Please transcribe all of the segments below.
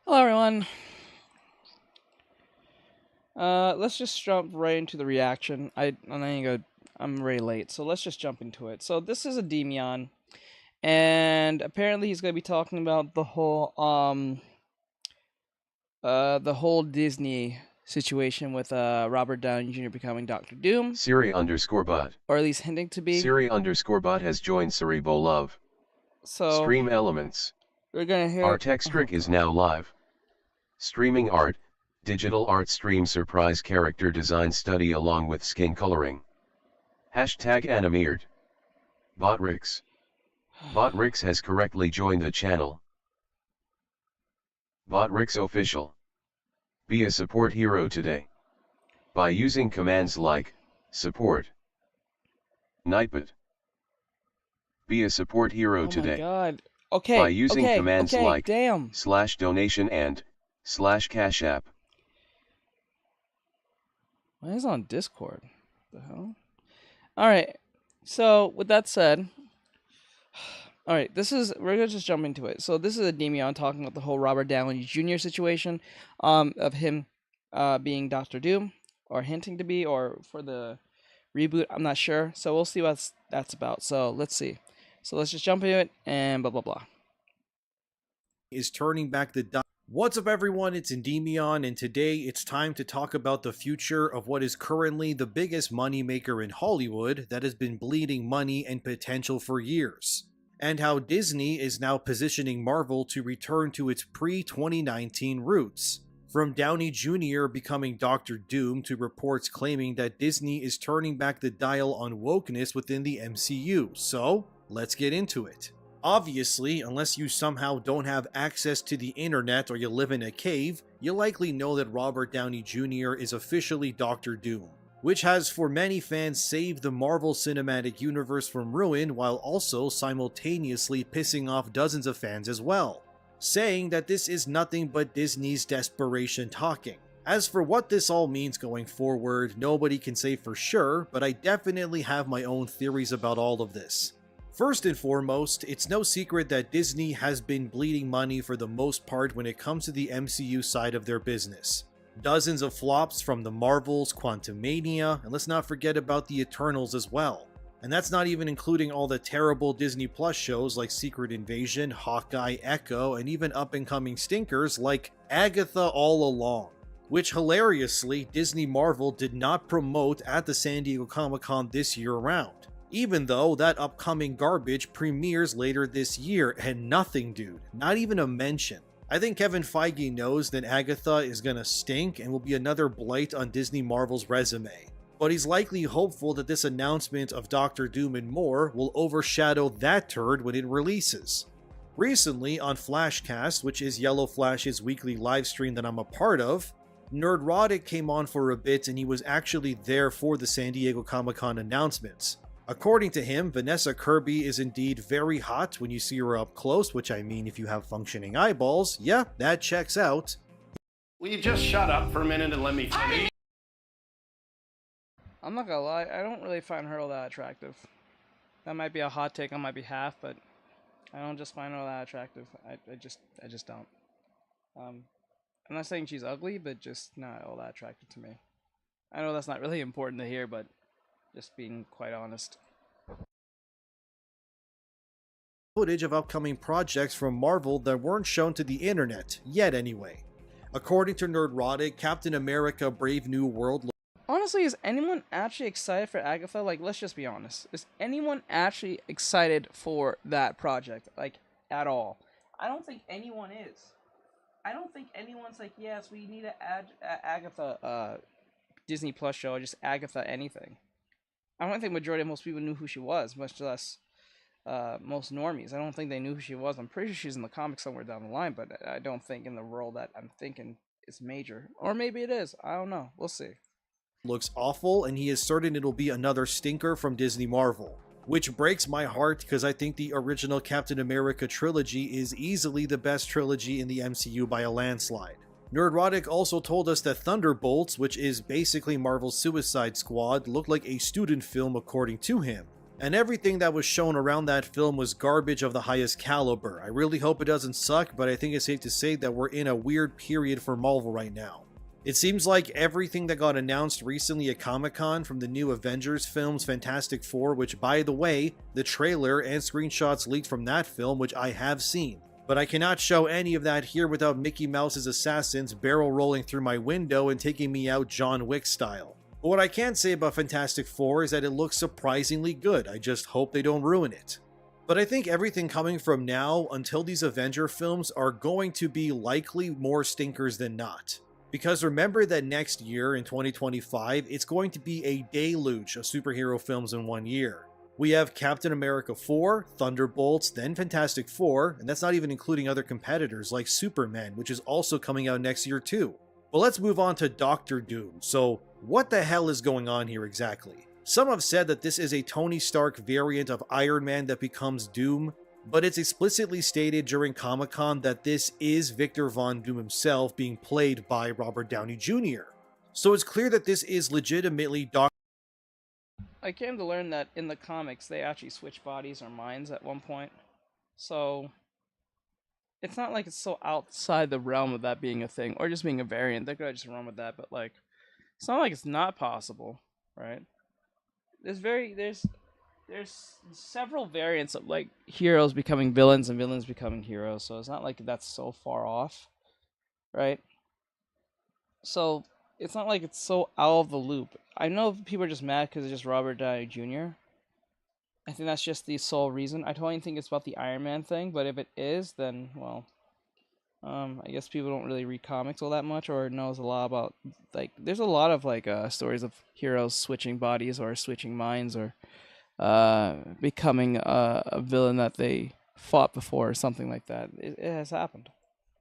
Hello, everyone. Let's just jump right into the reaction. I'm very late, so let's just jump into it. So this is a Demion, and apparently he's gonna be talking about the whole Disney situation with Robert Downey Jr. becoming Doctor Doom, Siri_bot. or at least hinting to be. Siri_bot has joined Love. So Stream elements. we're gonna hear. Oh Artextric is God. now live. Streaming art, digital art stream surprise character design study along with skin coloring. Hashtag animeered. Botrix. Botrix has correctly joined the channel. Botrix official. Be a support hero today. By using commands like, support. Nightbot. Be a support hero Oh my today. God. By Okay. using Okay. commands Okay. like, Damn. /donation and, /cash app. Why is it on Discord? The hell? Alright. So with that said, alright, we're gonna just jump into it. So this is a Demion talking about the whole Robert Downey Jr. situation, of him being Doctor Doom, or hinting to be, or for the reboot, I'm not sure. So we'll see what that's about. So let's see. So let's just jump into it and blah blah blah. Is turning back the dial. What's up, everyone? It's Endymion, and today it's time to talk about the future of what is currently the biggest moneymaker in Hollywood that has been bleeding money and potential for years, and how Disney is now positioning Marvel to return to its pre-2019 roots. From Downey Jr. becoming Doctor Doom to reports claiming that Disney is turning back the dial on wokeness within the MCU. So, let's get into it. Obviously, unless you somehow don't have access to the internet or you live in a cave, you likely know that Robert Downey Jr. is officially Doctor Doom, which has for many fans saved the Marvel Cinematic Universe from ruin while also simultaneously pissing off dozens of fans as well, saying that this is nothing but Disney's desperation talking. As for what this all means going forward, nobody can say for sure, but I definitely have my own theories about all of this. First and foremost, it's no secret that Disney has been bleeding money for the most part when it comes to the MCU side of their business. Dozens of flops from the Marvels, Quantumania, and let's not forget about the Eternals as well. And that's not even including all the terrible Disney Plus shows like Secret Invasion, Hawkeye, Echo, and even up-and-coming stinkers like Agatha All Along, which hilariously Disney Marvel did not promote at the San Diego Comic-Con this year around. Even though that upcoming garbage premieres later this year, and nothing, dude, not even a mention. I think Kevin Feige knows that Agatha is gonna stink and will be another blight on Disney Marvel's resume. But he's likely hopeful that this announcement of Doctor Doom and more will overshadow that turd when it releases. Recently on Flashcast, which is Yellow Flash's weekly livestream that I'm a part of, Nerdrotic came on for a bit and he was actually there for the San Diego Comic-Con announcements. According to him, Vanessa Kirby is indeed very hot when you see her up close, which I mean if you have functioning eyeballs, yeah, that checks out. Will you just shut up for a minute and let me finish? I'm not gonna lie, I don't really find her all that attractive. That might be a hot take on my behalf, but I don't just find her all that attractive. I just don't. I'm not saying she's ugly, but just not all that attractive to me. I know that's not really important to hear, but just being quite honest. Footage of upcoming projects from Marvel that weren't shown to the internet, yet anyway. According to Nerdrotic, Captain America Brave New World. Honestly, is anyone actually excited for Agatha? Like, let's just be honest. Is anyone actually excited for that project? Like, at all? I don't think anyone is. I don't think anyone's like, yes, we need to add Agatha Disney Plus show, or just Agatha anything. I don't think majority of most people knew who she was, much less most normies. I don't think they knew who she was. I'm pretty sure she's in the comics somewhere down the line, but I don't think in the role that I'm thinking is major. Or maybe it is. I don't know. We'll see. Looks awful, and he is certain it'll be another stinker from Disney Marvel. Which breaks my heart because I think the original Captain America trilogy is easily the best trilogy in the MCU by a landslide. Nerdrotic also told us that Thunderbolts, which is basically Marvel's Suicide Squad, looked like a student film according to him. And everything that was shown around that film was garbage of the highest caliber. I really hope it doesn't suck, but I think it's safe to say that we're in a weird period for Marvel right now. It seems like everything that got announced recently at Comic-Con, from the new Avengers films, Fantastic Four, which by the way, the trailer and screenshots leaked from that film, which I have seen. But I cannot show any of that here without Mickey Mouse's assassins barrel rolling through my window and taking me out John Wick style. But what I can say about Fantastic Four is that it looks surprisingly good. I just hope they don't ruin it. But I think everything coming from now until these Avenger films are going to be likely more stinkers than not. Because remember that next year, in 2025, it's going to be a deluge of superhero films in 1 year. We have Captain America 4, Thunderbolts, then Fantastic Four, and that's not even including other competitors like Superman, which is also coming out next year too. But let's move on to Doctor Doom. So, what the hell is going on here exactly? Some have said that this is a Tony Stark variant of Iron Man that becomes Doom, but it's explicitly stated during Comic-Con that this is Victor Von Doom himself being played by Robert Downey Jr. So it's clear that this is legitimately I came to learn that in the comics they actually switch bodies or minds at one point. So it's not like it's so outside the realm of that being a thing, or just being a variant. They could just run with that, but like, it's not like it's not possible, right? There's several variants of like heroes becoming villains and villains becoming heroes, so it's not like that's so far off, right? So it's not like it's so out of the loop. I know people are just mad because it's just Robert Downey Jr. I think that's just the sole reason. I totally think it's about the Iron Man thing, but if it is, then well, I guess people don't really read comics all that much or knows a lot about, like, there's a lot of like stories of heroes switching bodies or switching minds or becoming a villain that they fought before or something like that. It has happened.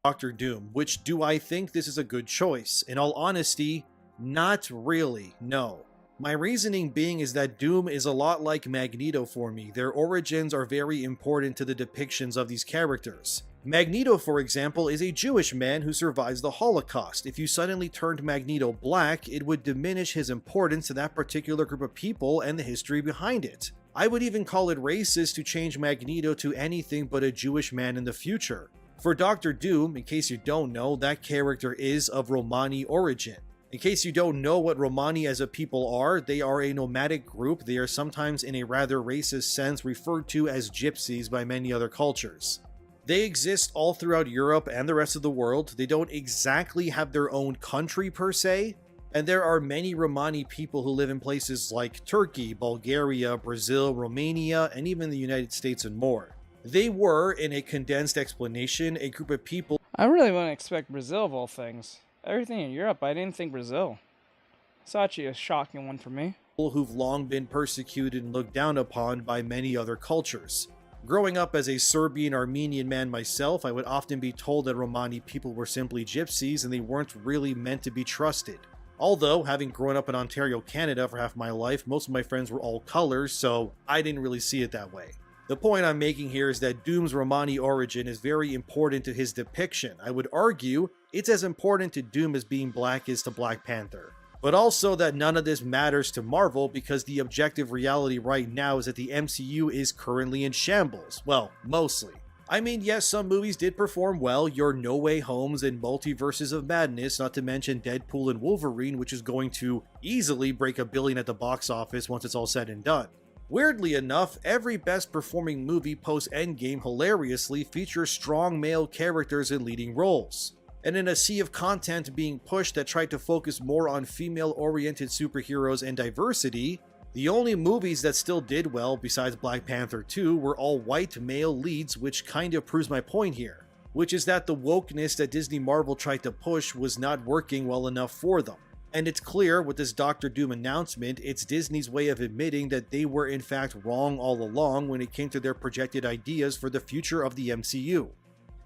Doctor Doom, which do I think this is a good choice? In all honesty, not really, no. My reasoning being is that Doom is a lot like Magneto for me. Their origins are very important to the depictions of these characters. Magneto, for example, is a Jewish man who survives the Holocaust. If you suddenly turned Magneto black, it would diminish his importance to that particular group of people and the history behind it. I would even call it racist to change Magneto to anything but a Jewish man in the future. For Doctor Doom, in case you don't know, that character is of Romani origin. In case you don't know what Romani as a people are, they are a nomadic group. They are sometimes in a rather racist sense referred to as gypsies by many other cultures. They exist all throughout Europe and the rest of the world. They don't exactly have their own country per se, and there are many Romani people who live in places like Turkey, Bulgaria, Brazil, Romania, and even the United States and more. They were, in a condensed explanation, a group of people. I really wouldn't expect Brazil of all things. Everything in Europe, I didn't think Brazil. It's actually a shocking one for me. Who've long been persecuted and looked down upon by many other cultures. Growing up as a Serbian Armenian man myself, I would often be told that Romani people were simply gypsies and they weren't really meant to be trusted. Although, having grown up in Ontario, Canada for half my life, most of my friends were all colors, so I didn't really see it that way. The point I'm making here is that Doom's Romani origin is very important to his depiction. I would argue it's as important to Doom as being black is to Black Panther. But also that none of this matters to Marvel because the objective reality right now is that the MCU is currently in shambles. Well, mostly. I mean, yes, some movies did perform well, your No Way Homes and Multiverses of Madness, not to mention Deadpool and Wolverine, which is going to easily break $1 billion at the box office once it's all said and done. Weirdly enough, every best performing movie post-Endgame hilariously features strong male characters in leading roles. And in a sea of content being pushed that tried to focus more on female-oriented superheroes and diversity, the only movies that still did well besides Black Panther 2 were all white male leads, which kind of proves my point here, which is that the wokeness that Disney Marvel tried to push was not working well enough for them. And it's clear with this Doctor Doom announcement, it's Disney's way of admitting that they were in fact wrong all along when it came to their projected ideas for the future of the MCU.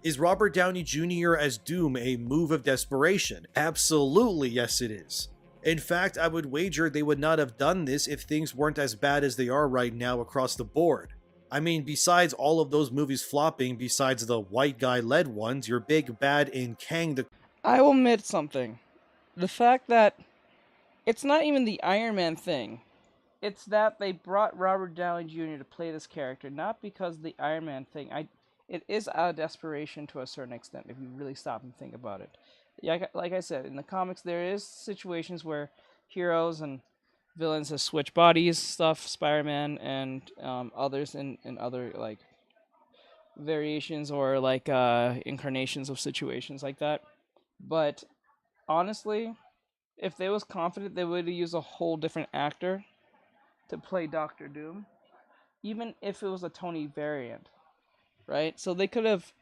Is Robert Downey Jr. as Doom a move of desperation? Absolutely, yes it is. In fact, I would wager they would not have done this if things weren't as bad as they are right now across the board. I mean, besides all of those movies flopping, besides the white guy led ones, your big bad in Kang the... I will admit something. The fact that it's not even the Iron Man thing. it's that they brought Robert Downey Jr. to play this character, not because of the Iron Man thing. It is out of desperation to a certain extent if you really stop and think about it. Yeah, like I said, in the comics there is situations where heroes and villains have switched bodies, stuff. Spider-Man and others in other like variations or like incarnations of situations like that. But honestly, if they was confident, they would use a whole different actor to play Doctor Doom, even if it was a Tony variant, right? So they could have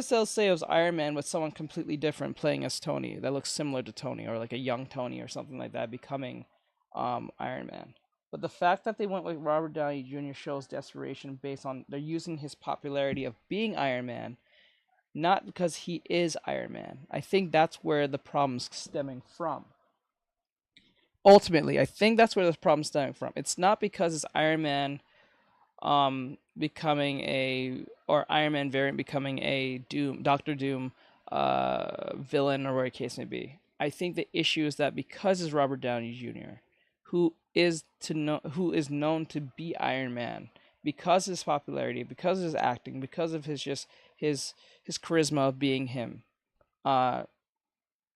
still say it was Iron Man with someone completely different playing as Tony that looks similar to Tony, or like a young Tony or something like that becoming Iron Man. But the fact that they went with Robert Downey Jr. shows desperation based on they're using his popularity of being Iron Man, not because he is Iron Man. I think that's where the problem's stemming from. Ultimately, I think that's where the problem's stemming from. It's not because it's Iron Man becoming a or Iron Man variant becoming a Doctor Doom villain or whatever the case may be. I think the issue is that because it's Robert Downey Jr., who is known to be Iron Man, because of his popularity, because of his acting, because of his charisma of being him,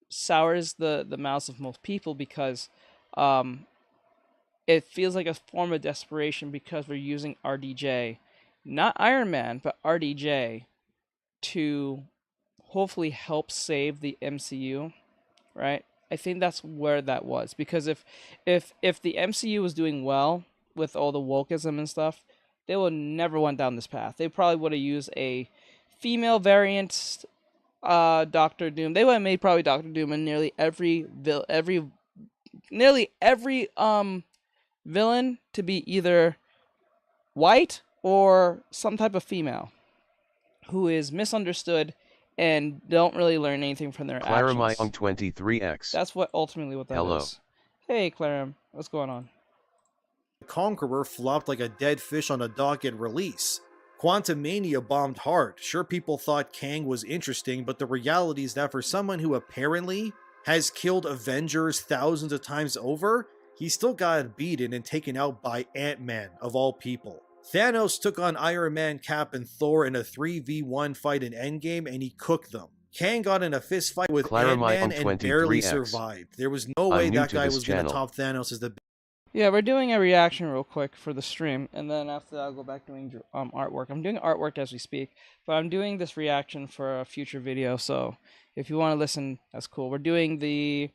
sours the mouths of most people because it feels like a form of desperation because we're using RDJ, not Iron Man, but RDJ, to hopefully help save the MCU, right? I think that's where that was, because if the MCU was doing well with all the wokeism and stuff, they would never went down this path. They probably would have used a female variant Doctor Doom. They would have made probably Doctor Doom in nearly every villain to be either white or some type of female who is misunderstood and don't really learn anything from their Clara actions. Myung 23X. That's what ultimately what that Hello. is. Hey, Clara, what's going on? Conqueror flopped like a dead fish on a dock at release. Quantumania bombed hard. Sure, people thought Kang was interesting, but the reality is that for someone who apparently has killed Avengers thousands of times over, he still got beaten and taken out by Ant-Man, of all people. Thanos took on Iron Man, Cap, and Thor in a 3v1 fight in Endgame, and he cooked them. Kang got in a fist fight with Ant-Man and barely survived. There was no way that guy was going to top Thanos as the... Yeah, we're doing a reaction real quick for the stream, and then after that I'll go back doing artwork. I'm doing artwork as we speak, but I'm doing this reaction for a future video, so if you want to listen, that's cool. We're doing the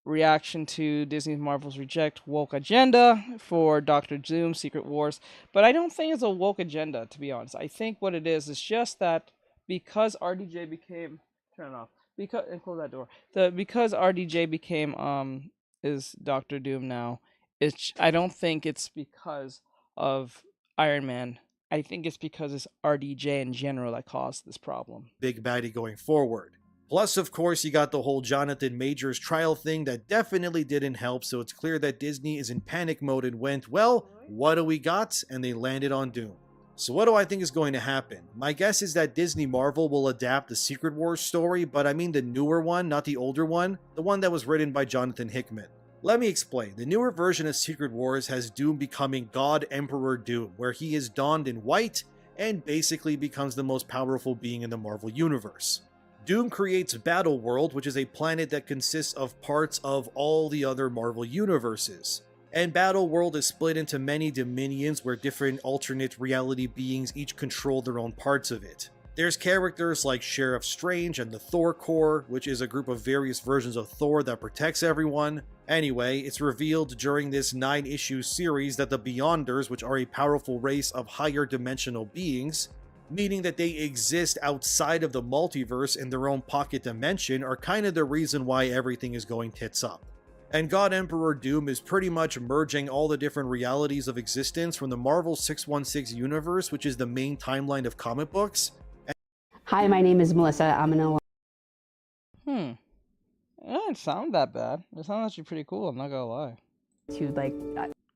reaction to Disney Marvel's Reject Woke Agenda for Doctor Doom Secret Wars, but I don't think it's a woke agenda, to be honest. I think what it is just that because RDJ became... Turn it off. And close that door. Because RDJ became is Doctor Doom now, I don't think it's because of Iron Man. I think it's because it's RDJ in general that caused this problem. Big baddie going forward. Plus, of course, you got the whole Jonathan Majors trial thing that definitely didn't help, so it's clear that Disney is in panic mode and went, well, what do we got? And they landed on Doom. So what do I think is going to happen? My guess is that Disney Marvel will adapt the Secret Wars story, but I mean the newer one, not the older one, the one that was written by Jonathan Hickman. Let me explain. The newer version of Secret Wars has Doom becoming God Emperor Doom, where he is donned in white and basically becomes the most powerful being in the Marvel Universe. Doom creates Battle World, which is a planet that consists of parts of all the other Marvel universes. And Battle World is split into many dominions where different alternate reality beings each control their own parts of it. There's characters like Sheriff Strange and the Thor Corps, which is a group of various versions of Thor that protects everyone. Anyway, it's revealed during this 9-issue series that the Beyonders, which are a powerful race of higher dimensional beings, meaning that they exist outside of the multiverse in their own pocket dimension, are kind of the reason why everything is going tits up. And God Emperor Doom is pretty much merging all the different realities of existence from the Marvel 616 universe, which is the main timeline of comic books. Hi, my name is Melissa. I'm an It didn't sound that bad. It sounds actually pretty cool, I'm not gonna lie.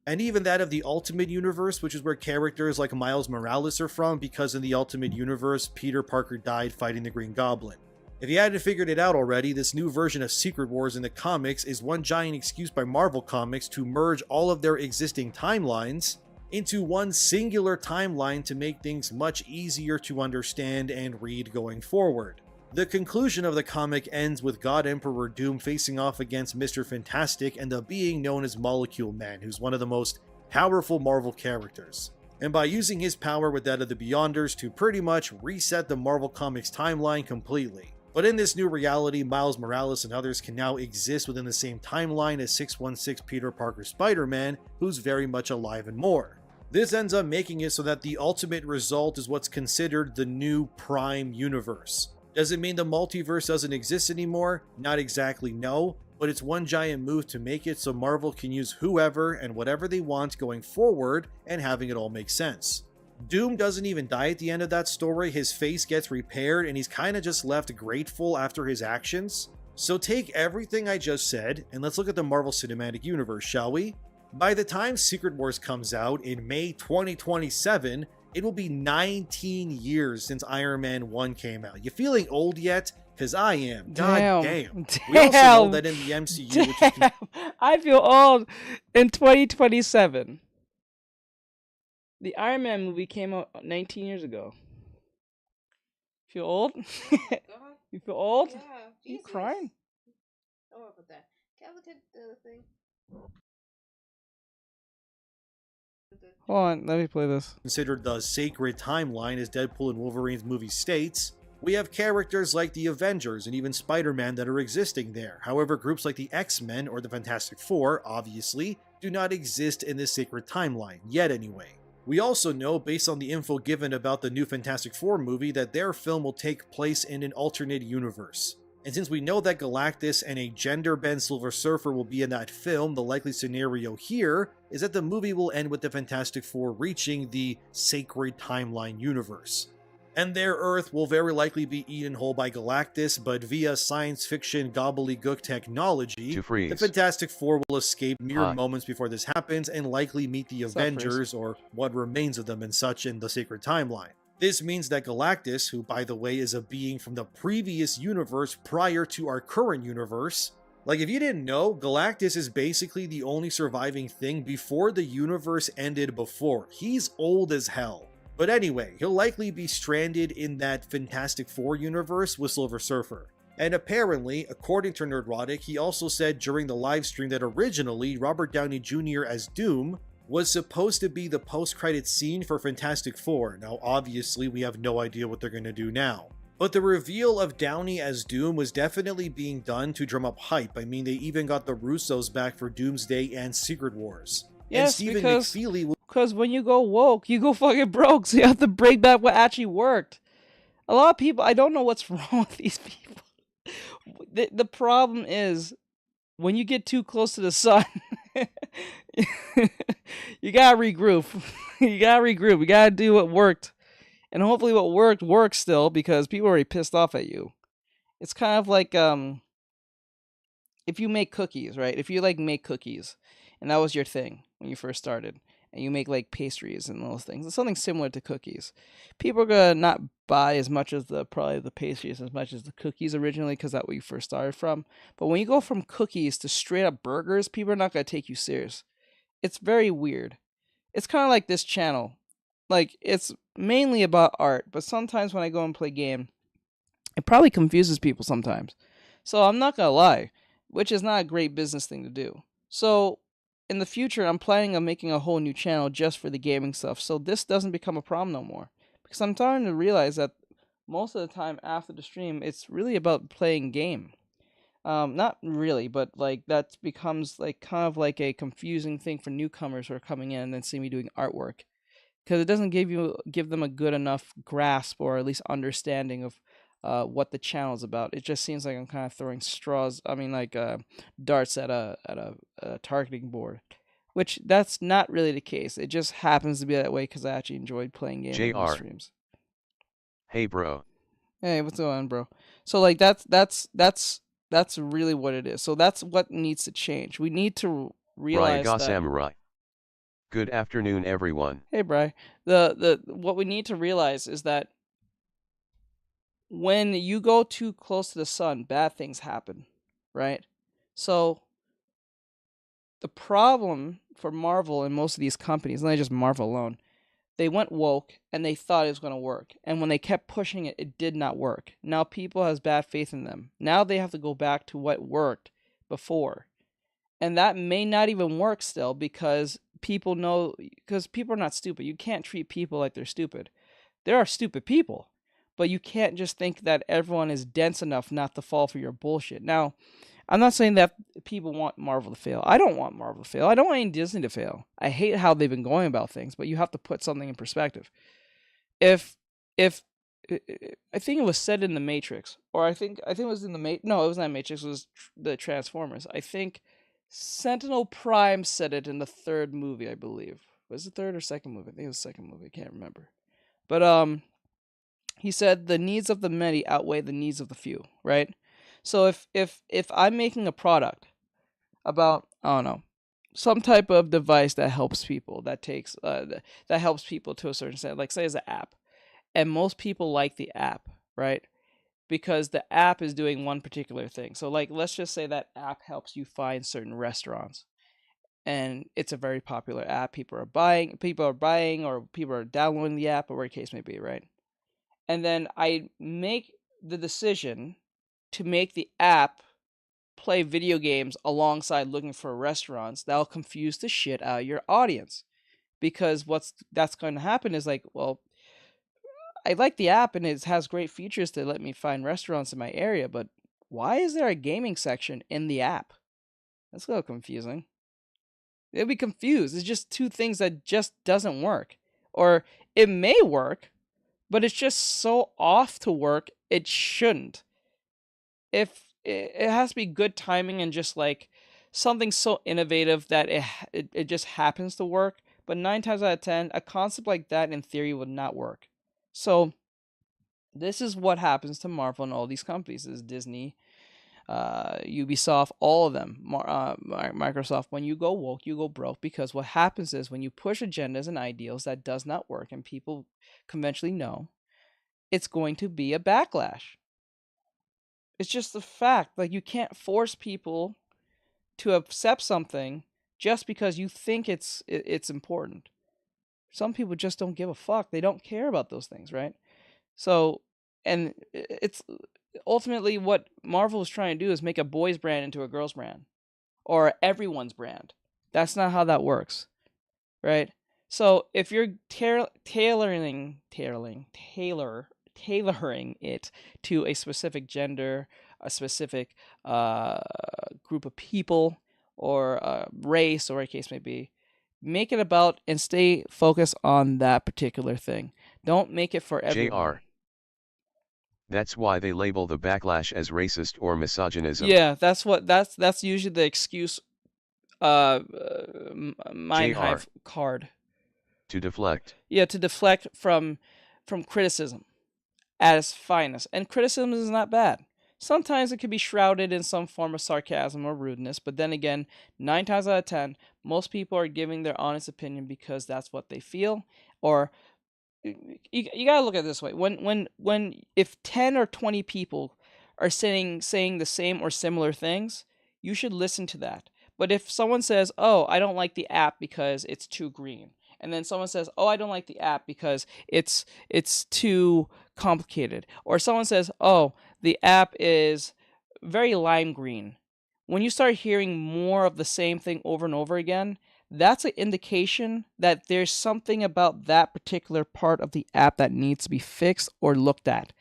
And even that of the Ultimate Universe, which is where characters like Miles Morales are from, because in the Ultimate Universe, Peter Parker died fighting the Green Goblin. If you hadn't figured it out already, this new version of Secret Wars in the comics is one giant excuse by Marvel Comics to merge all of their existing timelines into one singular timeline to make things much easier to understand and read going forward. The conclusion of the comic ends with God Emperor Doom facing off against Mr. Fantastic and a being known as Molecule Man, who's one of the most powerful Marvel characters. And by using his power with that of the Beyonders to pretty much reset the Marvel Comics timeline completely. But in this new reality, Miles Morales and others can now exist within the same timeline as 616 Peter Parker Spider-Man, who's very much alive and more. This ends up making it so that the ultimate result is what's considered the new Prime Universe. Does it mean the multiverse doesn't exist anymore? Not exactly, no, but it's one giant move to make it so Marvel can use whoever and whatever they want going forward and having it all make sense. Doom doesn't even die at the end of that story, his face gets repaired and he's kinda just left grateful after his actions. So take everything I just said and let's look at the Marvel Cinematic Universe, shall we? By the time Secret Wars comes out in May 2027, it will be 19 years since Iron Man 1 came out. You feeling old yet? Cause I am. God damn. We also know that in the MCU, which is I feel old in 2027. The Iron Man movie came out 19 years ago. Feel old? You feel old? Yeah. You crying? Don't worry about that. Can I look at the thing? Hold on, let me play this. considered the sacred timeline, as Deadpool and Wolverine's movie states, we have characters like the Avengers and even Spider-Man that are existing there. However, groups like the X-Men or the Fantastic Four, obviously, do not exist in this sacred timeline, yet anyway. We also know, based on the info given about the new Fantastic Four movie, that their film will take place in an alternate universe. And since we know that Galactus and a gender-bent Silver Surfer will be in that film, the likely scenario here is that the movie will end with the Fantastic Four reaching the Sacred Timeline universe. And their Earth will very likely be eaten whole by Galactus, but via science fiction gobbledygook technology, the Fantastic Four will escape mere moments before this happens and likely meet the Avengers, or what remains of them and such, in the Sacred Timeline. This means that Galactus, who by the way is a being from the previous universe prior to our current universe, like if you didn't know, Galactus is basically the only surviving thing before the universe ended before. He's old as hell. But anyway, he'll likely be stranded in that Fantastic Four universe with Silver Surfer. And apparently, according to Nerdrotic, he also said during the livestream that originally Robert Downey Jr. as Doom was supposed to be the post-credits scene for Fantastic Four. Now obviously we have no idea what they're going to do now. But the reveal of Downey as Doom was definitely being done to drum up hype. I mean, they even got the Russos back for Doomsday and Secret Wars. Yes, and Stephen McFeely because when you go woke, you go fucking broke, so you have to bring back what actually worked. A lot of people, I don't know what's wrong with these people. The problem is, when you get too close to the sun, you gotta regroup. You gotta regroup. You gotta do what worked. And hopefully what worked works still, because people are already pissed off at you. It's kind of like, if you make cookies, right? If you make cookies, and that was your thing when you first started, and you make pastries and those things, it's something similar to cookies. People are gonna not buy as much as probably the pastries as much as the cookies originally, because that's what you first started from. But when you go from cookies to straight up burgers, people are not gonna take you serious. It's very weird. It's kind of like this channel. It's mainly about art, but sometimes when I go and play game, it probably confuses people sometimes. So I'm not gonna lie, which is not a great business thing to do. So in the future, I'm planning on making a whole new channel just for the gaming stuff, so this doesn't become a problem no more. Because I'm starting to realize that most of the time after the stream, it's really about playing game. Not really, but that becomes kind of like a confusing thing for newcomers who are coming in and then see me doing artwork. Because it doesn't give them a good enough grasp or at least understanding of what the channel is about. It just seems like I'm kind of throwing darts at a targeting board, which that's not really the case. It just happens to be that way because I actually enjoyed playing games on streams. Hey bro. Hey, what's going on, bro? So that's really what it is. So that's what needs to change. We need to realize that. Samurai. Good afternoon, everyone. Hey, Bri. What we need to realize is that when you go too close to the sun, bad things happen, right? So the problem for Marvel and most of these companies, not just Marvel alone, they went woke and they thought it was going to work. And when they kept pushing it, it did not work. Now people has bad faith in them. Now they have to go back to what worked before. And that may not even work still because people know, because people are not stupid. You can't treat people like they're stupid. There are stupid people, but you can't just think that everyone is dense enough not to fall for your bullshit. Now, I'm not saying that people want Marvel to fail. I don't want Marvel to fail. I don't want any Disney to fail. I hate how they've been going about things, but you have to put something in perspective. If I think it was said in the Matrix, or I think it was in the no, it was not Matrix. It was the Transformers. I think Sentinel Prime said it in the third movie. I believe was it third or second movie. I think it was the second movie. I can't remember. But he said the needs of the many outweigh the needs of the few. Right. So if I'm making a product about, I don't know, some type of device that helps people, that takes that helps people to a certain extent, like say it's an app, and most people like the app, right? Because the app is doing one particular thing. So like let's just say that app helps you find certain restaurants, and it's a very popular app. People are buying, or people are downloading the app, or whatever the case may be, right? And then I make the decision to make the app play video games alongside looking for restaurants. That'll confuse the shit out of your audience, because that's going to happen is like, well, I like the app and it has great features to let me find restaurants in my area, but why is there a gaming section in the app? That's a little confusing. They'll be confused. It's just two things that just doesn't work. Or it may work, but it's just so off to work, it shouldn't. If it has to be good timing and just like something so innovative that it just happens to work. But 9 times out of 10, a concept like that in theory would not work. So this is what happens to Marvel and all these companies: is Disney, Ubisoft, all of them, Microsoft. When you go woke, you go broke, because what happens is when you push agendas and ideals that does not work, and people conventionally know, it's going to be a backlash. It's just the fact. Like, you can't force people to accept something just because you think it's important. Some people just don't give a fuck. They don't care about those things, right? So, and it's ultimately what Marvel is trying to do is make a boys brand into a girls brand, or everyone's brand. That's not how that works, right? So if you're tailoring it to a specific gender, a specific group of people, or race, or whatever the case may be, make it about and stay focused on that particular thing. Don't make it for everyone. JR. That's why they label the backlash as racist or misogynism. Yeah, that's usually the excuse. Hive card. To deflect. Yeah, to deflect from criticism at its finest. And criticism is not bad. Sometimes it could be shrouded in some form of sarcasm or rudeness, but then again, 9 times out of 10, most people are giving their honest opinion because that's what they feel. Or you gotta look at it this way: when if 10 or 20 people are saying the same or similar things, you should listen to that. But if someone says, "Oh, I don't like the app because it's too green," and then someone says, "Oh, I don't like the app because it's too complicated," or someone says, "Oh, the app is very lime green," when you start hearing more of the same thing over and over again, that's an indication that there's something about that particular part of the app that needs to be fixed or looked at.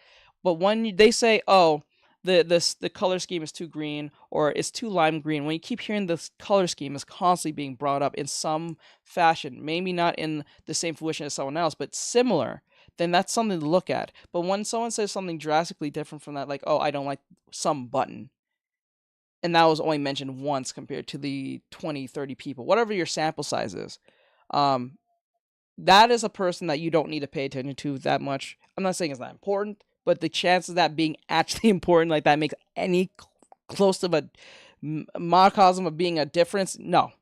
But when they say, "Oh, the color scheme is too green," or it's too lime green, when you keep hearing this color scheme is constantly being brought up in some fashion, maybe not in the same fruition as someone else, but similar, then that's something to look at. But when someone says something drastically different from that, like, "Oh, I don't like some button," and that was only mentioned once compared to the 20, 30 people, whatever your sample size is, that is a person that you don't need to pay attention to that much. I'm not saying it's not important, but the chances of that being actually important, like that makes any close to a microcosm of being a difference, no.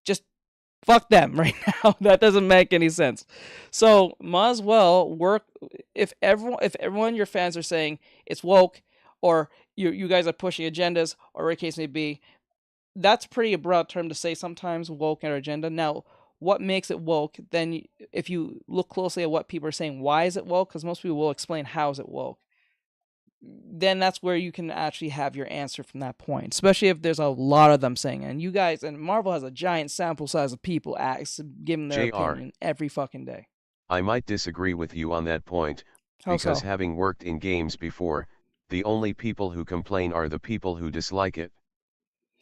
Just Fuck them right now. That doesn't make any sense. So might as well work. If everyone your fans are saying it's woke, or you guys are pushing agendas, or whatever the case may be, that's pretty a broad term to say sometimes, woke or agenda. Now, what makes it woke? Then, if you look closely at what people are saying, why is it woke? Because most people will explain how is it woke. Then that's where you can actually have your answer from that point, especially if there's a lot of them saying it. And you guys, and Marvel has a giant sample size of people giving their JR, opinion every fucking day. I might disagree with you on that point, How because so? having worked in games before, the only people who complain are the people who dislike it.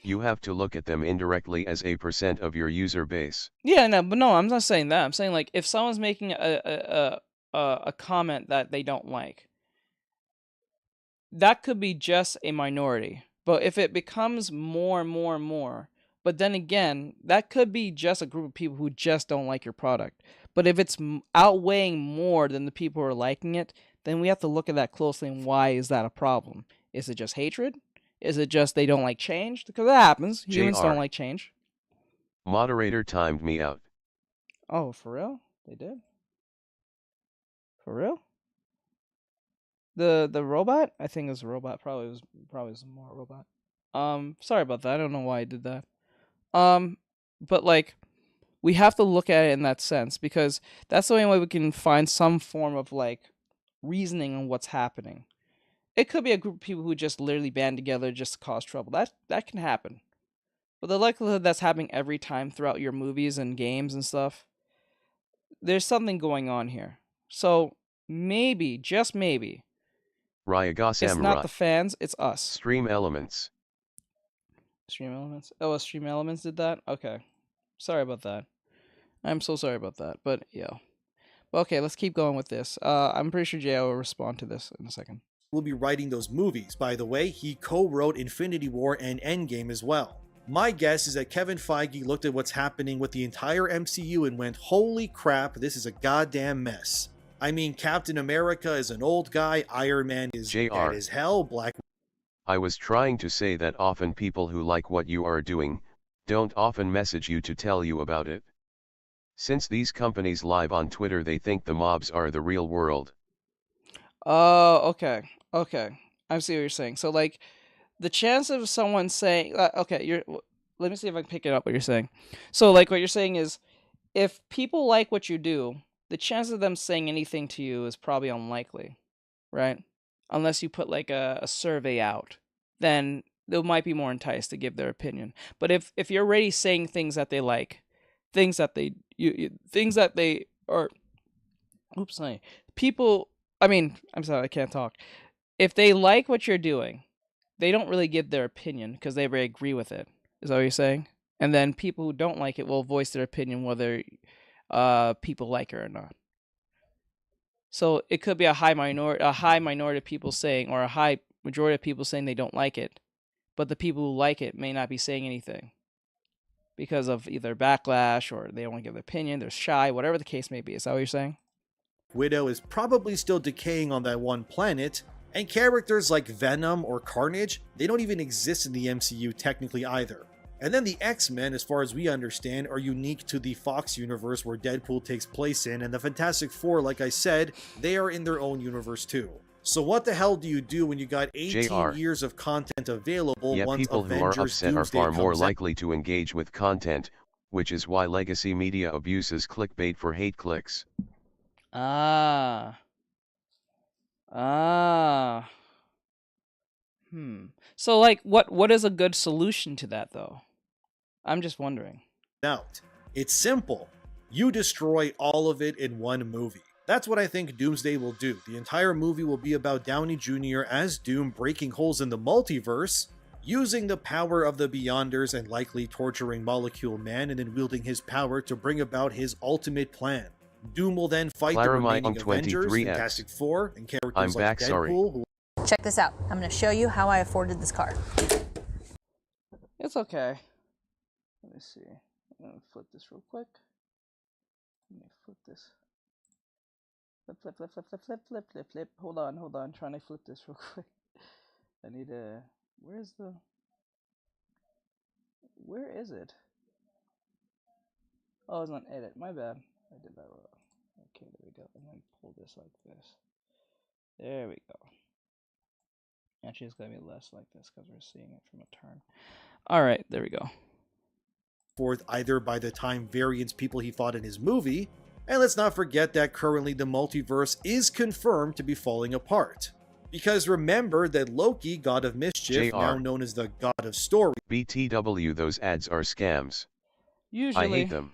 You have to look at them indirectly as a % of your user base. Yeah, no, but no, I'm not saying that. I'm saying, like, if someone's making a comment that they don't like, that could be just a minority. But if it becomes more and more and more, but then again, that could be just a group of people who just don't like your product. But if it's outweighing more than the people who are liking it, then we have to look at that closely, and why is that a problem? Is it just hatred? Is it just they don't like change? Because that happens. Humans don't JR, like change. moderator timed me out. Oh, for real? They did? For real? The robot? I think it was a robot. Probably was more a robot. Sorry about that. I don't know why I did that. But like, we have to look at it in that sense, because that's the only way we can find some form of like reasoning on what's happening. It could be a group of people who just literally band together just to cause trouble. That can happen. But the likelihood that's happening every time throughout your movies and games and stuff, there's something going on here. So maybe, just maybe, Ryaga it's not Samurai. the fans, it's us. Stream Elements. Stream Elements? Oh, Stream Elements did that? Okay. Sorry about that. I'm so sorry about that. But, yeah. Okay, let's keep going with this. I'm pretty sure Jay will respond to this in a second. Will be writing those movies. By the way, he co-wrote Infinity War and Endgame as well. My guess is that Kevin Feige looked at what's happening with the entire MCU and went, holy crap, this is a goddamn mess. I mean, Captain America is an old guy, Iron Man is JR. dead as hell, Black... I was trying to say that often people who like what you are doing, don't often message you to tell you about it. Since these companies live on Twitter, they think the mobs are the real world. Oh, okay. Okay. I see what you're saying. So, like, the chance of someone saying, okay, let me see if I can pick it up what you're saying. So, like, what you're saying is, if people like what you do, the chance of them saying anything to you is probably unlikely, right? Unless you put like a survey out, then they might be more enticed to give their opinion. But if you're already saying things that they like, things that things that they are, oops, sorry, people. I mean, I'm sorry, I can't talk. If they like what you're doing, they don't really give their opinion because they already agree with it. Is that what you're saying? And then people who don't like it will voice their opinion whether people like it or not. So it could be a high minority of people saying, or a high majority of people saying they don't like it, but the people who like it may not be saying anything because of either backlash or they don't want to give their opinion, they're shy, whatever the case may be. Is that what you're saying? Widow is probably still decaying on that one planet, and characters like Venom or Carnage, they don't even exist in the MCU technically either. And then the X-Men, as far as we understand, are unique to the Fox universe where Deadpool takes place in, and the Fantastic Four, like I said, they are in their own universe too. So what the hell do you do when you got 18 JR. years of content available Yeah, once people who are Avengers upset are Doomsday far more comes out? likely to engage with content, which is why legacy media abuses clickbait for hate clicks. Ah. Ah. So, like, what is a good solution to that, though? I'm just wondering. Out. It's simple. You destroy all of it in one movie. That's what I think Doomsday will do. The entire movie will be about Downey Jr. as Doom breaking holes in the multiverse, using the power of the Beyonders and likely torturing Molecule Man, and then wielding his power to bring about his ultimate plan. Doom will then fight the Claramai remaining on Avengers, 23X. Fantastic Four, and characters I'm like back, Deadpool, sorry. who Check this out. I'm going to show you how I afforded this car. It's okay. Let me see. I'm gonna flip this real quick. Let me flip this. Flip. Hold on. Trying to flip this real quick. I need a. Where is it? Oh, it's on edit. My bad. I did that wrong. Okay, there we go. And then pull this like this. There we go. Actually, it's gonna be less like this because we're seeing it from a turn. All right, there we go. Forth either by the time variance people he fought in his movie, and let's not forget that currently the multiverse is confirmed to be falling apart. Because remember that Loki, god of mischief, JR. now known as the god of story, BTW, those ads are scams. Usually, I hate them.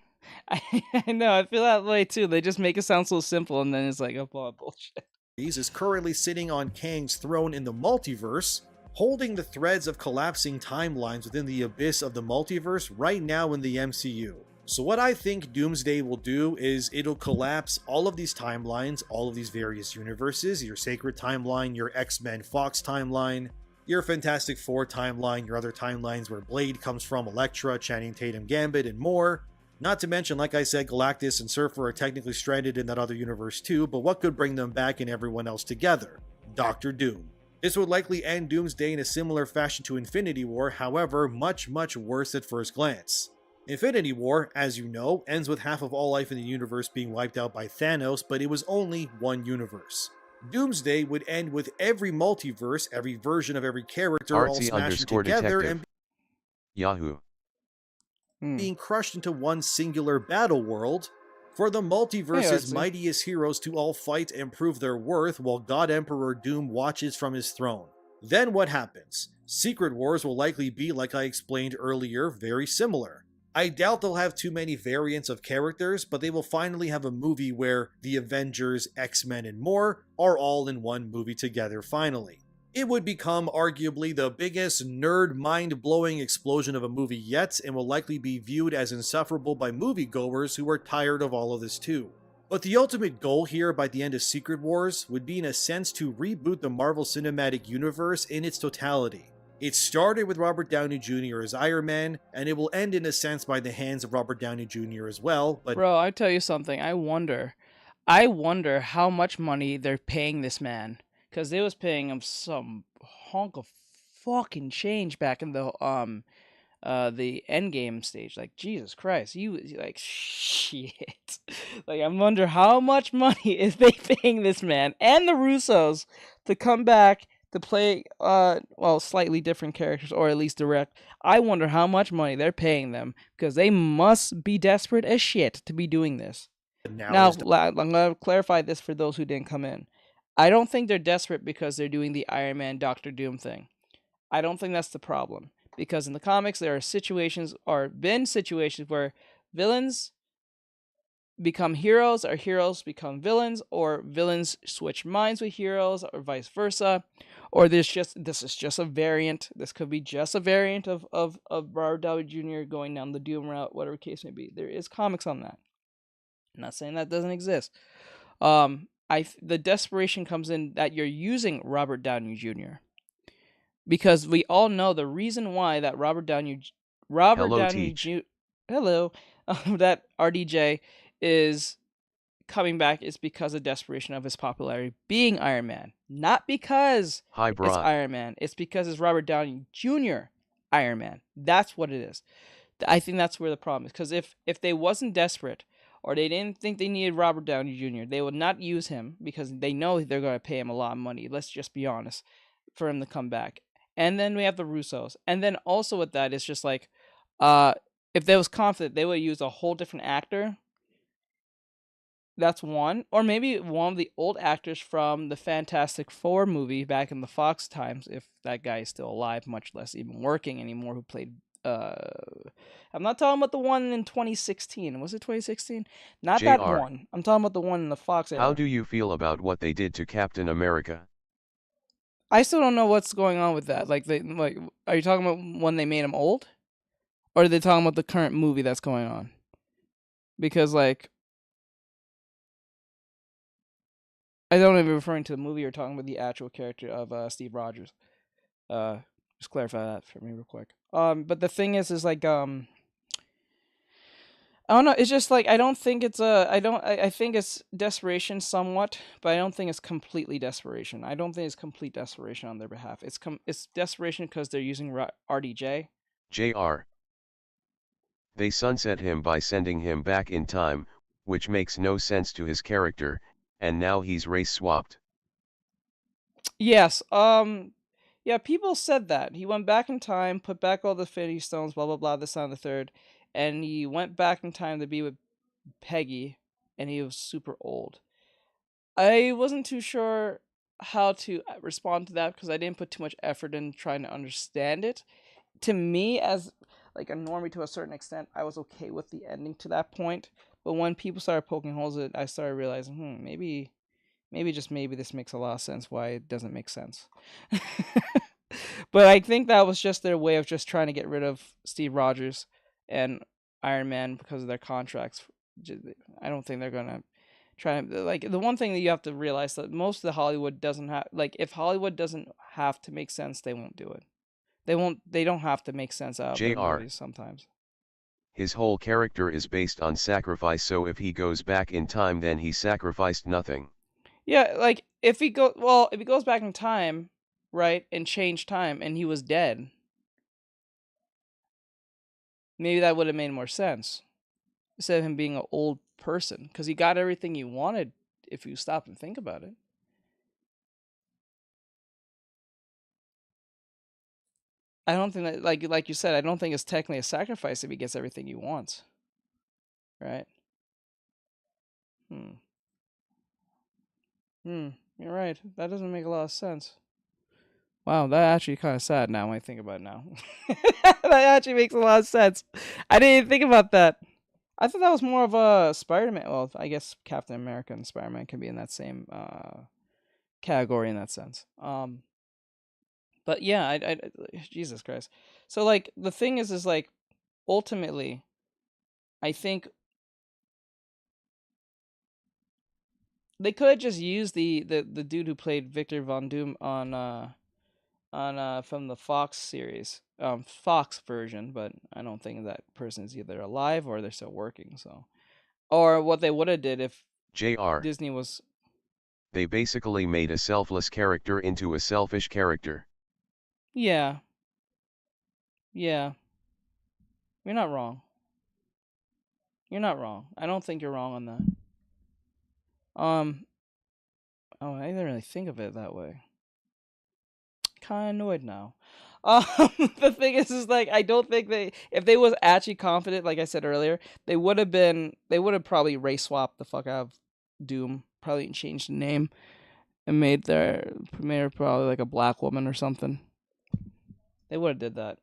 I know. I feel that way too. They just make it sound so simple, and then it's like a lot of bullshit. is currently sitting on Kang's throne in the multiverse, holding the threads of collapsing timelines within the abyss of the multiverse right now in the MCU. So what I think Doomsday will do is it'll collapse all of these timelines, all of these various universes, your Sacred Timeline, your X-Men Fox timeline, your Fantastic Four timeline, your other timelines where Blade comes from, Elektra, Channing Tatum, Gambit, and more. Not to mention, like I said, Galactus and Surfer are technically stranded in that other universe too, but what could bring them back and everyone else together? Doctor Doom. This would likely end Doomsday in a similar fashion to Infinity War, however, much worse at first glance. Infinity War, as you know, ends with half of all life in the universe being wiped out by Thanos, but it was only one universe. Doomsday would end with every multiverse, every version of every character all smashing together and Yahoo. being crushed into one singular battle world, for the multiverse's mightiest heroes to all fight and prove their worth while God Emperor Doom watches from his throne. Then what happens? Secret Wars will likely be, like I explained earlier, very similar. I doubt they'll have too many variants of characters, but they will finally have a movie where the Avengers, X-Men, and more are all in one movie together finally. It would become arguably the biggest nerd mind-blowing explosion of a movie yet, and will likely be viewed as insufferable by moviegoers who are tired of all of this too. But the ultimate goal here by the end of Secret Wars would be in a sense to reboot the Marvel Cinematic Universe in its totality. It started with Robert Downey Jr. as Iron Man, and it will end in a sense by the hands of Robert Downey Jr. as well, but Bro, I tell you something. I wonder how much money they're paying this man. Because they was paying him some hunk of fucking change back in the Endgame stage. Like, Jesus Christ, like, shit. Like, I wonder how much money is they paying this man and the Russos to come back to play, slightly different characters, or at least direct. I wonder how much money they're paying them, because they must be desperate as shit to be doing this. Now, I'm going to clarify this for those who didn't come in. I don't think they're desperate because they're doing the Iron Man Doctor Doom thing. I don't think that's the problem. Because in the comics, there are been situations where villains become heroes, or heroes become villains, or villains switch minds with heroes, or vice versa. Or this is just a variant. This could be just a variant of Robert Downey Jr. going down the Doom route, whatever case may be. There is comics on that. I'm not saying that doesn't exist. The desperation comes in that you're using Robert Downey Jr. Because we all know the reason why that that RDJ is coming back is because of desperation of his popularity being Iron Man. Not because it's Iron Man. It's because it's Robert Downey Jr. Iron Man. That's what it is. I think that's where the problem is. Because if they wasn't desperate, or they didn't think they needed Robert Downey Jr., they would not use him because they know they're going to pay him a lot of money. Let's just be honest, for him to come back. And then we have the Russos. And then also with that, it's just like, if they was confident, they would use a whole different actor. That's one. Or maybe one of the old actors from the Fantastic Four movie back in the Fox times, if that guy is still alive, much less even working anymore, who played I'm not talking about the one in 2016. Was it 2016? Not that one. I'm talking about the one in the Fox era. How do you feel about what they did to Captain America? I still don't know what's going on with that. Are you talking about when they made him old? Or are they talking about the current movie that's going on? Because, I don't even referring to the movie or talking about the actual character of Steve Rogers. Just clarify that for me real quick. But the thing is I don't know. It's just I don't think it's I think it's desperation somewhat, but I don't think it's completely desperation. I don't think it's complete desperation on their behalf. It's desperation because they're using RDJ. JR. They sunset him by sending him back in time, which makes no sense to his character, and now he's race swapped. Yes. Yeah, people said that. He went back in time, put back all the Infinity Stones, blah blah blah, this on the third, and he went back in time to be with Peggy, and he was super old. I wasn't too sure how to respond to that because I didn't put too much effort in trying to understand it. To me, as like a normie to a certain extent, I was okay with the ending to that point. But when people started poking holes in it, I started realizing, maybe just maybe this makes a lot of sense why it doesn't make sense. But I think that was just their way of just trying to get rid of Steve Rogers and Iron Man because of their contracts. I don't think they're gonna try to, like, the one thing that you have to realize that most of the Hollywood doesn't have, like, if Hollywood doesn't have to make sense, they won't do it. They don't have to make sense out of their JR. movies sometimes. His whole character is based on sacrifice, so if he goes back in time then he sacrificed nothing. Yeah, like if he goes back in time, right, and changed time and he was dead, maybe that would have made more sense instead of him being an old person, because he got everything he wanted if you stop and think about it. I don't think that, like you said, I don't think it's technically a sacrifice if he gets everything he wants. Right? You're right. That doesn't make a lot of sense. Wow, that actually kind of sad now when I think about it now. That actually makes a lot of sense. I didn't even think about that. I thought that was more of a Spider-Man. Well, I guess Captain America and Spider-Man can be in that same category in that sense. But yeah, I Jesus Christ. So like the thing is like ultimately, I think they could have just used the dude who played Victor Von Doom on from the Fox series, Fox version, but I don't think that person is either alive or they're still working. So, or what they would have did if JR. Disney was. They basically made a selfless character into a selfish character. Yeah. Yeah. You're not wrong. You're not wrong. I don't think you're wrong on that. Oh, I didn't really think of it that way. Kind of annoyed now. The thing is like, I don't think if they was actually confident, like I said earlier, they would have probably race swapped the fuck out of Doom, probably changed the name, and made her probably like a black woman or something. They would have did that.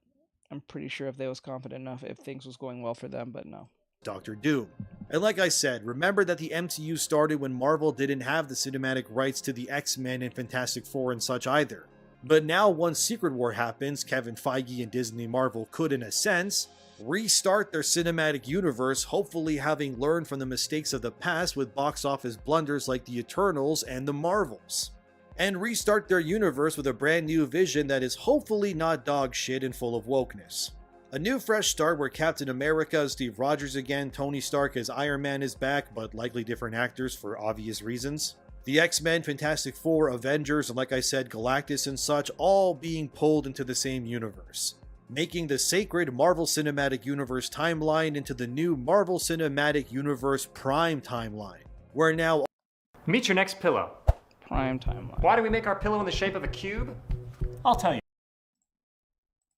I'm pretty sure if they was confident enough, if things was going well for them, but no. Dr. Doom. And like I said, remember that the MCU started when Marvel didn't have the cinematic rights to the X-Men and Fantastic Four and such either. But now once Secret War happens, Kevin Feige and Disney Marvel could, in a sense, restart their cinematic universe, hopefully having learned from the mistakes of the past with box office blunders like the Eternals and the Marvels. And restart their universe with a brand new vision that is hopefully not dog shit and full of wokeness. A new fresh start where Captain America is Steve Rogers again, Tony Stark as Iron Man is back, but likely different actors for obvious reasons. The X-Men, Fantastic Four, Avengers, and like I said, Galactus and such, all being pulled into the same universe, making the sacred Marvel Cinematic Universe timeline into the new Marvel Cinematic Universe Prime timeline, where now... Meet your next pillow. Prime timeline. Why do we make our pillow in the shape of a cube? I'll tell you.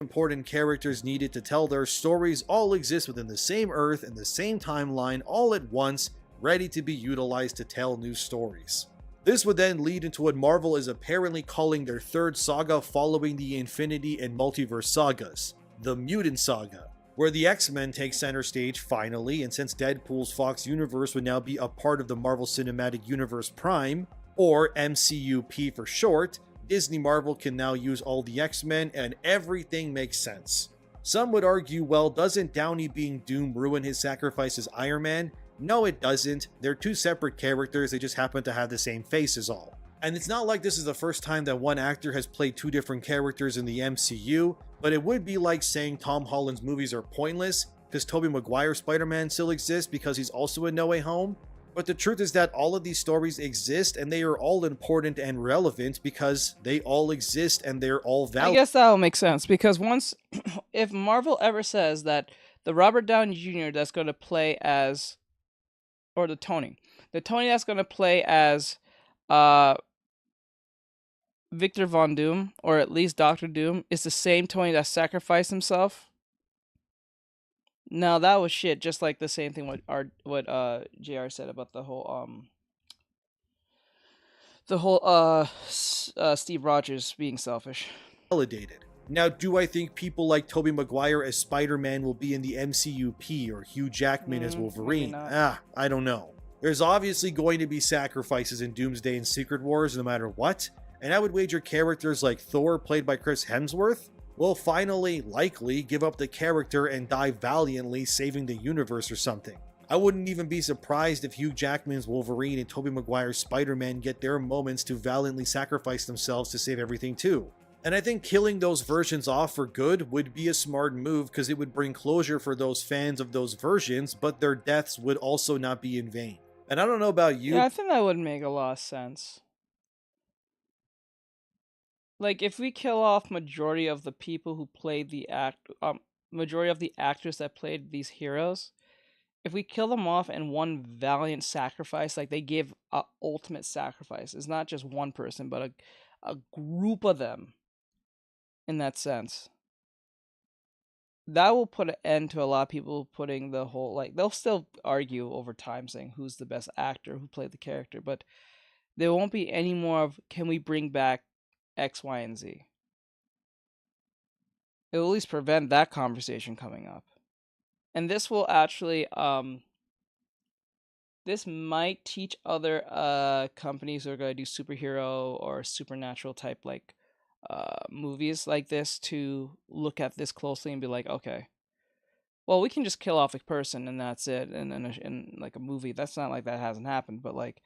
Important characters needed to tell their stories all exist within the same Earth and the same timeline all at once, ready to be utilized to tell new stories. This would then lead into what Marvel is apparently calling their third saga following the Infinity and Multiverse sagas, the Mutant Saga, where the X-Men take center stage finally, and since Deadpool's Fox universe would now be a part of the Marvel Cinematic Universe Prime, or MCUP for short, Disney Marvel can now use all the X-Men and everything makes sense. Some would argue, well, doesn't Downey being Doom ruin his sacrifice as Iron Man? No, it doesn't. They're two separate characters, they just happen to have the same face is all. And it's not like this is the first time that one actor has played two different characters in the MCU, but it would be like saying Tom Holland's movies are pointless because Tobey Maguire's Spider-Man still exists because he's also in No Way Home. But the truth is that all of these stories exist and they are all important and relevant because they all exist and they're all valid. I guess that'll make sense because once, if Marvel ever says that the Robert Downey Jr. that's going to play as, or the Tony that's going to play as Victor Von Doom, or at least Doctor Doom, is the same Tony that sacrificed himself. No, that was shit. Just like the same thing what JR said about the whole Steve Rogers being selfish. Validated. Now, do I think people like Tobey Maguire as Spider-Man will be in the MCUP or Hugh Jackman as Wolverine? I don't know. There's obviously going to be sacrifices in Doomsday and Secret Wars no matter what, and I would wager characters like Thor, played by Chris Hemsworth, will finally, likely, give up the character and die valiantly saving the universe or something. I wouldn't even be surprised if Hugh Jackman's Wolverine and Tobey Maguire's Spider-Man get their moments to valiantly sacrifice themselves to save everything too. And I think killing those versions off for good would be a smart move because it would bring closure for those fans of those versions, but their deaths would also not be in vain. And I don't know about you. Yeah, I think that would make a lot of sense. Like, if we kill off majority of the people who played majority of the actors that played these heroes, if we kill them off in one valiant sacrifice, like they give a ultimate sacrifice, it's not just one person, but a group of them. In that sense, that will put an end to a lot of people putting the whole, like, they'll still argue over time saying who's the best actor who played the character, but there won't be any more of, can we bring back X, Y, and Z? It will at least prevent that conversation coming up. And this will actually, this might teach other companies who are going to do superhero or supernatural type, like, movies like this, to look at this closely and be like, okay, well, we can just kill off a person and that's it. And in like a movie, that's not like that hasn't happened, but like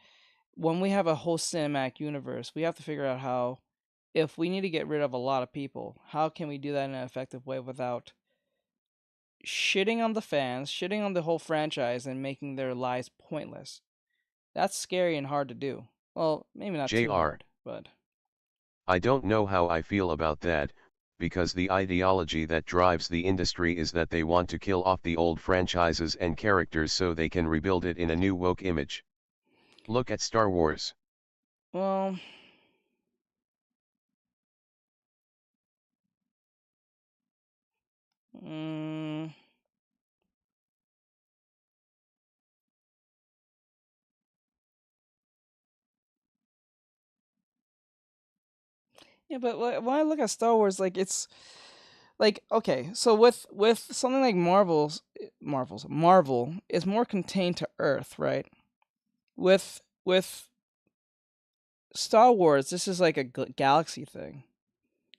when we have a whole cinematic universe, we have to figure out how, if we need to get rid of a lot of people, how can we do that in an effective way without shitting on the fans, shitting on the whole franchise, and making their lives pointless. That's scary and hard to do. Well, maybe not too hard, but I don't know how I feel about that, because the ideology that drives the industry is that they want to kill off the old franchises and characters so they can rebuild it in a new woke image. Look at Star Wars. well, yeah, but when I look at Star Wars, like, it's like, okay, so with something like Marvel is more contained to Earth, right? With Star Wars, this is like a galaxy thing.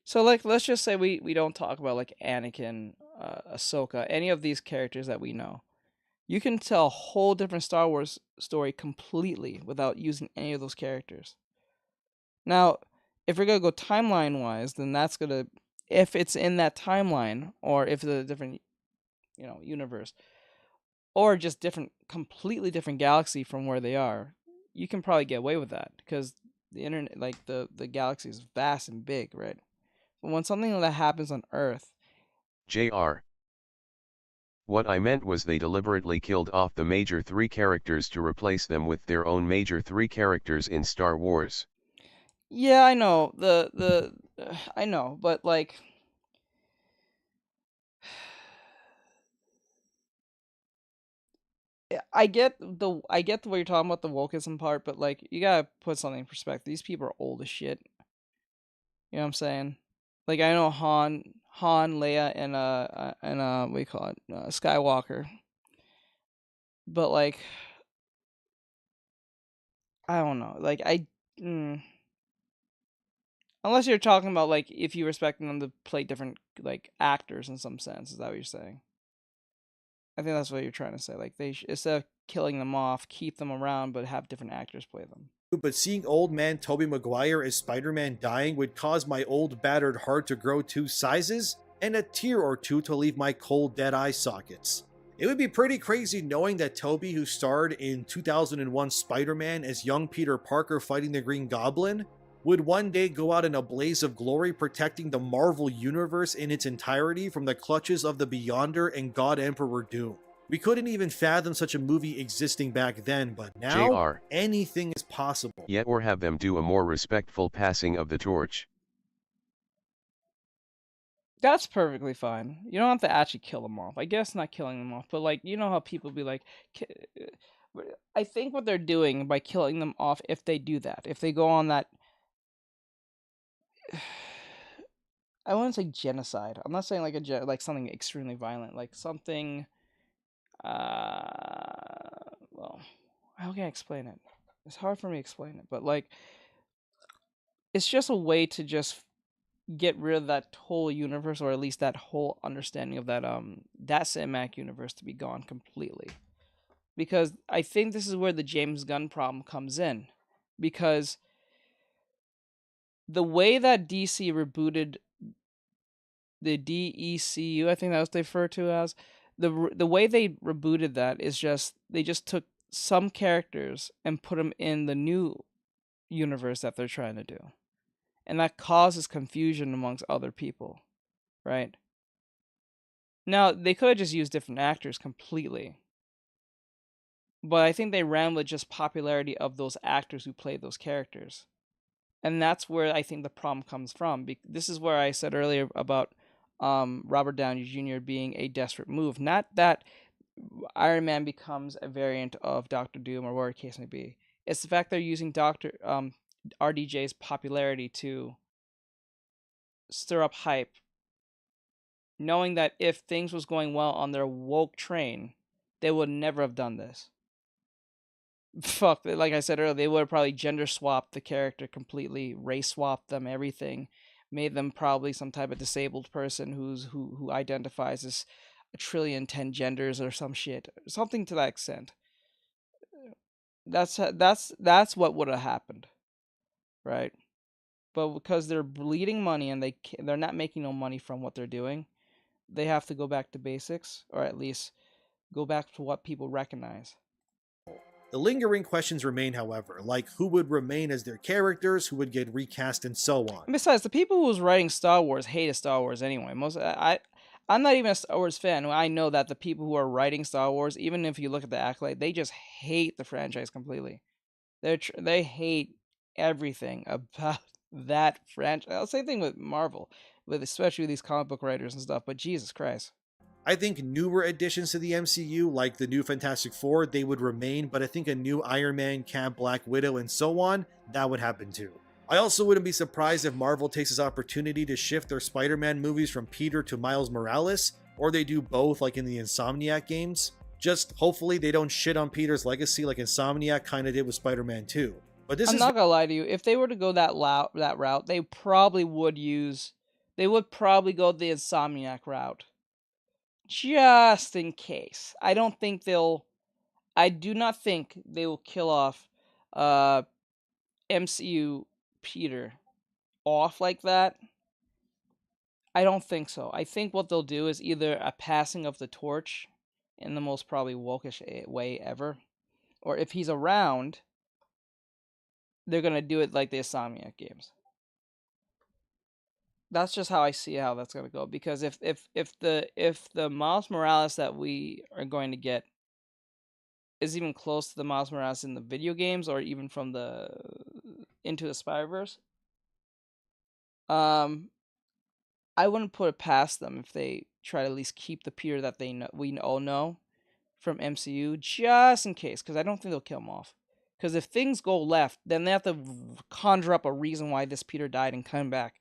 So, like, let's just say we don't talk about like Anakin, Ahsoka, any of these characters that we know. You can tell a whole different Star Wars story completely without using any of those characters. Now, if we're gonna go timeline wise, then that's gonna, if it's in that timeline, or if it's a different, universe, or just completely different galaxy from where they are, you can probably get away with that because the internet, like the galaxy is vast and big, right? But when something that happens on Earth, JR. What I meant was they deliberately killed off the major 3 characters to replace them with their own major 3 characters in Star Wars. yeah, I know I know, but like, I get the way you're talking about the wokeism part, but like, you gotta put something in perspective. These people are old as shit. You know what I'm saying? Like, I know Han, Leia, and what do you call it, Skywalker. But like, I don't know. Like, unless you're talking about like if you respecting them to play different like actors in some sense, is that what you're saying? I think that's what you're trying to say. Like, they instead of killing them off, keep them around, but have different actors play them. But seeing old man Tobey Maguire as Spider-Man dying would cause my old battered heart to grow 2 sizes, and a tear or 2 to leave my cold dead eye sockets. It would be pretty crazy knowing that Tobey, who starred in 2001 Spider-Man as young Peter Parker fighting the Green Goblin, would one day go out in a blaze of glory protecting the Marvel Universe in its entirety from the clutches of the Beyonder and God Emperor Doom. We couldn't even fathom such a movie existing back then, but now, JR. anything is possible. Yet or have them do a more respectful passing of the torch. That's perfectly fine. You don't have to actually kill them off. I guess not killing them off, but like, you know how people be like, I think what they're doing by killing them off, if they do that, if they go on that, I wouldn't say genocide. I'm not saying like like something extremely violent, like something, well, how can I explain it? It's hard for me to explain it, but like, it's just a way to just get rid of that whole universe, or at least that whole understanding of that cinematic universe to be gone completely. Because I think this is where the James Gunn problem comes in, because the way that DC rebooted the DECU, I think that was they referred to as, the way they rebooted that is just, they just took some characters and put them in the new universe that they're trying to do. And that causes confusion amongst other people, right? Now, they could have just used different actors completely. But I think they ran with just popularity of those actors who played those characters. And that's where I think the problem comes from. This is where I said earlier about Robert Downey Jr. being a desperate move. Not that Iron Man becomes a variant of Doctor Doom or whatever the case may be. It's the fact they're using RDJ's popularity to stir up hype, knowing that if things was going well on their woke train, they would never have done this. Fuck, like I said earlier, they would have probably gender swapped the character completely, race swapped them, everything, made them probably some type of disabled person who identifies as 1,010,000,000 genders or some shit, something to that extent. That's what would have happened, right? But because they're bleeding money and they're not making no money from what they're doing, they have to go back to basics, or at least go back to what people recognize. The lingering questions remain, however, like who would remain as their characters, who would get recast, and so on. And besides, the people who was writing Star Wars hated Star Wars anyway. I'm not even a Star Wars fan. I know that the people who are writing Star Wars, even if you look at the accolade, they just hate the franchise completely. They hate everything about that franchise. Same thing with Marvel, especially with these comic book writers and stuff. But Jesus Christ. I think newer additions to the MCU, like the new Fantastic Four, they would remain, but I think a new Iron Man, Cap, Black Widow, and so on, that would happen too. I also wouldn't be surprised if Marvel takes this opportunity to shift their Spider-Man movies from Peter to Miles Morales, or they do both like in the Insomniac games. Just hopefully they don't shit on Peter's legacy like Insomniac kinda did with Spider-Man 2. But I'm not gonna lie to you, if they were to go that route, they would probably go the Insomniac route. Just in case. I do not think they will kill off MCU Peter off like that. I don't think so. I think what they'll do is either a passing of the torch in the most probably wokish way ever, or if he's around, they're gonna do it like the Insomniac games. That's just how I see how that's gonna go. Because if the Miles Morales that we are going to get is even close to the Miles Morales in the video games, or even from the Into the Spider-Verse, I wouldn't put it past them if they try to at least keep the Peter that we all know from MCU, just in case, because I don't think they'll kill him off. Because if things go left, then they have to conjure up a reason why this Peter died and come back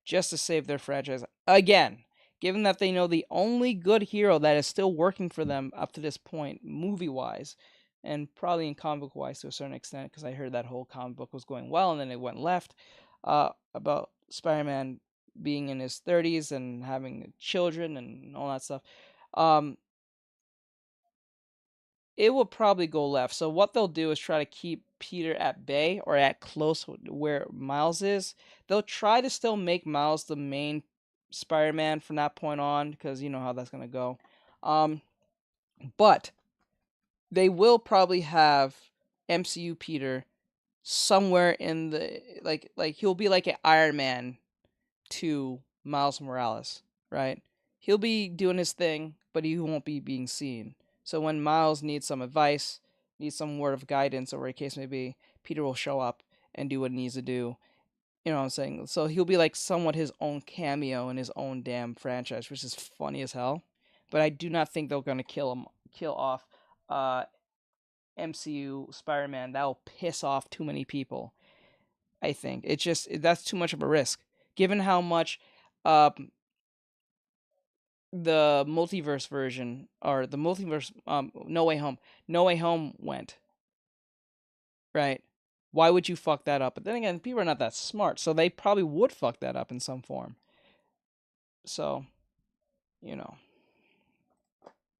just to save their franchise again. Given that they know the only good hero that is still working for them up to this point, movie-wise, and probably in comic book-wise to a certain extent, because I heard that whole comic book was going well and then it went left, about Spider-Man being in his 30s and having children and all that stuff. It will probably go left. So what they'll do is try to keep Peter at bay or at close where Miles is. They'll try to still make Miles the main Spider-Man from that point on, because you know how that's going to go. But they will probably have MCU Peter somewhere in the like he'll be like an Iron Man to Miles Morales, right? He'll be doing his thing, but he won't be being seen. So when Miles needs some advice, needs some word of guidance, or whatever the case may be, Peter will show up and do what he needs to do. You know what I'm saying? So he'll be like somewhat his own cameo in his own damn franchise, which is funny as hell. But I do not think they're gonna kill off MCU Spider-Man. That will piss off too many people. I think that's too much of a risk, given how much the multiverse version or the multiverse No Way Home went, right? Why would you fuck that up? But then again, people are not that smart, so they probably would fuck that up in some form. So, you know.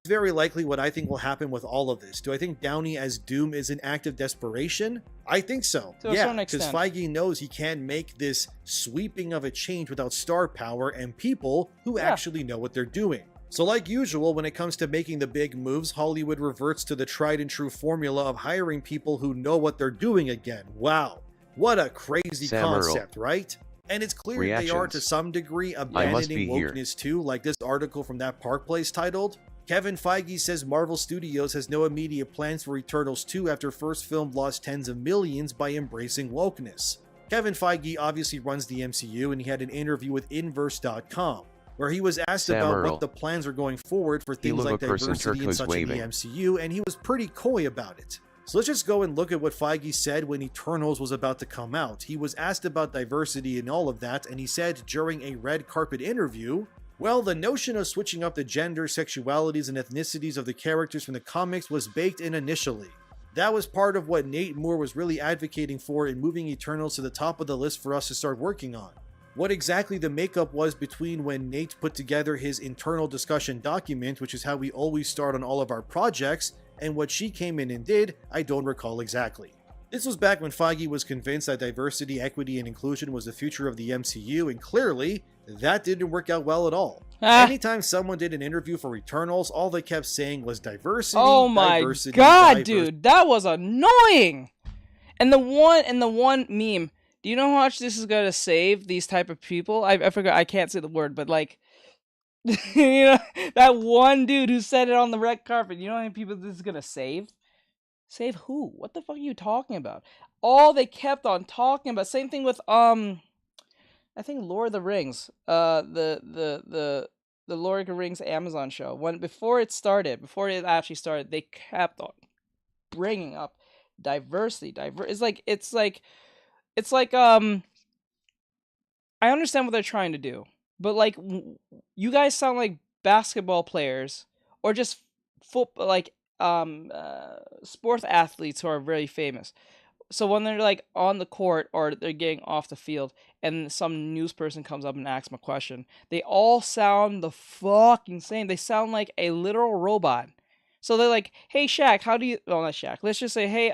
It's very likely what I think will happen with all of this. Do I think Downey as Doom is an act of desperation? I think so. To a yeah, certain because extent. Feige knows he can't make this sweeping of a change without star power and people who actually know what they're doing. So like usual, when it comes to making the big moves, Hollywood reverts to the tried and true formula of hiring people who know what they're doing again. Wow, what a crazy concept, right? And it's clear they are to some degree abandoning wokeness too, like this article from That Park Place titled, Kevin Feige says Marvel Studios has no immediate plans for Eternals 2 after first film lost tens of millions by embracing wokeness. Kevin Feige obviously runs the MCU, and he had an interview with Inverse.com, where he was asked about what the plans are going forward for things like diversity and such in the MCU, and he was pretty coy about it. So let's just go and look at what Feige said when Eternals was about to come out. He was asked about diversity and all of that, and he said during a red carpet interview, well, the notion of switching up the gender, sexualities, and ethnicities of the characters from the comics was baked in initially. That was part of what Nate Moore was really advocating for in moving Eternals to the top of the list for us to start working on. What exactly the makeup was between when Nate put together his internal discussion document, which is how we always start on all of our projects, and what she came in and did, I don't recall exactly. This was back when Feige was convinced that diversity, equity, and inclusion was the future of the MCU, and clearly, that didn't work out well at all. Anytime someone did an interview for Eternals, all they kept saying was diversity, oh my diversity, god, dude, that was annoying! And the one meme, do you know how much this is gonna save these type of people? I forgot, I can't say the word, but like, you know, that one dude who said it on the red carpet, you know how many people this is gonna save? Save who? What the fuck are you talking about? All they kept on talking about, same thing with, I think Lord of the Rings, the Lord of the Rings Amazon show. Before it actually started, they kept on bringing up diversity. It's like I understand what they're trying to do, but like you guys sound like basketball players or just sports athletes who are very famous. So when they're like on the court or they're getting off the field and some news person comes up and asks them a question, they all sound the fucking same. They sound like a literal robot. So they're like, hey Shaq, how do you, well not Shaq, let's just say, hey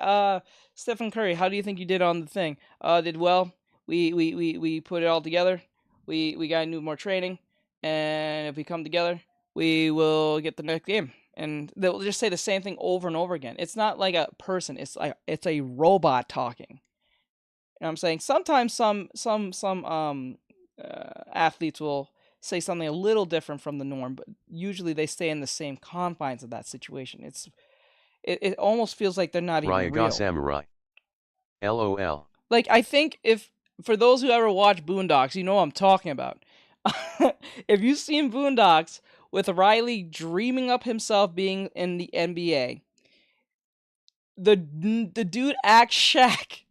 Stephen Curry, how do you think you did on the thing? Did well. We put it all together. We got to do more training, and if we come together, we will get the next game. And they'll just say the same thing over and over again. It's not like a person. It's like it's a robot talking. You know what I'm saying? Sometimes some athletes will say something a little different from the norm, but usually they stay in the same confines of that situation. It almost feels like they're not even real. Samurai. LOL. Like, I think for those who ever watch Boondocks, you know what I'm talking about. If you've seen Boondocks with Riley dreaming up himself being in the NBA, the dude acts Shaq.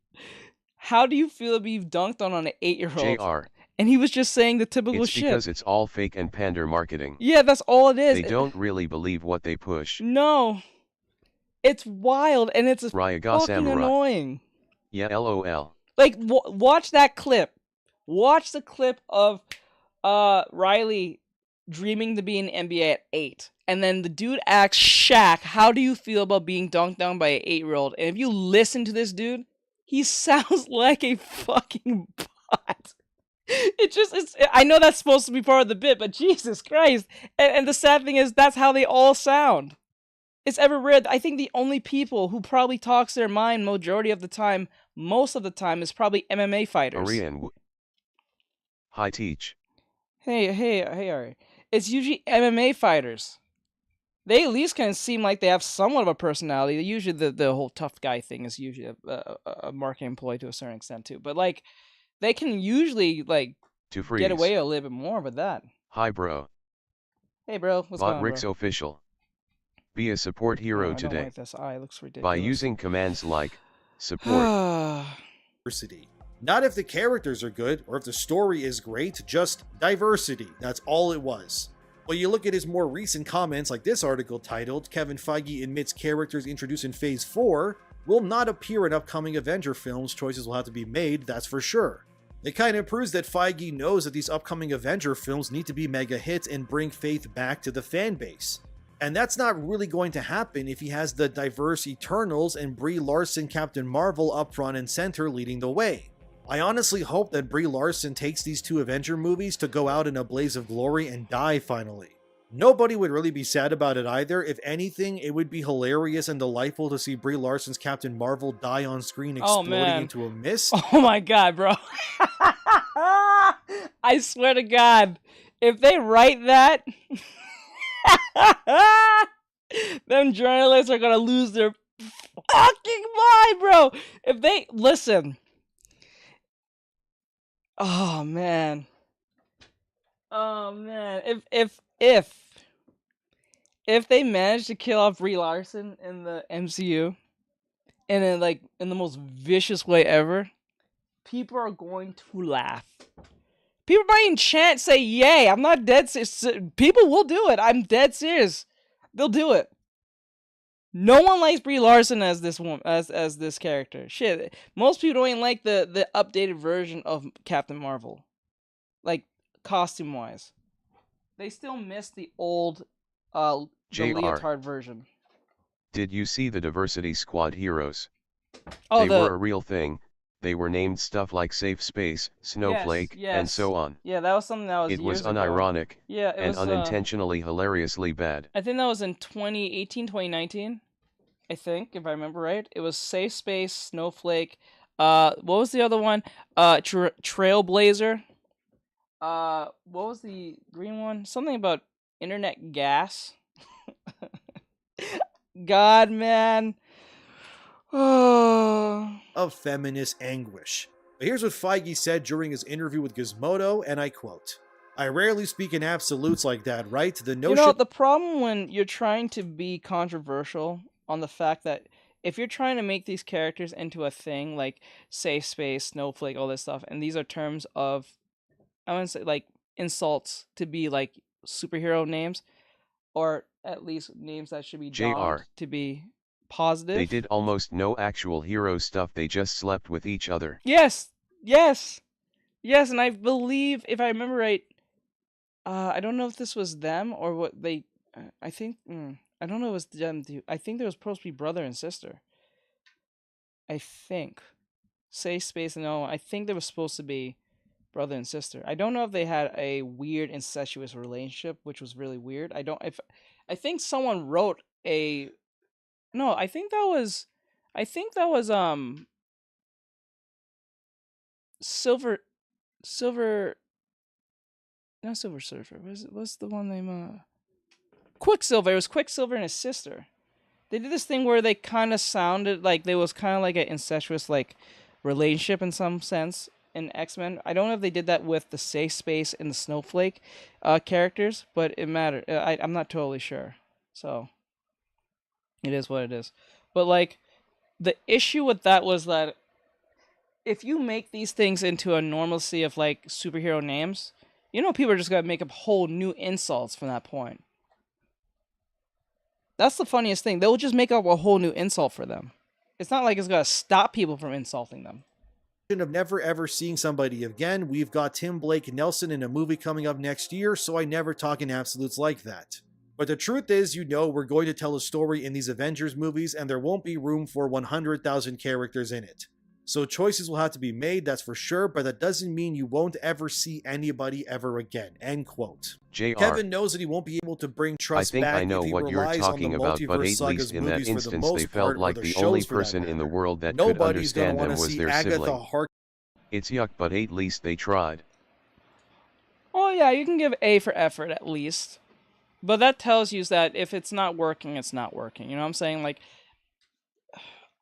How do you feel to be dunked on an 8-year-old? JR. And he was just saying the typical shit. It's because it's all fake and pander marketing. Yeah, that's all it is. They don't really believe what they push. No. It's wild, and it's fucking annoying. Yeah, LOL. Like, watch that clip. Watch the clip of Riley dreaming to be in the NBA at 8. And then the dude asks Shaq, how do you feel about being dunked down by an 8-year-old? And if you listen to this dude, he sounds like a fucking bot. I know that's supposed to be part of the bit, but Jesus Christ. And the sad thing is, that's how they all sound. It's ever rare. I think the only people who probably talks their mind majority of the time most of the time is probably MMA fighters. Hi teach. Hey, Ari. It's usually MMA fighters. They at least kind of seem like they have somewhat of a personality. Usually the whole tough guy thing is usually a marketing employee to a certain extent too. But like, they can usually like get away a little bit more with that. Hi bro. Hey bro, what's going on, Botrix bro? official. Be a support hero I today. don't like this eye. It looks ridiculous. By using commands like support. Diversity. Not if the characters are good or if the story is great, just diversity. That's all it was. When you look at his more recent comments, like this article titled, Kevin Feige admits characters introduced in Phase 4 will not appear in upcoming Avenger films, choices will have to be made, that's for sure. It kind of proves that Feige knows that these upcoming Avenger films need to be mega hits and bring faith back to the fan base. And that's not really going to happen if he has the diverse Eternals and Brie Larson Captain Marvel up front and center leading the way. I honestly hope that Brie Larson takes these two Avenger movies to go out in a blaze of glory and die finally. Nobody would really be sad about it either. If anything, it would be hilarious and delightful to see Brie Larson's Captain Marvel die on screen exploding into a mist. Oh my god, bro. I swear to God, if they write that, them journalists are gonna lose their fucking mind, bro. If they listen. Oh man. If they manage to kill off Brie Larson in the MCU, and then like in the most vicious way ever, people are going to laugh. People might in chat say yay. I'm not dead serious. People will do it. I'm dead serious. They'll do it. No one likes Brie Larson as this woman, as this character. Shit, most people don't even like the updated version of Captain Marvel, like costume wise. They still miss the old, the leotard version. Did you see the Diversity Squad heroes? Oh, they were a real thing. They were named stuff like Safe Space, Snowflake, and so on. Yeah, that was something that was. It was unironic, yeah, and unintentionally hilariously bad. I think that was in 2018, 2019. I think, if I remember right, it was Safe Space, Snowflake. What was the other one? Trailblazer. What was the green one? Something about internet gas. God, man. Of feminist anguish. But here's what Feige said during his interview with Gizmodo, and I quote, "I rarely speak in absolutes like that, right? The notion..." You know, the problem when you're trying to be controversial on the fact that if you're trying to make these characters into a thing like Safe Space, Snowflake, all this stuff, and these are terms of, I wouldn't say like insults to be like superhero names, or at least names that should be donned to be positive. They did almost no actual hero stuff, they just slept with each other. Yes, and I believe, if I remember right, I don't know if this was them or what they, I think, I don't know if it was them too. I think there was supposed to be brother and sister. I think. Safe Space, no, I think they were supposed to be brother and sister. I don't know if they had a weird incestuous relationship, which was really weird. I think someone wrote a, no, I think that was not Silver Surfer. What's the one name? Quicksilver. It was Quicksilver and his sister. They did this thing where they kind of sounded like there was kind of like an incestuous like relationship in some sense in X-Men. I don't know if they did that with the Safe Space and the Snowflake characters, but it mattered. I'm not totally sure. So it is what it is. But like the issue with that was that if you make these things into a normalcy of like superhero names, you know people are just gonna make up whole new insults from that point. That's the funniest thing. They'll just make up a whole new insult for them. It's not like it's gonna stop people from insulting them. Of never ever seeing somebody again. We've got Tim Blake Nelson in a movie coming up next year, so I never talk in absolutes like that. But the truth is, you know, we're going to tell a story in these Avengers movies, and there won't be room for 100,000 characters in it. So choices will have to be made, that's for sure, but that doesn't mean you won't ever see anybody ever again. End quote. JR. Kevin knows that he won't be able to bring trust I back think I know if he what you're relies on the talking about, but multiverse at saga's least in that movies for the instance most they felt part, or like the the shows only for that person in the matter. world that could Nobody's gonna understand want them to was see their Agatha sibling. Harkness. It's yuck, but at least they tried. Oh yeah, you can give A for effort at least. But that tells you that if it's not working, it's not working. You know what I'm saying? Like,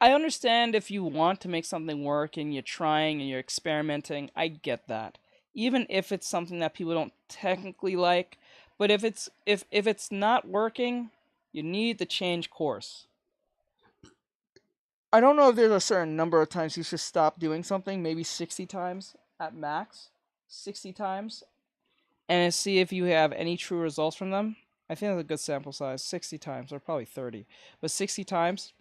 I understand if you want to make something work and you're trying and you're experimenting. I get that. Even if it's something that people don't technically like, but if it's not working, you need to change course. I don't know if there's a certain number of times you should stop doing something, maybe 60 times at max, 60 times, and see if you have any true results from them. I think that's a good sample size, 60 times, or probably 30. But 60 times,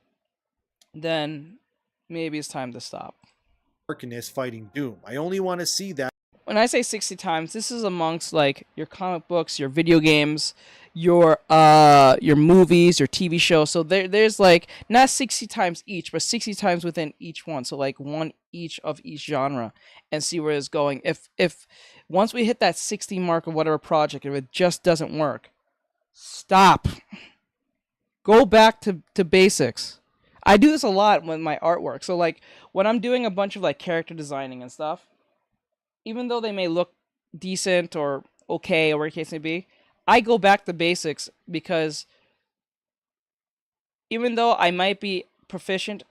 then maybe it's time to stop. Harkness fighting Doom. I only want to see that. When I say 60 times, this is amongst like your comic books, your video games, your movies, your TV shows. So there's like not 60 times each, but 60 times within each one. So like one each of each genre, and see where it's going. If once we hit that 60 mark of whatever project, if it just doesn't work, stop. Go back to basics. I do this a lot with my artwork. So like when I'm doing a bunch of like character designing and stuff, even though they may look decent or okay or whatever the case may be, I go back to basics because even though I might be proficient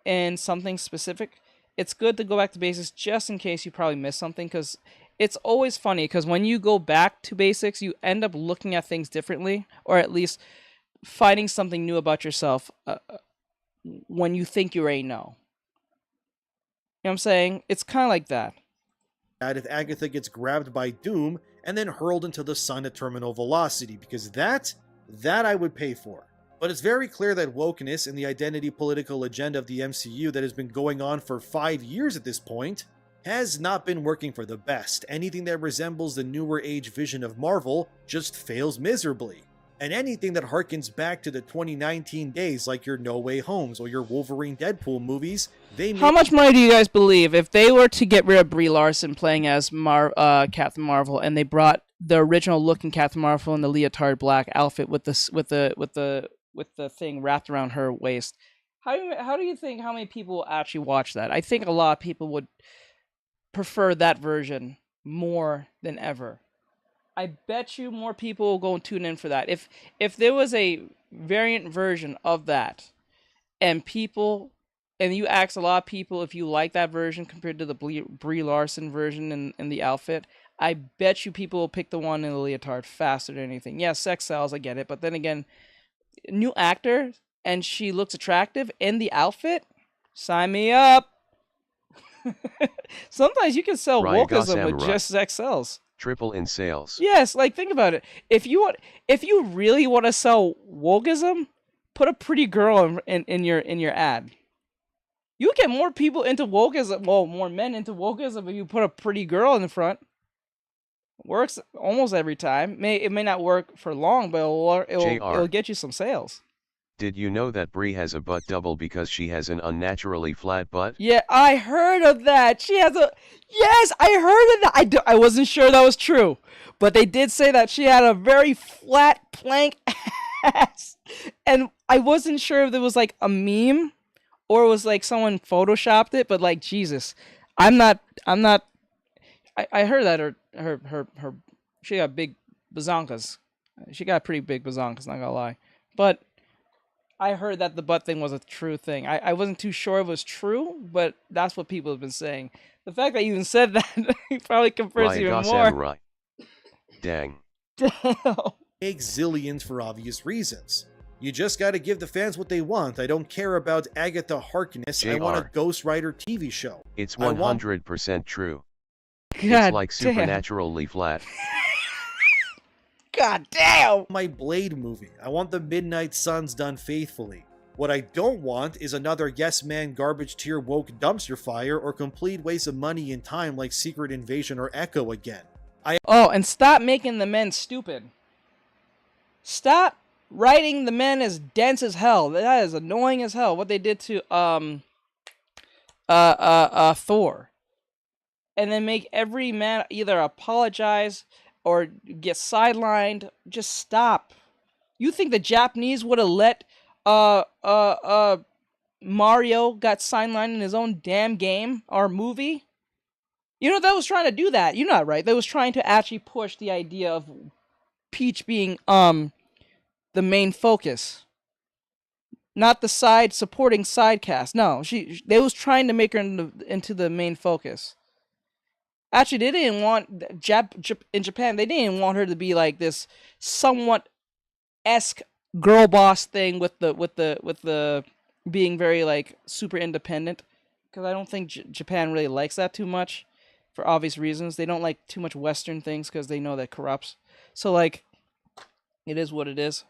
in something specific, it's good to go back to basics just in case you probably missed something, because it's always funny because when you go back to basics, you end up looking at things differently, or at least finding something new about yourself when you think you already know. You know what I'm saying? It's kind of like that. If Agatha gets grabbed by Doom and then hurled into the sun at terminal velocity, because that I would pay for. But it's very clear that wokeness and the identity political agenda of the MCU that has been going on for 5 years at this point has not been working for the best. Anything that resembles the newer age vision of Marvel just fails miserably. And anything that harkens back to the 2019 days, like your No Way Homes or your Wolverine Deadpool movies, they How much money do you guys believe if they were to get rid of Brie Larson playing as Captain Marvel, and they brought the original looking Captain Marvel in the leotard black outfit with the thing wrapped around her waist? How do you think how many people will actually watch that? I think a lot of people would prefer that version more than ever. I bet you more people will go and tune in for that. If there was a variant version of that, and you ask a lot of people if you like that version compared to the Brie Larson version in the outfit, I bet you people will pick the one in the leotard faster than anything. Yeah, sex sells, I get it, but then again, new actor and she looks attractive in the outfit, sign me up. Sometimes you can sell wokeism with just sex sells. Triple in sales. Yes, like think about it. If you really want to sell wokeism, put a pretty girl in your ad. You get more people into wokeism, well, more men into wokeism if you put a pretty girl in the front. Works almost every time. It may not work for long, but it'll get you some sales. Did you know that Brie has a butt double because she has an unnaturally flat butt? Yeah, I heard of that. She has a... Yes, I heard of that. I wasn't sure that was true. But they did say that she had a very flat plank ass. And I wasn't sure if it was like a meme or it was like someone photoshopped it. But like, Jesus. I heard that her she got big bazonkas. She got pretty big bazonkas, not gonna lie. But... I heard that the butt thing was a true thing. I wasn't too sure it was true, but that's what people have been saying. The fact that you even said that probably confirms even more. Right. Dang. Damn. Make zillions for obvious reasons. You just gotta give the fans what they want. I don't care about Agatha Harkness. JR. I want a Ghost Rider TV show. It's 100% true. God it's like supernaturally flat. God damn! My Blade movie. I want the Midnight Suns done faithfully. What I don't want is another yes man garbage tier woke dumpster fire or complete waste of money and time like Secret Invasion or Echo again. And stop making the men stupid. Stop writing the men as dense as hell. That is annoying as hell. What they did to Thor, and then make every man either apologize or get sidelined. Just stop. You think the Japanese would have let Mario got sidelined in his own damn game or movie? You know, that was trying to do that. You're not right. That was trying to actually push the idea of Peach being the main focus, not the supporting side cast. No, they was trying to make her into the main focus. Actually, they didn't want in Japan. They didn't want her to be like this somewhat esque girl boss thing with the being very like super independent, because I don't think Japan really likes that too much for obvious reasons. They don't like too much Western things because they know that corrupts. So like, it is what it is.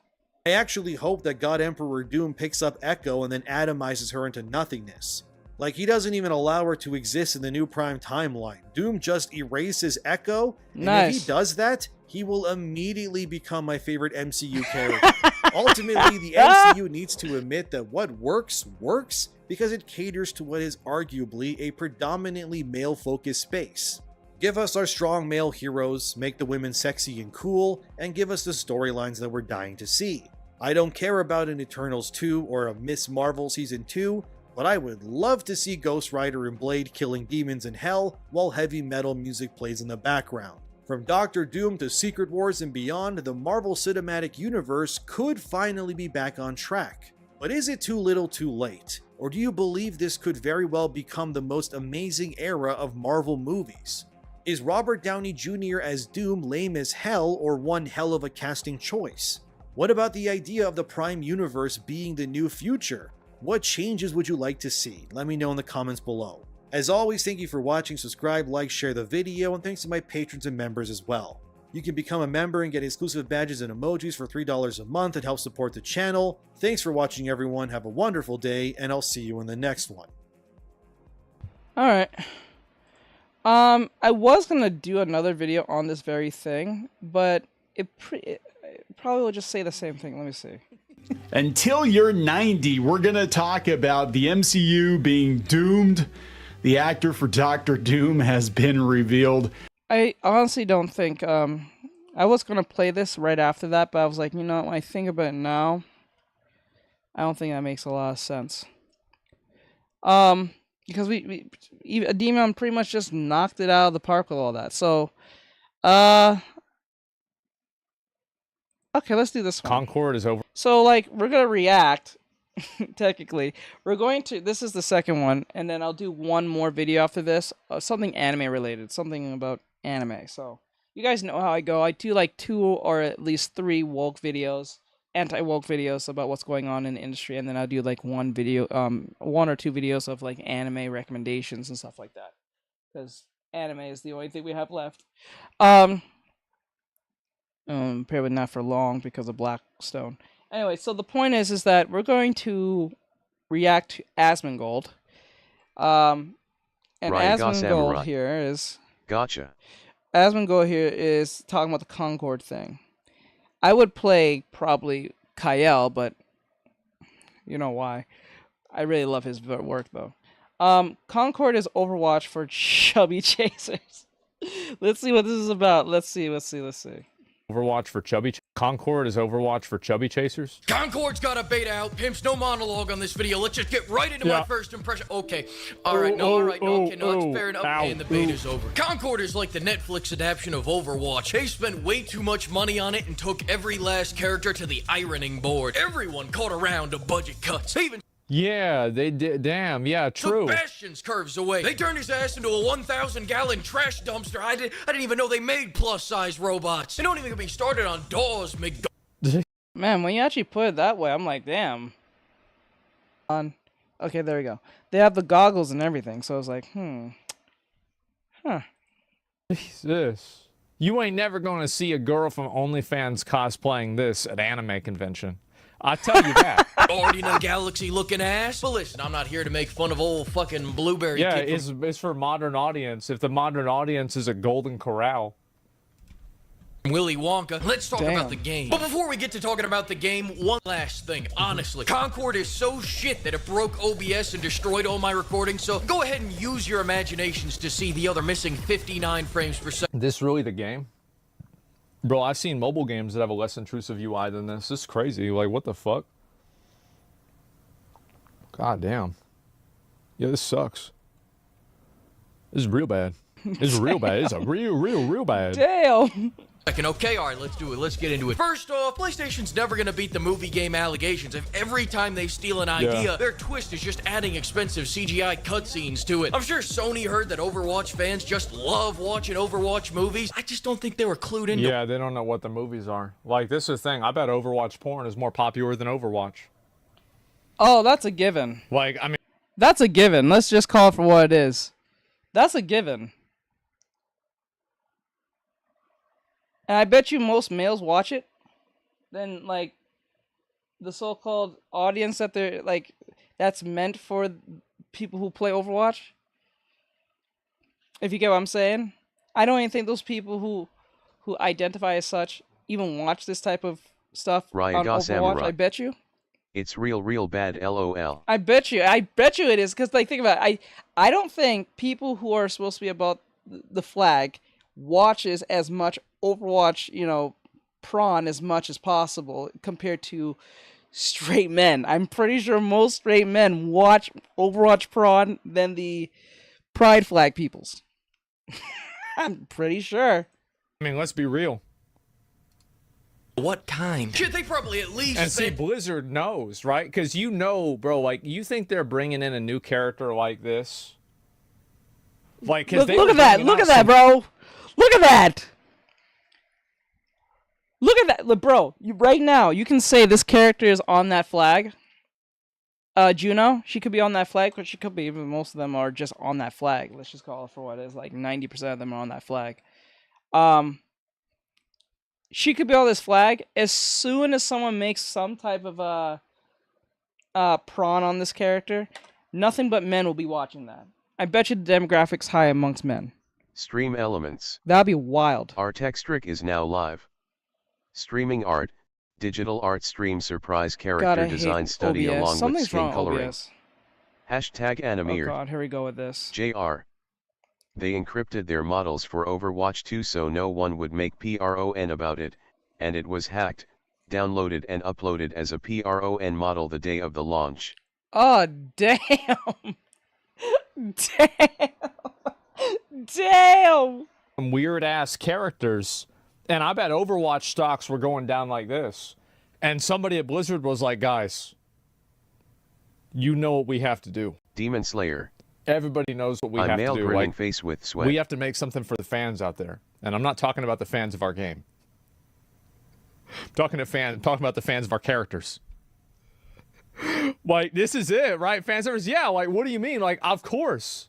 I actually hope that God Emperor Doom picks up Echo and then atomizes her into nothingness. Like, he doesn't even allow her to exist in the new Prime timeline. Doom just erases Echo, and if he does that, he will immediately become my favorite MCU character. Ultimately, the MCU needs to admit that what works, works, because it caters to what is arguably a predominantly male-focused space. Give us our strong male heroes, make the women sexy and cool, and give us the storylines that we're dying to see. I don't care about an Eternals 2 or a Miss Marvel Season 2, but I would love to see Ghost Rider and Blade killing demons in hell while heavy metal music plays in the background. From Doctor Doom to Secret Wars and beyond, the Marvel Cinematic Universe could finally be back on track. But is it too little too late? Or do you believe this could very well become the most amazing era of Marvel movies? Is Robert Downey Jr. as Doom lame as hell, or one hell of a casting choice? What about the idea of the Prime Universe being the new future? What changes would you like to see? Let me know in the comments below. As always, thank you for watching, subscribe, like, share the video, and thanks to my patrons and members as well. You can become a member and get exclusive badges and emojis for $3 a month and help support the channel. Thanks for watching, everyone. Have a wonderful day, and I'll see you in the next one. Alright. I was gonna do another video on this very thing, but it probably will just say the same thing. Let me see. Until you're 90, we're going to talk about the MCU being doomed. The actor for Doctor Doom has been revealed. I honestly don't think, I was going to play this right after that, but I was like, you know, when I think about it now, I don't think that makes a lot of sense. Because Demon pretty much just knocked it out of the park with all that. So, okay, let's do this one. Concord is over. So, like, we're going to react, technically. We're going to, this is the second one, and then I'll do one more video after this, something anime related, something about anime. So, you guys know how I go. I do, like, 2 or at least 3 woke videos, anti-woke videos about what's going on in the industry, and then I'll do, like, 1 or 2 videos of, like, anime recommendations and stuff like that. Because anime is the only thing we have left. Probably not for long because of Blackstone. Anyway, so the point is that we're going to react to Asmongold. And Asmongold here is... Gotcha. Asmongold here is talking about the Concord thing. I would play probably Kael, but you know why. I really love his work, though. Concord is Overwatch for chubby chasers. Let's see what this is about. Let's see. Overwatch for chubby. Concord is Overwatch for chubby chasers. Concord's got a beta out. Pimps, no monologue on this video. Let's just get right into my first impression. Okay. All right. It's fair enough. And the beta's over. Concord is like the Netflix adaptation of Overwatch. They spent way too much money on it and took every last character to the ironing board. Everyone caught around to budget cuts. Even Yeah, they did. Damn, yeah, true. took Bastion's curves away. They turned his ass into a 1,000-gallon trash dumpster. I didn't even know they made plus-size robots. They don't even get me started on DAWs, Man, when you actually put it that way, I'm like, damn. Okay, there we go. They have the goggles and everything, so I was like, Huh. Jesus. You ain't never gonna see a girl from OnlyFans cosplaying this at anime convention. I'll tell you that. Guardian of the Galaxy looking ass. But listen, I'm not here to make fun of old fucking Blueberry. Yeah, kid it's for modern audience. If the modern audience is a Golden Corral. Willy Wonka. Let's talk Damn. about the game. But before we get to talking about the game, one last thing. Honestly, Concord is so shit that it broke OBS and destroyed all my recordings, so go ahead and use your imaginations to see the other missing 59 frames per second. This really the game? Bro, I've seen mobile games that have a less intrusive UI than this. This is crazy. Like, what the fuck? God damn. Yeah, this sucks. This is real bad. This is real bad. It's a real bad. Damn. Okay, all right, let's do it. Let's get into it. First off, PlayStation's never gonna beat the movie game allegations. If every time they steal an idea, their twist is just adding expensive CGI cutscenes to it. I'm sure Sony heard that Overwatch fans just love watching Overwatch movies. I just don't think they were clued into. Yeah, they don't know what the movies are. Like, this is the thing. I bet Overwatch porn is more popular than Overwatch. Oh, that's a given. Like, I mean, That's a given. Let's just call it for what it is. That's a given. And I bet you most males watch it. Then, like, the so-called audience that they're, like, that's meant for people who play Overwatch. If you get what I'm saying. I don't even think those people who identify as such even watch this type of stuff on Overwatch. Samurai. I bet you. It's real bad, lol. I bet you it is, because, like, think about it. I don't think people who are supposed to be about the flag watches as much Overwatch, you know, prawn as much as possible compared to straight men. I'm pretty sure most straight men watch Overwatch prawn than the pride flag peoples. I'm pretty sure. I mean, let's be real. What kind? Shit, they probably at least. And see, Blizzard knows, right? Because you know, bro, like, you think they're bringing in a new character like this? Like, look at that. Look at that, bro. Look at that. Look at that. Look, bro, right now, you can say this character is on that flag. Juno, she could be on that flag, but she could be, even most of them are just on that flag. Let's just call it for what it is. Like, 90% of them are on that flag. She could be on this flag. As soon as someone makes some type of prawn on this character, nothing but men will be watching that. I bet you the demographics high amongst men. Stream elements. That'd be wild. Artextric is now live. Streaming art, digital art stream surprise character design study OBS. along Something's with skin wrong coloring. OBS. Hashtag animeered. Oh god, here we go with this. JR. They encrypted their models for Overwatch 2 so no one would make PRON about it, and it was hacked, downloaded and uploaded as a PRON model the day of the launch. Oh, damn. Damn. Damn. Weird-ass characters. And I bet Overwatch stocks were going down like this. And somebody at Blizzard was like, guys, you know what we have to do. Demon Slayer. Everybody knows what we have to do. Like, face with sweat. We have to make something for the fans out there. And I'm not talking about the fans of our game. I'm talking about the fans of our characters. Like, this is it, right? Fan service? Yeah, like, what do you mean? Like, of course.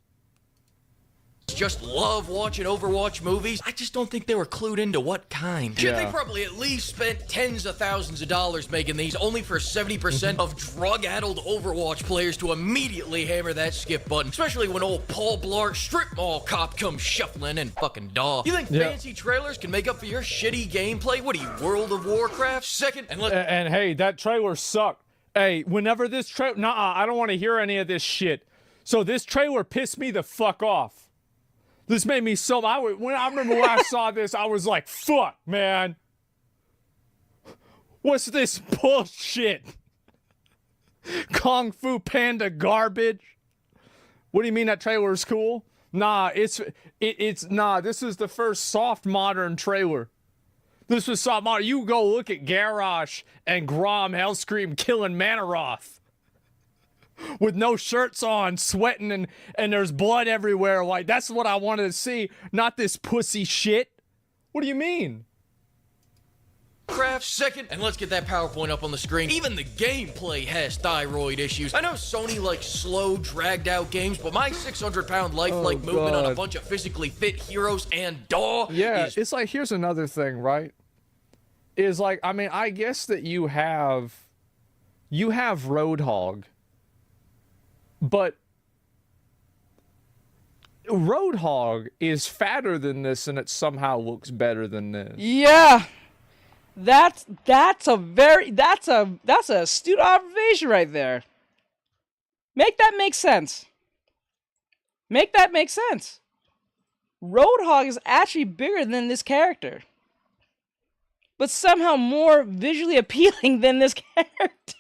Just love watching Overwatch movies. I just don't think they were clued into what kind. Shit, they probably at least spent tens of thousands of dollars making these, only for 70% of drug-addled Overwatch players to immediately hammer that skip button. Especially when old Paul Blart strip mall cop comes shuffling and fucking daw. You think fancy trailers can make up for your shitty gameplay? What are you, World of Warcraft? Second, and hey, that trailer sucked. Hey, whenever this trailer, I don't want to hear any of this shit. So this trailer pissed me the fuck off. This made me so. I remember when I saw this, I was like, "Fuck, man, what's this bullshit? Kung Fu Panda garbage? What do you mean that trailer is cool? Nah, it's nah. This is the first soft modern trailer. This was soft modern. You go look at Garrosh and Grom Hellscream killing Manaroth. With no shirts on, sweating, and there's blood everywhere. Like, that's what I wanted to see, not this pussy shit. What do you mean? Craft second, and let's get that PowerPoint up on the screen. Even the gameplay has thyroid issues. I know Sony likes slow, dragged out games, but my 600-pound lifelike movement on a bunch of physically fit heroes and DAW it's like, here's another thing, right? Is like, I mean, I guess that you have Roadhog. But Roadhog is fatter than this, and it somehow looks better than this. Yeah. That's a astute observation right there. Make that make sense. Make that make sense. Roadhog is actually bigger than this character, but somehow more visually appealing than this character.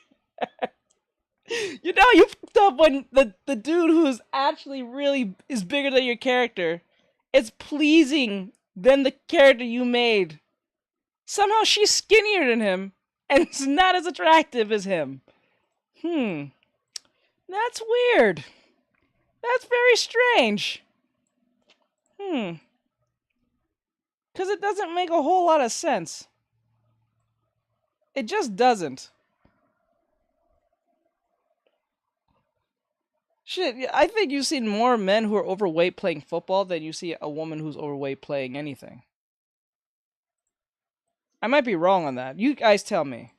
You know, you fucked up when the dude who's actually really is bigger than your character is pleasing than the character you made. Somehow she's skinnier than him, and it's not as attractive as him. That's weird. That's very strange. Because it doesn't make a whole lot of sense. It just doesn't. Shit, I think you've seen more men who are overweight playing football than you see a woman who's overweight playing anything. I might be wrong on that. You guys tell me.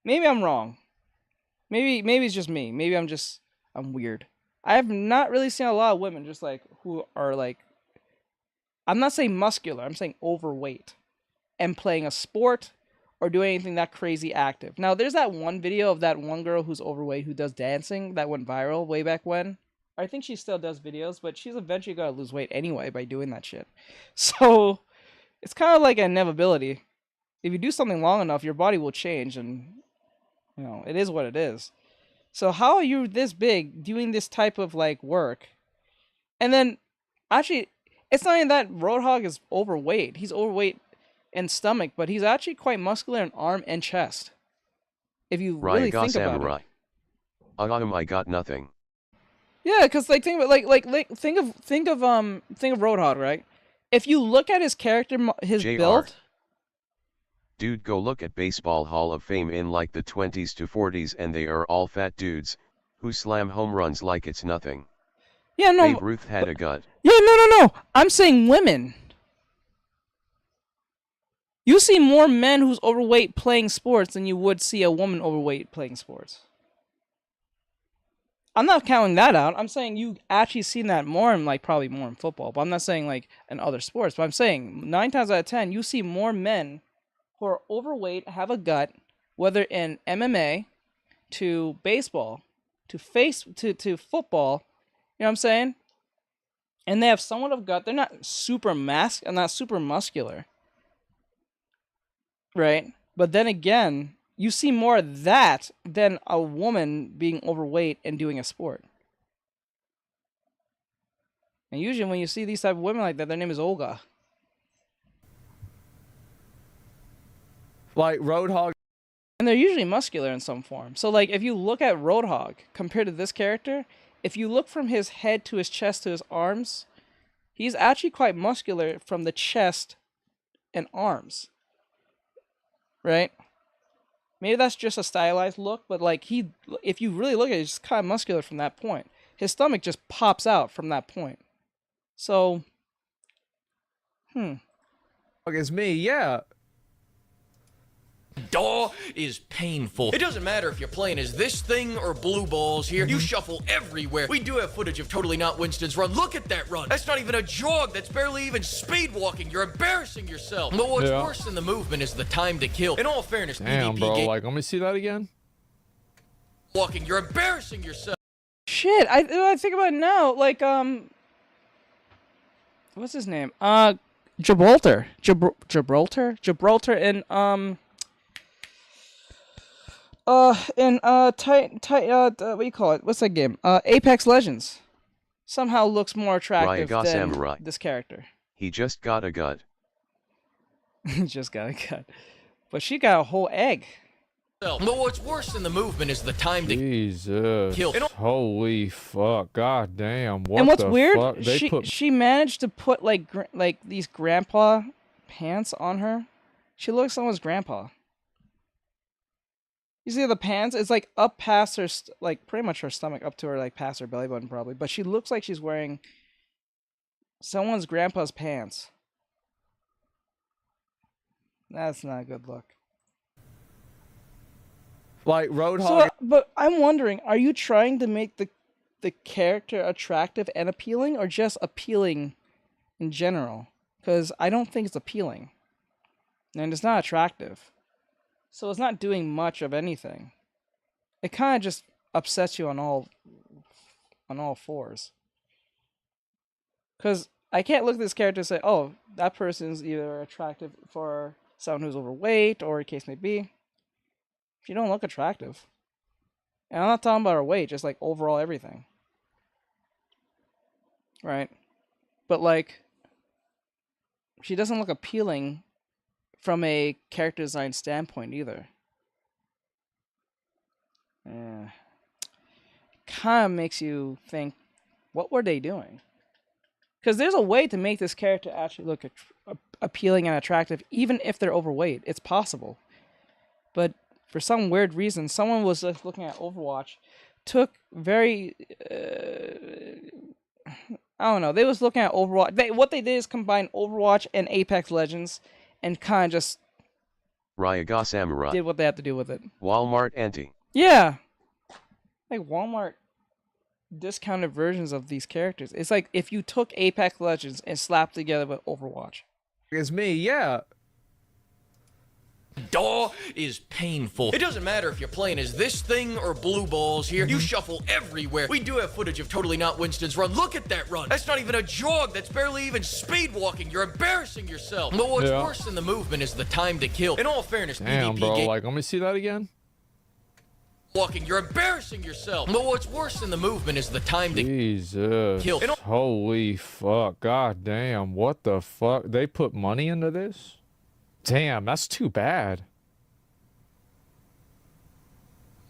Maybe I'm wrong. Maybe it's just me. Maybe I'm weird. I have not really seen a lot of women just like who are like, I'm not saying muscular, I'm saying overweight and playing a sport or doing anything that crazy active. Now, there's that one video of that one girl who's overweight who does dancing that went viral way back when. I think she still does videos, but she's eventually got to lose weight anyway by doing that shit. So it's kind of like an inevitability. If you do something long enough, your body will change, and you know, it is what it is. So how are you this big doing this type of like work? And then actually, it's not even that Roadhog is overweight. He's overweight in stomach, but he's actually quite muscular in arm and chest. If you really think about it. I got nothing. Yeah, because like think of Roadhog, right? If you look at his character, his JR. build. Dude, go look at Baseball Hall of Fame in like the 20s to 40s, and they are all fat dudes who slam home runs like it's nothing. Yeah, no. Babe Ruth had a gut. Yeah, no. I'm saying women. You see more men who's overweight playing sports than you would see a woman overweight playing sports. I'm not counting that out. I'm saying you actually seen that more in like probably more in football, but I'm not saying like in other sports. But I'm saying 9 times out of 10, you see more men who are overweight, have a gut, whether in MMA, to baseball, to football, you know what I'm saying? And they have somewhat of gut. They're not super not super muscular. Right? But then again, you see more of that than a woman being overweight and doing a sport. And usually when you see these type of women like that, their name is Olga. Like Roadhog. And they're usually muscular in some form. So like if you look at Roadhog compared to this character, if you look from his head to his chest to his arms, he's actually quite muscular from the chest and arms. Right? Maybe that's just a stylized look, but like if you really look at it, he's kind of muscular from that point. His stomach just pops out from that point. So, It's me, yeah. Daw is painful. It doesn't matter if you're playing as this thing or blue balls here. You shuffle everywhere. We do have footage of Totally Not Winston's run. Look at that run. That's not even a jog. That's barely even speed walking. You're embarrassing yourself. But what's worse than the movement is the time to kill. In all fairness, damn, PvP bro. Like, let me see that again. walking. You're embarrassing yourself. shit. I think about it now. Like what's his name? Gibraltar. Gibraltar in what do you call it? What's that game? Apex Legends. Somehow looks more attractive than Samurai. this character. He just got a gut. He just got a gut. But she got a whole egg. But what's worse than the movement is the time to Jesus. kill. Holy fuck. God damn. What and what's the weird, fuck? she managed to put like these grandpa pants on her. She looks like someone's grandpa. You see the pants? It's like up past her, like pretty much her stomach, up to her, like past her belly button probably. But she looks like she's wearing someone's grandpa's pants. That's not a good look. Like Roadhog. So, but I'm wondering, are you trying to make the the character attractive and appealing, or just appealing in general? Because I don't think it's appealing. And it's not attractive. So it's not doing much of anything. It kind of just upsets you on all fours. Because I can't look at this character and say, oh, that person's either attractive for someone who's overweight, or a case may be. She don't look attractive. And I'm not talking about her weight, just like overall everything. Right? But like, she doesn't look appealing from a character design standpoint either. Yeah. Kind of makes you think, what were they doing? Because there's a way to make this character actually look appealing and attractive, even if they're overweight. It's possible. But for some weird reason, someone was just looking at Overwatch, took very... I don't know. They was looking at Overwatch. What they did is combine Overwatch and Apex Legends and kind of just... Ryaga Samurai. Did what they had to do with it. Walmart Anti. Yeah. Like Walmart discounted versions of these characters. It's like if you took Apex Legends and slapped together with Overwatch. It's me, yeah. Daw is painful. It doesn't matter if you're playing as this thing or blue balls here. You shuffle everywhere. We do have footage of Totally Not Winston's run. Look at that run. That's not even a jog. That's barely even speed walking. You're embarrassing yourself. But what's worse than the movement is the time to kill. In all fairness, damn, PvP bro, like, let me see that again. Walking, you're embarrassing yourself. But what's worse than the movement is the time to Jesus. kill. Holy fuck. God damn. What the fuck? They put money into this? Damn, that's too bad.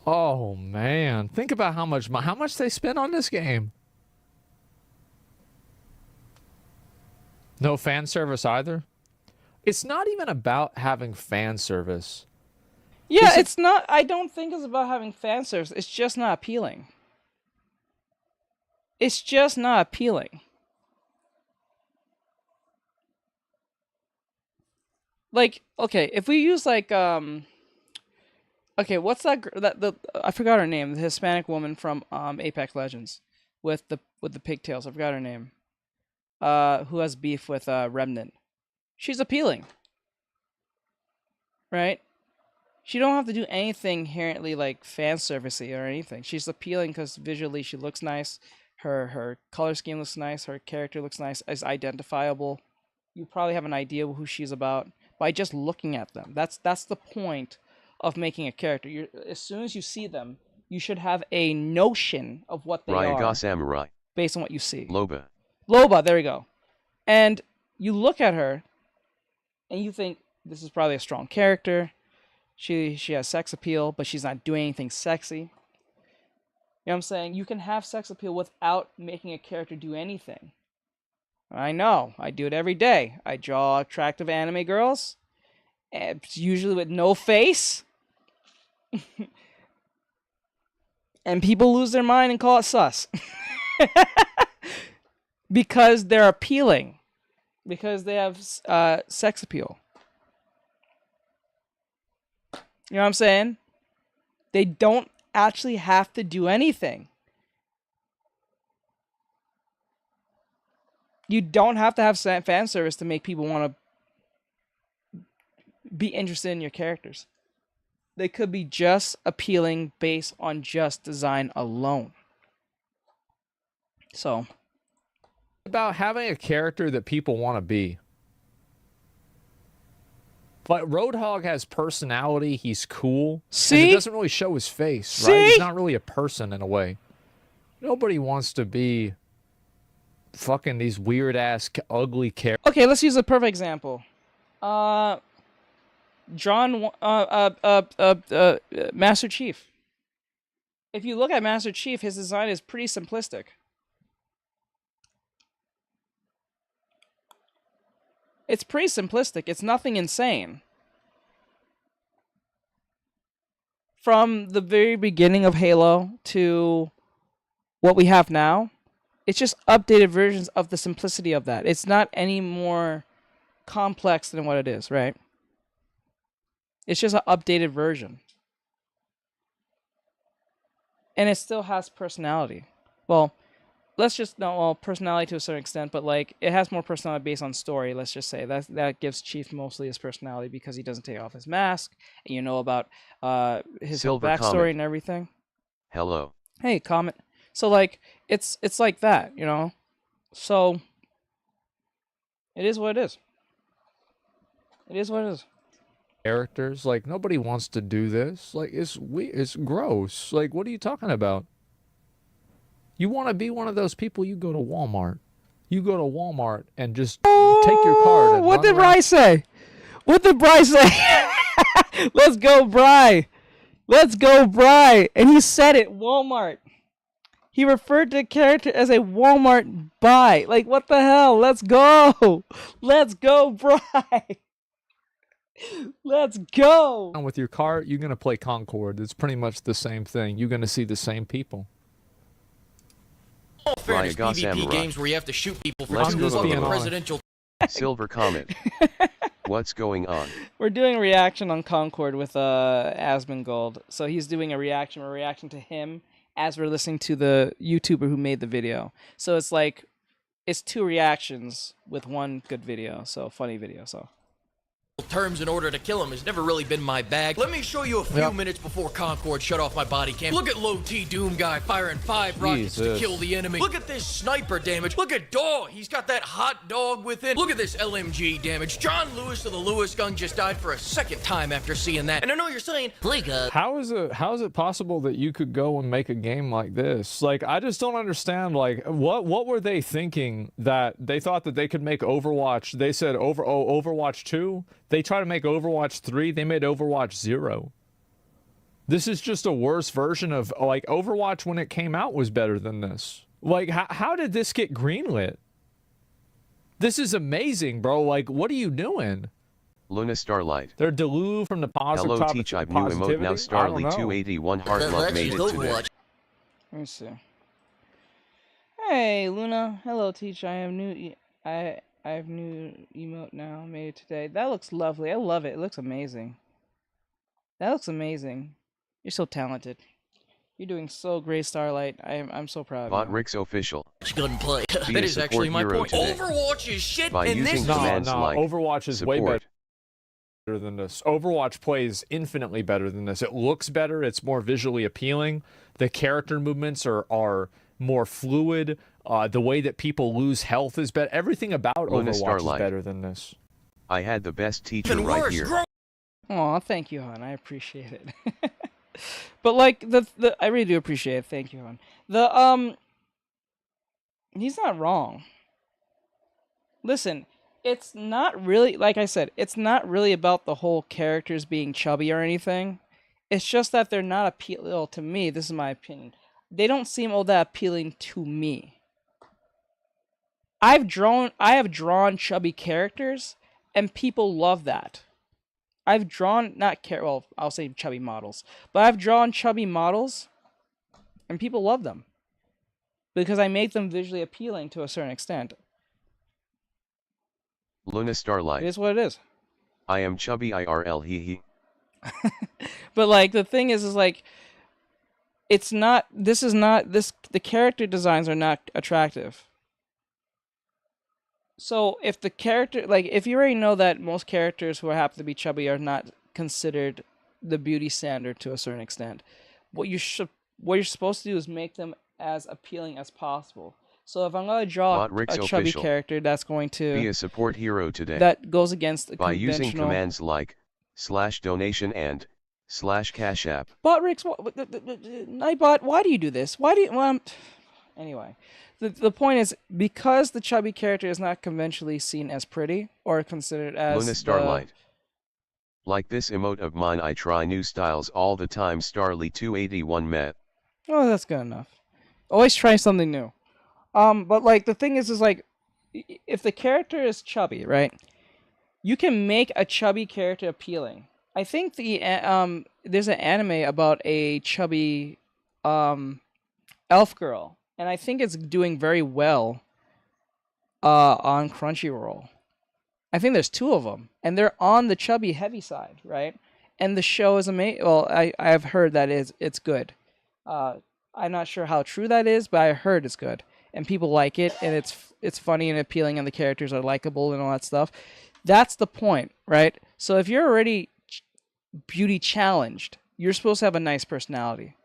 Oh man, think about how much they spent on this game. No fan service either. It's not even about having fan service. Yeah, it's not. I don't think it's about having fan service. It's just not appealing. It's just not appealing. Like, okay, if we use like okay, what's that I forgot her name, the Hispanic woman from Apex Legends with the pigtails. I forgot her name. Who has beef with Remnant. She's appealing. Right? She don't have to do anything inherently like fan servicey or anything. She's appealing because visually she looks nice. Her color scheme looks nice. Her character looks nice. Is identifiable. You probably have an idea who she's about by just looking at them. That's the point of making a character. As soon as you see them, you should have a notion of what they are Samurai. based on what you see. Loba, there we go. And you look at her, and you think, this is probably a strong character. She has sex appeal, but she's not doing anything sexy. You know what I'm saying? You can have sex appeal without making a character do anything. I know. I do it every day. I draw attractive anime girls, usually with no face. And people lose their mind and call it sus. Because they're appealing. Because they have sex appeal. You know what I'm saying? They don't actually have to do anything. You don't have to have fan service to make people want to be interested in your characters. They could be just appealing based on just design alone. So, about having a character that people want to be. But Roadhog has personality. He's cool. See? And it doesn't really show his face, right? He's not really a person in a way. Nobody wants to be fucking these weird-ass, ugly characters. Okay, let's use a perfect example. Master Chief. If you look at Master Chief, his design is pretty simplistic. It's pretty simplistic. It's nothing insane. From the very beginning of Halo to what we have now, it's just updated versions of the simplicity of that. It's not any more complex than what it is, right? It's just an updated version. And it still has personality. well, let's just no, well, personality to a certain extent, but like it has more personality based on story. Let's just say that gives Chief mostly his personality because he doesn't take off his mask, and you know about his whole Silver backstory Comet. and everything. Hello. Hey, Comet. So like it's like that, you know. So it is what it is. It is what it is. Characters, like nobody wants to do this. Like it's gross. Like what are you talking about? You want to be one of those people, you go to Walmart. You go to Walmart and just take your card. And What did Bry say? What did Bry say? Let's go, Bry. Let's go, Bry. And he said it, Walmart. He referred to the character as a Walmart buy. Like, what the hell? Let's go. Let's go, Bry. Let's go. With your cart, you're going to play Concord. It's pretty much the same thing. You're going to see the same people. All fairness, PvP games where you have to shoot people for too long in presidential. Silver Comet. What's going on? We're doing a reaction on Concord with Asmongold. So he's doing a reaction to him as we're listening to the YouTuber who made the video. So it's like it's two reactions with one good video. So funny video. So terms in order to kill him has never really been my bag. Let me show you a few minutes before Concord shut off my body cam. Look at low T Doom guy firing 5 rockets to kill the enemy. Look at this sniper damage. Look at Dog. He's got that hot dog within. Look at this LMG damage. John Lewis of the Lewis gun just died for a second time after seeing that. And I know you're saying, How is it possible that you could go and make a game like this? Like, I just don't understand. Like, what were they thinking that they thought that they could make Overwatch? They said Overwatch 2. They tried to make Overwatch 3, they made Overwatch 0. This is just a worse version of, like, Overwatch when it came out was better than this. Like, how did this get greenlit? This is amazing, bro. Like, what are you doing? Luna Starlight. They're Delu from the positive Hello, Teach. I've new emote now. Starly 281 Heart Love made it today. let me see. Hey, Luna. Hello, Teach. I have new emote now. Made it today. That looks lovely. I love it. It looks amazing. That looks amazing. You're so talented. You're doing so great, Starlight. I'm so proud of you. Botrix official. Gunplay. That is actually my point. Today. Overwatch is shit. By and using this commands like Overwatch is support. way better than this. Overwatch plays infinitely better than this. It looks better. It's more visually appealing. The character movements are more fluid. The way that people lose health is better. Everything about Luna Overwatch Starlight. is better than this. I had the best teacher right here. Aw, thank you, hon. I appreciate it. But like I really do appreciate it. Thank you, hon. He's not wrong. Listen, it's not really, like I said, it's not really about the whole characters being chubby or anything. It's just that they're not appealing to me. This is my opinion. They don't seem all that appealing to me. I have drawn chubby characters, and people love that. I've drawn I'll say chubby models, but I've drawn chubby models, and people love them because I make them visually appealing to a certain extent. Luna Starlight. It is what it is. I am chubby IRL hee. But like the thing is like the character designs are not attractive. So if the character, like if you already know that most characters who happen to be chubby are not considered the beauty standard to a certain extent, what you're supposed to do is make them as appealing as possible. So if I'm going to draw a chubby character that's going to be a support hero today, that goes against the by conventional... using commands like /donation and /cash app. Botrix, Nightbot, why do you do this? Why do you... Anyway, the point is, because the chubby character is not conventionally seen as pretty, or considered as... Luna Starlight. Like this emote of mine, I try new styles all the time. Starly 281 met. Oh, that's good enough. Always try something new. But like the thing is like, if the character is chubby, right? You can make a chubby character appealing. I think there's an anime about a chubby elf girl, and I think it's doing very well on Crunchyroll. I think there's 2 of them, and they're on the chubby heavy side, right? And the show is amazing. Well, I've heard that it's good. I I'm not sure how true that is, but I heard it's good and people like it, and it's funny and appealing, and the characters are likable and all that stuff. That's the point, right? So if you're already beauty challenged, you're supposed to have a nice personality.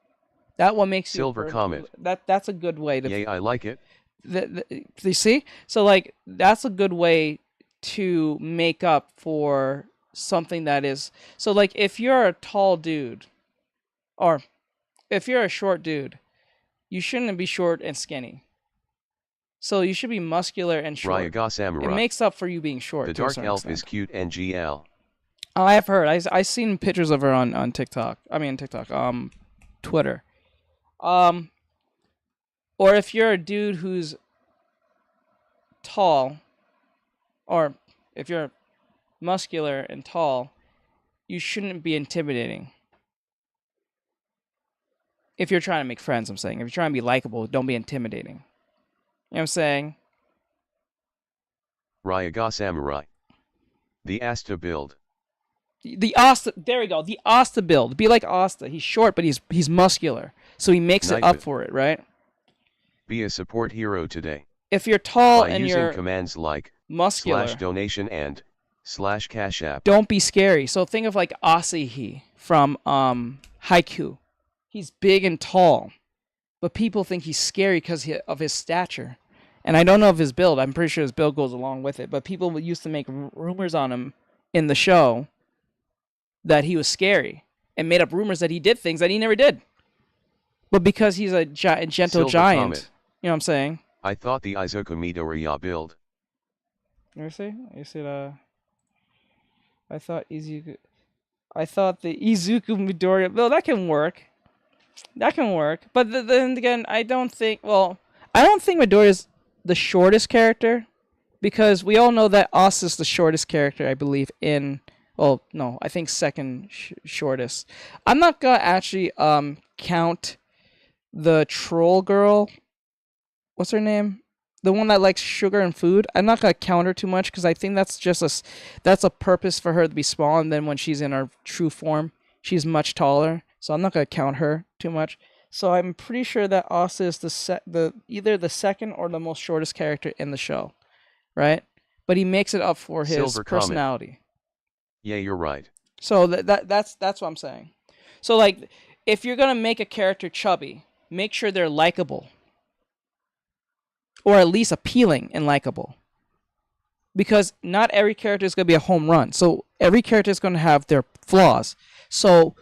That what makes Silver you Comet. That's a good way to. Yay, I like it. You see, so like that's a good way to make up for something that is. So like if you're a tall dude, or if you're a short dude, you shouldn't be short and skinny. So you should be muscular and short. Ryaga Samurai. It makes up for you being short. The dark elf is cute and GL. Oh, I have heard. I seen pictures of her on TikTok. I mean TikTok. Twitter. Or if you're a dude who's tall, or if you're muscular and tall, you shouldn't be intimidating. If you're trying to make friends, I'm saying. If you're trying to be likable, don't be intimidating. You know what I'm saying? Ryaga Samurai. The Asta build. The Asta, there we go. The Asta build. Be like Asta. He's short, but he's muscular. So he makes it up for it, right? Be a support hero today. If you're tall By and using you're commands like muscular, /donation and /cash app. don't be scary. So think of like Asahi from Haikyuu. He's big and tall, but people think he's scary because of his stature. And I don't know of his build. I'm pretty sure his build goes along with it. But people used to make rumors on him in the show that he was scary and made up rumors that he did things that he never did. But because he's a gentle Silver giant, Comet. you know what I'm saying? I thought the Izuku Midoriya build. You see? You see the... I thought the Izuku Midoriya... Well, that can work. That can work. But then again, I don't think Midoriya's the shortest character, because we all know that Asa's the shortest character, I believe, in... Well, no, I think second shortest. I'm not gonna actually count the troll girl. What's her name? The one that likes sugar and food. I'm not gonna count her too much because I think that's just that's a purpose for her to be small, and then when she's in her true form, she's much taller. So I'm not gonna count her too much. So I'm pretty sure that Asa is either the second or the most shortest character in the show, right? But he makes it up for his Silver personality. Comet. Yeah, you're right. So that's what I'm saying. So like, if you're gonna make a character chubby, make sure they're likable, or at least appealing and likable. Because not every character is gonna be a home run. So every character is gonna have their flaws. So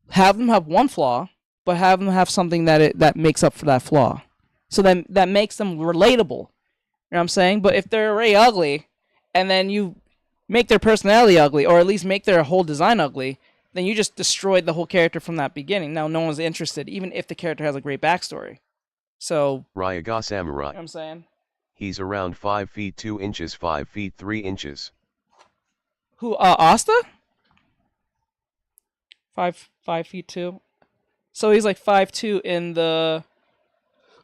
have them have one flaw, but have them have something that makes up for that flaw. So that makes them relatable. You know what I'm saying? But if they're already ugly, and then you make their personality ugly, or at least make their whole design ugly, then you just destroyed the whole character from that beginning. Now no one's interested, even if the character has a great backstory. So Ryaga Samurai. You know what I'm saying? He's around 5 feet 2 inches, 5 feet 3 inches. Who, Asta? 5 feet 2. So he's like 5'2" in the...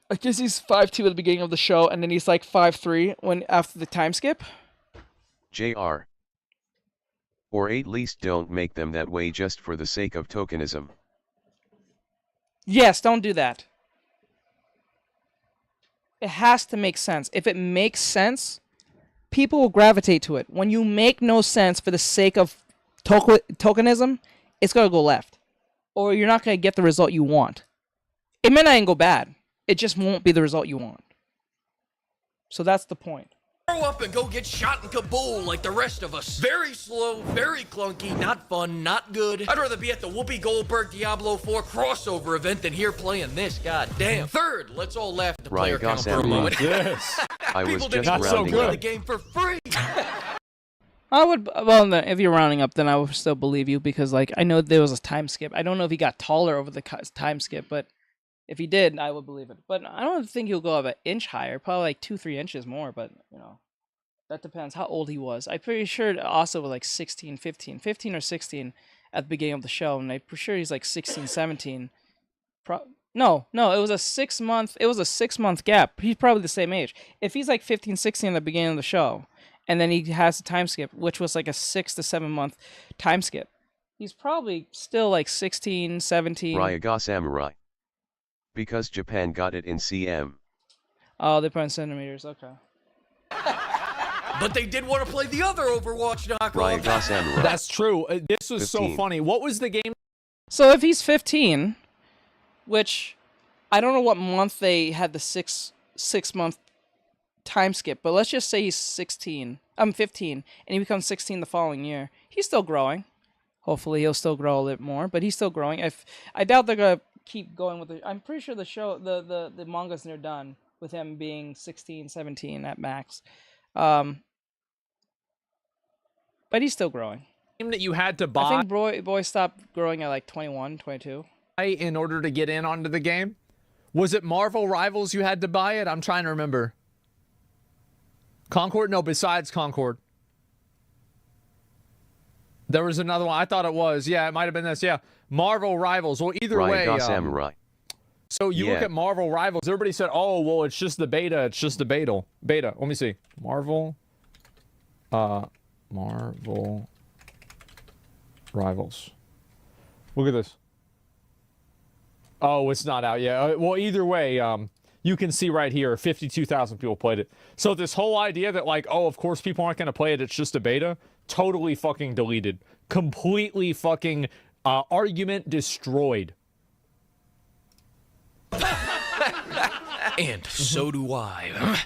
I guess he's 5'2" at the beginning of the show, and then he's like 5'3" after the time skip? JR. Or at least don't make them that way just for the sake of tokenism. Yes, don't do that. It has to make sense. If it makes sense, people will gravitate to it. When you make no sense for the sake of tokenism, it's going to go left. Or you're not going to get the result you want. It may not even go bad. It just won't be the result you want. So that's the point. Grow up and go get shot in Kabul like the rest of us. Very slow, very clunky, not fun, not good. I'd rather be at the Whoopi Goldberg Diablo 4 crossover event than here playing this, god damn. Third, let's all laugh at the player count for a moment. Yes. I was People just didn't even rounding play up. the game for free. I would, well, if you're rounding up, then I would still believe you, because like I know there was a time skip. I don't know if he got taller over the time skip, but if he did, I would believe it. But I don't think he'll go up an inch higher, probably like 2-3 inches more, but you know, that depends how old he was. I'm pretty sure Asa was like 15 or 16 at the beginning of the show, and I'm pretty sure he's like 16, 17. No, it was a 6 month. It was a 6 month gap. He's probably the same age. If he's like 15, 16 at the beginning of the show, and then he has a time skip, which was like a 6 to 7 month time skip, he's probably still like 16, 17. Ryaga Samurai. Because Japan got it in cm. Oh, they put in centimeters. Okay. But they did want to play the other Overwatch knockoff. Ryaga Samurai. That's true. This was 15. so funny. What was the game? So if he's 15, which I don't know what month they had the six-month time skip, but let's just say he's 15, and he becomes 16 the following year. He's still growing. Hopefully he'll still grow a little more, but he's still growing. I doubt they're gonna keep going with it. I'm pretty sure the show, the manga's near done with him being 16, 17 at max. But he's still growing. Game that you had to buy. I think boy stopped growing at like 21, 22. In order to get in onto the game? Was it Marvel Rivals you had to buy it? I'm trying to remember. Concord? No, besides Concord. There was another one. I thought it was. Yeah, it might have been this. Yeah. Marvel Rivals. Well, either way. Ryaga Samurai. So you look at Marvel Rivals. Everybody said, oh, well, it's just the beta. It's just the beta. Beta. Let me see. Marvel Rivals. Look at this. Oh, it's not out yet. Well, either way, you can see right here, 52,000 people played it. So this whole idea that like, oh, of course people aren't going to play it, it's just a beta, totally fucking deleted. Completely fucking argument destroyed. And so do I.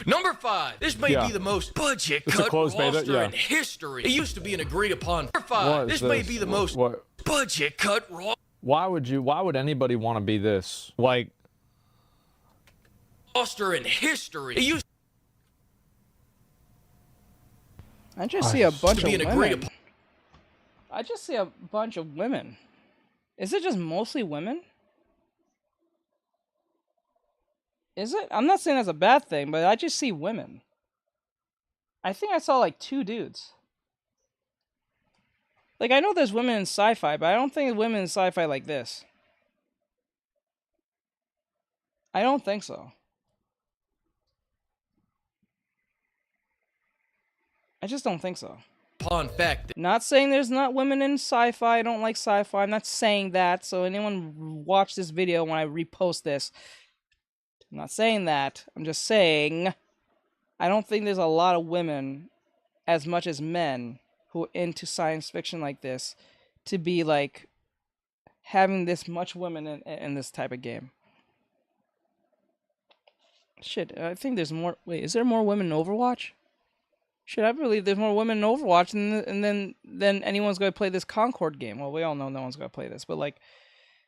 Number 5. This may be the most budget cut roster in history. It used to be an agreed upon. Number 5. This may be the most budget cut roster. Why would anybody want to be this? Like, roster in history. It used I just see a bunch of women. I just see a bunch of women. Is it just mostly women? Is it? I'm not saying that's a bad thing, but I just see women. I think I saw like 2 dudes. Like, I know there's women in sci-fi, but I don't think women in sci-fi like this. I don't think so. I just don't think so. upon fact. Not saying there's not women in sci-fi. I don't like sci-fi. I'm not saying that. So anyone watch this video when I repost this, I'm not saying that. I'm just saying I don't think there's a lot of women as much as men who are into science fiction like this to be like having this much women in this type of game. Shit, I think there's more. Wait, is there more women in Overwatch? Shit, I believe there's more women in Overwatch than anyone's going to play this Concord game. Well, we all know no one's going to play this, but like,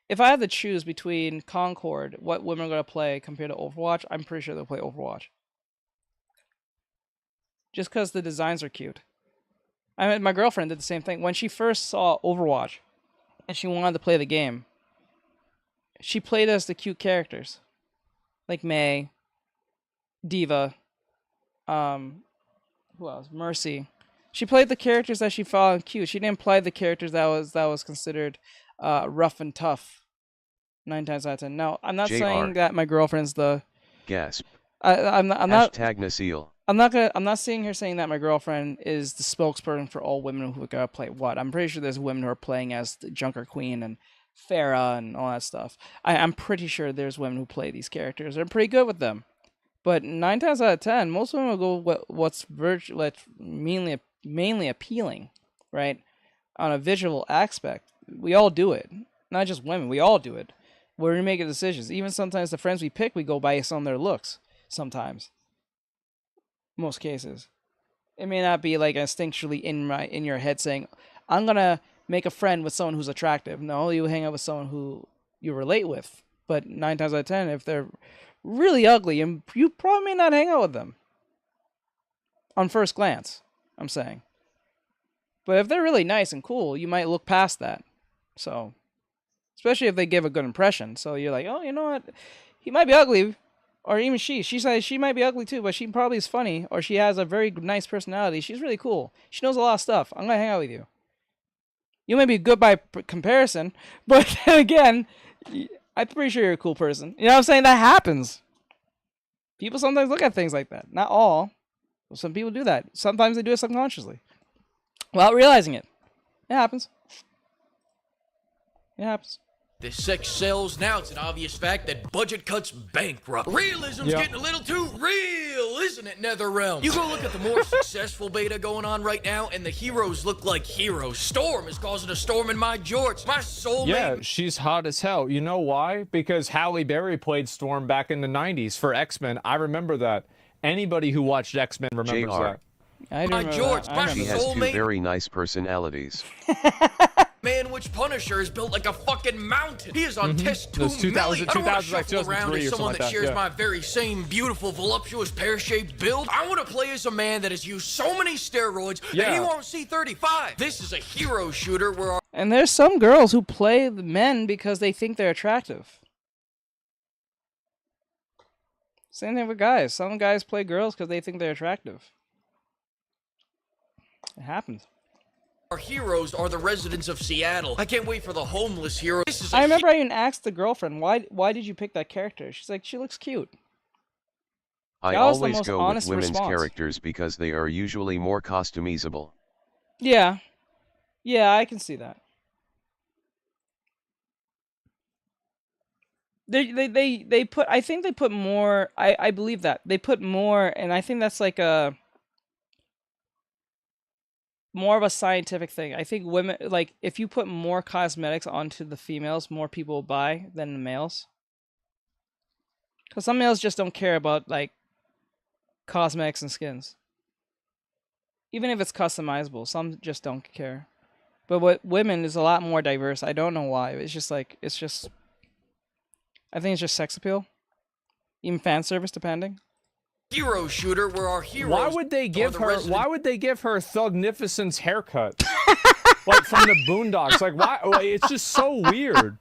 if I had to choose between Concord, what women are going to play compared to Overwatch, I'm pretty sure they'll play Overwatch. Just because the designs are cute. I mean, my girlfriend did the same thing. When she first saw Overwatch, and she wanted to play the game, she played as the cute characters. Like Mei, Diva, who else? Mercy. She played the characters that she found cute. She didn't play the characters that was considered rough and tough. 9 times out of 10. Now, I'm not saying that my girlfriend's the gasp. I'm not. Hashtag Nasil. I'm not sitting here saying that my girlfriend is the spokesperson for all women who are gonna play what. I'm pretty sure there's women who are playing as the Junker Queen and Farah and all that stuff. I'm pretty sure there's women who play these characters. They're pretty good with them. But 9 times out of 10, most women will go what's mainly appealing, right? On a visual aspect. We all do it. Not just women, we all do it. When we make decisions. Even sometimes the friends we pick, we go based on their looks. Sometimes. Most cases. It may not be like instinctually in your head saying, I'm gonna make a friend with someone who's attractive. No, you hang out with someone who you relate with. But 9 times out of 10, if they're really ugly, and you probably may not hang out with them. On first glance, I'm saying. But if they're really nice and cool, you might look past that. So, especially if they give a good impression. So you're like, oh, you know what? He might be ugly. Or even she says she might be ugly too, but she probably is funny. Or she has a very nice personality. She's really cool. She knows a lot of stuff. I'm going to hang out with you. You may be good by comparison, but again, I'm pretty sure you're a cool person. You know what I'm saying? That happens. People sometimes look at things like that. Not all. But some people do that. Sometimes they do it subconsciously. Without realizing it. It happens. It happens. this sex sells. Now it's an obvious fact that budget cuts bankrupt. Realism's getting a little too real, isn't it, NetherRealm? You go look at the more successful beta going on right now, and the heroes look like heroes. Storm is causing a storm in my jorts. My soulmate. Yeah, she's hot as hell. You know why? Because Halle Berry played Storm back in the 90s for X-Men. I remember that. Anybody who watched X-Men remembers that. I my jorts, my She has two soulmate. very nice personalities. Man, which Punisher is built like a fucking mountain. He is on test 2 Those 2000 million. I don't want to 2000, like shuffle around 2003 as or someone something that like that, shares yeah. my very same beautiful, voluptuous, pear-shaped build. I want to play as a man that has used so many steroids that he won't see 35. This is a hero shooter where our And there's some girls who play the men because they think they're attractive. Same thing with guys. Some guys play girls because they think they're attractive. It happens. our heroes are the residents of Seattle. I can't wait for the homeless hero. This is I remember I even asked the girlfriend, why did you pick that character? She's like, she looks cute. I always go with women's characters because they are usually more customizable. Yeah. Yeah, I can see that. They put, I think they put more, I believe that. They put more, and I think that's like a more of a scientific thing. I think women, like, if you put more cosmetics onto the females, more people will buy than the males. Because some males just don't care about, like, cosmetics and skins. Even if it's customizable, some just don't care. But what women is a lot more diverse. I don't know why. It's just like, it's just, I think it's just sex appeal. Even fan service, depending. Hero shooter where our heroes. Why would they give her? Why would they give her Thugnificent's haircut? Like from the Boondocks. Like why? Like, it's just so weird.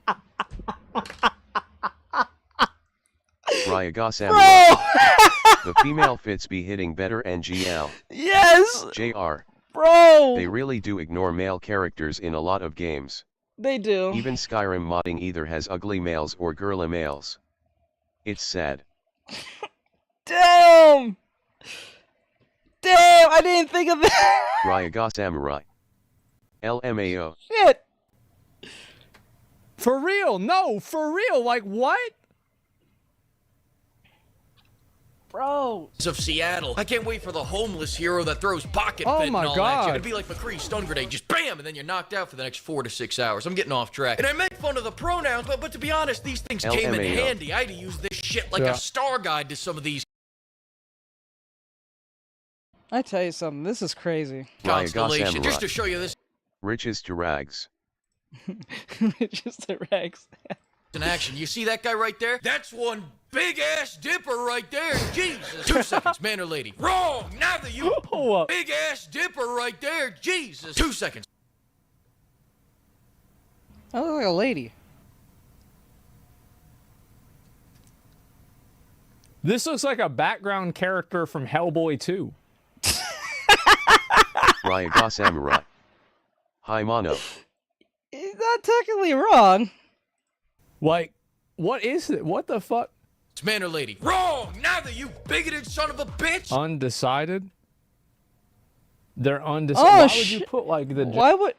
Ryaga Samurai. The female fits be hitting better NGL. Yes! JR. Bro! They really do ignore male characters in a lot of games. They do. Even Skyrim modding either has ugly males or girly males. It's sad. Damn! Damn, I didn't think of that! Ryaga Samurai. LMAO. Shit! For real? No, for real. Like what? Bro. Of Seattle. I can't wait for the homeless hero that throws pocket Oh fentanyl my at you. God. It'd be like McCree's stun grenade, just bam, and then you're knocked out for the next 4 to 6 hours. I'm getting off track. And I make fun of the pronouns, but to be honest, these things came in LMAO. handy. I had to use this shit like a star guide to some of these I tell you something, this is crazy. constellations. Samurai. Just to show you this Riches to rags. Just the Rex. in action. You see that guy right there? That's one big ass dipper right there. Jesus. 2 seconds, man or lady. Wrong. Neither you. Big ass dipper right there. Jesus. 2 seconds. I look like a lady. This looks like a background character from Hellboy 2. Ryaga Samurai. Hi Mono. He's not technically wrong. Like, what is it? What the fuck? It's man or lady. Wrong. Neither you bigoted son of a bitch. Undecided? They're undecided. Oh, Why would you put like the Why would...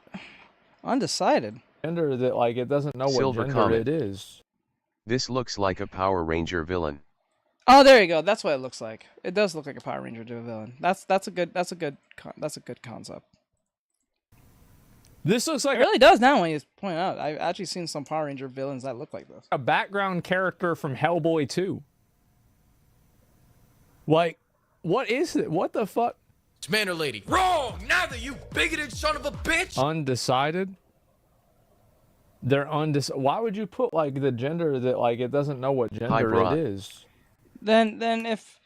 Undecided. gender that like it doesn't know Silver what gender comment. it is? This looks like a Power Ranger villain. Oh, there you go. That's what it looks like. It does look like a Power Ranger to a villain. That's a good concept. This looks like It really does now when you point out. I've actually seen some Power Ranger villains that look like this. a background character from Hellboy 2. Like, what is it? What the fuck? It's man or lady. Wrong. Neither you bigoted son of a bitch. Undecided? They're undecided. Why would you put like the gender that like it doesn't know what gender brah. it is? Then if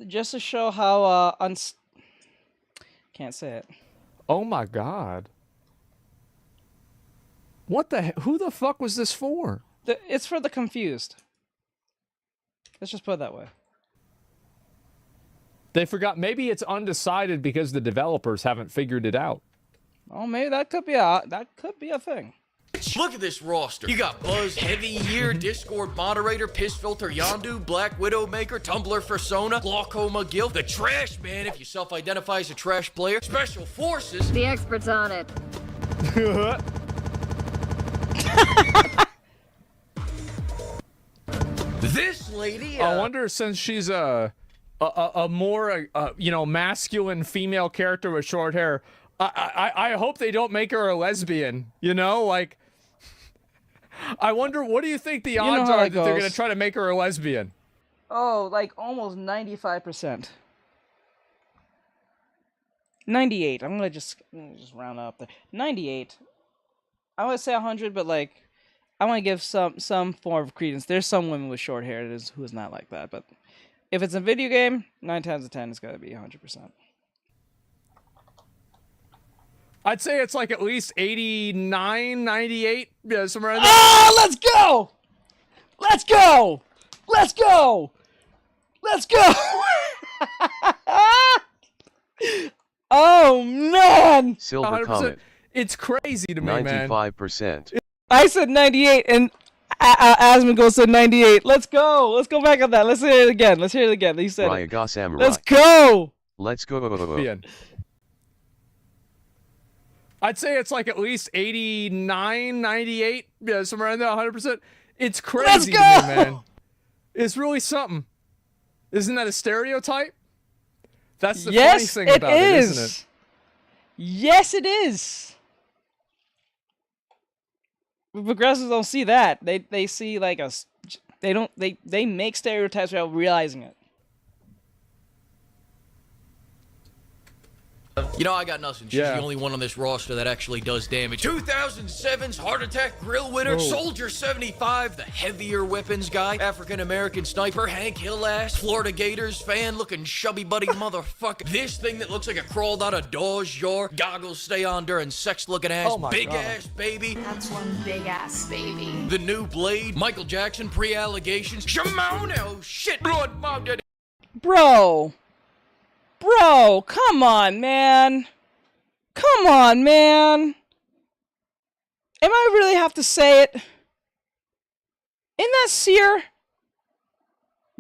just to show how can't say it. Oh my god. What the who the fuck was this for? It's for the confused. Let's just put it that way. They forgot. Maybe it's undecided because the developers haven't figured it out. Oh, maybe that could be a thing. Look at this roster. You got Buzz, Heavy Year, Discord Moderator, Piss Filter, Yondu, Black Widow Maker, Tumblr Persona, Glaucoma Guild, the Trash Man if you self-identify as a trash player, Special Forces. The expert's on it. lady. I wonder, since she's a more you know, masculine female character with short hair, I hope they don't make her a lesbian. You know, like, I wonder, what do you think the odds are that they're gonna try to make her a lesbian? Oh, like almost 95%. 98. I'm gonna just round up there. 98. I would say 100, but like, I want to give some form of credence. There's some women with short hair who is not like that, but if it's a video game, 9 times out of 10, it's gotta be 100%. I'd say it's like at least 89, 98. Yeah, somewhere in there. Oh, let's go! Let's go! Let's go! Let's go! Oh, man! Silver Comet. It's crazy to me, man. 95%. I said 98, and Asmongold said 98. Let's go! Let's go back on that. Let's hear it again. Let's hear it again. He said it. Let's go! Let's go. I'd say it's like at least 89, 98. Yeah, somewhere in there, 100%. It's crazy to me, man. It's really something. Isn't that a stereotype? That's the funny thing about it, isn't it? Yes, it is. But progressives don't see that. They see like they make stereotypes without realizing it. You know, I got nothing. She's the only one on this roster that actually does damage. 2007's Heart Attack Grill winner, Soldier 75, the heavier weapons guy, African-American sniper, Hank Hill ass, Florida Gators fan, looking chubby buddy motherfucker. This thing that looks like it crawled out of Dawes Yard, goggles stay on during sex looking ass, big ass baby. That's one big ass baby. The new Blade, Michael Jackson pre-allegations, Shimon, oh shit, blood mom dead. Bro, come on, man. Come on, man. Am I really have to say it? Isn't that Seer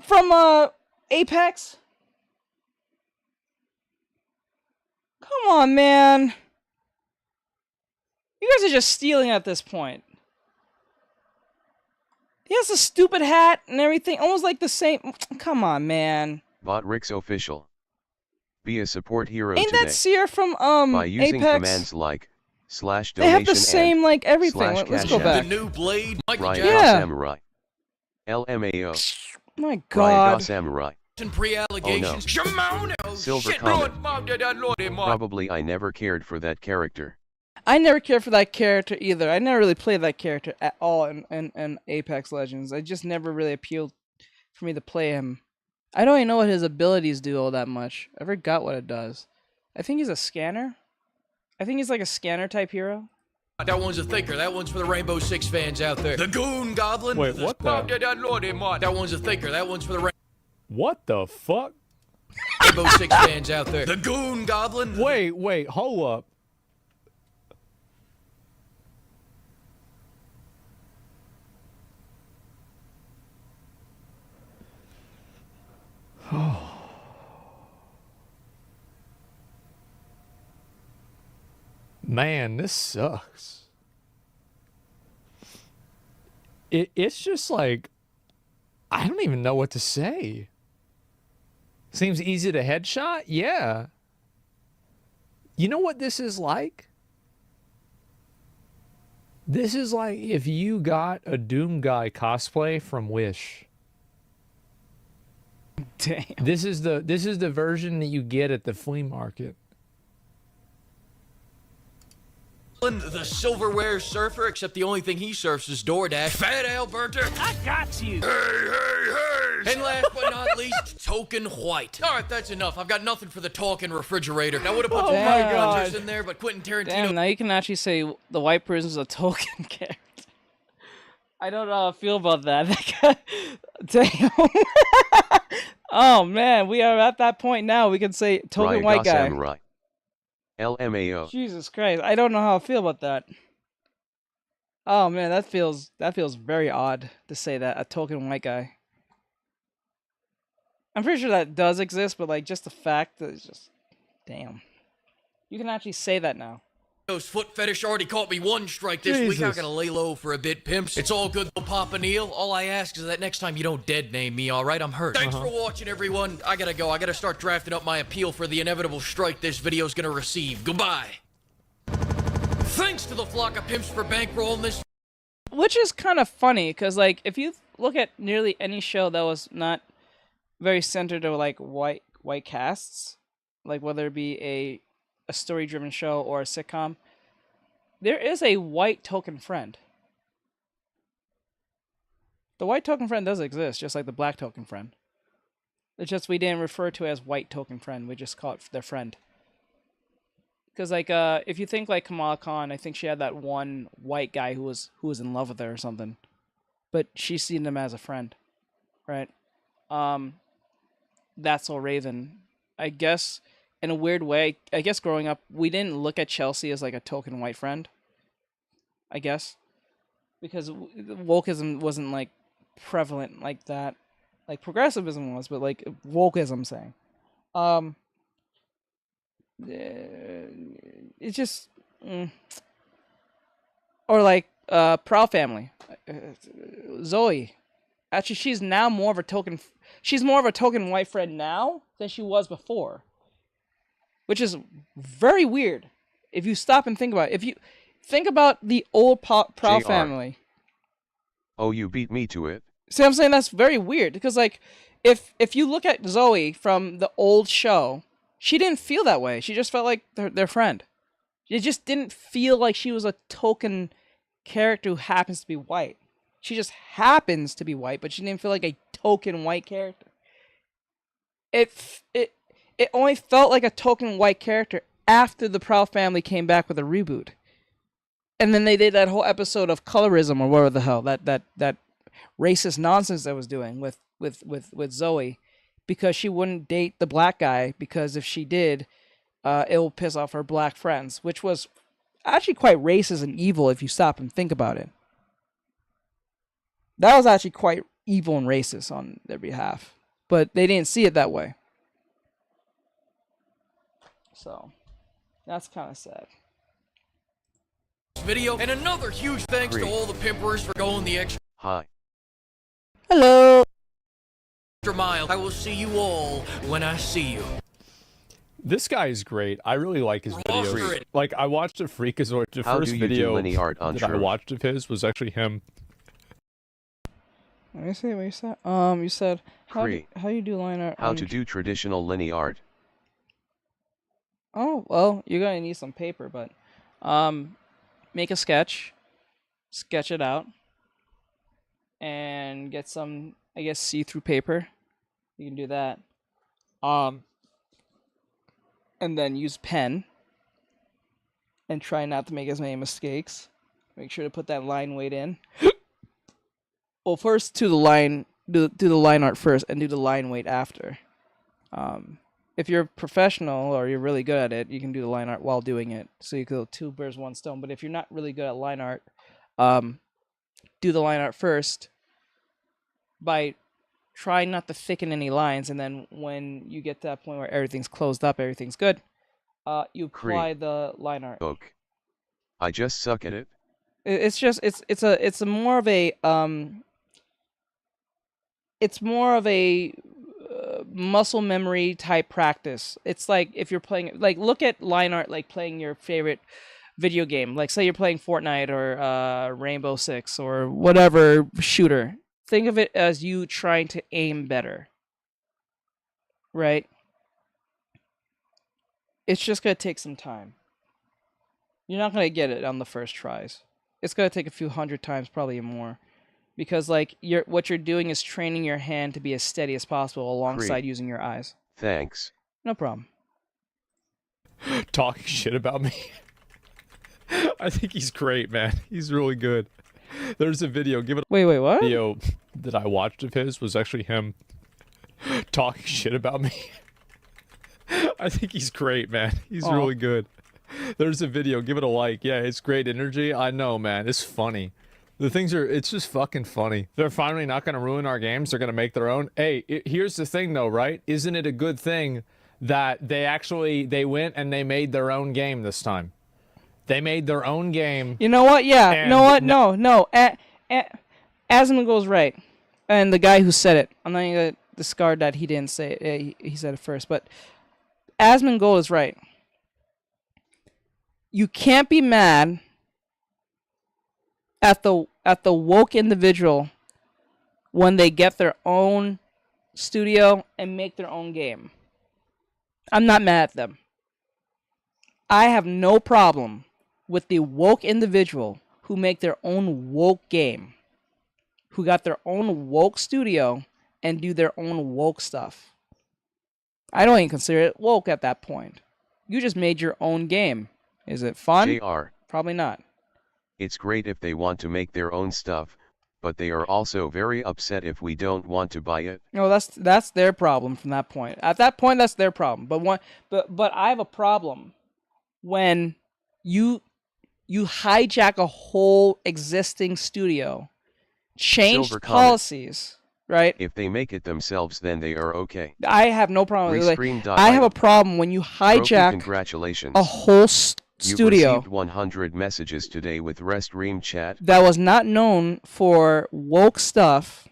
from Apex? Come on, man. You guys are just stealing at this point. He has a stupid hat and everything, almost like the same. Come on, man. Botrix official. Be a support hero Ain't today. that Seer from By using Apex? commands like /donation They have the same like everything. Let's go back. The new Blade, Michael Jackson. Jackson. Samurai. LMAO. My God. Raiga Samurai. Pre-allegations. Oh, no. Silver Comet. Probably I never cared for that character. I never cared for that character either. I never really played that character at all in Apex Legends. It just never really appealed for me to play him. I don't even know what his abilities do all that much. I forgot what it does. I think he's a scanner. I think he's like a scanner type hero. That one's a thinker. That one's for the Rainbow Six fans out there. The Goon Goblin. Wait, what the? That one's a thinker. That one's for the What the fuck? Rainbow Six fans out there. The Goon Goblin. Wait, hold up. Man, this sucks. It's just like, I don't even know what to say. Seems easy to headshot? Yeah. You know what this is like? This is like if you got a Doom Guy cosplay from Wish. Damn. This is the version that you get at the flea market. The silverware surfer, except the only thing he surfs is DoorDash. Fat Alberta. I got you. Hey. And last but not least, Token White. All right, that's enough. I've got nothing for the talking refrigerator. I would have put the Rangers in there, but Quentin Tarantino. Damn, now you can actually say the White Person's a Token character. I don't know how I feel about that. Damn. Oh man, we are at that point now. We can say Token White guy. Samurai. LMAO. Jesus Christ, I don't know how I feel about that. Oh man, that feels very odd to say that, a token white guy. I'm pretty sure that does exist, but like just the fact that it's just, damn. You can actually say that now. foot fetish already caught me one strike this week. I'm Jesus. gonna lay low for a bit, pimps. It's all good though, Papa Neil. All I ask is that next time you don't dead name me, alright? I'm hurt. Thanks for watching, everyone. I gotta go. I gotta start drafting up my appeal for the inevitable strike this video's gonna receive. Goodbye. Thanks to the flock of pimps for bankrolling this. Which is kind of funny, because, like, if you look at nearly any show that was not very centered to, like, white casts, like, whether it be a story-driven show or a sitcom, there is a white token friend. The white token friend does exist, just like the black token friend. It's just we didn't refer to it as white token friend. We just call it their friend. Because, like, if you think, like, Kamala Khan, I think she had that one white guy who was in love with her or something. But she's seen him as a friend. Right? That's So Raven. I guess, in a weird way, I guess growing up, we didn't look at Chelsea as, like, a token white friend. I guess. Because wokeism wasn't, like, prevalent like that. Like, progressivism was, but, like, wokeism, I'm saying. It's just or like Proud Family, Zoe. Actually, she's now more of a token. She's more of a token white friend now than she was before, which is very weird. If you stop and think about it, if you think about the old Proud JR. Family. Oh, you beat me to it. See, I'm saying that's very weird because, like, if you look at Zoe from the old show. She didn't feel that way. She just felt like their friend. It just didn't feel like she was a token character who happens to be white. She just happens to be white, but she didn't feel like a token white character. It only felt like a token white character after the Proud Family came back with a reboot. And then they did that whole episode of colorism or whatever the hell, that racist nonsense that was doing with Zoe. Because she wouldn't date the black guy, because if she did, it will piss off her black friends, which was actually quite racist and evil if you stop and think about it. That was actually quite evil and racist on their behalf, but they didn't see it that way. So, that's kind of sad. Video, and another huge thanks to all the pimpers for going the extra. Hi. Hello. Mile. I will see you all when I see you. This guy is great. I really like his videos. Like, I watched a Freakazoid. The How first do you video do Lenny art on that I Shroom? watched of his was actually him. Let me see what you said. You said how you do line art. How to do traditional Lenny art. Oh, well, you're gonna need some paper, but make a sketch it out, and get some, I guess, see-through paper. You can do that. And then use pen. And try not to make as many mistakes. Make sure to put that line weight in. Well, first do the line art first, and do the line weight after. If you're a professional or you're really good at it, you can do the line art while doing it. So you kill two birds, one stone. But if you're not really good at line art, do the line art first by trying not to thicken any lines, and then when you get to that point where everything's closed up, everything's good, you apply the line art. Look, I just suck at it. It's more of a muscle memory type practice. It's like if you're playing, like, look at line art like playing your favorite video game. Like, say you're playing Fortnite or Rainbow Six or whatever shooter. Think of it as you trying to aim better. Right? It's just going to take some time. You're not going to get it on the first tries. It's going to take a few hundred times, probably more. Because, like, what you're doing is training your hand to be as steady as possible alongside using your eyes. Thanks. No problem. Talking shit about me. I think he's great, man. He's really good. There's a video. Wait, what? Video that I watched of his was actually him talking shit about me. I think he's great, man. He's really good. There's a video. Give it a like. Yeah, it's great energy. I know, man. It's funny. It's just fucking funny. They're finally not going to ruin our games. They're going to make their own. Hey, here's the thing though, right? Isn't it a good thing that they went and they made their own game this time? They made their own game. You know what? Yeah. You know what? And No. Asmongold's right. And the guy who said it, I'm not going to discard that he didn't say it. He said it first. But Asmongold is right. You can't be mad at the woke individual when they get their own studio and make their own game. I'm not mad at them. I have no problem with the woke individual who make their own woke game, who got their own woke studio and do their own woke stuff. I don't even consider it woke at that point. You just made your own game. Is it fun? JR. Probably not. It's great if they want to make their own stuff, but they are also very upset if we don't want to buy it. No, that's their problem from that point. At that point, that's their problem. But I have a problem when you hijack a whole existing studio, change Silver policies, right? If they make it themselves, then they are okay. I have no problem with it. Restream. I have a problem when you Roku, hijack congratulations. a whole You've studio received 100 messages today with Restream chat. that was not known for woke stuff,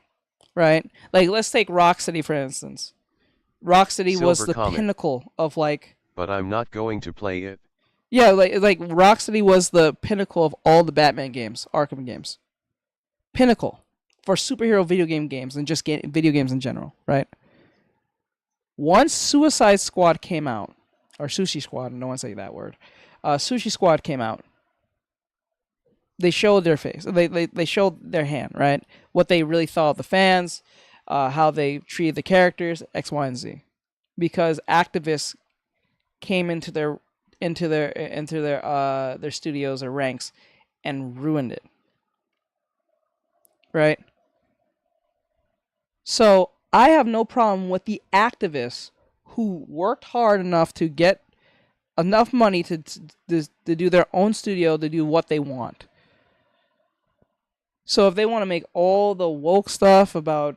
right? Like, let's take Rocksteady, for instance. Rocksteady was Silver the comment. pinnacle of, like... But I'm not going to play it. Yeah, like Rocksteady was the pinnacle of all the Batman games, Arkham games. Pinnacle for superhero video games and just video games in general, right? Once Suicide Squad came out, or Sushi Squad, no one say that word. Sushi Squad came out. They showed their face. They showed their hand, right? What they really thought of the fans, how they treated the characters, X, Y, and Z. Because activists came into their studios or ranks and ruined it. Right? So I have no problem with the activists who worked hard enough to get enough money to do their own studio, to do what they want. So if they want to make all the woke stuff about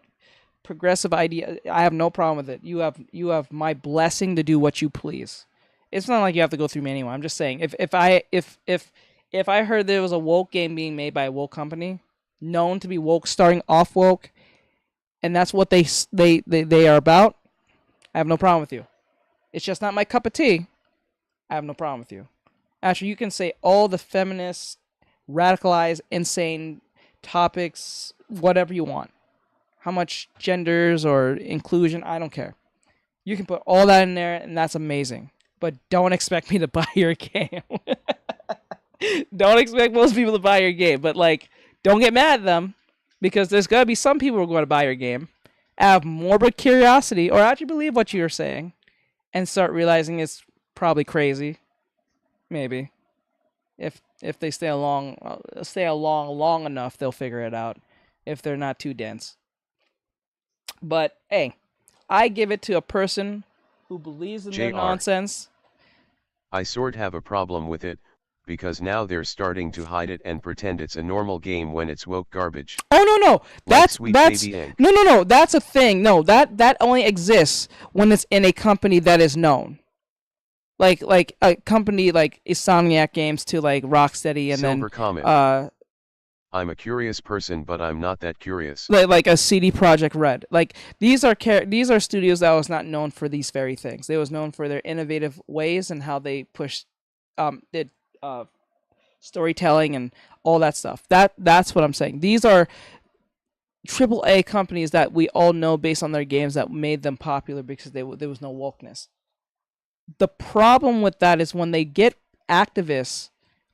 progressive idea, I have no problem with it. You have my blessing to do what you please. It's not like you have to go through me anyway. I'm just saying, if I heard there was a woke game being made by a woke company, known to be woke, starting off woke, and that's what they are about, I have no problem with you. It's just not my cup of tea. I have no problem with you. Actually, you can say all the feminist, radicalized, insane topics, whatever you want. How much genders or inclusion, I don't care. You can put all that in there, and that's amazing. But don't expect me to buy your game. Don't expect most people to buy your game. But, like, don't get mad at them, because there's going to be some people who are going to buy your game, have morbid curiosity, or actually believe what you're saying, and start realizing it's probably crazy. Maybe. If they stay along long enough, they'll figure it out. If they're not too dense. But, hey, I give it to a person who believes in their JR. nonsense. I sort have a problem with it, because now they're starting to hide it and pretend it's a normal game when it's woke garbage. Oh no, that's Sweet Baby Inc. no, that's a thing. No, that only exists when it's in a company that is known. Like a company like Insomniac Games to like Rocksteady and Silver then comment. I'm a curious person, but I'm not that curious. like a CD Projekt Red. Like these are studios that was not known for these very things. They was known for their innovative ways and how they pushed did storytelling and all that stuff. That's what I'm saying. These are AAA companies that we all know based on their games that made them popular because there was no wokeness. The problem with that is when they get activists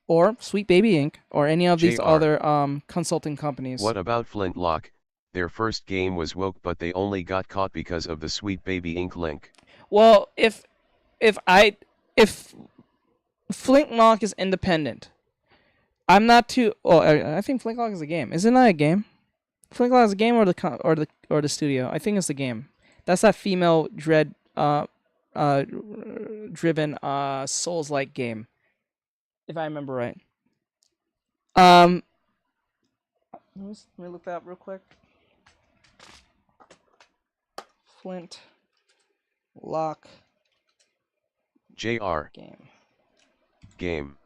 or Sweet Baby Inc. or any of these JR. other consulting companies. What about Flintlock? Their first game was woke, but they only got caught because of the Sweet Baby Inc. link. Well, if Flintlock is independent, I'm not too. Oh, I think Flintlock is a game. Isn't that a game? Flintlock is a game or the studio. I think it's the game. That's that female driven Souls-like game, if I remember right. Let me look that up real quick. Flintlock JR. game. Game.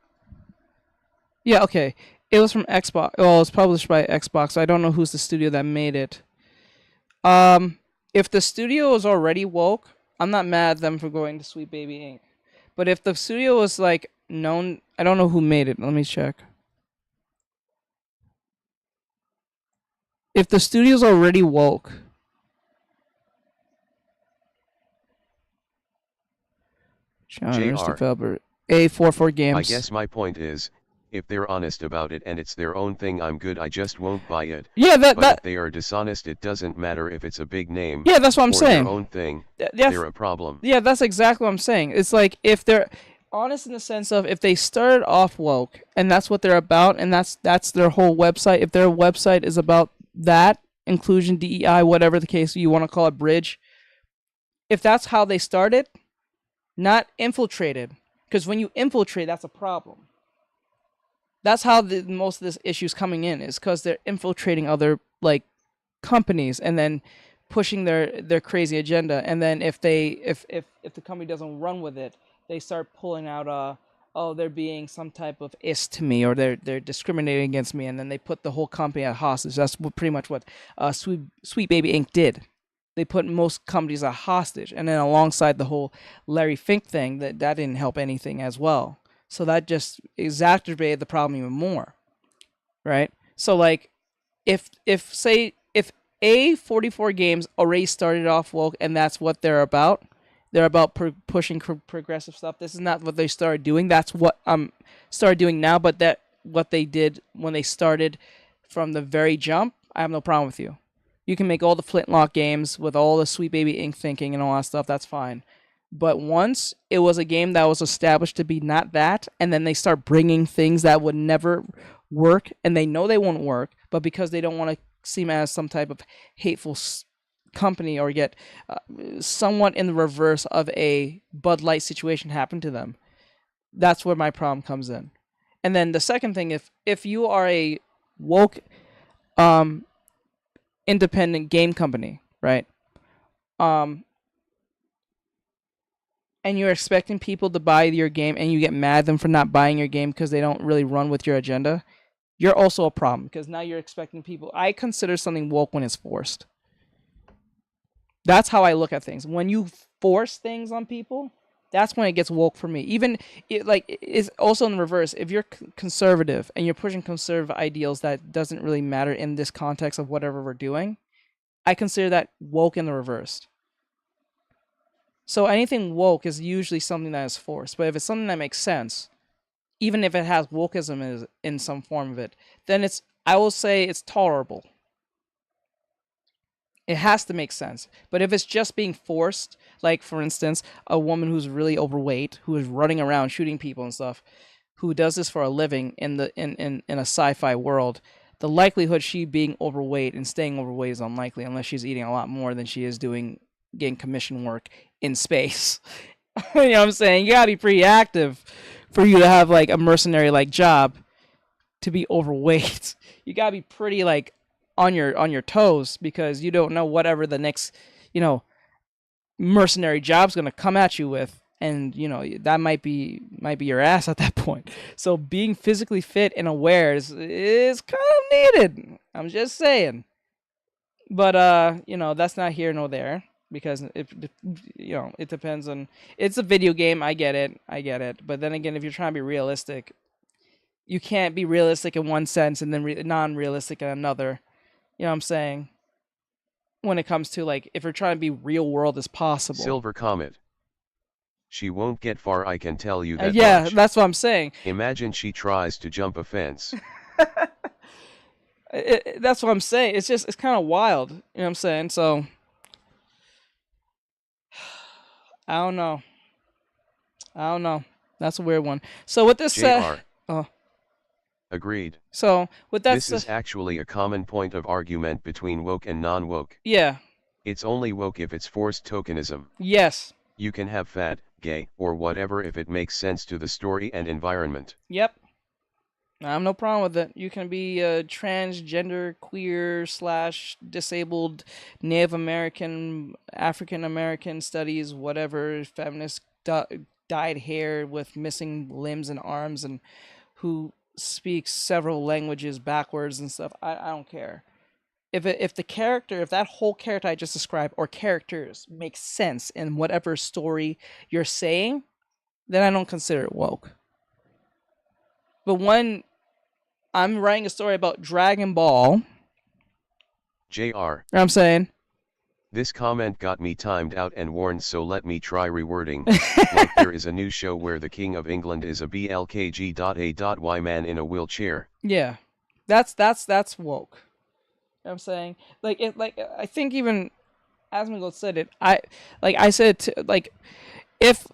Yeah, okay. It was from Xbox. Well, it was published by Xbox. I don't know who's the studio that made it. If the studio is already woke, I'm not mad at them for going to Sweet Baby Inc. But if the studio was like known, I don't know who made it. Let me check. If the studio's already woke, genres JR. developer A44 Games. I guess my point is, if they're honest about it and it's their own thing, I'm good. I just won't buy it. Yeah, but if they are dishonest, it doesn't matter if it's a big name. Yeah, that's what I'm saying. Their own thing. They're a problem. Yeah, that's exactly what I'm saying. It's like if they're honest in the sense of if they started off woke and that's what they're about and that's their whole website. If their website is about that inclusion, DEI, whatever the case you want to call it, bridge. If that's how they started, not infiltrated, because when you infiltrate, that's a problem. That's how most of this issue is coming in, is because they're infiltrating other like companies and then pushing their crazy agenda. And then if the company doesn't run with it, they start pulling out oh, they're being some type of ist to me, or they're discriminating against me, and then they put the whole company at hostage. That's pretty much what Sweet Baby Inc. did. They put most companies at hostage, and then alongside the whole Larry Fink thing, that didn't help anything as well. So that just exacerbated the problem even more, right? So like, if A44 Games already started off woke, and that's what they're about. They're about pushing progressive stuff. This is not what they started doing. That's what started doing now. But that what they did when they started from the very jump, I have no problem with you. You can make all the Flintlock games with all the Sweet Baby Inc. thinking and all that stuff. That's fine. But once it was a game that was established to be not that, and then they start bringing things that would never work, and they know they won't work, but because they don't want to seem as some type of hateful company or get somewhat in the reverse of a Bud Light situation happen to them, that's where my problem comes in. And then the second thing, if you are a woke independent game company, right, and you're expecting people to buy your game and you get mad at them for not buying your game because they don't really run with your agenda, you're also a problem, because now you're expecting people. I consider something woke when it's forced. That's how I look at things. When you force things on people, that's when it gets woke for me. Even it's also in the reverse. If you're conservative and you're pushing conservative ideals that doesn't really matter in this context of whatever we're doing, I consider that woke in the reverse. So anything woke is usually something that is forced. But if it's something that makes sense, even if it has wokeism in some form of it, then I will say it's tolerable. It has to make sense. But if it's just being forced, like for instance, a woman who's really overweight, who is running around shooting people and stuff, who does this for a living in a sci-fi world, the likelihood she being overweight and staying overweight is unlikely unless she's eating a lot more than she is getting commission work in space. You know what I'm saying? You gotta be pretty active for you to have like a mercenary like job to be overweight. You gotta be pretty like on your toes, because you don't know whatever the next, mercenary job's gonna come at you with, and that might be your ass at that point. So being physically fit and aware is kind of needed. I'm just saying. But that's not here nor there, because it depends on. It's a video game. I get it. But then again, if you're trying to be realistic, you can't be realistic in one sense and then non-realistic in another. You know what I'm saying? When it comes to, like, if you're trying to be real world as possible. Silver Comet. She won't get far, I can tell you that yeah, much. That's what I'm saying. Imagine she tries to jump a fence. That's what I'm saying. It's kind of wild. You know what I'm saying? So, I don't know. That's a weird one. So with this... Agreed. So, with that this is actually a common point of argument between woke and non-woke. Yeah. It's only woke if it's forced tokenism. Yes. You can have fat, gay, or whatever if it makes sense to the story and environment. Yep. I have no problem with it. You can be transgender, queer / disabled, Native American, African American studies, whatever, feminist, dyed hair with missing limbs and arms, and who speaks several languages backwards and stuff. I don't care. If that whole character I just described or characters make sense in whatever story you're saying, then I don't consider it woke. But when I'm writing a story about Dragon Ball, JR. you know what I'm saying? This comment got me timed out and warned, so let me try rewording. Like there is a new show where the King of England is a BLKG.A.Y man in a wheelchair. Yeah. That's woke. You know what I'm saying? I think even Asmongold said it. I said if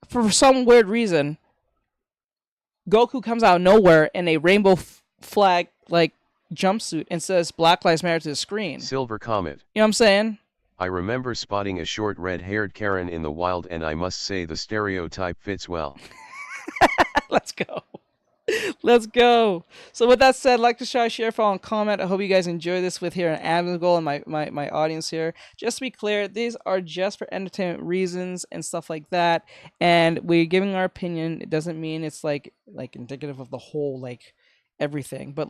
for some weird reason Goku comes out of nowhere in a rainbow flag jumpsuit and says Black Lives Matter to the screen. Silver Comet. You know what I'm saying? I remember spotting a short red-haired Karen in the wild, and I must say the stereotype fits well. Let's go. Let's go. So with that said, like to share, follow, and comment. I hope you guys enjoy this with here an Adam's goal and my audience here. Just to be clear, these are just for entertainment reasons and stuff like that. And we're giving our opinion. It doesn't mean it's like indicative of the whole everything. But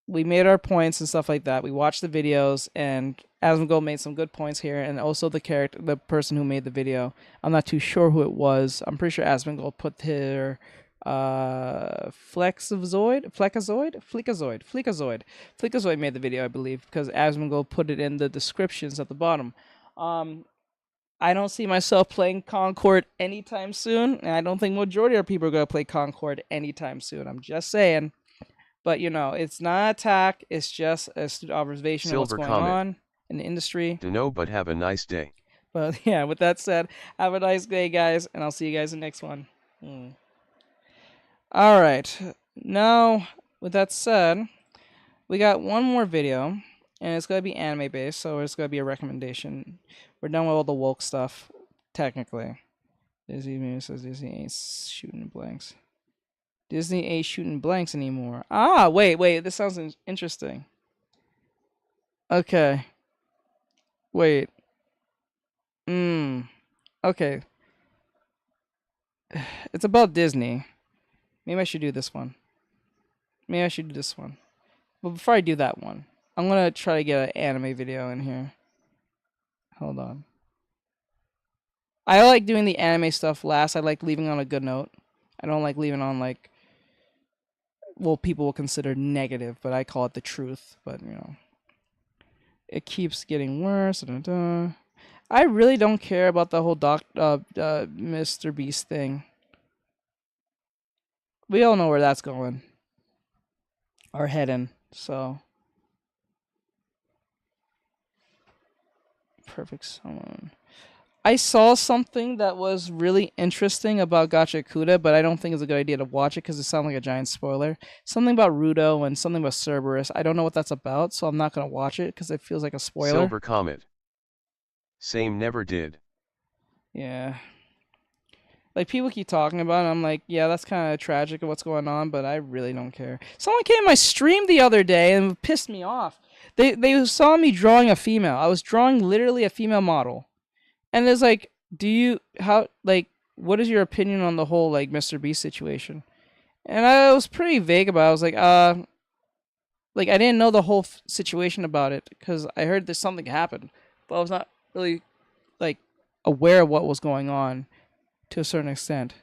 we made our points and stuff like that. We watched the videos, and Asmongold made some good points here, and also the person who made the video. I'm not too sure who it was. I'm pretty sure Asmongold put their Flexazoid made the video, I believe, because Asmongold put it in the descriptions at the bottom. I don't see myself playing Concord anytime soon, and I don't think majority of people are going to play Concord anytime soon. I'm just saying. But, it's not an attack. It's just a astute observation of what's going on in the industry. To know, but have a nice day. But, yeah, with that said, have a nice day, guys, and I'll see you guys in the next one. All right. Now, with that said, we got one more video, and it's going to be anime-based, so it's going to be a recommendation. We're done with all the woke stuff, technically. Disney says Disney ain't shooting blanks. Disney ain't shooting blanks anymore. Ah, wait. This sounds interesting. Okay. Wait. Okay. It's about Disney. Maybe I should do this one. But before I do that one, I'm going to try to get an anime video in here. Hold on. I like doing the anime stuff last. I like leaving on a good note. I don't like leaving on people will consider negative, but I call it the truth. But, it keeps getting worse. I really don't care about the whole Mr. Beast thing. We all know where that's going. Or heading, so. Perfect someone. I saw something that was really interesting about Gacha Kuda, but I don't think it's a good idea to watch it because it sounds like a giant spoiler. Something about Rudo and something about Cerberus. I don't know what that's about, so I'm not going to watch it because it feels like a spoiler. Silver Comet. Same, never did. Yeah. People keep talking about it, I'm like, yeah, that's kind of tragic of what's going on, but I really don't care. Someone came to my stream the other day and it pissed me off. They saw me drawing a female. I was drawing literally a female model. And it's what is your opinion on the whole, Mr. Beast situation? And I was pretty vague about it. I was I didn't know the whole situation about it, because I heard there's something happened, but I was not really, aware of what was going on to a certain extent.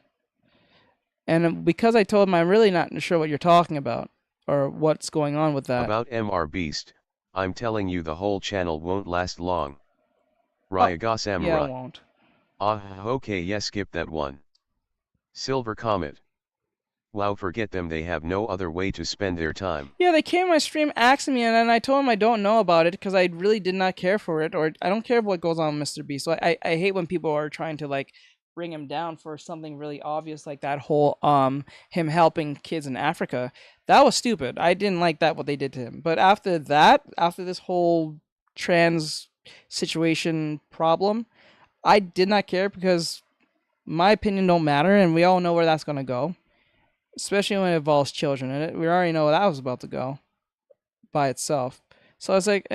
And because I told him I'm really not sure what you're talking about, or what's going on with that. About MR Beast, I'm telling you the whole channel won't last long. Ryaga Samurai. Yeah, it won't. Okay, yes, skip that one. Silver Comet. Wow, forget them, they have no other way to spend their time. Yeah, they came to my stream asking me, and then I told them I don't know about it because I really did not care for it, or I don't care what goes on with Mr. Beast. So I hate when people are trying to bring him down for something really obvious, like that whole him helping kids in Africa. That was stupid. I didn't like that, what they did to him. But after this whole trans situation problem, I did not care because my opinion don't matter, and we all know where that's going to go, especially when it involves children, and we already know where that was about to go by itself. So I was like,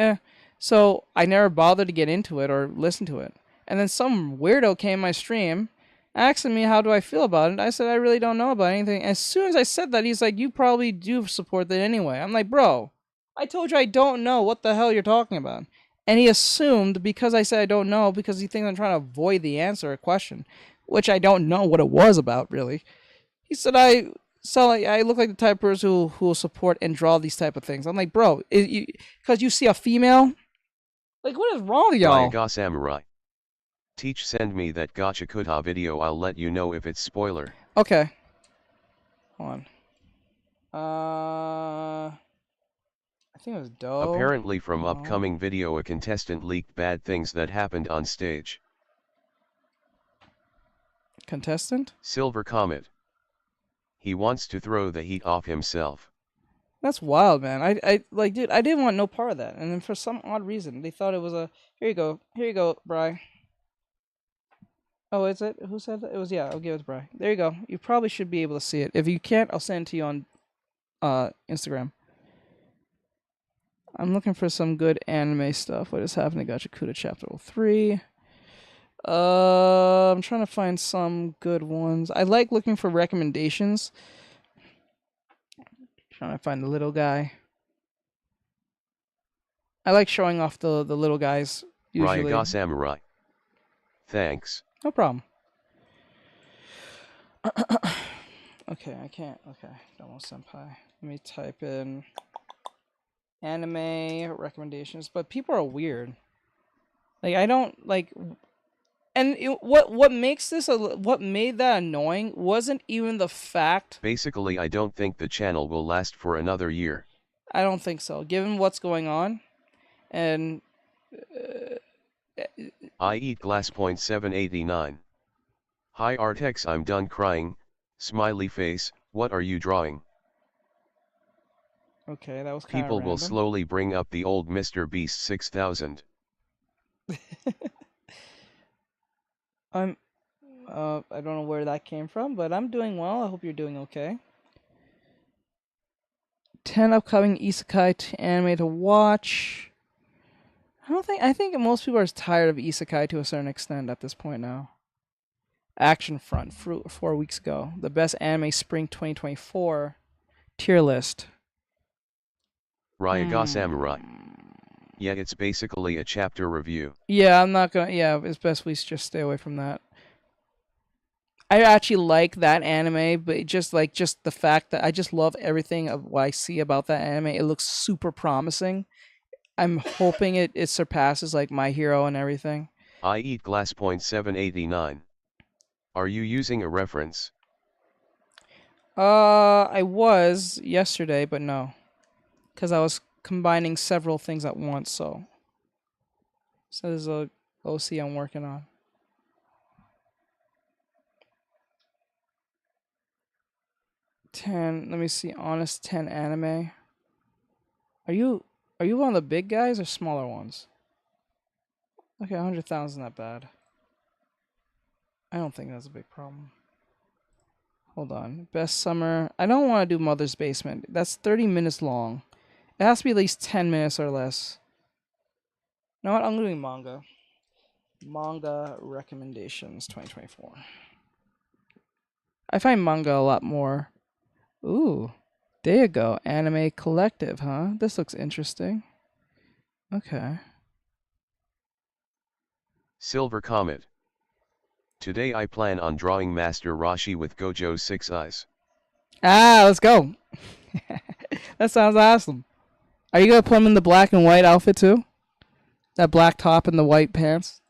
so I never bothered to get into it or listen to it. And then some weirdo came in my stream asking me how do I feel about it. I said I really don't know about anything. As soon as I said that, he's like, you probably do support that anyway. I'm like, bro, I told you I don't know what the hell you're talking about. And he assumed because I said I don't know, because he thinks I'm trying to avoid the answer or question, which I don't know what it was about, really. He said I look like the type of person who will support and draw these type of things. I'm like, bro, because you see a female? Like, what is wrong with y'all? Ryaga Samurai. Teach send me that Gotcha Kuta video, I'll let you know if it's spoiler. Okay. Hold on. I think it was dope. Apparently from upcoming video a contestant leaked bad things that happened on stage. Contestant? Silver Comet. He wants to throw the heat off himself. That's wild, man. I like, dude, I didn't want no part of that. And then for some odd reason, they thought it was a... Here you go, Bri. Oh, is it? Who said that? It was, yeah, I'll give it to Bri. There you go. You probably should be able to see it. If you can't, I'll send it to you on Instagram. I'm looking for some good anime stuff. What is happening? Gotcha Kuta Chapter 3. I'm trying to find some good ones. I like looking for recommendations. Trying to find the little guy. I like showing off the little guys usually. Ryaga Samurai. Thanks. No problem. Okay, I can't. Okay, Domo Senpai. Let me type in anime recommendations. But people are weird. Like, I don't like. And what makes this what made that annoying wasn't even the fact. Basically, I don't think the channel will last for another year. I don't think so, given what's going on, and. I eat glass .789. Hi Artex, I'm done crying. Smiley face. What are you drawing? Okay, that was kind of People random. will slowly bring up the old Mr. Beast 6000. I don't know where that came from, but I'm doing well. I hope you're doing okay. 10 upcoming isekai anime to watch. I think most people are tired of isekai to a certain extent at this point now. Action Front, 4 weeks ago. The best anime spring 2024 tier list. Ryaga Samurai. Yeah, it's basically a chapter review. Yeah, I'm not gonna. Yeah, it's best we just stay away from that. I actually like that anime, but just the fact that I just love everything of what I see about that anime. It looks super promising. I'm hoping it surpasses like My Hero and everything. I eat glass .789. Are you using a reference? I was yesterday, but no, because I was combining several things at once. So there's a OC I'm working on. Let me see. Honest 10 anime. Are you one of the big guys or smaller ones? Okay, 100,000 not bad. I don't think that's a big problem. Hold on. Best summer. I don't want to do Mother's Basement. That's 30 minutes long. It has to be at least 10 minutes or less. You know what? I'm doing manga. Manga recommendations 2024. I find manga a lot more. Ooh. There you go. Anime Collective, huh? This looks interesting. Okay. Silver Comet. Today I plan on drawing Master Roshi with Gojo's 6 eyes. Ah, let's go. That sounds awesome. Are you going to put him in the black and white outfit too? That black top and the white pants?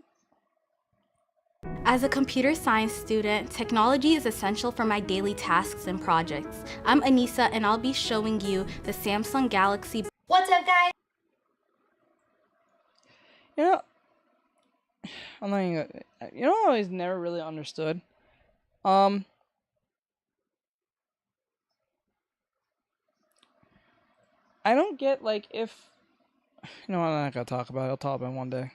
As a computer science student, technology is essential for my daily tasks and projects. I'm Anissa and I'll be showing you the Samsung Galaxy. What's up, guys? You know, I'm not even gonna, you know what I always never really understood? I don't get, like, if... You know what, I'm not gonna talk about it. I'll talk about it one day.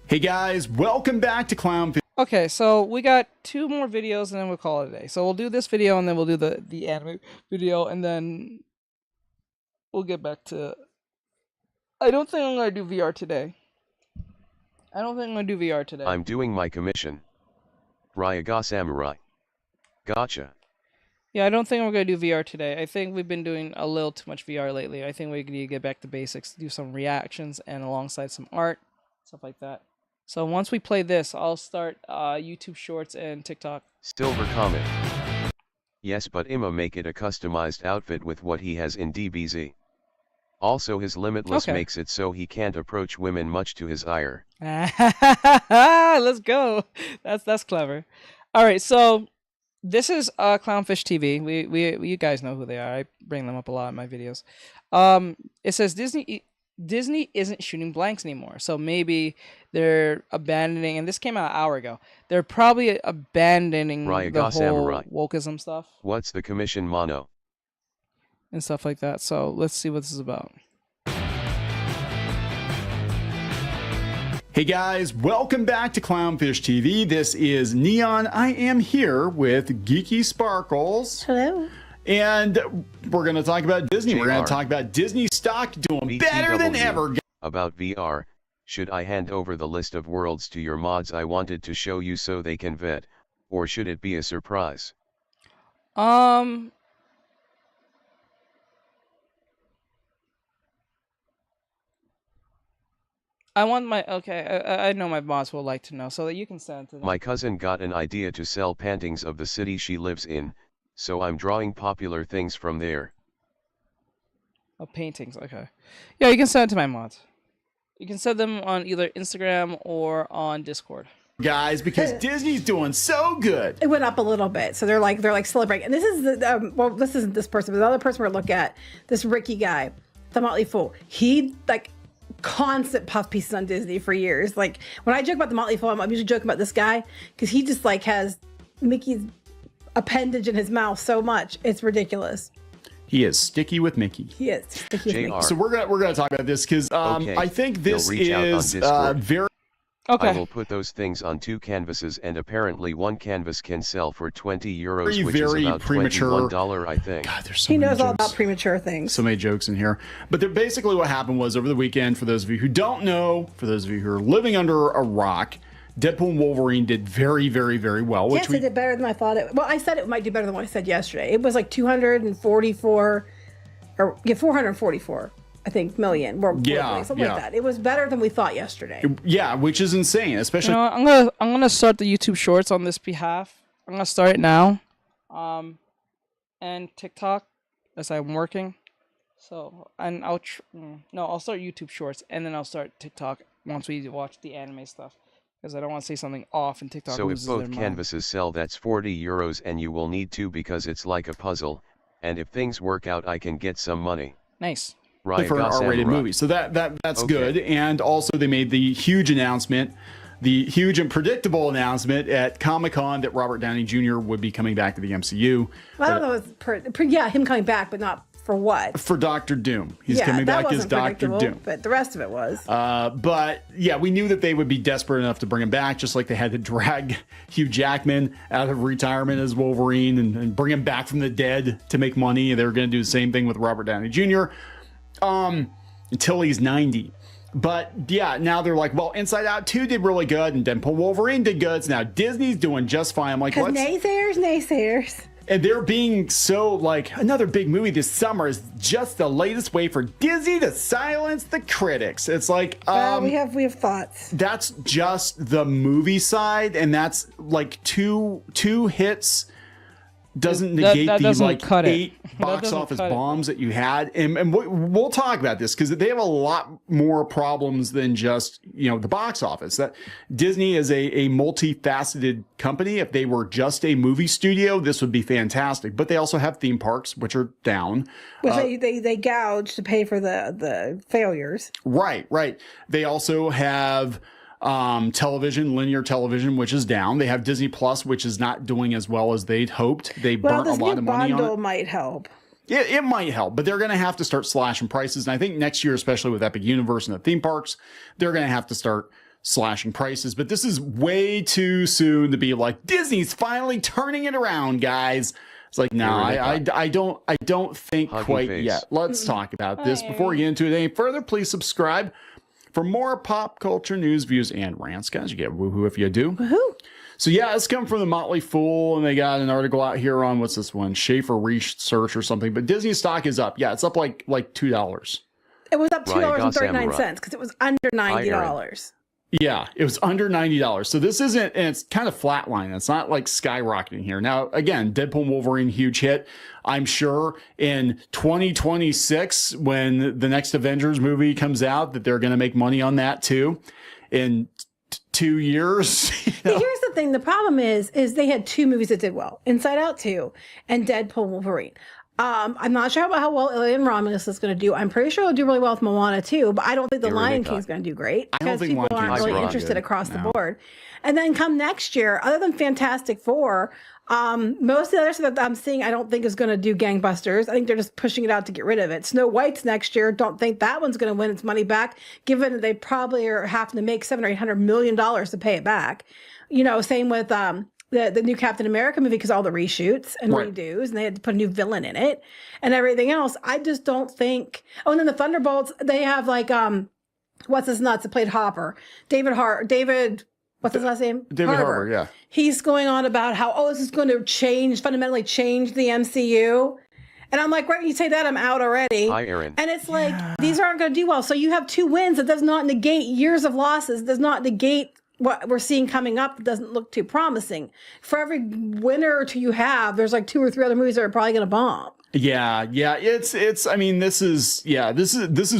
Hey guys, welcome back to Clown. Okay, so we got 2 more videos and then we'll call it a day. So we'll do this video and then we'll do the anime video and then we'll get back to... I don't think I'm gonna do VR today. I don't think I'm gonna do VR today. I'm doing my commission. Ryaga Samurai. Gotcha. Yeah, I don't think I'm gonna do VR today. I think we've been doing a little too much VR lately. I think we need to get back to basics, do some reactions, and alongside some art, stuff like that. So once we play this, I'll start YouTube Shorts and TikTok. Silver comment. Yes, but Imma make it a customized outfit with what he has in DBZ. Also his Limitless makes it so he can't approach women much to his ire. Let's go. That's clever. All right, so this is Clownfish TV. We you guys know who they are. I bring them up a lot in my videos. It says Disney isn't shooting blanks anymore. So maybe they're abandoning, and this came out an hour ago. They're probably abandoning the whole wokeism stuff. What's the commission mono? And stuff like that. So let's see what this is about. Hey guys, welcome back to Clownfish TV. This is Neon. I am here with Geeky Sparkles. Hello. And we're going to talk about Disney. We're going to talk about Disney stock doing better than ever. About VR, should I hand over the list of worlds to your mods I wanted to show you so they can vet, or should it be a surprise? I want my, I know my boss will like to know, so that you can send it to them. My cousin got an idea to sell paintings of the city she lives in, so I'm drawing popular things from there. Oh, paintings, okay. Yeah, you can send it to my mods. You can send them on either Instagram or on Discord. Guys, because Disney's doing so good. It went up a little bit, so they're like celebrating. And this is the well, this isn't this person, but the other person we're looking at, this Ricky guy, the Motley Fool. He like constant puff pieces on Disney for years. Like when I joke about the Motley Fool, I'm usually joking about this guy because he just like has Mickey's appendage in his mouth so much it's ridiculous. He is sticky with Mickey. He is sticky with Mickey. So we're gonna talk about this because I think this is very. Okay. I will put those things on 2 canvases, and apparently 1 canvas can sell for €20, which is about $21, I think. God, there's so he many knows jokes. all about premature things. So many jokes in here. But basically what happened was over the weekend, for those of you who don't know, for those of you who are living under a rock, Deadpool and Wolverine did very, very, very well. Yes, it did better than I thought it. Well, I said it might do better than what I said yesterday. It was like 244, or 444. I think million, something like that. It was better than we thought yesterday. Yeah, which is insane, especially. You know, I'm gonna start the YouTube Shorts on this behalf. I'm gonna start it now, and TikTok as I'm working. So and I'll start YouTube Shorts and then I'll start TikTok once we watch the anime stuff because I don't want to say something off and TikTok. So if both canvases sell, that's €40, and you will need 2 because it's like a puzzle. And if things work out, I can get some money. Nice. Right, for an R-rated movie. So that's good. And also they made the huge announcement, the huge and predictable announcement at Comic-Con that Robert Downey Jr. would be coming back to the MCU. Well, I don't know if it's him coming back, but not for what? For Doctor Doom. He's coming back as Doctor Doom. But the rest of it was. But yeah, we knew that they would be desperate enough to bring him back, just like they had to drag Hugh Jackman out of retirement as Wolverine and bring him back from the dead to make money. They were going to do the same thing with Robert Downey Jr. Until he's 90. But yeah, now they're like, well, Inside Out 2 did really good, and Deadpool Wolverine did good, so now Disney's doing just fine. I'm like, what? Naysayers. And they're being so like, another big movie this summer is just the latest way for Disney to silence the critics. It's like, we have thoughts. That's just the movie side, and that's like two hits. Doesn't negate the like 8 box office bombs that you had, and we'll talk about this because they have a lot more problems than just the box office. That Disney is a multifaceted company. If they were just a movie studio, this would be fantastic. But they also have theme parks, which are down. Well, they gouge to pay for the failures. Right. They also have television, linear television, which is down. They have Disney Plus, which is not doing as well as they'd hoped. They burnt a lot of money on it. Bundle might help. It might help, but they're going to have to start slashing prices. And I think next year, especially with Epic Universe and the theme parks, they're going to have to start slashing prices. But this is way too soon to be like, Disney's finally turning it around, guys. It's like, no, I don't think quite yet. Let's talk about this. Before we get into it any further, please subscribe. For more pop culture news, views, and rants, guys, you get woohoo if you do. Woohoo! So yeah, it's come from the Motley Fool, and they got an article out here on what's this one, Schaefer Research or something. But Disney stock is up. Yeah, it's up like $2. It was up $2.39 because it was under $90. Yeah, it was under $90. So this isn't, and it's kind of flatline. It's not like skyrocketing here. Now, again, Deadpool and Wolverine, huge hit. I'm sure in 2026, when the next Avengers movie comes out, that they're going to make money on that too. In 2 years. Here's the thing. The problem is they had two movies that did well, Inside Out 2 and Deadpool Wolverine. I'm not sure about how well Alien Romulus is going to do. I'm pretty sure it'll do really well with Moana too, but I don't think the Lion King is going to do great because people aren't really interested across the board. And then come next year, other than Fantastic Four, most of the other stuff that I'm seeing, I don't think is going to do gangbusters. I think they're just pushing it out to get rid of it. Snow White's next year. Don't think that one's going to win its money back, given that they probably are having to make $700 or $800 million to pay it back. You know, same with the new Captain America movie because all the reshoots and redos, and they had to put a new villain in it and everything else. I just don't think. Oh, and then the Thunderbolts, they have like what's his nuts that played Hopper, David. What's his last name? David Harbour, yeah. He's going on about how, this is going to fundamentally change the MCU. And I'm like, right when you say that, I'm out already. Hi, Aaron. And it's like, these aren't going to do well. So you have 2 wins. It does not negate years of losses. It does not negate what we're seeing coming up. That doesn't look too promising. For every winner or two you have, there's like 2 or 3 other movies that are probably going to bomb. Yeah. It's, I mean, this is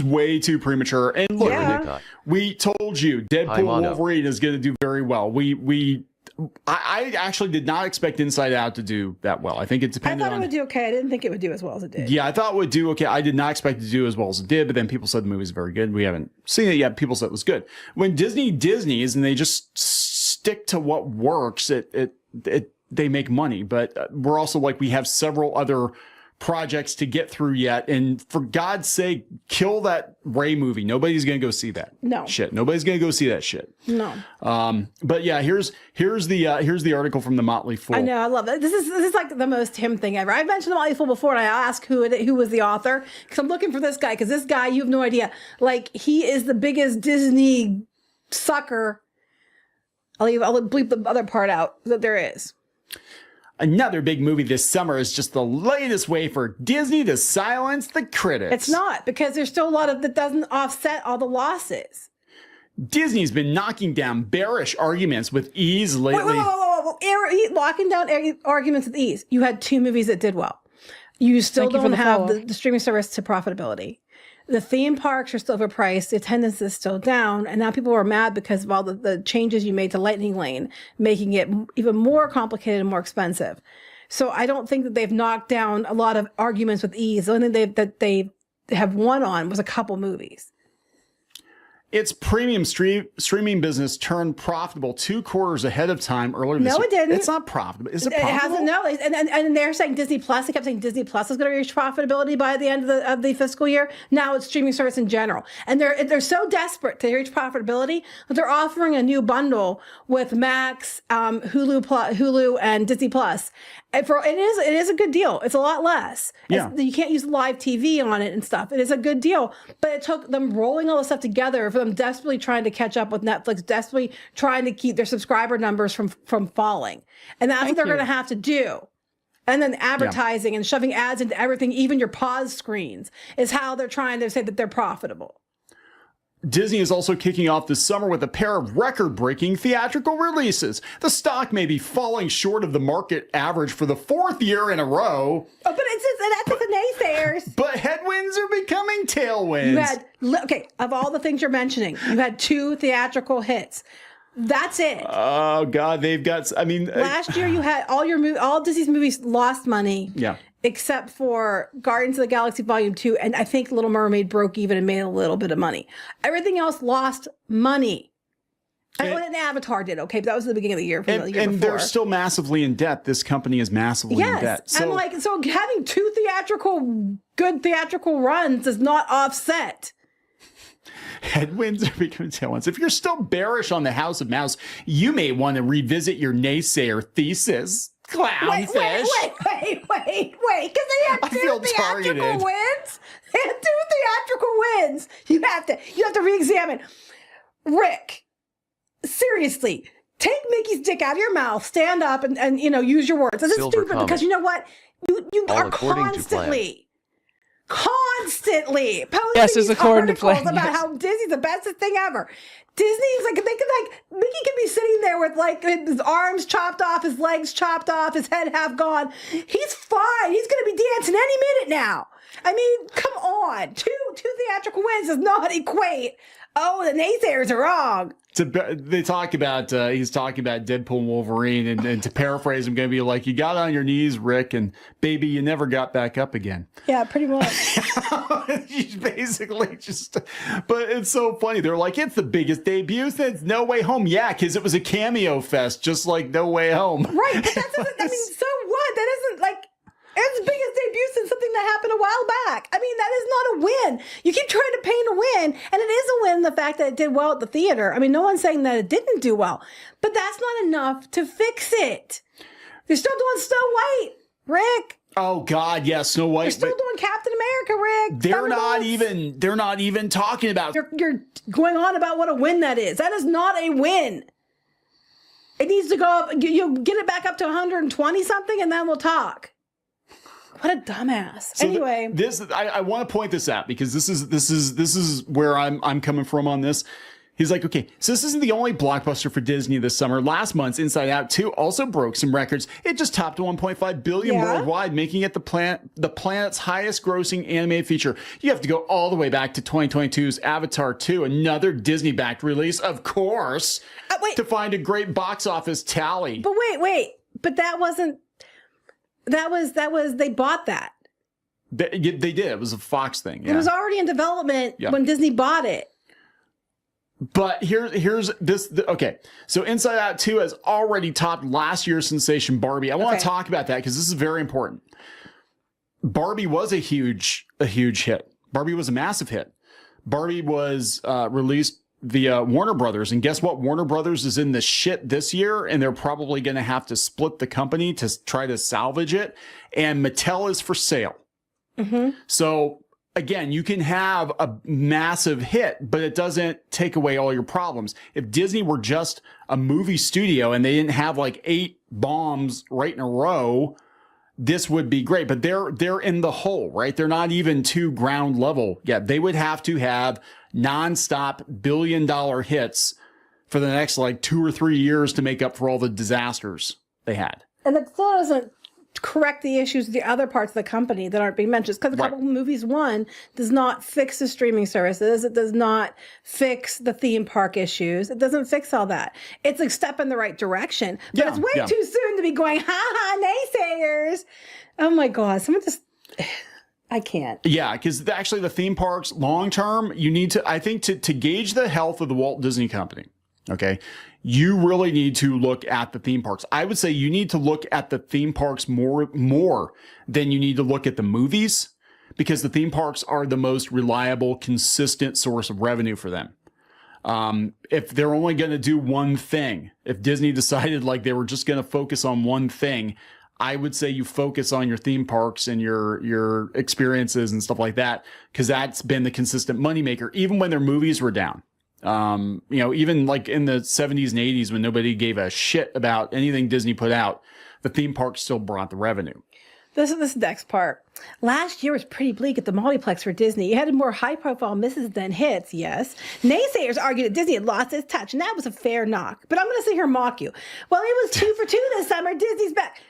way too premature. And look, we told you Deadpool Wolverine is going to do very well. I actually did not expect Inside Out to do that well. I think it depended on... I thought it would do okay. I didn't think it would do as well as it did. Yeah, I thought it would do okay. I did not expect it to do as well as it did, but then people said the movie's very good. We haven't seen it yet. People said it was good. When Disney's and they just stick to what works, they make money. But we're also like, we have several other projects to get through yet, and for God's sake, kill that Ray movie. Nobody's gonna go see that. No shit. Nobody's gonna go see that shit. No. But yeah, here's the article from the Motley Fool. I know, I love it. This is like the most him thing ever. I've mentioned the Motley Fool before, and I asked who was the author because I'm looking for this guy because this guy, you have no idea. Like, he is the biggest Disney sucker. I'll bleep the other part out that there is. Another big movie this summer is just the latest way for Disney to silence the critics. It's not, because there's still a lot of that doesn't offset all the losses. Disney's been knocking down bearish arguments with ease lately. Locking down arguments with ease. You had 2 movies that did well. You still don't have the streaming service to profitability. The theme parks are still overpriced. The attendance is still down. And now people are mad because of all the changes you made to Lightning Lane, making it even more complicated and more expensive. So I don't think that they've knocked down a lot of arguments with ease. The only thing that they have won on was a couple movies. Its premium streaming business turned profitable 2 quarters ahead of time earlier this year. No, it didn't. It's not profitable. Is it profitable? It hasn't. No, and they're saying Disney Plus. They kept saying Disney Plus is going to reach profitability by the end of the fiscal year. Now it's streaming service in general, and they're so desperate to reach profitability that they're offering a new bundle with Max, Hulu, and Disney Plus. And it is a good deal. It's a lot less. Yeah. You can't use live TV on it and stuff. It is a good deal, but it took them rolling all this stuff together for them desperately trying to catch up with Netflix, desperately trying to keep their subscriber numbers from falling. And that's what they're going to have to do. And then advertising and shoving ads into everything, even your pause screens, is how they're trying to say that they're profitable. Disney is also kicking off this summer with a pair of record-breaking theatrical releases. The stock may be falling short of the market average for the 4th year in a row. Oh, but that's the naysayers. But headwinds are becoming tailwinds. You had, of all the things you're mentioning, you had 2 theatrical hits. That's it. Oh God, they've got. I mean, last year you had all Disney's movies lost money. Yeah. Except for Guardians of the Galaxy Volume 2, and I think Little Mermaid broke even and made a little bit of money. Everything else lost money. And Avatar did okay, but that was the beginning of the year. The year and they're still massively in debt. This company is massively in debt. So, so having 2 good theatrical runs does not offset. Headwinds are becoming tailwinds. If you're still bearish on the House of Mouse, you may want to revisit your naysayer thesis. Clownfish. Wait. Because they had 2 theatrical wins. They had 2 theatrical wins, you have to re-examine. Rick, seriously, take Mickey's dick out of your mouth, stand up, and use your words. This is stupid comment. Because you know what? You are constantly posting these articles about how Disney's the bestest thing ever. Disney's like, Mickey could be sitting there with like his arms chopped off, his legs chopped off, his head half gone. He's fine. He's going to be dancing any minute now. I mean, come on. Two theatrical wins does not equate. Oh, the naysayers are wrong. They talk about, he's talking about Deadpool and Wolverine, and to paraphrase, I'm going to be like, you got on your knees, Rick, and baby, you never got back up again. Yeah, pretty much. He's basically just, but it's so funny. They're like, it's the biggest debut since No Way Home. Yeah, because it was a cameo fest, just like No Way Home. Right, but that doesn't, I mean, so what? That isn't like, it's the biggest debut since something that happened a while back. I mean, that is not a win. You keep trying to paint a win, and it is a win, the fact that it did well at the theater. I mean, no one's saying that it didn't do well, but that's not enough to fix it. They're still doing Snow White, Rick. Oh God, yeah, Snow White. They're still doing Captain America, Rick. They're not even talking about. You're going on about what a win that is. That is not a win. It needs to go up. You'll get it back up to 120 something, and then we'll talk. What a dumbass. So anyway, I want to point this out because this is where I'm coming from on this. He's like, okay, so this isn't the only blockbuster for Disney this summer. Last month's Inside Out 2 also broke some records. It just topped 1.5 billion worldwide, making it the planet's highest grossing animated feature. You have to go all the way back to 2022's Avatar 2, another Disney-backed release, of course, to find a great box office tally. But wait, but that wasn't. That was they bought that. They did. It was a Fox thing. Yeah. It was already in development when Disney bought it. But here's this. Okay, so Inside Out 2 has already topped last year's sensation Barbie. I want to talk about that because this is very important. Barbie was a huge hit. Barbie was a massive hit. Barbie was released via Warner Brothers, and guess what? Warner Brothers is in the shit this year, and they're probably going to have to split the company to try to salvage it. And Mattel is for sale. Mm-hmm. So again, you can have a massive hit, but it doesn't take away all your problems. If Disney were just a movie studio and they didn't have like 8 bombs right in a row, this would be great. But they're in the hole, right? They're not even to ground level yet. They would have to have nonstop billion-dollar hits for the next like 2 or 3 years to make up for all the disasters they had. And that still doesn't correct the issues of the other parts of the company that aren't being mentioned. Because a couple of movies, one, does not fix the streaming services. It does not fix the theme park issues. It doesn't fix all that. It's a step in the right direction. But it's way too soon to be going, naysayers. Oh my God. Someone just... I can't. Yeah, because actually the theme parks, long term, you need to, I think, to gauge the health of the Walt Disney Company, okay, you really need to look at the theme parks. I would say you need to look at the theme parks more than you need to look at the movies, because the theme parks are the most reliable, consistent source of revenue for them. If they're only going to do one thing, if Disney decided like they were just going to focus on one thing, I would say you focus on your theme parks and your experiences and stuff like that, because that's been the consistent moneymaker, even when their movies were down. Even like in the 70s and 80s when nobody gave a shit about anything Disney put out, the theme parks still brought the revenue. This is this next part. Last year was pretty bleak at the multiplex for Disney. You had more high-profile misses than hits, yes. Naysayers argued that Disney had lost its touch, and that was a fair knock. But I'm going to sit here and mock you. Well, it was 2 for 2 this summer. Disney's back.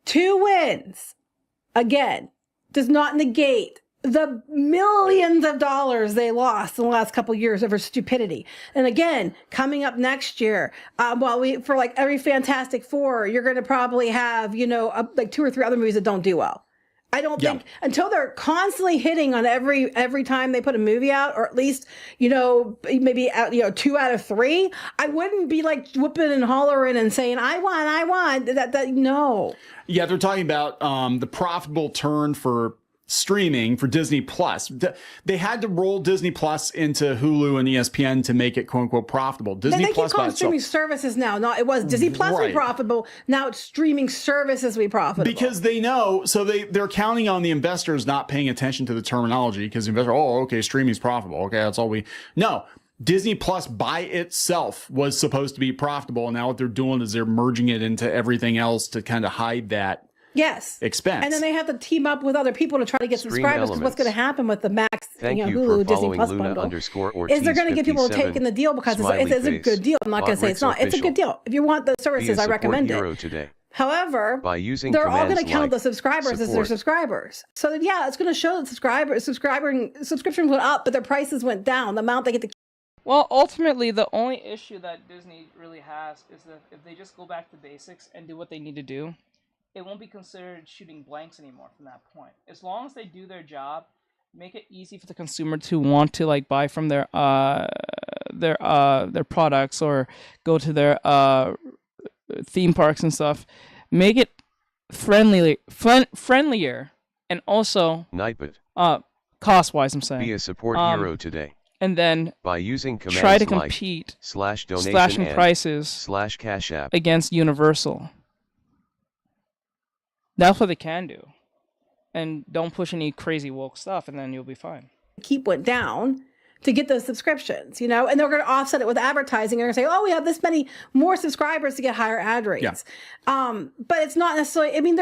2 wins, again, does not negate the millions of dollars they lost in the last couple of years over stupidity. And again, coming up next year, for like every Fantastic Four, you're going to probably have, like 2 or 3 other movies that don't do well. I don't think until they're constantly hitting on every time they put a movie out, or at least, maybe 2 out of 3, I wouldn't be like whooping and hollering and saying, I want that no. Yeah, they're talking about the profitable turn for streaming for Disney Plus. They had to roll Disney Plus into Hulu and ESPN to make it quote unquote profitable. Disney they Plus keep calling streaming services now. No, it was Disney Plus will be profitable. Now it's streaming services will be profitable. Because they know, so they're counting on the investors not paying attention to the terminology because the investor, oh, okay, streaming's profitable. Okay, that's all we no. Disney Plus by itself was supposed to be profitable, and now what they're doing is they're merging it into everything else to kind of hide that expense. And then they have to team up with other people to try to get subscribers. Because what's going to happen with the Max, Hulu, Disney Plus bundle is they're going to get people taking the deal because it's a good deal. I'm not going to say it's not. It's a good deal. If you want the services, I recommend it. Today. However, they're all going to count the subscribers as their subscribers. So yeah, it's going to show that subscriptions went up, but their prices went down. The amount they get to. Well, ultimately, the only issue that Disney really has is that if they just go back to basics and do what they need to do, it won't be considered shooting blanks anymore from that point. As long as they do their job, make it easy for the consumer to want to like buy from their products or go to their theme parks and stuff. Make it friendlier, and also cost-wise. I'm saying be a support hero today. And then by using commands try to compete /donation slashing prices /cash app against Universal. That's what they can do. And don't push any crazy woke stuff, and then you'll be fine. Keep went down to get those subscriptions, and they're going to offset it with advertising. They're going to say, oh, we have this many more subscribers to get higher ad rates. Yeah. But it's not necessarily, I mean,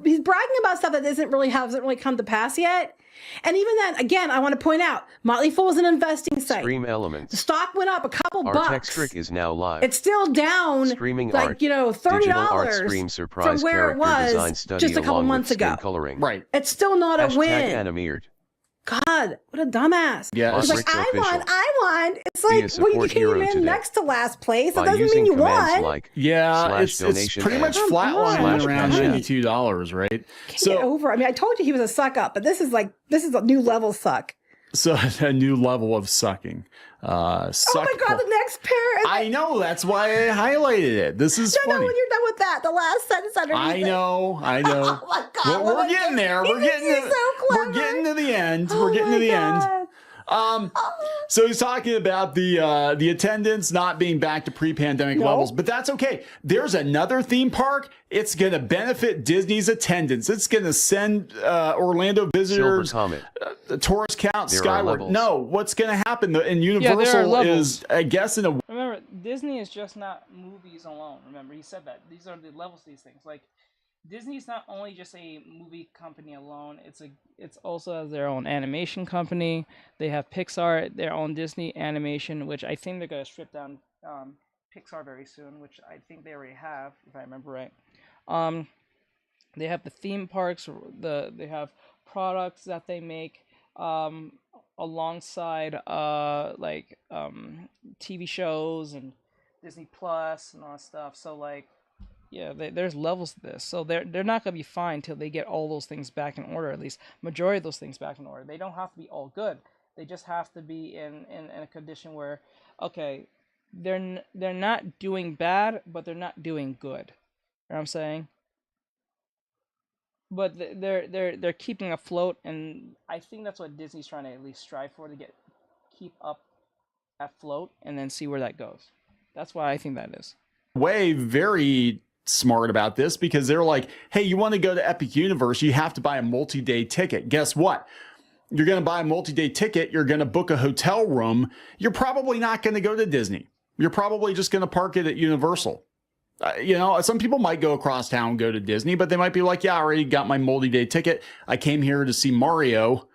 he's bragging about stuff that hasn't really come to pass yet. And even then, again, I want to point out, Motley Fool is an investing site. Stream Elements. The stock went up a couple bucks. Artextric is now live. It's still down Streaming like, $30 from where it was just a couple months ago. Right. It's still not a win. Animered. God, what a dumbass. Yeah. It's like, I won. It's like, well, you came in next to last place. That doesn't mean you won. It's pretty much flatlining around $92, right? Get over. I mean, I told you he was a suck up, but this is a new level suck. So a new level of sucking. Oh my God, the next pair. I know, that's why I highlighted it. This is funny. No, when you're done with that, the last sentence underneath I know. Oh my God. We're getting there. We're getting to the end. We're getting to the end. So he's talking about the attendance not being back to pre-pandemic levels, but that's okay. There's another theme park. It's going to benefit Disney's attendance. It's going to send Orlando visitors, the tourist count skyward. No, what's going to happen? And Universal is, I guess, Remember, Disney is just not movies alone. Remember, he said that. These are the levels of these things. Like, Disney's not only just a movie company alone. It's also has their own animation company. They have Pixar, their own Disney animation, which I think they're gonna strip down Pixar very soon, which I think they already have, if I remember right. They have the theme parks. They have products that they make alongside TV shows and Disney Plus and all that stuff. So like. Yeah, there's levels to this. So they're not going to be fine till they get all those things back in order, at least majority of those things back in order. They don't have to be all good. They just have to be in a condition where, okay, they're not doing bad, but they're not doing good. You know what I'm saying? But they're keeping afloat, and I think that's what Disney's trying to at least strive for, to keep up afloat and then see where that goes. That's why I think that is. Very smart about this, because they're like, hey, you want to go to Epic Universe, you have to buy a multi-day ticket. Guess what? You're going to buy a multi-day ticket, you're going to book a hotel room, you're probably not going to go to Disney. You're probably just going to park it at Universal. Some people might go across town and go to Disney, but they might be like, yeah, I already got my multi-day ticket. I came here to see Mario.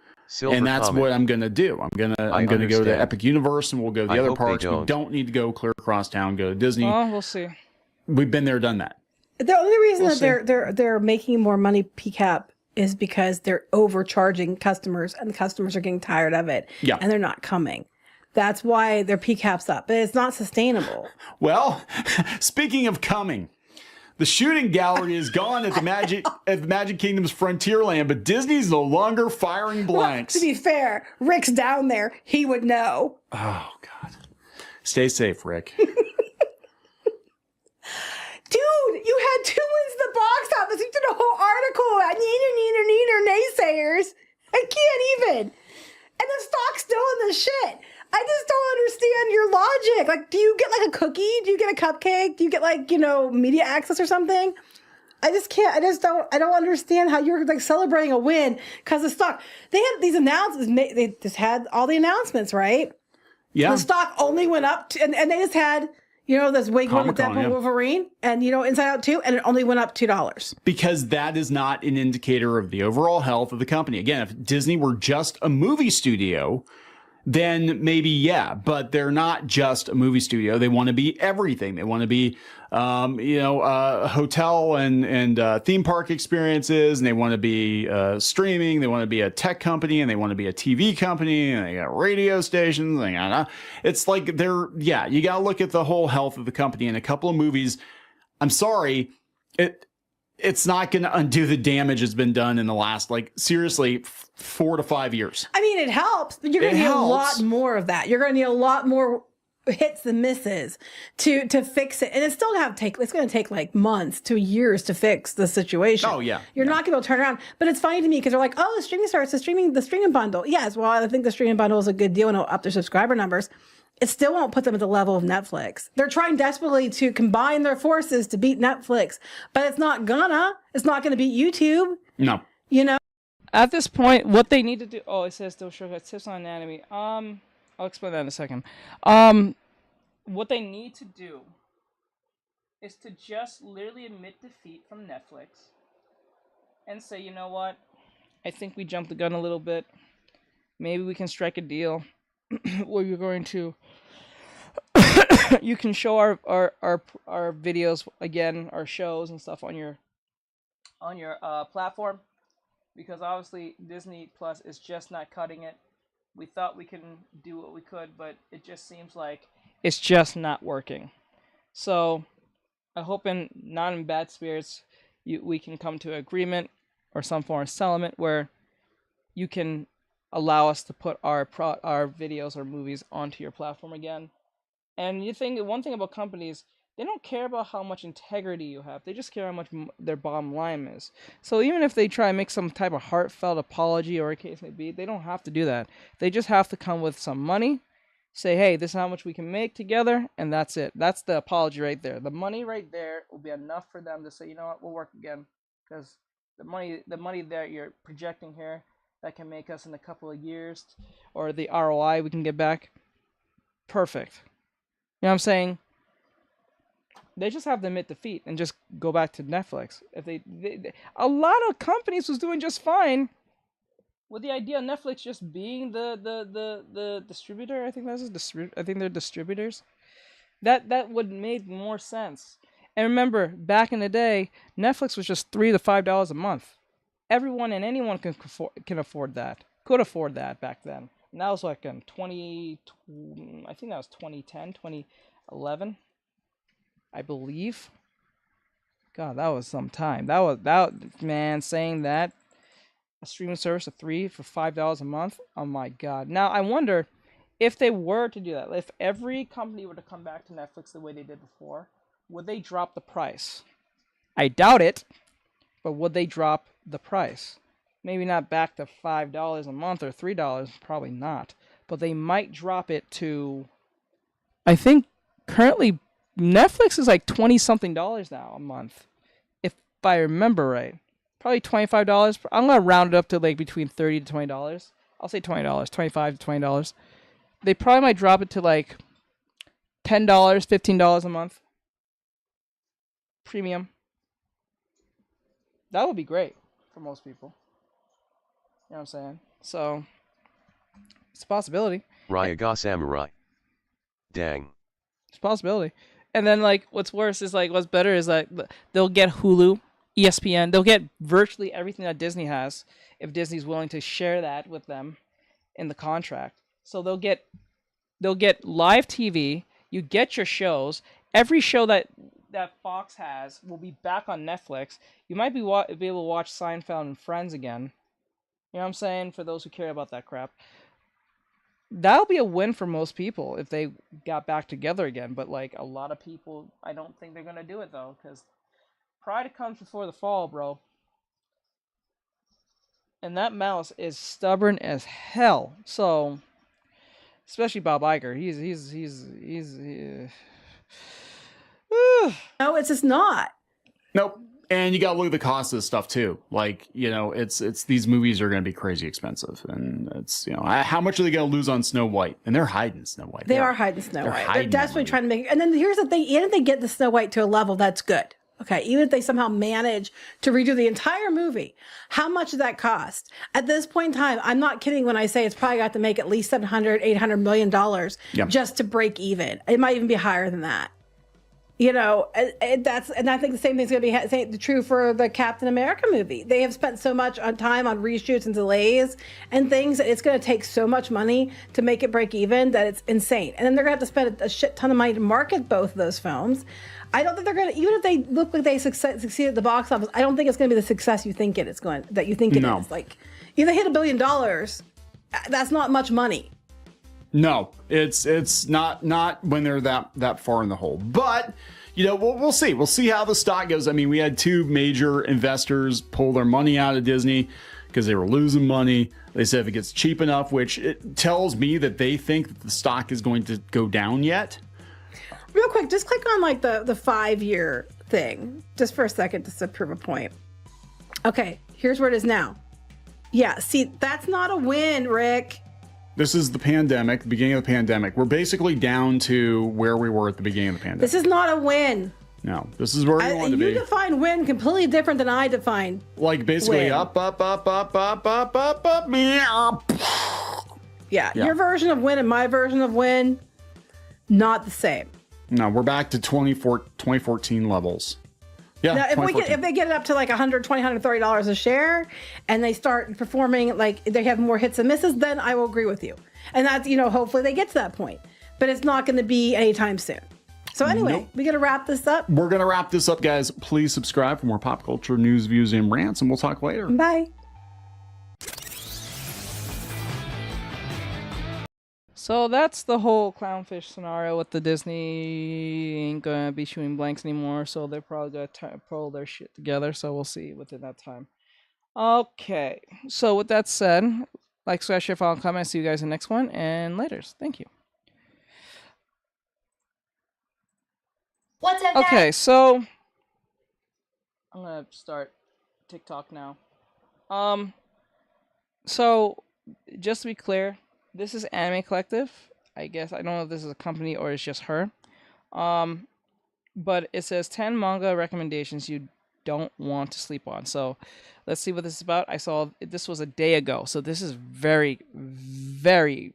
And that's what I'm going to do. I'm going to go to Epic Universe, and we'll go to the other parks. We don't need to go clear across town, go to Disney. Oh, we'll see. We've been there, done that. The only reason that they're making more money PCAP is because they're overcharging customers, and the customers are getting tired of it. Yeah. And they're not coming. That's why their PCAP's up. But it's not sustainable. Well, speaking of coming, the shooting gallery is gone at the Magic Kingdom's Frontierland, but Disney's no longer firing blanks. Well, to be fair, Rick's down there. He would know. Oh, God. Stay safe, Rick. Dude, you had 2 wins in the box office. You did a whole article about neener, naysayers. shit. I just don't understand your logic. Like, do you get like a cookie? Do you get a cupcake? Do you get like, media access or something? I just can't. I don't understand how you're like celebrating a win because the stock. They had these announcements. They just had all the announcements, right? Yeah. The stock only went up, and they just had this wig one with Deadpool Wolverine, and Inside Out 2, and it only went up $2 because that is not an indicator of the overall health of the company. Again, if Disney were just a movie studio, then maybe, yeah, but they're not just a movie studio. They want to be everything. They want to be, hotel and theme park experiences, and they want to be streaming. They want to be a tech company, and they want to be a TV company, and they got radio stations. It's like you got to look at the whole health of the company. And a couple of movies, I'm sorry, it's not going to undo the damage that's been done in the last, seriously, 4 to 5 years. I mean, it helps, but you're going to need a lot more of that. You're going to need a lot more hits and misses to fix it. And it's still going to take like months to years to fix the situation. Oh, yeah. You're not going to be able to turn around. But it's funny to me because they're like, oh, the streaming bundle. Yes, well, I think the streaming bundle is a good deal and it'll up their subscriber numbers. It still won't put them at the level of Netflix. They're trying desperately to combine their forces to beat Netflix, but it's not gonna beat YouTube. No. At this point, what they need to do, it says they'll show tips on anatomy. I'll explain that in a second. What they need to do is to just literally admit defeat from Netflix and say, you know what? I think we jumped the gun a little bit. Maybe we can strike a deal where you're going to you can show our videos again, our shows and stuff on your platform, because obviously Disney Plus is just not cutting it. We thought we can do what we could, but it just seems like it's just not working. So I hope not in bad spirits, we can come to an agreement or some form of settlement where you can allow us to put our videos or movies onto your platform again. And one thing about companies, they don't care about how much integrity you have. They just care how much their bottom line is. So even if they try and make some type of heartfelt apology or a case may be, they don't have to do that. They just have to come with some money, say, hey, this is how much we can make together, and that's it. That's the apology right there. The money right there will be enough for them to say, you know what, we'll work again. Because the money that you're projecting here, that can make us in a couple of years, or the ROI we can get back, perfect. You know what I'm saying? They just have to admit defeat and just go back to Netflix. If they a lot of companies was doing just fine with the idea of Netflix just being the distributor. I think I think they're distributors. That would make more sense. And remember, back in the day, Netflix was just $3 to $5 a month. Everyone and anyone can afford that. Could afford that back then. And that was like in 20, I think that was 2010, 2011, I believe. God, that was some time. Man, saying that a streaming service of $3 for $5 a month. Oh my God. Now I wonder if they were to do that. If every company were to come back to Netflix the way they did before, would they drop the price? I doubt it, but would they drop the price? Maybe not back to $5 a month or $3, probably not. But they might drop it to, I think currently Netflix is like $20-something now a month, if I remember right. Probably $25. I'm gonna round it up to like between $30 to $20. I'll say $20, $25 to $20. They probably might drop it to like $10, $15 a month. Premium. That would be great for most people. You know what I'm saying? So it's a possibility. Ryaga Samurai. Dang. It's a possibility. And then like what's worse is like what's better is like they'll get Hulu, ESPN, they'll get virtually everything that Disney has if Disney's willing to share that with them in the contract. So they'll get live TV, you get your shows, every show that Fox has will be back on Netflix. You might be able to watch Seinfeld and Friends again. You know what I'm saying? For those who care about that crap. That'll be a win for most people if they got back together again. But like a lot of people, I don't think they're going to do it though. Because pride comes before the fall, bro. And that mouse is stubborn as hell. So especially Bob Iger. No, it's just not. Nope. And you got to look at the cost of this stuff too. Like, you know, it's these movies are going to be crazy expensive, and it's, you know, how much are they going to lose on Snow White? And they're hiding Snow White. They are hiding Snow White. They're desperately trying to make it. And then here's the thing: even if they get the Snow White to a level that's good, okay, even if they somehow manage to redo the entire movie, how much does that cost? At this point in time, I'm not kidding when I say it's probably got to make at least $700-800 million just to break even. It might even be higher than that. You know, and I think the same thing's going to be true for the Captain America movie. They have spent so much on time on reshoots and delays and things. It's going to take so much money to make it break even that it's insane. And then they're going to have to spend a shit ton of money to market both of those films. I don't think they're going to, even if they look like they succeed at the box office, I don't think it's going to be the success you think it is going, that you think it is. Like, if they hit $1 billion, that's not much money. No, it's not when they're that far in the hole. But, you know, we'll see. We'll see how the stock goes. I mean, we had two major investors pull their money out of Disney because they were losing money. They said if it gets cheap enough, which it tells me that they think that the stock is going to go down yet. Real quick, just click on like the 5-year thing just for a second just to prove a point. Okay, here's where it is now. Yeah, see, that's not a win, Rick. This is the pandemic, the beginning of the pandemic. We're basically down to where we were at the beginning of the pandemic. This is not a win. No, this is where we want to be. You define win completely different than I define. Like basically up. Yeah, your version of win and my version of win, not the same. No, we're back to 2014 levels. Yeah, now, if they get it up to like $120, $130 a share, and they start performing like they have more hits and misses, then I will agree with you. And that's, you know, hopefully they get to that point. But it's not going to be anytime soon. So anyway, we're going to wrap this up. We're going to wrap this up, guys. Please subscribe for more pop culture news, views, and rants, and we'll talk later. Bye. So that's the whole clownfish scenario with the Disney ain't gonna be shooting blanks anymore, so they're probably gonna pull their shit together, so we'll see within that time. Okay, so with that said, like, subscribe, share, follow, comment, see you guys in the next one, and laters. Thank you. What's up, okay, so I'm gonna start TikTok now. So just to be clear, this is Anime Collective. I guess I don't know if this is a company or it's just her. But it says 10 manga recommendations you don't want to sleep on. So let's see what this is about. I saw this was a day ago, so this is very, very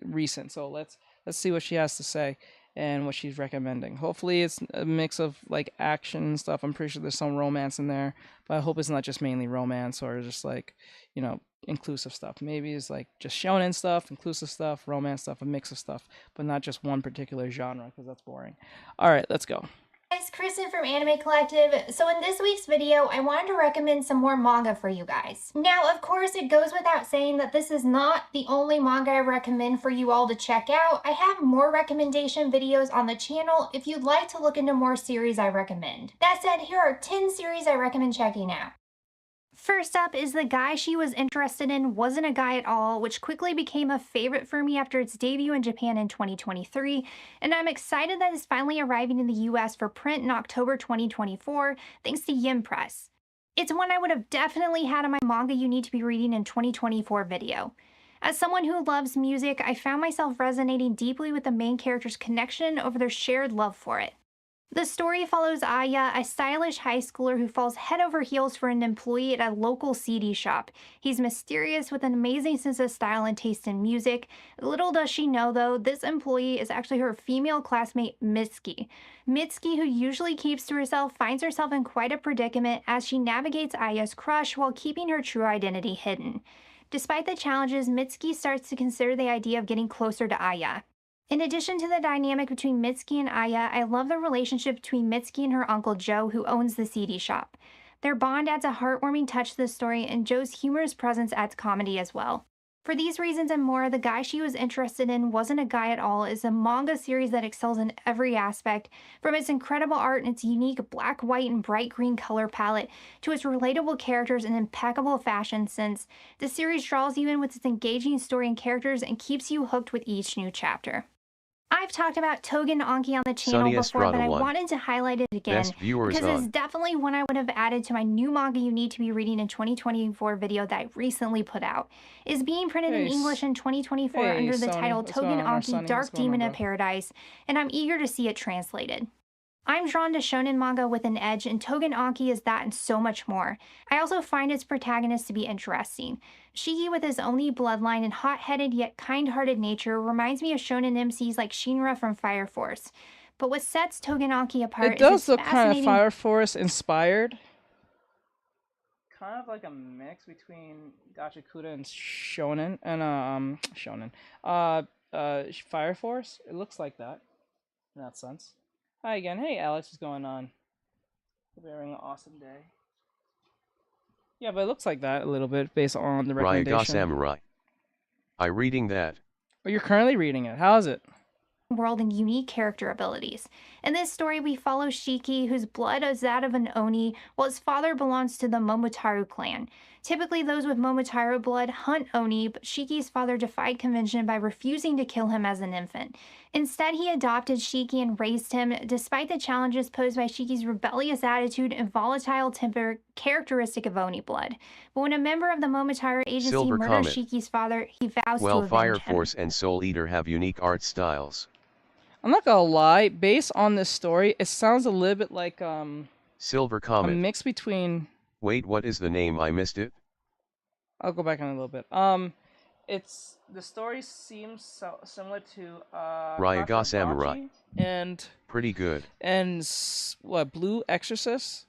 recent. So let's see what she has to say and what she's recommending. Hopefully it's a mix of like action and stuff. I'm pretty sure there's some romance in there, but I hope it's not just mainly romance or just like, you know, inclusive stuff. Maybe it's like just shonen stuff, inclusive stuff, romance stuff, a mix of stuff, but not just one particular genre, because that's boring. All right, let's go. Guys, Kristen from Anime Collective. So in this week's video, I wanted to recommend some more manga for you guys. Now, of course, it goes without saying that this is not the only manga I recommend for you all to check out. I have more recommendation videos on the channel if you'd like to look into more series I recommend. That said, here are 10 series I recommend checking out. First up is the guy she was interested in wasn't a guy at all, which quickly became a favorite for me after its debut in Japan in 2023, and I'm excited that it's finally arriving in the US for print in October 2024, thanks to Yin Press. It's one I would have definitely had on my manga you need to be reading in 2024 video. As someone who loves music, I found myself resonating deeply with the main character's connection over their shared love for it. The story follows Aya, a stylish high schooler who falls head over heels for an employee at a local CD shop. He's mysterious with an amazing sense of style and taste in music. Little does she know, though, this employee is actually her female classmate, Mitsuki. Mitsuki, who usually keeps to herself, finds herself in quite a predicament as she navigates Aya's crush while keeping her true identity hidden. Despite the challenges, Mitsuki starts to consider the idea of getting closer to Aya. In addition to the dynamic between Mitsuki and Aya, I love the relationship between Mitsuki and her uncle Joe, who owns the CD shop. Their bond adds a heartwarming touch to the story, and Joe's humorous presence adds comedy as well. For these reasons and more, the guy she was interested in wasn't a guy at all. It's a manga series that excels in every aspect, from its incredible art and its unique black, white, and bright green color palette, to its relatable characters and impeccable fashion sense. The series draws you in with its engaging story and characters and keeps you hooked with each new chapter. I've talked about Togen Anki on the channel before, but I wanted to highlight it again because it's definitely one I would have added to my new manga you need to be reading in 2024 video that I recently put out. It's being printed in English in 2024 under the title Togen Anki Dark Demon of Paradise, and I'm eager to see it translated. I'm drawn to shonen manga with an edge, and Togen Anki is that and so much more. I also find its protagonist to be interesting. Shiki, with his Oni bloodline and hot-headed yet kind-hearted nature, reminds me of shonen MCs like Shinra from Fire Force. But what sets Togen Anki apart is does look kind of Fire Force inspired. Kind of like a mix between Gachakuta and shonen and Fire Force. It looks like that in that sense. Hi again. Hey Alex, what's going on? Hope you're having an awesome day. Yeah, but it looks like that a little bit based on the recommendation. Ryaga Samurai. I reading that. Oh, you're currently reading it. How is it? World and unique character abilities. In this story, we follow Shiki, whose blood is that of an Oni, while his father belongs to the Momotaro clan. Typically, those with Momotaro blood hunt Oni, but Shiki's father defied convention by refusing to kill him as an infant. Instead, he adopted Shiki and raised him, despite the challenges posed by Shiki's rebellious attitude and volatile temper characteristic of Oni blood. But when a member of the Momotaro agency murders Shiki's father, he vows to avenge Fire him. Force and Soul Eater have unique art styles. I'm not gonna lie, based on this story, it sounds a little bit like Silver Comet. a mix between. Wait, what is the name? I missed it. I'll go back in a little bit. It's the story seems so similar to Ryaga Samurai. And pretty good. And what, Blue Exorcist?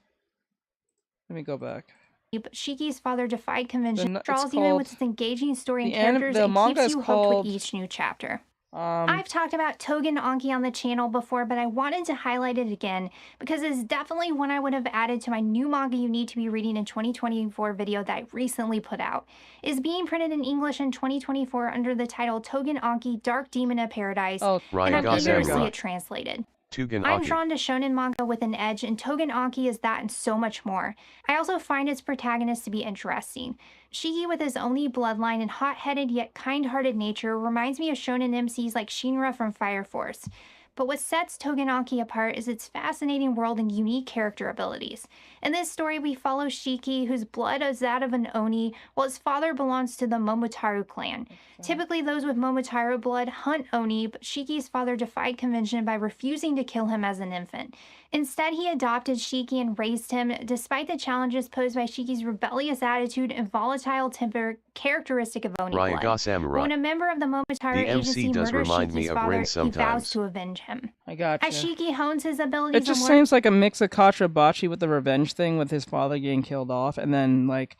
Let me go back. But Shiki's father defied convention, draws you called, in with its engaging story and characters, and keeps you hooked with each new chapter. I've talked about Togen Anki on the channel before, but I wanted to highlight it again because it's definitely one I would have added to my new manga you need to be reading in 2024 video that I recently put out. It's being printed in English in 2024 under the title Togen Anki Dark Demon of Paradise, and I'm eager to see it translated. I'm drawn to shonen manga with an edge, and Togen Anki is that and so much more. I also find its protagonist to be interesting. Shiki, with his Oni bloodline and hot-headed yet kind-hearted nature, reminds me of shonen MCs like Shinra from Fire Force. But what sets Togen Anki apart is its fascinating world and unique character abilities. In this story, we follow Shiki, whose blood is that of an Oni, while his father belongs to the Momotaro clan. Typically, those with Momotaro blood hunt Oni, but Shiki's father defied convention by refusing to kill him as an infant. Instead, he adopted Shiki and raised him, despite the challenges posed by Shiki's rebellious attitude and volatile temper characteristic of Oni blood. But when a member of the Momotaro agency murders Shiki's father, he vows to avenge him. I got you. As Shiki hones his abilities, it just seems like a mix of Katrabachi with the revenge thing with his father getting killed off, and then like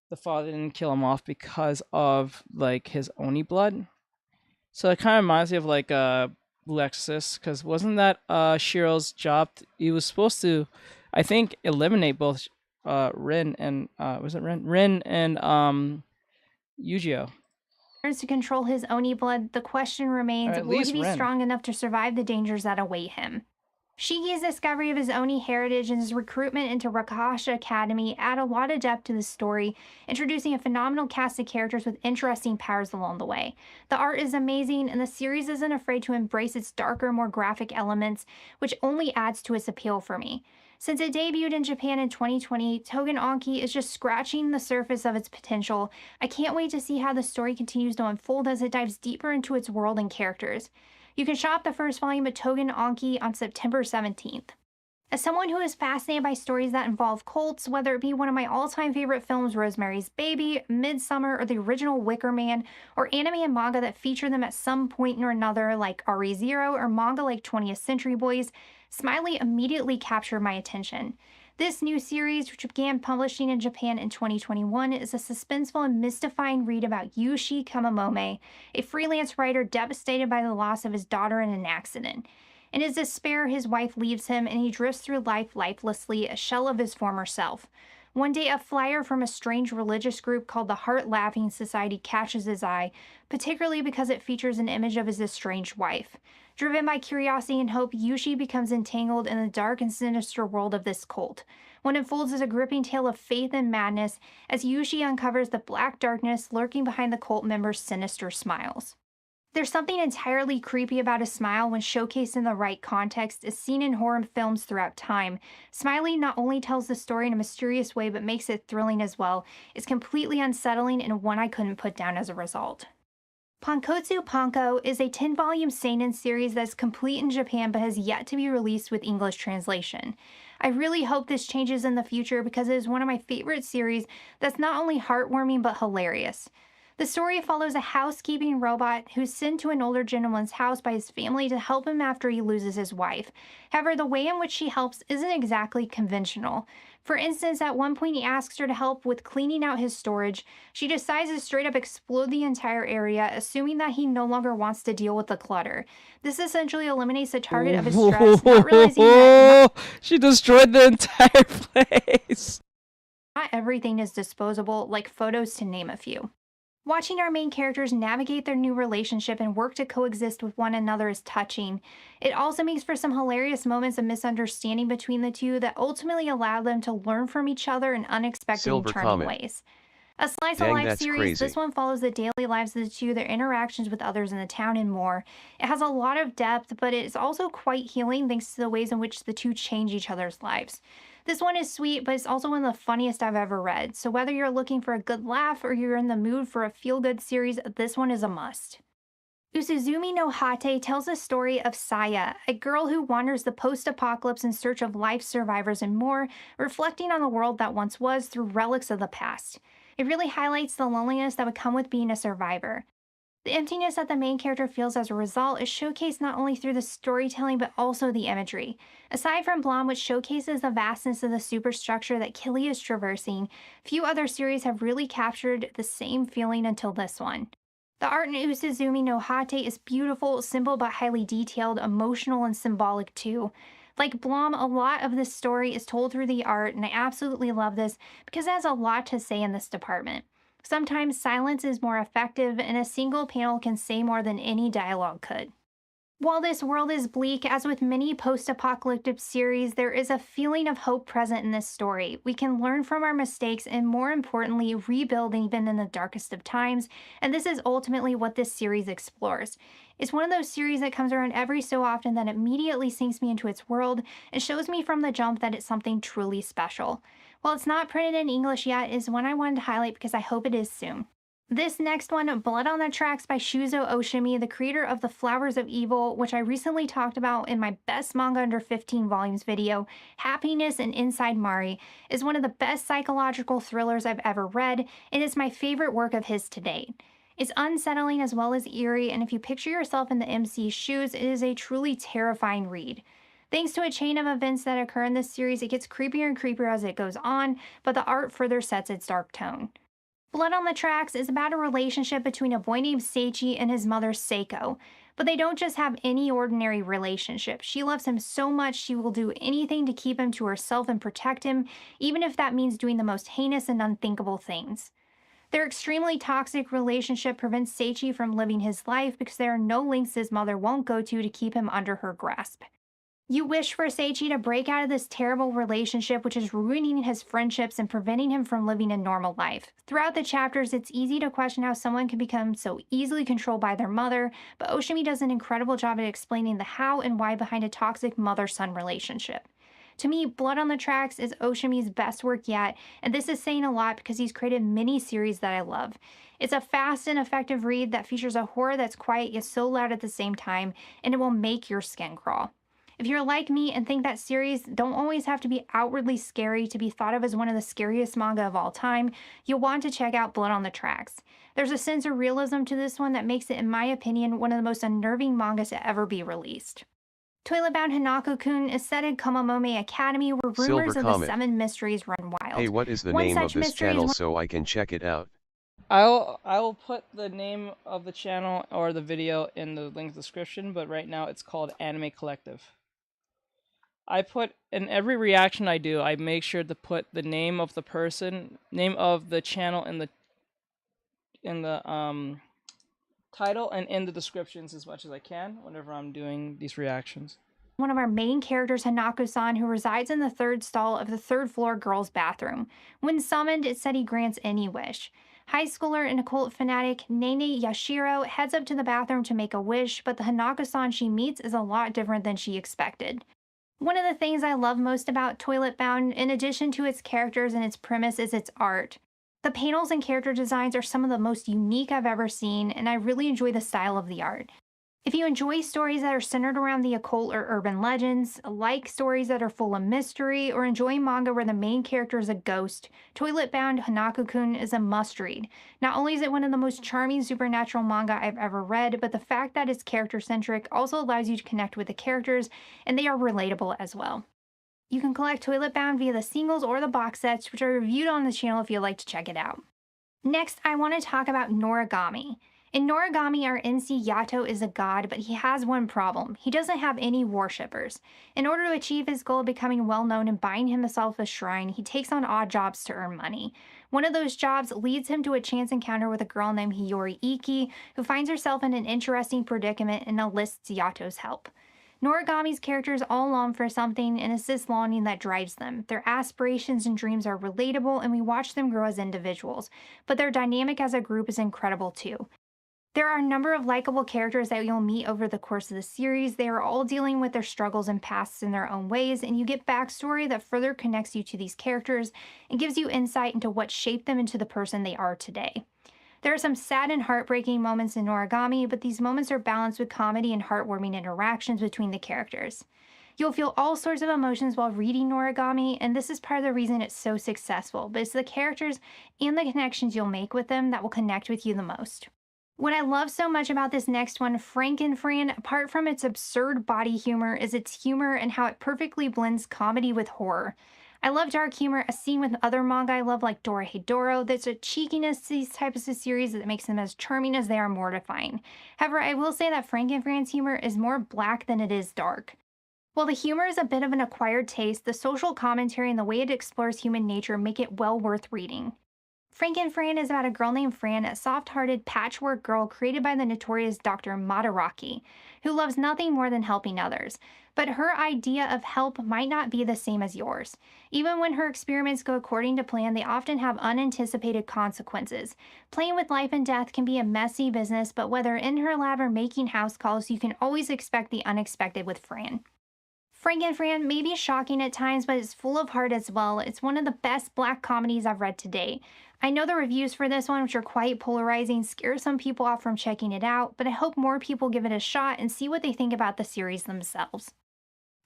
the father didn't kill him off because of like his Oni blood. So it kind of reminds me of like Blue Exorcist, because wasn't that Shiro's job? He was supposed to, I think, eliminate both Rin and was it Rin and Yujiro. To control his Oni blood, the question remains, will he be strong enough to survive the dangers that await him? Shiki's discovery of his Oni heritage and his recruitment into Rakasha Academy add a lot of depth to the story, introducing a phenomenal cast of characters with interesting powers along the way. The art is amazing, and the series isn't afraid to embrace its darker, more graphic elements, which only adds to its appeal for me. Since it debuted in Japan in 2020, Togen Anki is just scratching the surface of its potential. I can't wait to see how the story continues to unfold as it dives deeper into its world and characters. You can shop the first volume of Togen Anki on September 17th. As someone who is fascinated by stories that involve cults, whether it be one of my all-time favorite films, Rosemary's Baby, Midsummer, or the original Wicker Man, or anime and manga that feature them at some point or another like Re:Zero or manga like 20th Century Boys, Smiley immediately captured my attention. This new series, which began publishing in Japan in 2021, is a suspenseful and mystifying read about Yushi Kamamome, a freelance writer devastated by the loss of his daughter in an accident. In his despair, his wife leaves him and he drifts through life lifelessly, a shell of his former self. One day, a flyer from a strange religious group called the Heart Laughing Society catches his eye, particularly because it features an image of his estranged wife. Driven by curiosity and hope, Yushi becomes entangled in the dark and sinister world of this cult. What unfolds is a gripping tale of faith and madness as Yushi uncovers the black darkness lurking behind the cult members' sinister smiles. There's something entirely creepy about a smile when showcased in the right context, as seen in horror films throughout time. Smiling not only tells the story in a mysterious way, but makes it thrilling as well. It's completely unsettling and one I couldn't put down as a result. Pankotsu Panko is a 10-volume seinen series that's complete in Japan but has yet to be released with English translation. I really hope this changes in the future because it is one of my favorite series that's not only heartwarming but hilarious. The story follows a housekeeping robot who's sent to an older gentleman's house by his family to help him after he loses his wife. However, the way in which she helps isn't exactly conventional. For instance, at one point he asks her to help with cleaning out his storage. She decides to straight up explode the entire area, assuming that he no longer wants to deal with the clutter. This essentially eliminates the target of his stress, not realizing that she destroyed the entire place. Not everything is disposable, like photos to name a few. Watching our main characters navigate their new relationship and work to coexist with one another is touching. It also makes for some hilarious moments of misunderstanding between the two that ultimately allow them to learn from each other in unexpected and charming ways. A slice of life series, this one follows the daily lives of the two, their interactions with others in the town, and more. It has a lot of depth, but it's also quite healing thanks to the ways in which the two change each other's lives. This one is sweet, but it's also one of the funniest I've ever read, so whether you're looking for a good laugh or you're in the mood for a feel-good series, this one is a must. Usuzumi no Hate tells the story of Saya, a girl who wanders the post-apocalypse in search of life survivors and more, reflecting on the world that once was through relics of the past. It really highlights the loneliness that would come with being a survivor. The emptiness that the main character feels as a result is showcased not only through the storytelling but also the imagery. Aside from Blonde, which showcases the vastness of the superstructure that Killy is traversing, few other series have really captured the same feeling until this one. The art in Usuzumi no Hate is beautiful, simple but highly detailed, emotional and symbolic too. Like Blom, a lot of this story is told through the art, and I absolutely love this because it has a lot to say in this department. Sometimes silence is more effective, and a single panel can say more than any dialogue could. While this world is bleak, as with many post-apocalyptic series, there is a feeling of hope present in this story. We can learn from our mistakes and, more importantly, rebuild even in the darkest of times, and this is ultimately what this series explores. It's one of those series that comes around every so often that immediately sinks me into its world and shows me from the jump that it's something truly special. While it's not printed in English yet, is one I wanted to highlight because I hope it is soon. This next one, Blood on the Tracks by Shuzo Oshimi, the creator of The Flowers of Evil, which I recently talked about in my best manga under 15 volumes video, Happiness and Inside Mari, is one of the best psychological thrillers I've ever read, and is my favorite work of his to date. It's unsettling as well as eerie, and if you picture yourself in the MC's shoes, it is a truly terrifying read. Thanks to a chain of events that occur in this series, it gets creepier and creepier as it goes on, but the art further sets its dark tone. Blood on the Tracks is about a relationship between a boy named Seichi and his mother Seiko. But they don't just have any ordinary relationship. She loves him so much she will do anything to keep him to herself and protect him, even if that means doing the most heinous and unthinkable things. Their extremely toxic relationship prevents Seichi from living his life because there are no lengths his mother won't go to keep him under her grasp. You wish for Seichi to break out of this terrible relationship which is ruining his friendships and preventing him from living a normal life. Throughout the chapters, it's easy to question how someone can become so easily controlled by their mother, but Oshimi does an incredible job at explaining the how and why behind a toxic mother-son relationship. To me, Blood on the Tracks is Oshimi's best work yet, and this is saying a lot because he's created many series that I love. It's a fast and effective read that features a horror that's quiet yet so loud at the same time, and it will make your skin crawl. If you're like me and think that series don't always have to be outwardly scary to be thought of as one of the scariest manga of all time, you'll want to check out Blood on the Tracks. There's a sense of realism to this one that makes it, in my opinion, one of the most unnerving mangas to ever be released. Toilet-bound Hanako-kun is set in Komamome Academy where rumors of the 7 mysteries run wild. Hey, what is the name of this channel so I can check it out? I will put the name of the channel or the video in the link description, but right now it's called Anime Collective. I put in every reaction I do, I make sure to put the name of the person, name of the channel in the title and in the descriptions as much as I can whenever I'm doing these reactions. One of our main characters, Hanako-san, who resides in the third stall of the third floor girls' bathroom. When summoned, it said he grants any wish. High schooler and occult fanatic Nene Yashiro heads up to the bathroom to make a wish, but the Hanako-san she meets is a lot different than she expected. One of the things I love most about Toilet Bound, in addition to its characters and its premise, is its art. The panels and character designs are some of the most unique I've ever seen, and I really enjoy the style of the art. If you enjoy stories that are centered around the occult or urban legends, like stories that are full of mystery, or enjoy manga where the main character is a ghost, Toilet Bound Hanako-kun is a must-read. Not only is it one of the most charming supernatural manga I've ever read, but the fact that it's character-centric also allows you to connect with the characters, and they are relatable as well. You can collect Toilet Bound via the singles or the box sets, which are reviewed on the channel if you'd like to check it out. Next, I want to talk about Noragami. In Noragami, our NC Yato is a god, but he has one problem. He doesn't have any worshippers. In order to achieve his goal of becoming well-known and buying himself a shrine, he takes on odd jobs to earn money. One of those jobs leads him to a chance encounter with a girl named Hiyori Iki, who finds herself in an interesting predicament and enlists Yato's help. Noragami's characters all long for something, and it's this longing that drives them. Their aspirations and dreams are relatable, and we watch them grow as individuals, but their dynamic as a group is incredible too. There are a number of likable characters that you'll meet over the course of the series. They are all dealing with their struggles and pasts in their own ways, and you get backstory that further connects you to these characters and gives you insight into what shaped them into the person they are today. There are some sad and heartbreaking moments in Noragami, but these moments are balanced with comedy and heartwarming interactions between the characters. You'll feel all sorts of emotions while reading Noragami, and this is part of the reason it's so successful, but it's the characters and the connections you'll make with them that will connect with you the most. What I love so much about this next one, Frankenfran, apart from its absurd body humor, is its humor and how it perfectly blends comedy with horror. I love dark humor, as seen with other manga I love like Dorohedoro. There's a cheekiness to these types of series that makes them as charming as they are mortifying. However, I will say that Frankenfran's humor is more black than it is dark. While the humor is a bit of an acquired taste, the social commentary and the way it explores human nature make it well worth reading. Frankenfran is about a girl named Fran, a soft-hearted patchwork girl created by the notorious Dr. Madaraki, who loves nothing more than helping others. But her idea of help might not be the same as yours. Even when her experiments go according to plan, they often have unanticipated consequences. Playing with life and death can be a messy business, but whether in her lab or making house calls, you can always expect the unexpected with Fran. Frankenfran may be shocking at times, but it's full of heart as well. It's one of the best black comedies I've read to date. I know the reviews for this one, which are quite polarizing, scare some people off from checking it out, but I hope more people give it a shot and see what they think about the series themselves.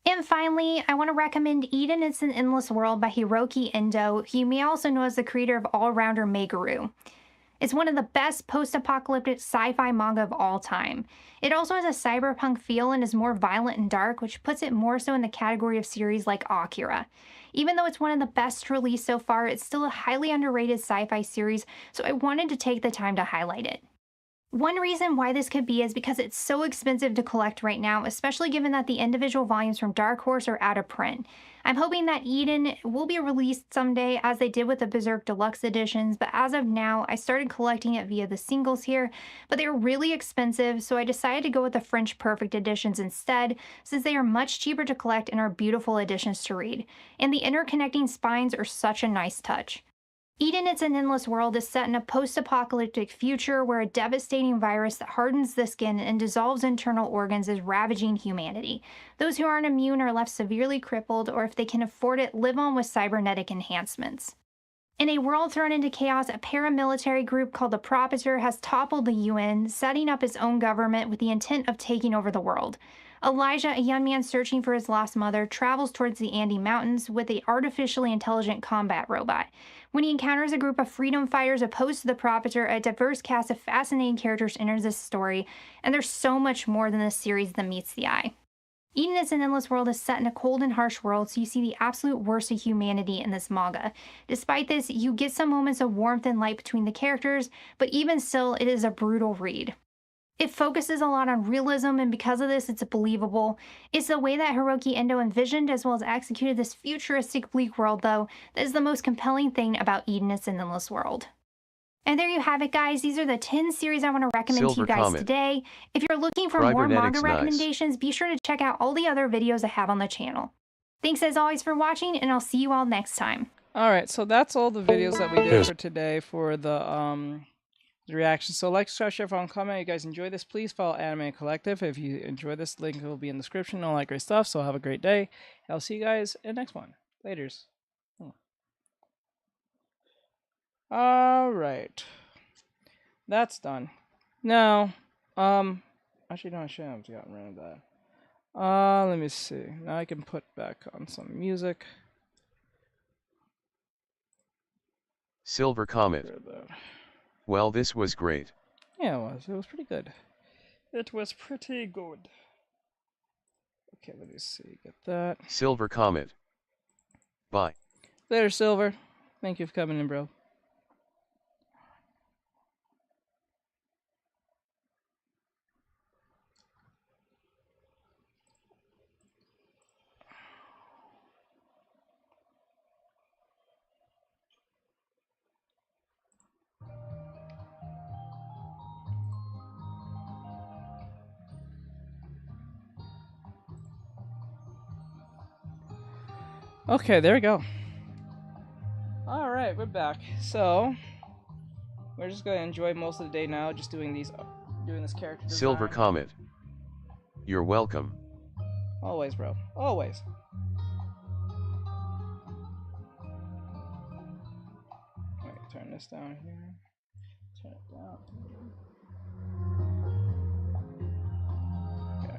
And finally, I want to recommend Eden It's an Endless World by Hiroki Endo, who you may also know as the creator of All-Rounder Meguru. It's one of the best post-apocalyptic sci-fi manga of all time. It also has a cyberpunk feel and is more violent and dark, which puts it more so in the category of series like Akira. Even though it's one of the best released so far, it's still a highly underrated sci-fi series, so I wanted to take the time to highlight it. One reason why this could be is because it's so expensive to collect right now, especially given that the individual volumes from Dark Horse are out of print. I'm hoping that Eden will be released someday, as they did with the Berserk Deluxe editions, but as of now, I started collecting it via the singles here, but they were really expensive, so I decided to go with the French Perfect editions instead, since they are much cheaper to collect and are beautiful editions to read. And the interconnecting spines are such a nice touch. Eden It's an Endless World is set in a post-apocalyptic future where a devastating virus that hardens the skin and dissolves internal organs is ravaging humanity. Those who aren't immune are left severely crippled, or if they can afford it, live on with cybernetic enhancements. In a world thrown into chaos, a paramilitary group called the Propator has toppled the UN, setting up its own government with the intent of taking over the world. Elijah, a young man searching for his lost mother, travels towards the Andes Mountains with an artificially intelligent combat robot. When he encounters a group of freedom fighters opposed to the Propator, a diverse cast of fascinating characters enters this story, and there's so much more than this series that meets the eye. Eden It's an Endless World is set in a cold and harsh world, so you see the absolute worst of humanity in this manga. Despite this, you get some moments of warmth and light between the characters, but even still, it is a brutal read. It focuses a lot on realism, and because of this, it's believable. It's the way that Hiroki Endo envisioned as well as executed this futuristic bleak world, though, that is the most compelling thing about Eden's Endless World. And there you have it, guys. These are the 10 series I want to recommend to you guys today. If you're looking for more manga recommendations, be sure to check out all the other videos I have on the channel. Thanks as always for watching, and I'll see you all next time. Alright, so that's all the videos that we did for today for the reaction. So like, subscribe, share, follow, and comment. If you guys enjoy this, please follow Anime Collective. If you enjoy this, link will be in the description and all that great stuff. So have a great day. I'll see you guys in the next one. Laters. Alright. That's done. Now, actually no, I shouldn't have gotten rid of that. Let me see. Now I can put back on some music. Silver Comet. Well, this was great. Yeah, it was. It was pretty good. It was pretty good. Okay, let me see. Get that. Silver Comet. Bye. Later, Silver. Thank you for coming in, bro. Okay, there we go. Alright, we're back. So, we're just going to enjoy most of the day now, just doing this character design. Silver Comet. You're welcome. Always, bro. Always. Wait, turn this down here. Turn it down. Okay.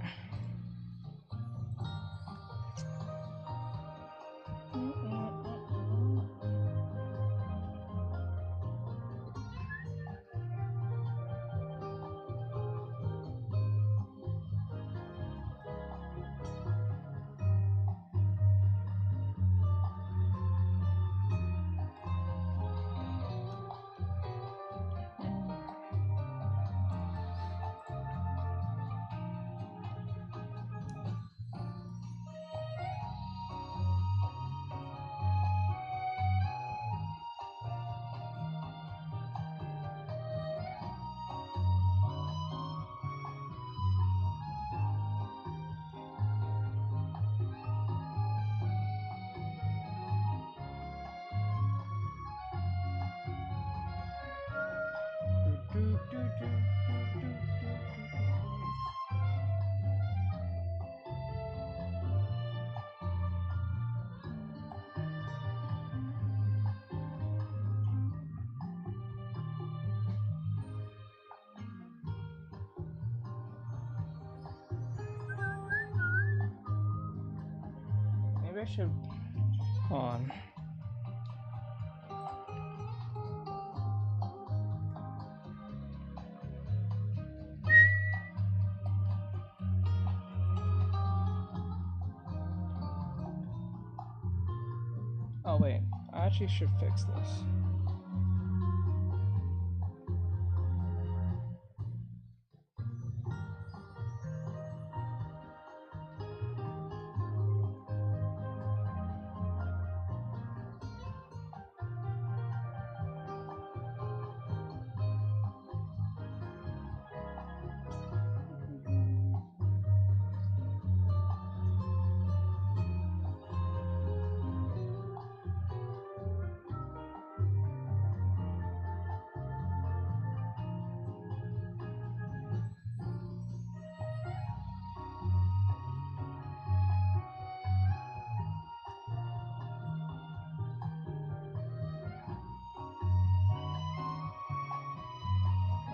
Maybe I should... Hold on. Oh wait, I actually should fix this.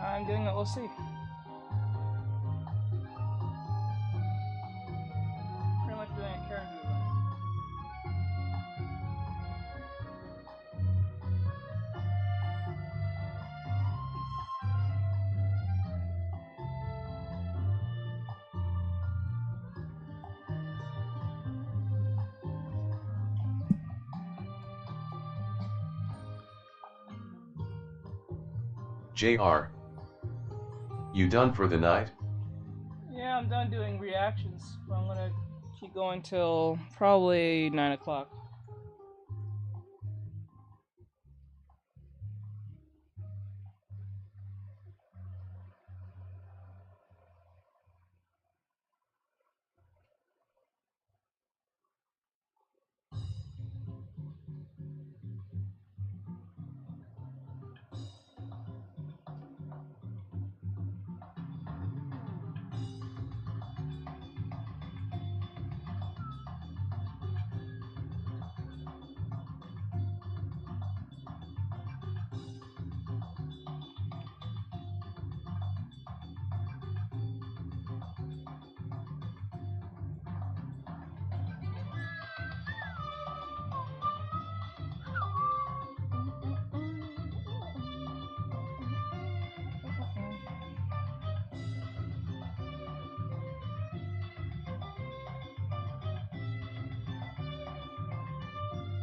I'm doing an OC. Pretty much doing a character design. JR. You done for the night? Yeah, I'm done doing reactions. I'm gonna keep going till probably 9 o'clock.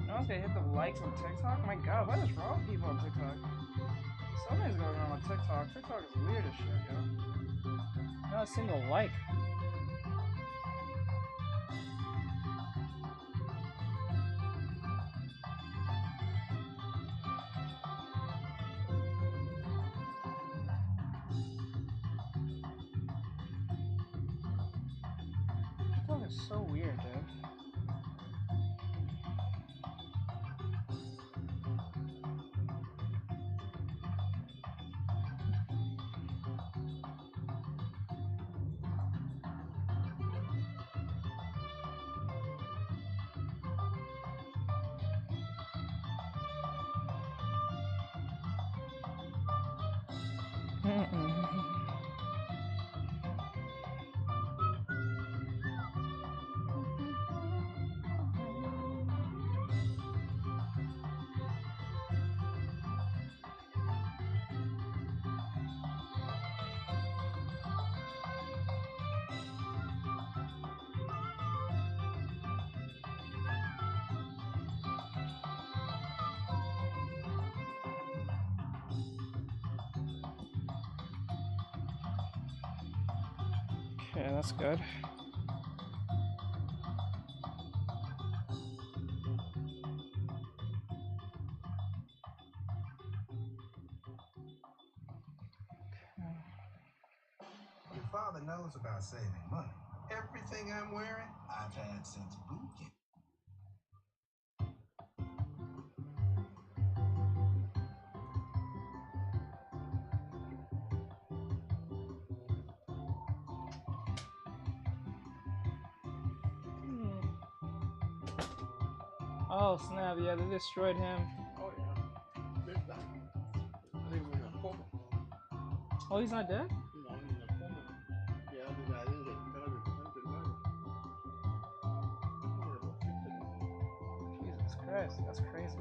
I was gonna hit the likes on TikTok. My God, what is wrong with people on TikTok? Something's going on with TikTok. TikTok is weird as shit, yo. Not a single like. TikTok is so weird, dude. Okay, that's good. Your father knows about saving money. Everything I'm wearing, I've had since boot camp. Oh snap! Yeah, they destroyed him. Oh yeah. I think we're in a coma. Oh, he's not dead? No, he's in a coma. Yeah, the guy didn't get attempted murder. Jesus Christ, that's crazy.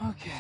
Okay.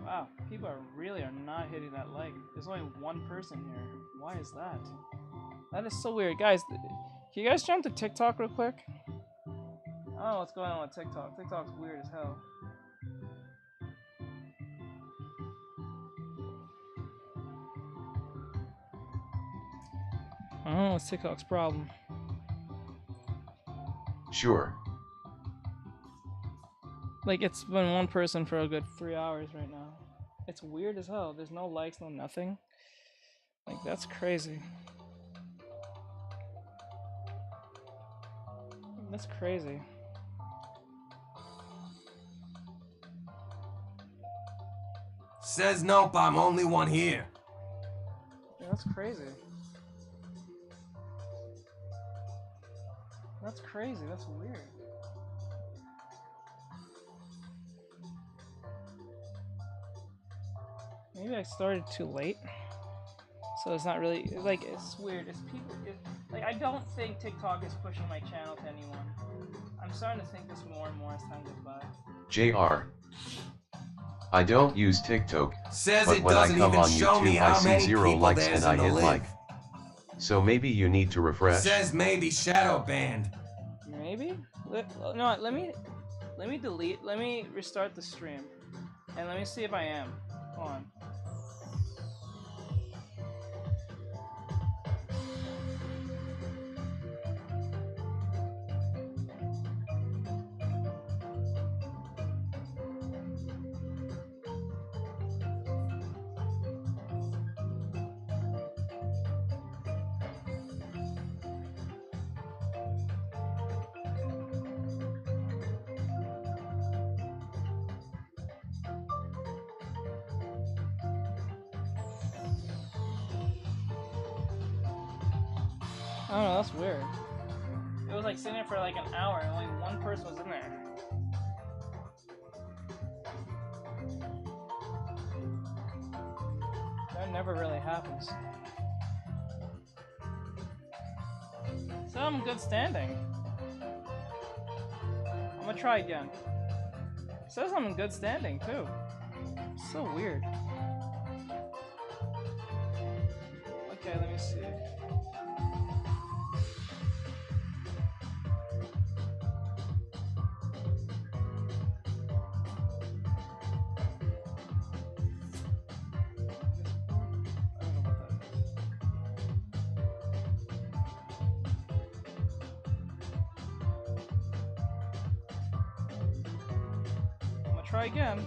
Wow, people are not hitting that like. There's only one person here. Why is that? That is so weird. Guys, can you guys jump to TikTok real quick? I don't know what's going on with TikTok. TikTok's weird as hell. I don't know what's TikTok's problem. Sure. Like, it's been one person for a good 3 hours right now. It's weird as hell. There's no likes, no nothing. Like, that's crazy. That's crazy. Says nope, I'm only one here. Yeah, that's crazy. That's crazy. That's weird. Maybe I started too late, so it's not really like it's weird. It's people. Like I don't think TikTok is pushing my channel to anyone. I'm starting to think this more and more as time goes by. JR. I don't use TikTok, Says but it when I doesn't come even on show me YouTube I how see many 0 people likes there's and I in the hit live. like. So maybe you need to refresh. Says maybe shadow banned. Maybe? No, let me delete. Let me restart the stream, and let me see if I am. Hold on. I don't know, that's weird. It was like sitting there for like an hour and only one person was in there. That never really happens. So I'm in good standing. I'm gonna try again. It says I'm in good standing too. It's so weird. Okay, let me see. Try again.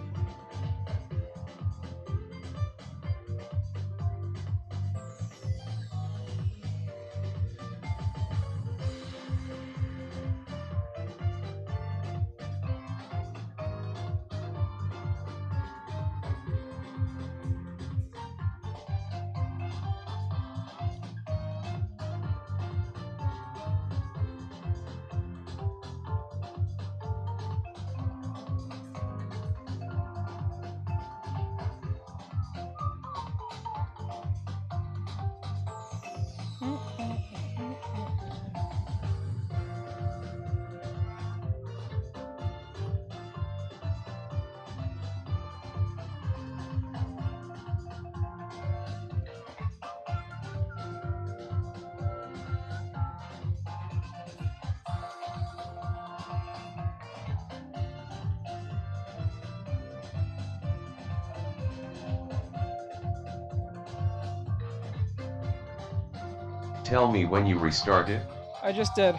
Tell me when you restart it. I just did.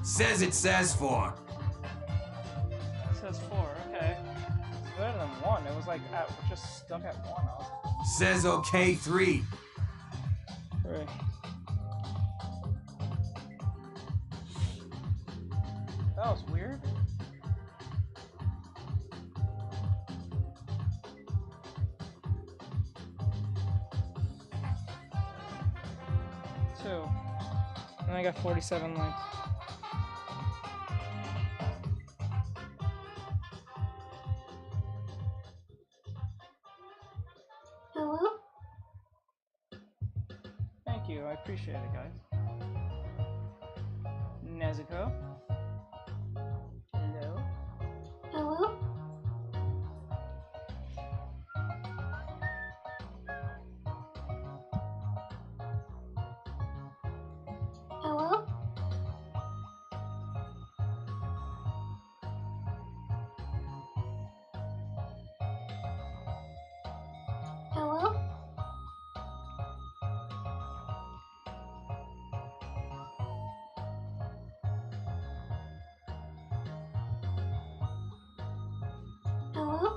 Says it says 4. It says 4, okay. It's better than 1. It was like just stuck at 1. Says okay 3. 3. That was weird. Two. And I got 47 likes. Hello? Thank you, I appreciate it, guys. Nezuko. Hello. Hello? Hello? Hello? Hello?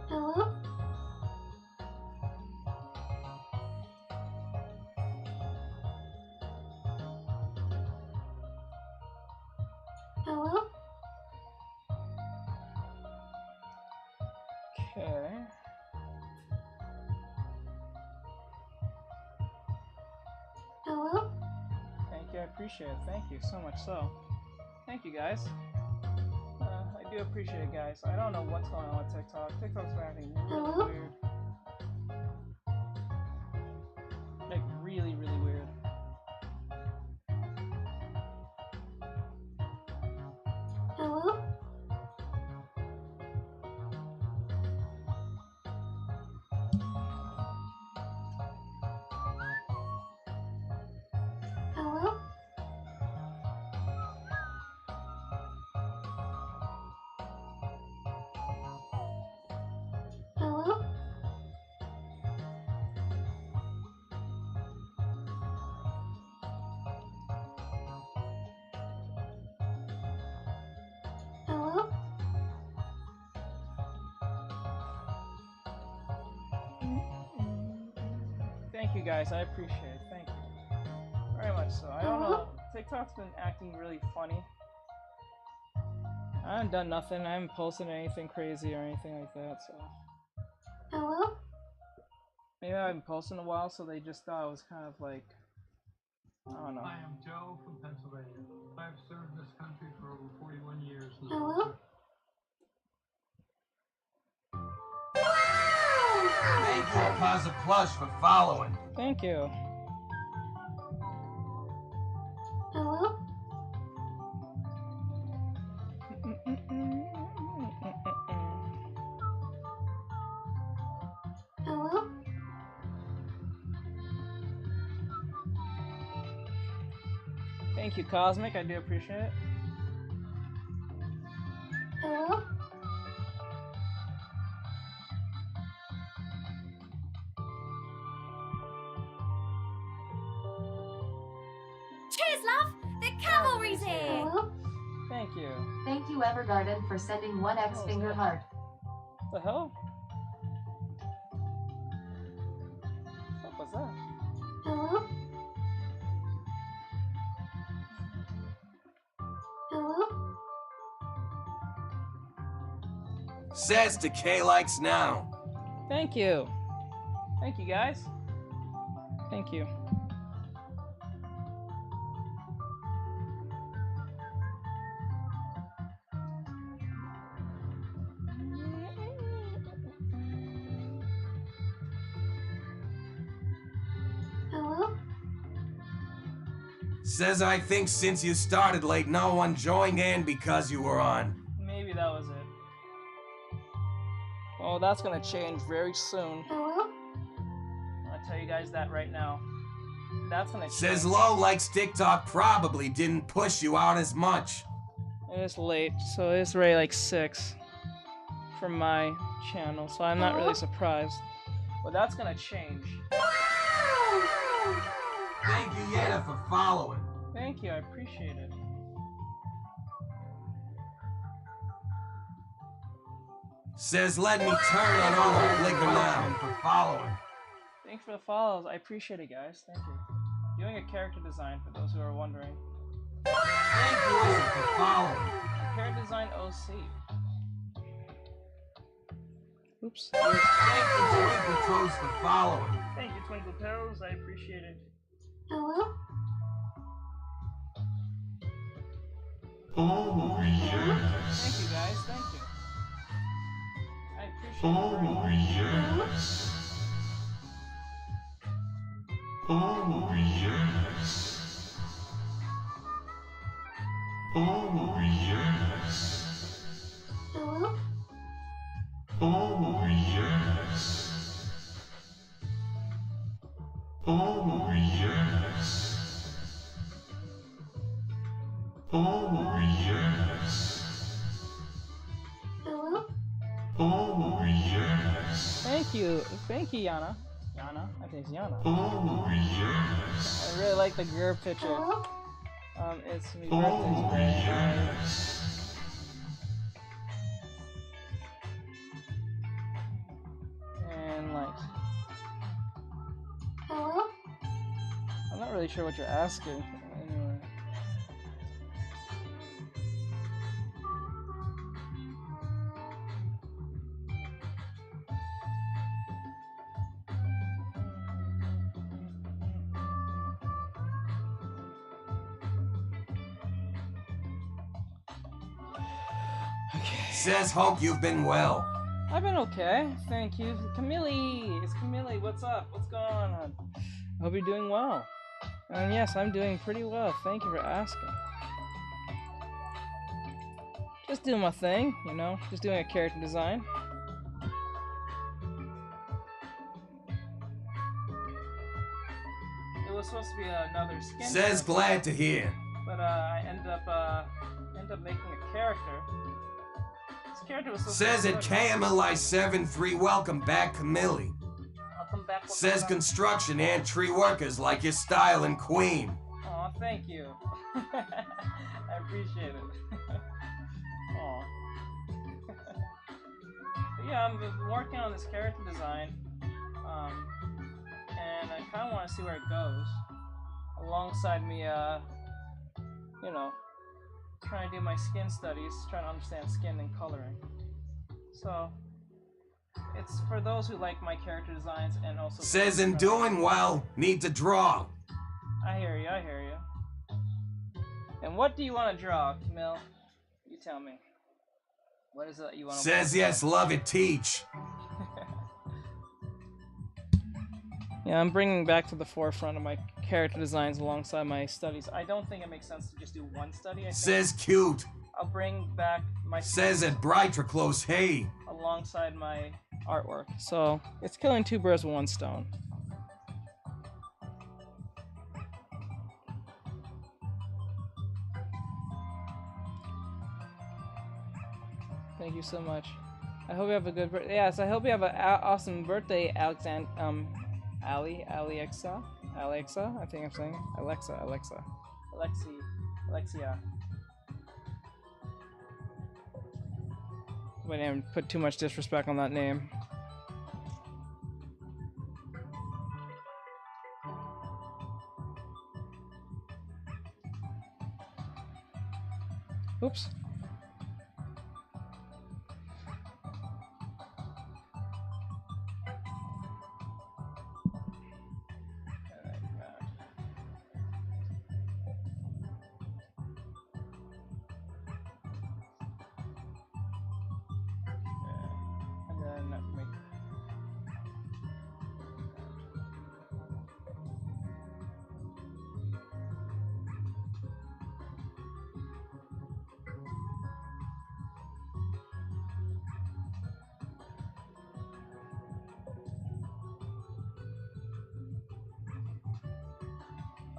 Hello? Hello? Okay. Hello? Thank you, I appreciate it. Thank you so much so. Thank you, guys. I do appreciate it, guys. I don't know what's going on with TikTok. TikTok's been acting really weird. Like, really, really weird. Hello? Hello? Hello? Hello? Thank you, guys. I appreciate it. Thank you. Very much so. I don't know. TikTok's been acting really funny. I haven't done nothing. I haven't posted anything crazy or anything like that, so. Hello? Maybe I haven't posted in a while, so they just thought it was kind of like, I don't know. I am Joe from Pennsylvania. I've served this country for over 41 years now. Hello? Thank you, Kaza Plush, for following. Thank you. Hello? Hello? Thank you, Cosmic. I do appreciate it. Hello? Cheers, love! The cavalry's here! Hello? Thank you. Thank you, Evergarden, for sending one X finger heart. What the hell? What was that? Hello? Hello? Says to K likes now. Thank you. Thank you, guys. Thank you. Hello? Says I think since you started late, no one joined in because you were on. Maybe that was it. Oh, that's gonna change very soon. Hello? I'll tell you guys that right now. That's gonna change. Says Low likes TikTok probably didn't push you out as much. It is late, so it's already like 6 for my channel, so I'm not really surprised. But that's gonna change. Thank you, Yetta, for following. Thank you, I appreciate it. Says let me turn on all the flicker now for following. Thanks for the follows. I appreciate it, guys. Thank you. Doing a character design for those who are wondering. Thank you also for following. Character design OC. Oops. Controls the following. Thank you, Twinkle Toes. I appreciate it. Hello? Oh, yes. Thank you, guys. Thank you. I appreciate it. Oh, yes. Oh, yes. Oh, yes. Hello? Oh, yes. Oh, yes. Oh, yes. Hello? Oh, yes. Thank you, Yana. Yana, I think it's Yana. Oh, yes. I really like the GURB picture. Hello? It's my Oh, birthday today. yes. And like, Hello? I'm not really sure what you're asking. Anyway. Says hope you've been well. I've been okay, thank you. Camille! It's Camille, what's up? What's going on? I hope you're doing well. And yes, I'm doing pretty well, thank you for asking. Just doing my thing, you know, just doing a character design. It was supposed to be another skin. Says glad to hear. But I ended up making a character. This character was supposed Says to at KMLI73, welcome back, Camille. Welcome back. Says construction and tree workers like your style and queen. Aw, thank you. I appreciate it. Aw. But yeah, I'm working on this character design. And I kind of want to see where it goes. Alongside me, you know, trying to do my skin studies, trying to understand skin and coloring. So, it's for those who like my character designs and also... Says in doing well, need to draw. I hear you, I hear you. And what do you want to draw, Camille? You tell me. What is it you want to... Says yes, love it, teach. Yeah, I'm bringing back to the forefront of my character designs alongside my studies. I don't think it makes sense to just do one study. I think Says cute. I'll bring back my Says at brighter close, hey. alongside my artwork. So it's killing two birds with one stone. Thank you so much. I hope you have a good birthday. Yes, I hope you have an awesome birthday, Alexander. Alexa, I think I'm saying it. Alexia. But I didn't put too much disrespect on that name. Oops.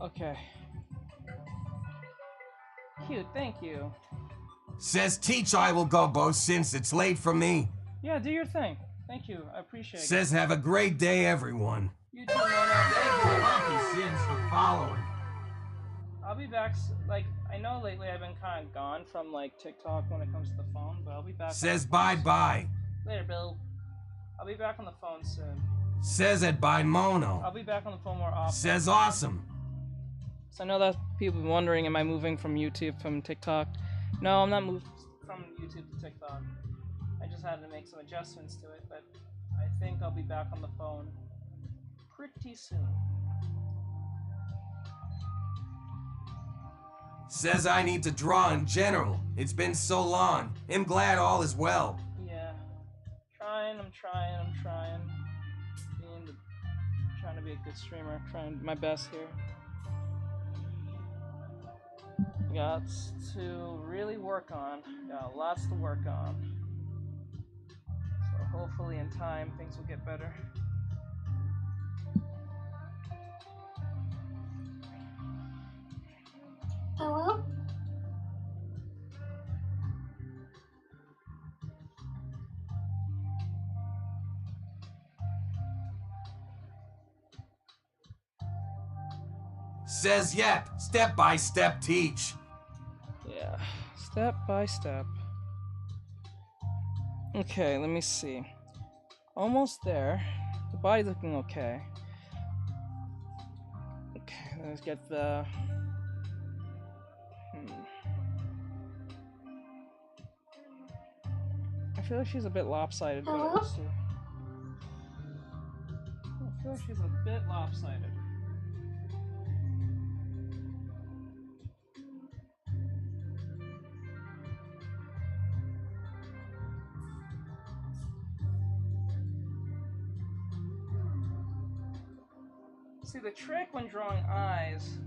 Okay. Cute, thank you. Says teach I will go, both since it's late for me. Yeah, do your thing. Thank you, I appreciate it. Says have a great day, everyone. You too, Mona. Thank you. Sins for following. I'll be back, like, I know lately I've been kind of gone from, like, TikTok when it comes to the phone, but I'll be back. Says bye-bye. Later, Bill. I'll be back on the phone soon. Says it by Mono. I'll be back on the phone more often. Says awesome. So I know that people have been wondering, am I moving from YouTube, from TikTok? No, I'm not moving from YouTube to TikTok. I just had to make some adjustments to it, but I think I'll be back on the phone pretty soon. Says I need to draw in general. It's been so long. I'm glad all is well. Yeah. I'm trying. Trying to be a good streamer. Trying my best here. Got to really work on. Got lots to work on. So hopefully in time things will get better. Hello? Says yep, step by step teach. Yeah, step by step. Okay, let me see. Almost there. The body's looking okay. Okay, let's get the... I feel like she's a bit lopsided, but let's see. I feel like she's a bit lopsided. See, the trick when drawing eyes,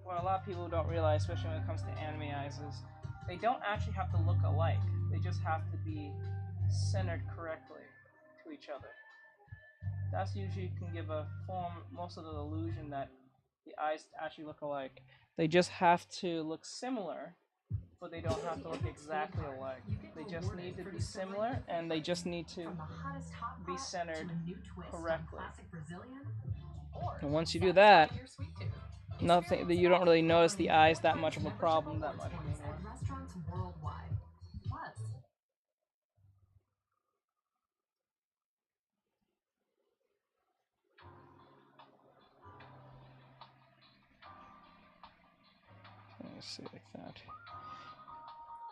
what a lot of people don't realize, especially when it comes to anime eyes, is they don't actually have to look alike. They just have to be centered correctly to each other. That's usually can give a form most of the illusion that the eyes actually look alike. They just have to look similar, but they don't have to look exactly alike. They just need to be similar, and they just need to be centered correctly. And once you do that, you don't really notice the eyes that much of a problem that much anymore. Let me see like that.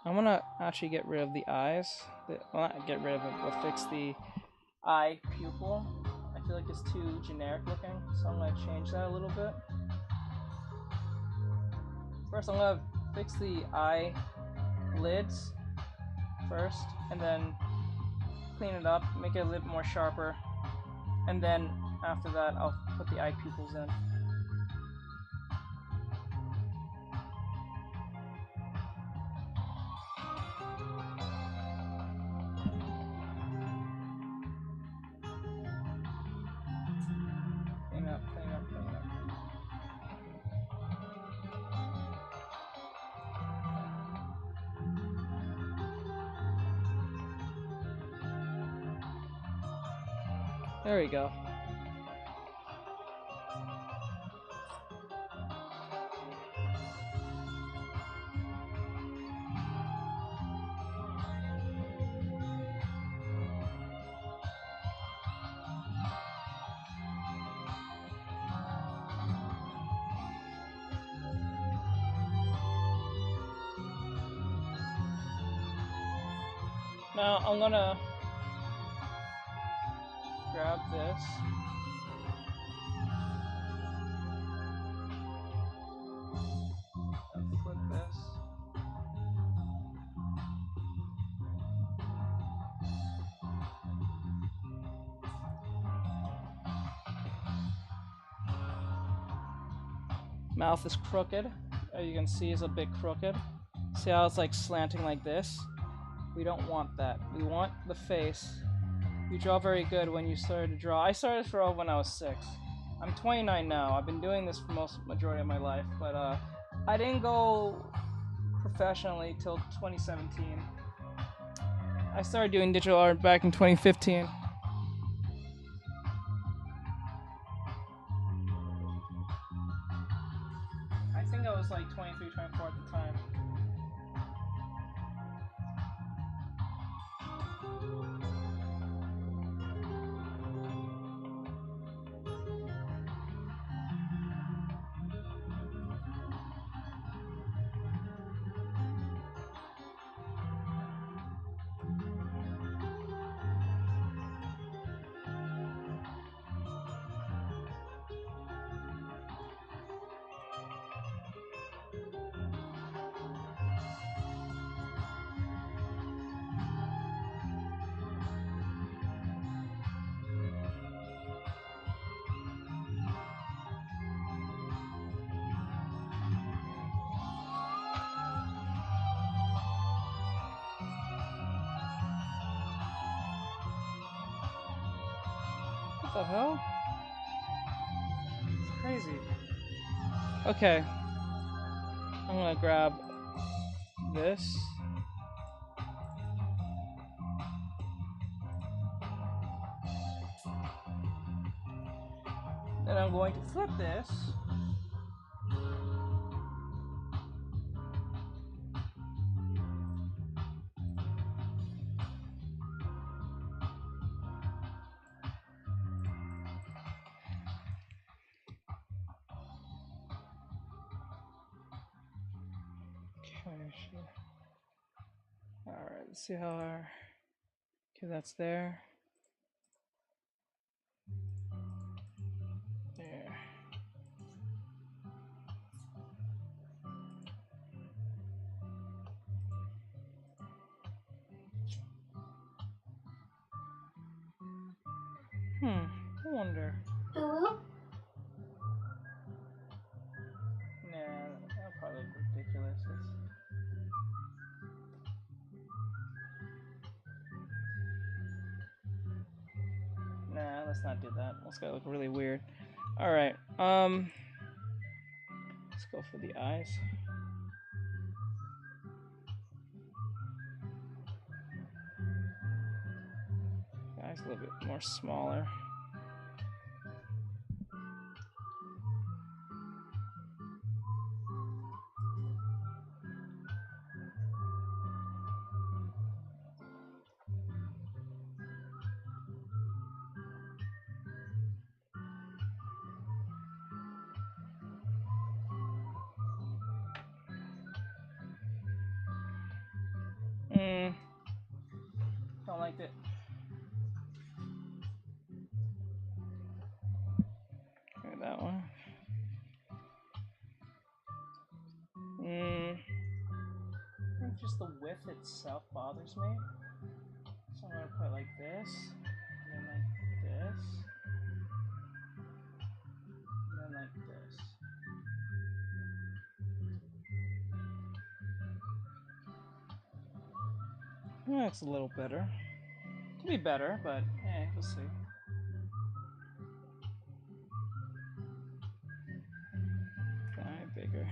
I'm gonna actually get rid of the eyes. Well, not get rid of it, but fix the eye pupil. I feel like it's too generic looking, so I'm gonna change that a little bit. First, I'm gonna fix the eye lids first, and then clean it up, make it a little more sharper, and then after that, I'll put the eye pupils in. Clean up. There we go. Now I'm gonna grab this. And flip this. Mouth is crooked. As you can see, it's a bit crooked. See how it's like slanting like this? We don't want that. We want the face. You draw very good when you started to draw. I started to draw when I was 6. I'm 29 now. I've been doing this for majority of my life, but I didn't go professionally till 2017. I started doing digital art back in 2015. I think I was like 23, 24 at the time. What the hell? It's crazy. Okay. I'm gonna grab this. Then I'm going to flip this. Alright, let's see how our... Okay, that's there. There. I wonder. Ooh. Nah, that'll probably look ridiculous. Nah, let's not do that. It's gonna look really weird. Alright, let's go for the eyes. The eyes a little bit more smaller. Don't like it. Okay, that one. I think just the width itself bothers me. So I'm gonna put it like this, and then like this, and then like this. That's a little better. Could be better, but we'll see. Eye bigger.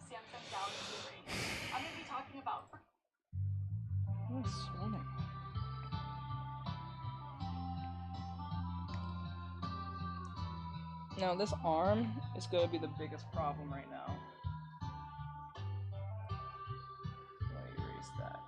Samsung Galaxy range. I'm going to be talking about... Oh, swimming. Now this arm is going to be the biggest problem right now. Let me erase that.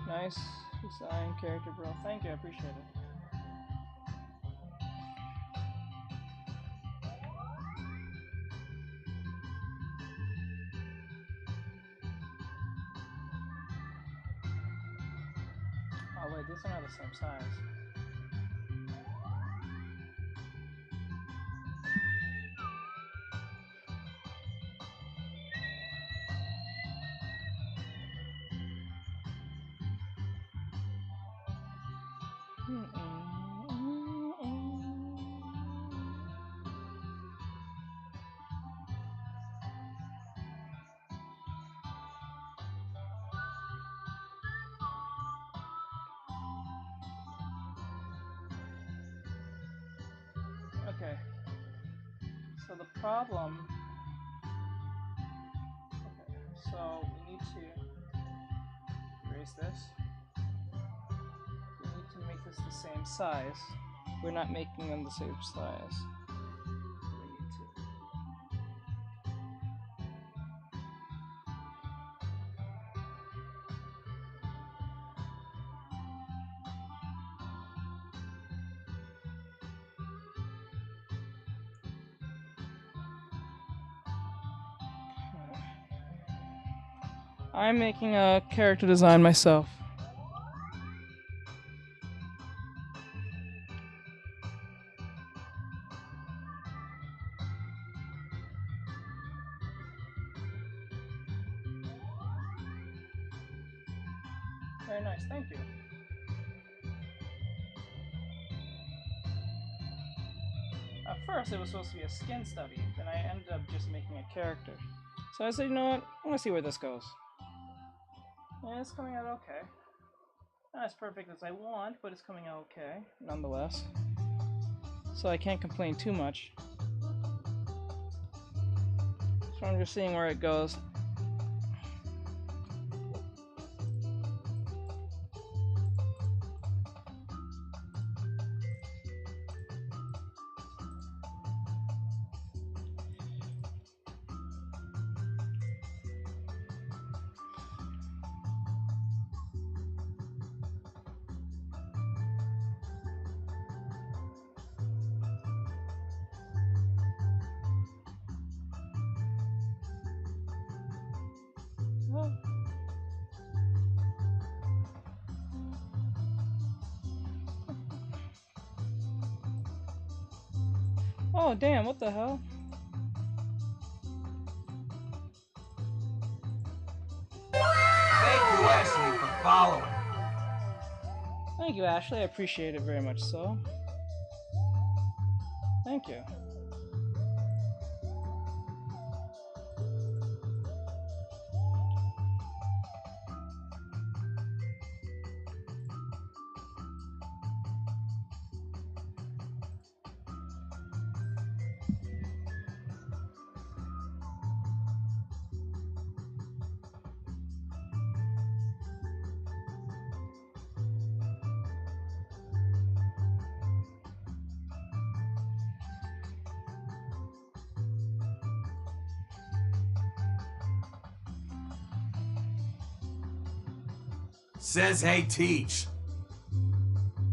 Nice design character, bro. Thank you, I appreciate it. Oh wait, these are not the same size. Okay. So the problem. Okay. So we need to erase this. We need to make this the same size. We're not making them the same size. We need to. I'm making a character design myself. Very nice, thank you. At first it was supposed to be a skin study, then I ended up just making a character. So I said, you know what, I'm gonna see where this goes. And it's coming out okay. Not as perfect as I want, but it's coming out okay, nonetheless. So I can't complain too much. So I'm just seeing where it goes. Oh damn, what the hell? Thank you, Ashley, for following. Thank you, Ashley. I appreciate it very much so. Thank you. Says hey teach.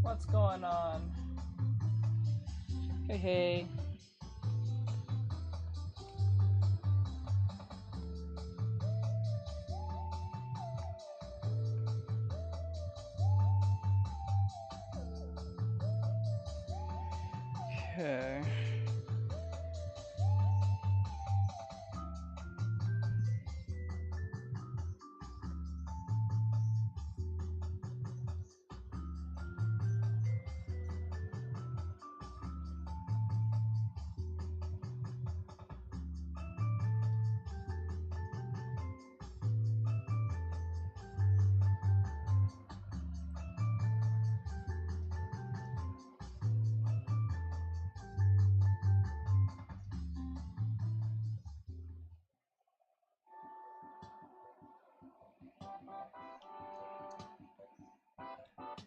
What's going on? Hey, hey. Okay.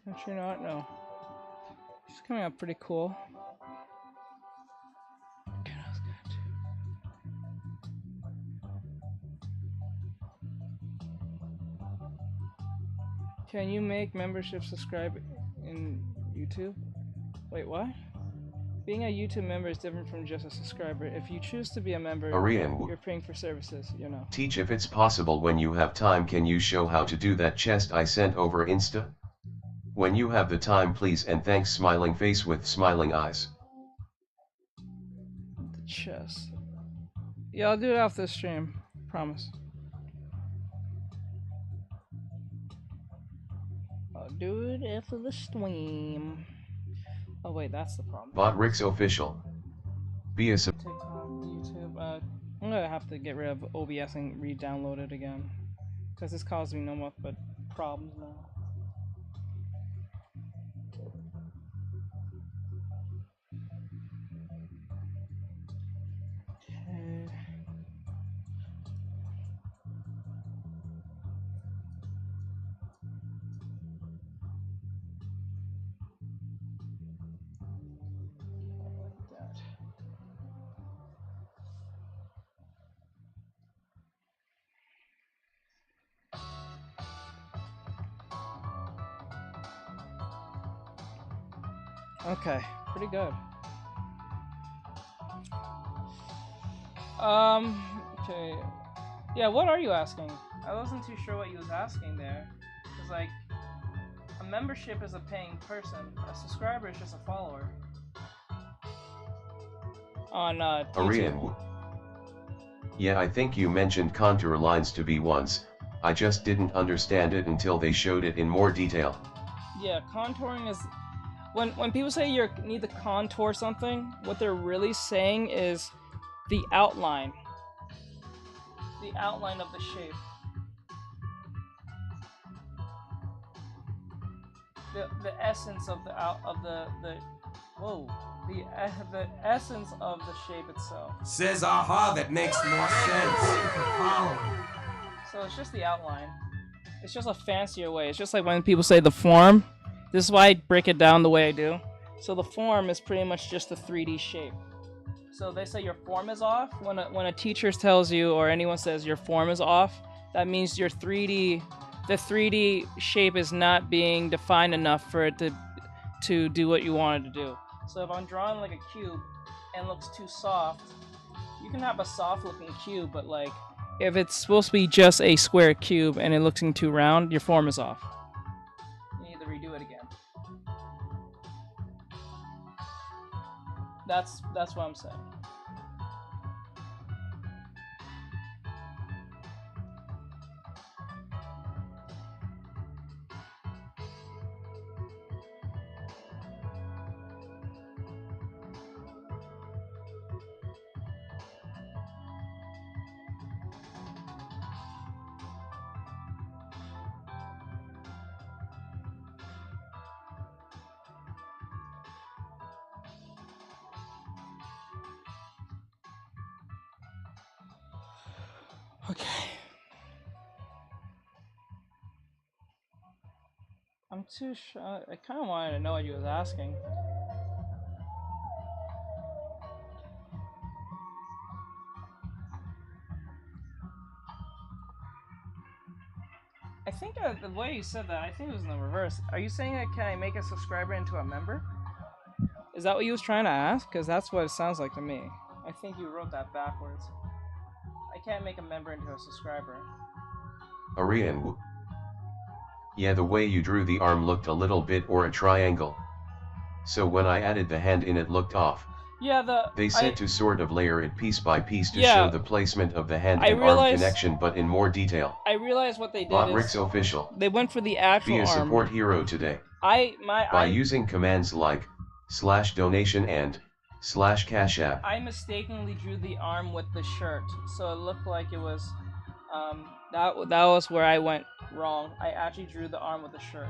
Actually not, no. She's coming up pretty cool. Can you make membership subscribe in YouTube? Wait, what? Being a YouTube member is different from just a subscriber. If you choose to be a member, you're paying for services, you know. Teach if it's possible when you have time. Can you show how to do that chest I sent over Insta? When you have the time please and thanks, smiling face with smiling eyes. The chest. Yeah, I'll do it after the stream. Promise. I'll do it after the stream. Oh wait, that's the problem. Botrix official. Be a TikTok, YouTube. I'm gonna have to get rid of OBS and re-download it again, because it's causing me no more but problems now. Okay. Okay, pretty good. Okay. Yeah, what are you asking? I wasn't too sure what you was asking there. Cause like, a membership is a paying person. A subscriber is just a follower. On YouTube. Yeah, I think you mentioned contour lines to be once. I just didn't understand it until they showed it in more detail. Yeah, contouring is when people say you need to contour something, what they're really saying is the outline. The outline of the shape. The essence of the essence of the shape itself. Says aha, that makes more sense. So it's just the outline. It's just a fancier way. It's just like when people say the form. This is why I break it down the way I do. So the form is pretty much just a 3D shape. So they say your form is off. When a teacher tells you or anyone says your form is off, that means your the 3D shape is not being defined enough for it to do what you want it to do. So if I'm drawing like a cube and it looks too soft, you can have a soft looking cube, but like if it's supposed to be just a square cube and it looks too round, your form is off. You need to redo it again. That's what I'm saying. Okay. I'm too sure. I kind of wanted to know what you was asking. I think the way you said that, I think it was in the reverse. Are you saying that can I make a subscriber into a member? Is that what you was trying to ask? Because that's what it sounds like to me. I think you wrote that backwards. I can't make a member into a subscriber. Arian. Yeah, the way you drew the arm looked a little bit or a triangle. So when I added the hand in it looked off. Yeah, They said to sort of layer it piece by piece to show the placement of the hand and arm connection, but in more detail. I realized what they did Botrix is official. they went for the actual Be a arm. support hero today. By using commands like /donation and /cash app. I mistakenly drew the arm with the shirt, so it looked like it was that was where I went wrong. I actually drew the arm with the shirt.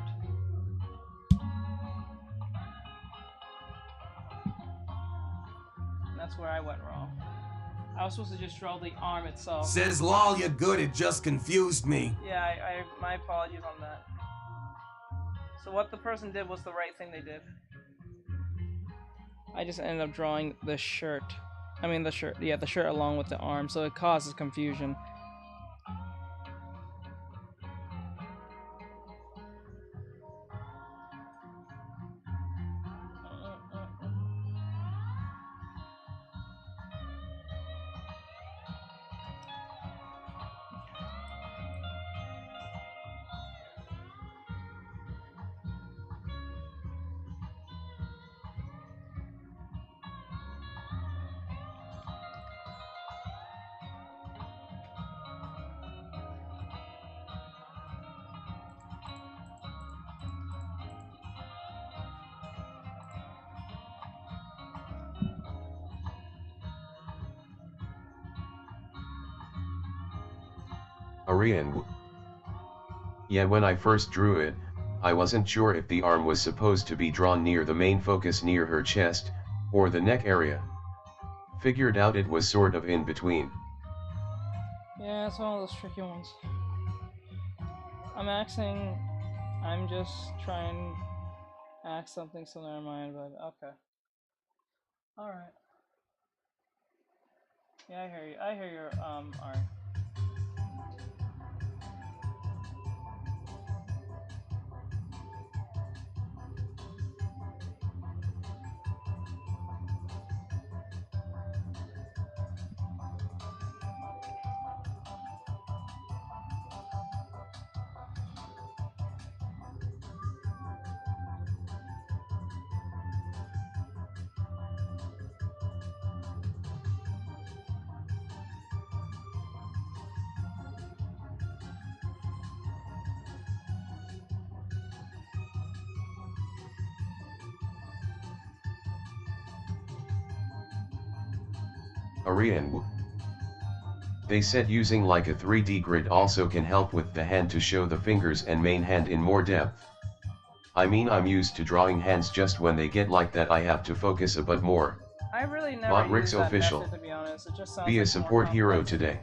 And that's where I went wrong. I was supposed to just draw the arm itself. Says lol, you're good, it just confused me. Yeah, I my apologies on that. So what the person did was the right thing they did. I just ended up drawing the shirt. I mean the shirt, yeah, the shirt along with the arm, so it causes confusion. Arian. Yeah, when I first drew it, I wasn't sure if the arm was supposed to be drawn near the main focus near her chest, or the neck area. Figured out it was sort of in between. Yeah, it's one of those tricky ones. I'm just trying to act something, so never mind, but okay. Alright. Yeah, I hear your, alright. Arian. They said using like a 3D grid also can help with the hand to show the fingers and main hand in more depth. I mean, I'm used to drawing hands, just when they get like that I have to focus a bit more. I really never used that official. method, to be honest. It just sounds Be a like support hero today.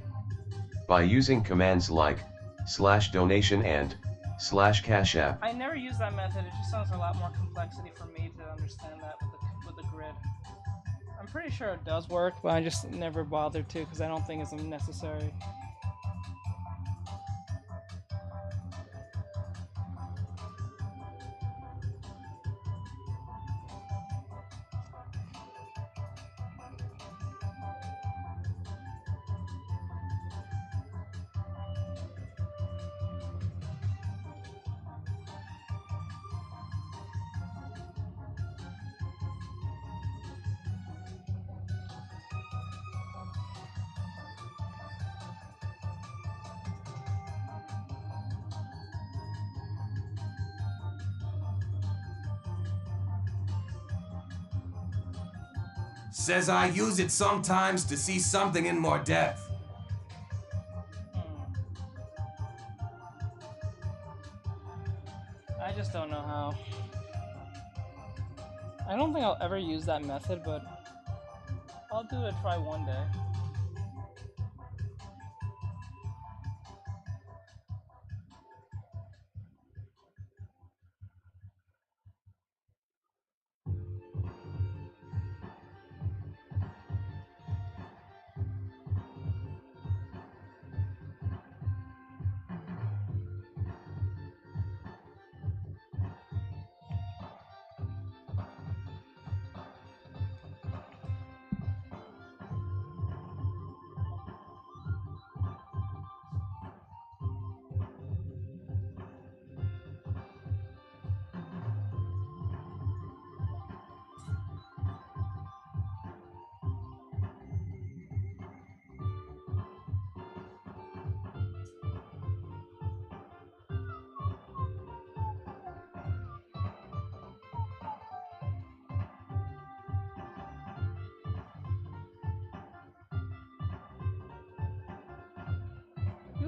By using commands like /donation and /cash app. I never use that method. It just sounds a lot more complexity for me to understand that with the grid. I'm pretty sure it does work, but I just never bothered to because I don't think it's necessary. Says I use it sometimes to see something in more depth. I just don't know how. I don't think I'll ever use that method, but I'll do it, try one day.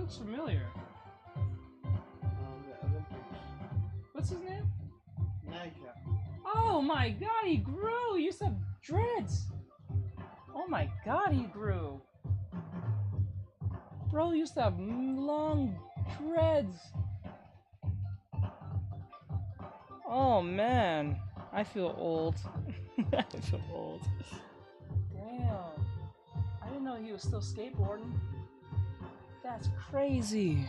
looks familiar. What's his name? Oh my god, he grew! He used to have dreads! Oh my god, he grew! Bro used to have long dreads! Oh man, I feel old. I feel old. Damn. I didn't know he was still skateboarding. That's crazy.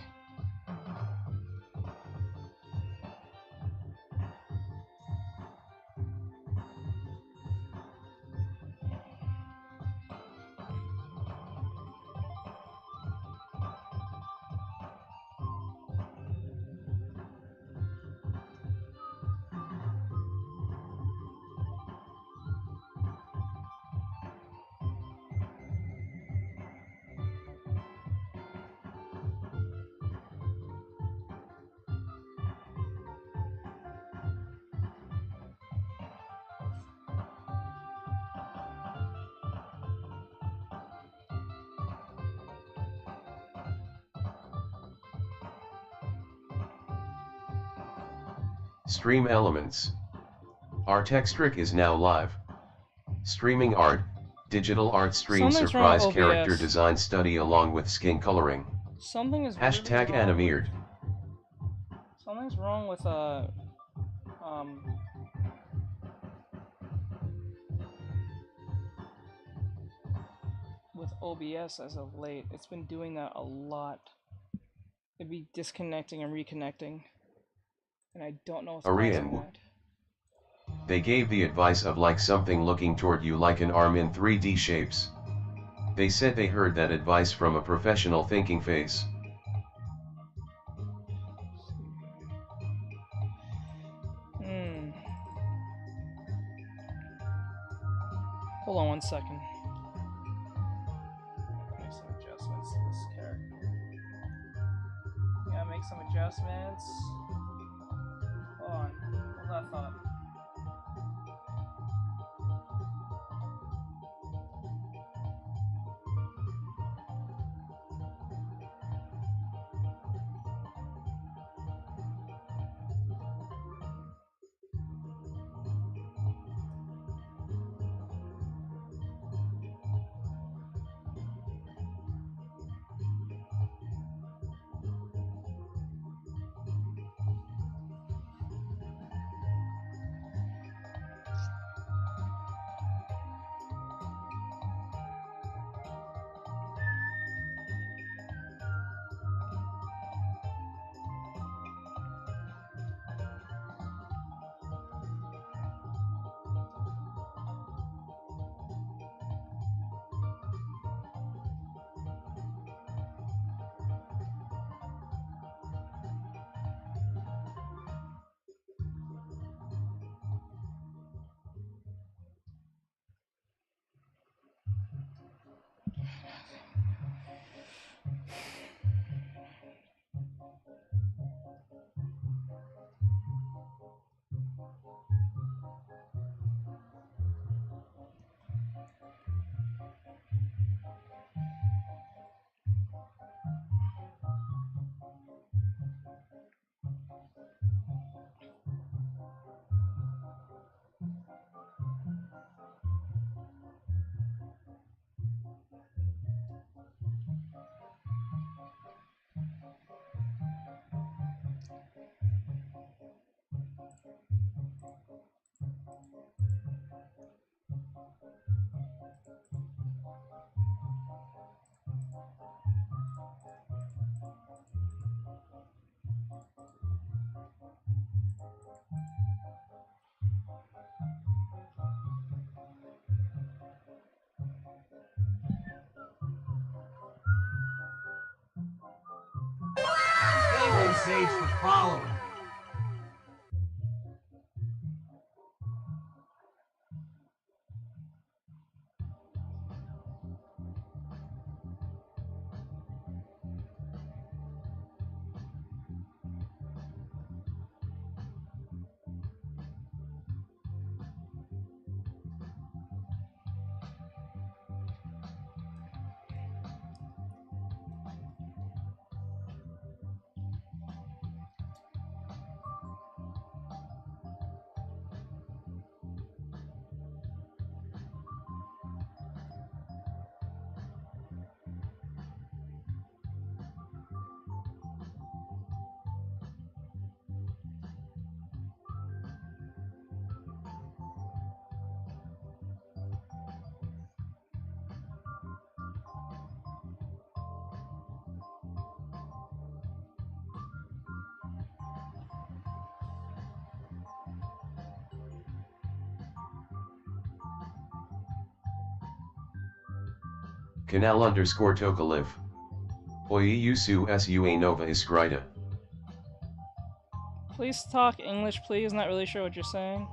Stream elements. Artextric is now live. Streaming art, digital art stream Something's wrong surprise with character OBS. design study along with skin coloring. Something is Hashtag really wrong animeered. Something's wrong with with OBS as of late. It's been doing that a lot. It'd be disconnecting and reconnecting, and I don't know what's causing Arian. that. They gave the advice of like something looking toward you like an arm in 3D shapes. They said they heard that advice from a professional thinking face. Hold on one second. Make some adjustments to this character. Gotta make some adjustments. Hold on. Hold that thought. Thanks, Sage, for following. Canal underscore Tokaliv. Oiusu sua nova iscrita. Please talk English, please. Not really sure what you're saying.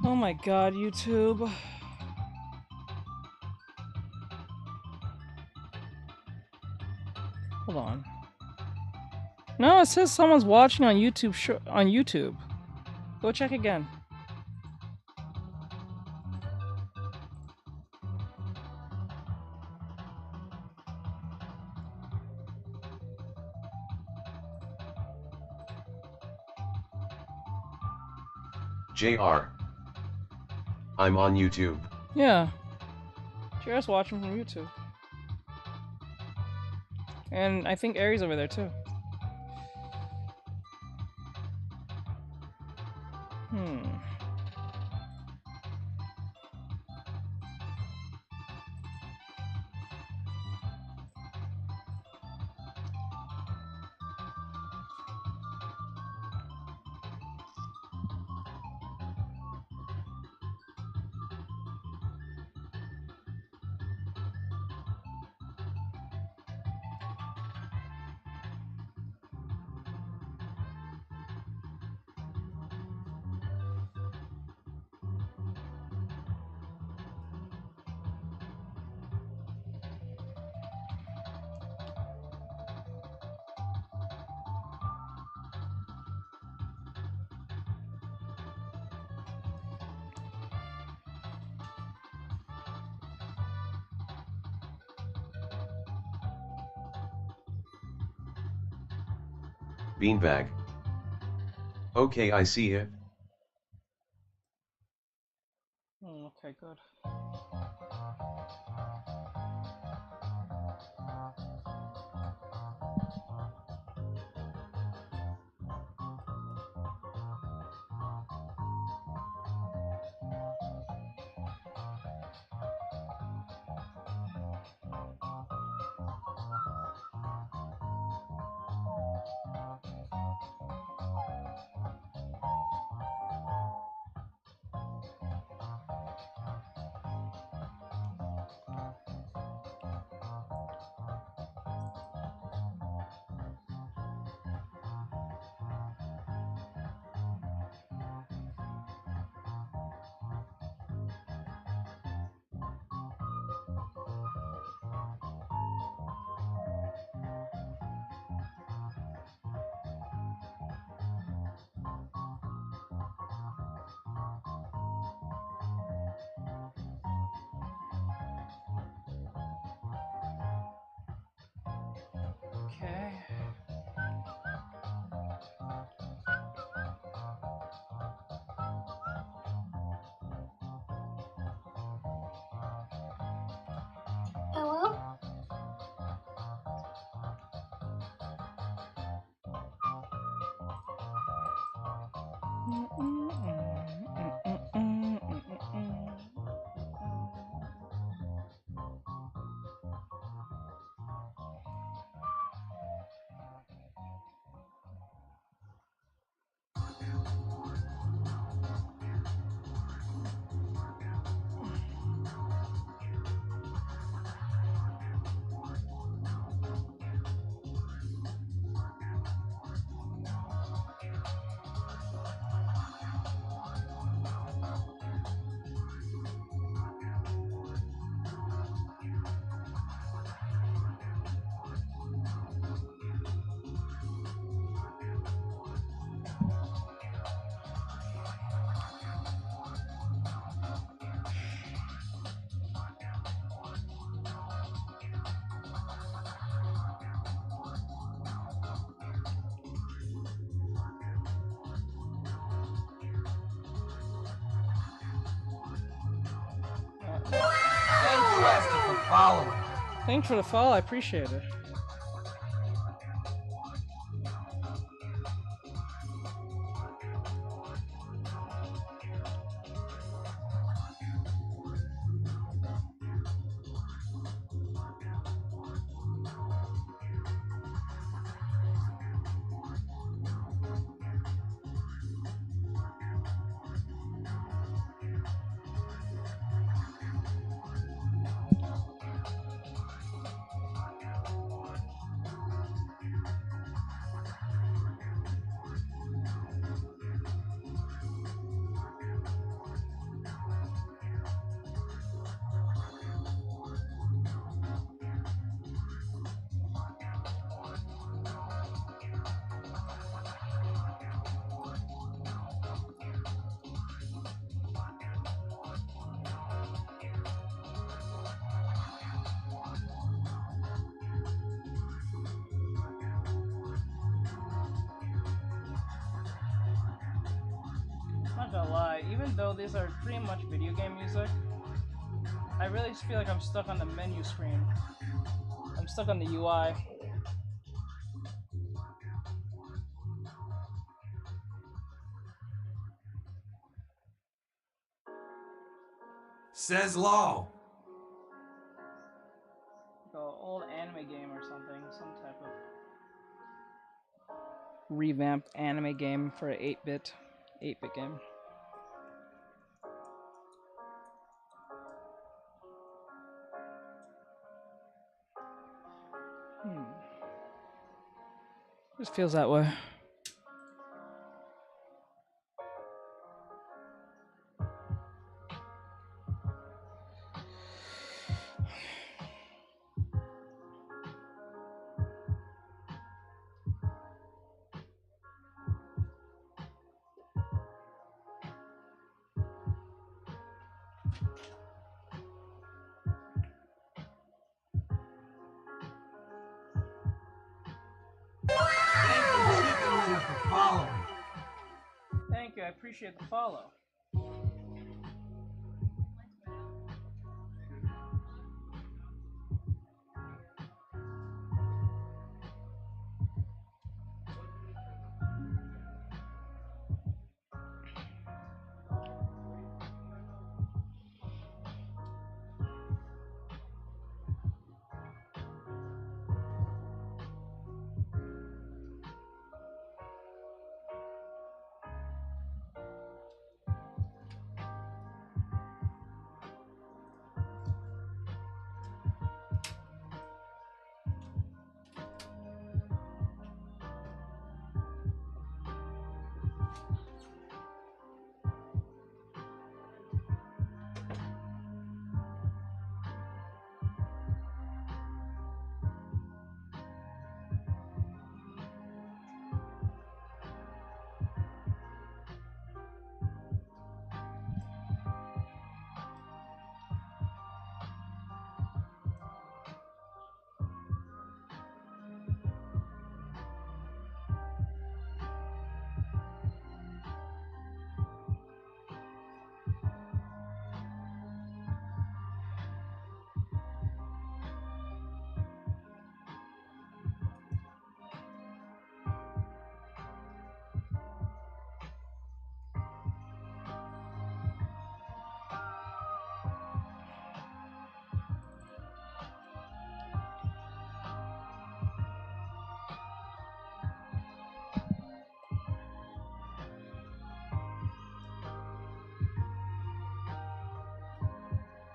Oh my god, YouTube. Hold on. No, it says someone's watching on YouTube. On YouTube. Go check again. JR. I'm on YouTube. Yeah. JR's watching from YouTube. And I think Aries over there too. Beanbag. Okay, I see it. Okay, good. Okay. Hello? requested for following. Thanks for the follow, I appreciate it. Not gonna lie, even though these are pretty much video game music, I really just feel like I'm stuck on the menu screen. I'm stuck on the UI. Says Law. Like an old anime game or something, some type of revamped anime game for an 8-bit game. Just feels that way. Thank you, I appreciate the follow.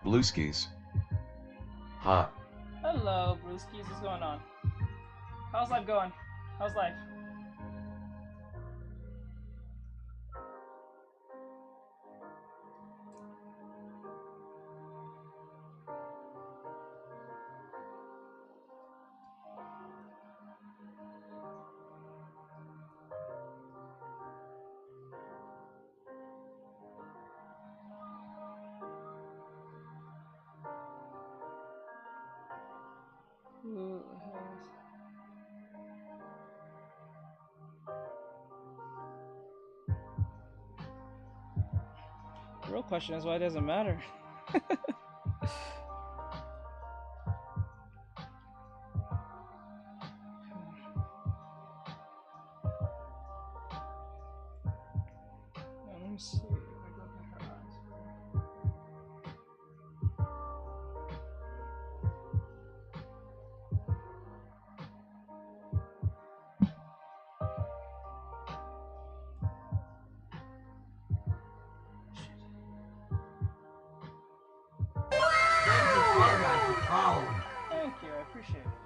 Blueskis. Ha. Hello, Brewskis. What's going on? How's life going? How's life? The real question is why it doesn't matter. see. Let me look at her eyes. Thank you, I appreciate it.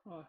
What?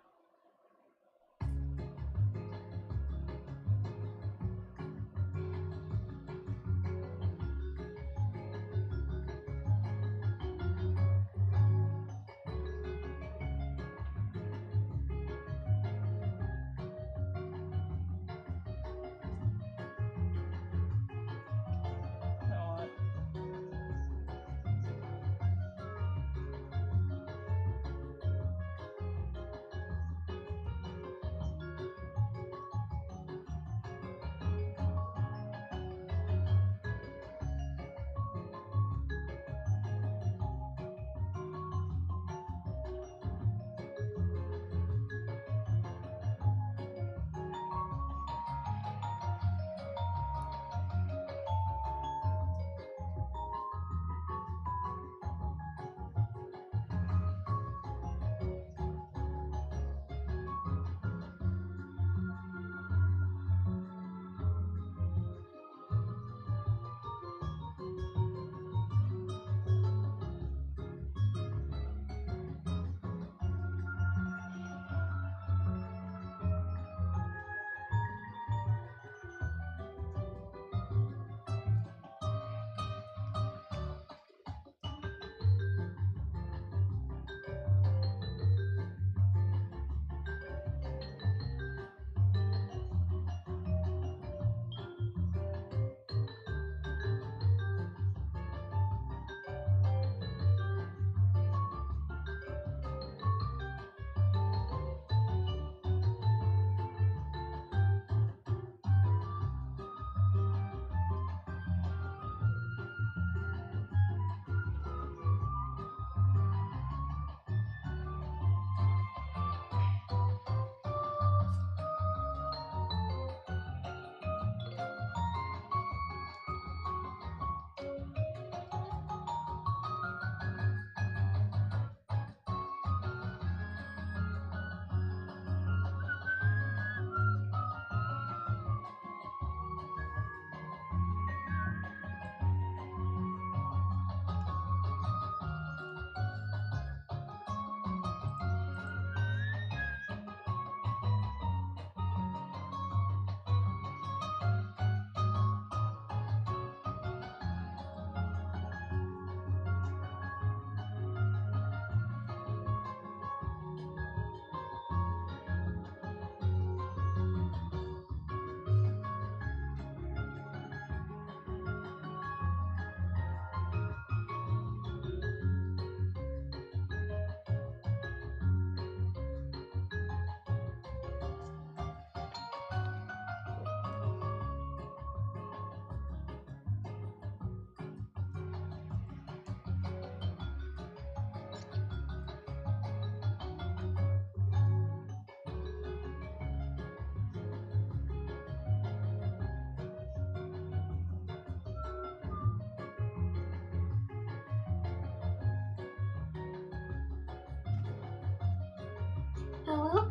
Hello?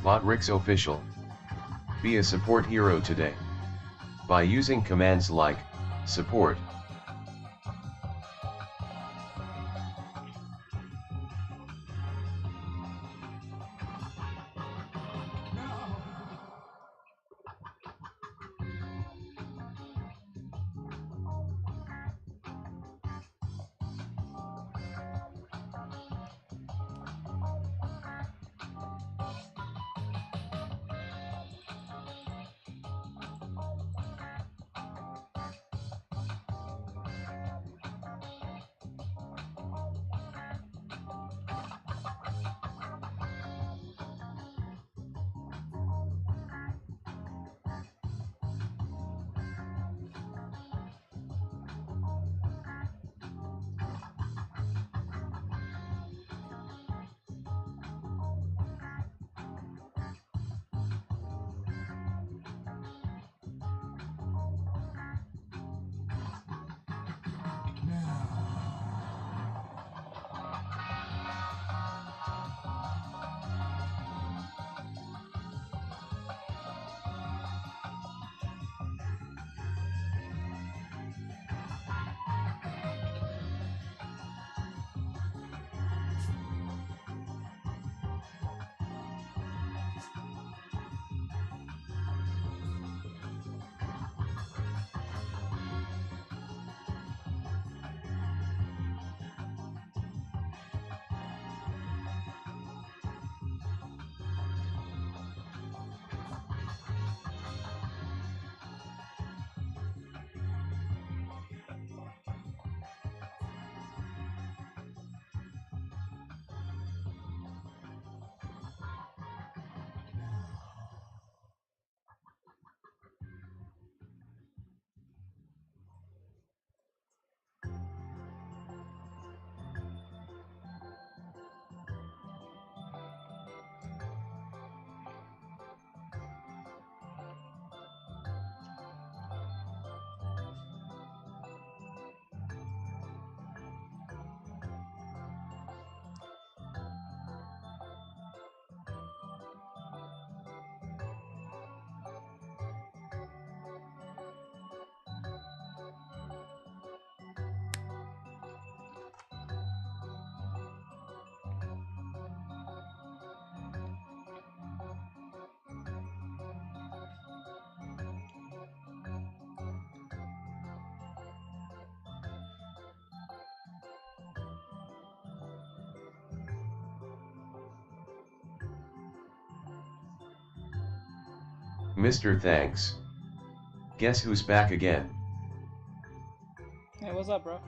Botrix Official. Be a support hero today by using commands like support. Mr. Thanks. Guess who's back again? Hey, what's up, bro?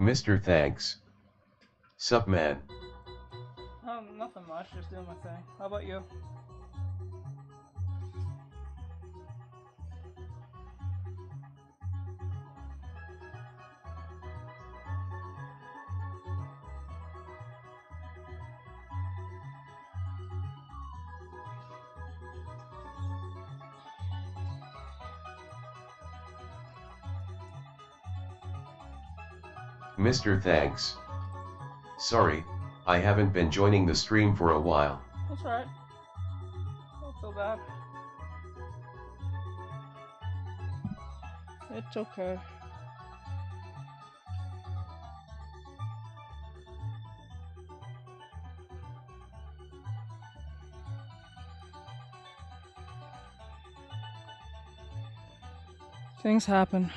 Mr. Thanks. Sup, man? Nothing much, just doing my thing. How about you? Mr. Thanks. Sorry, I haven't been joining the stream for a while. That's alright. Don't feel bad. It's okay. Things happen.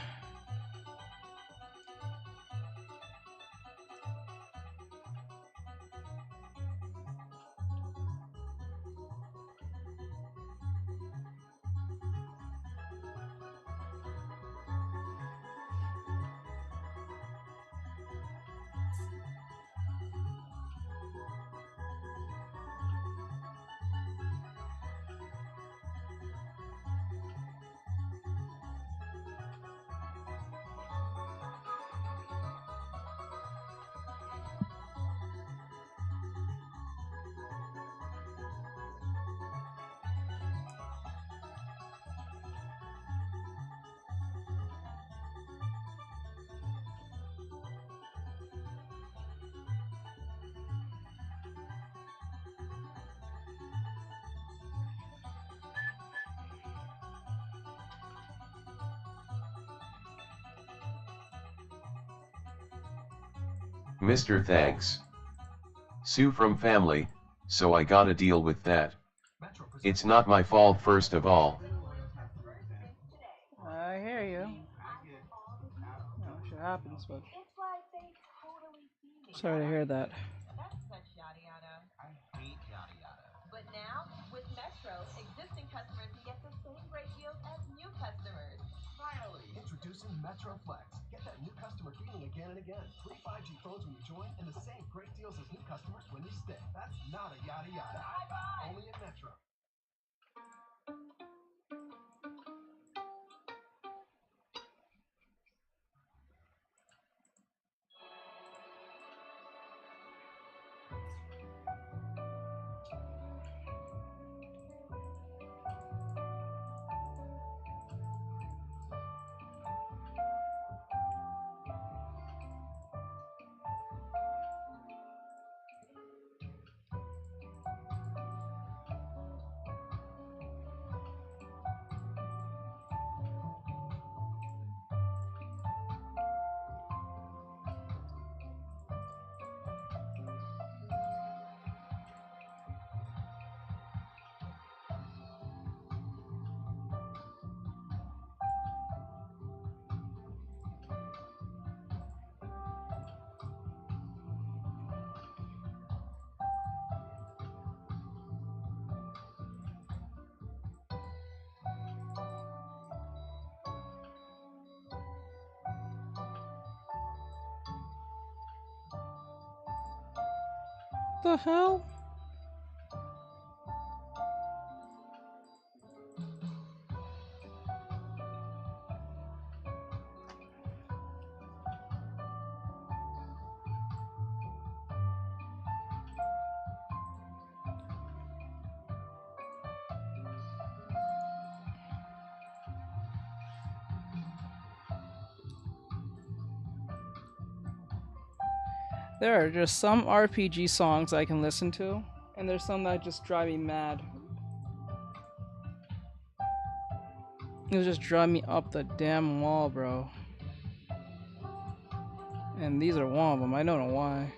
Mr. Thanks. Sue from family, so I gotta deal with that. It's not my fault first of all. I hear you. Shit happens, but sorry to hear that. But now, with Metro, existing customers can get the same great deals as new customers. Finally, introducing Metro Flex. Get that new customer feeling again and again. Free 5G phones when you join, and the same great deals as new customers when you stay. That's not a yada yada. Only at Metro. The hell? There are just some RPG songs I can listen to, and there's some that just drive me mad. It'll just drive me up the damn wall, bro. And these are one of them. I don't know why.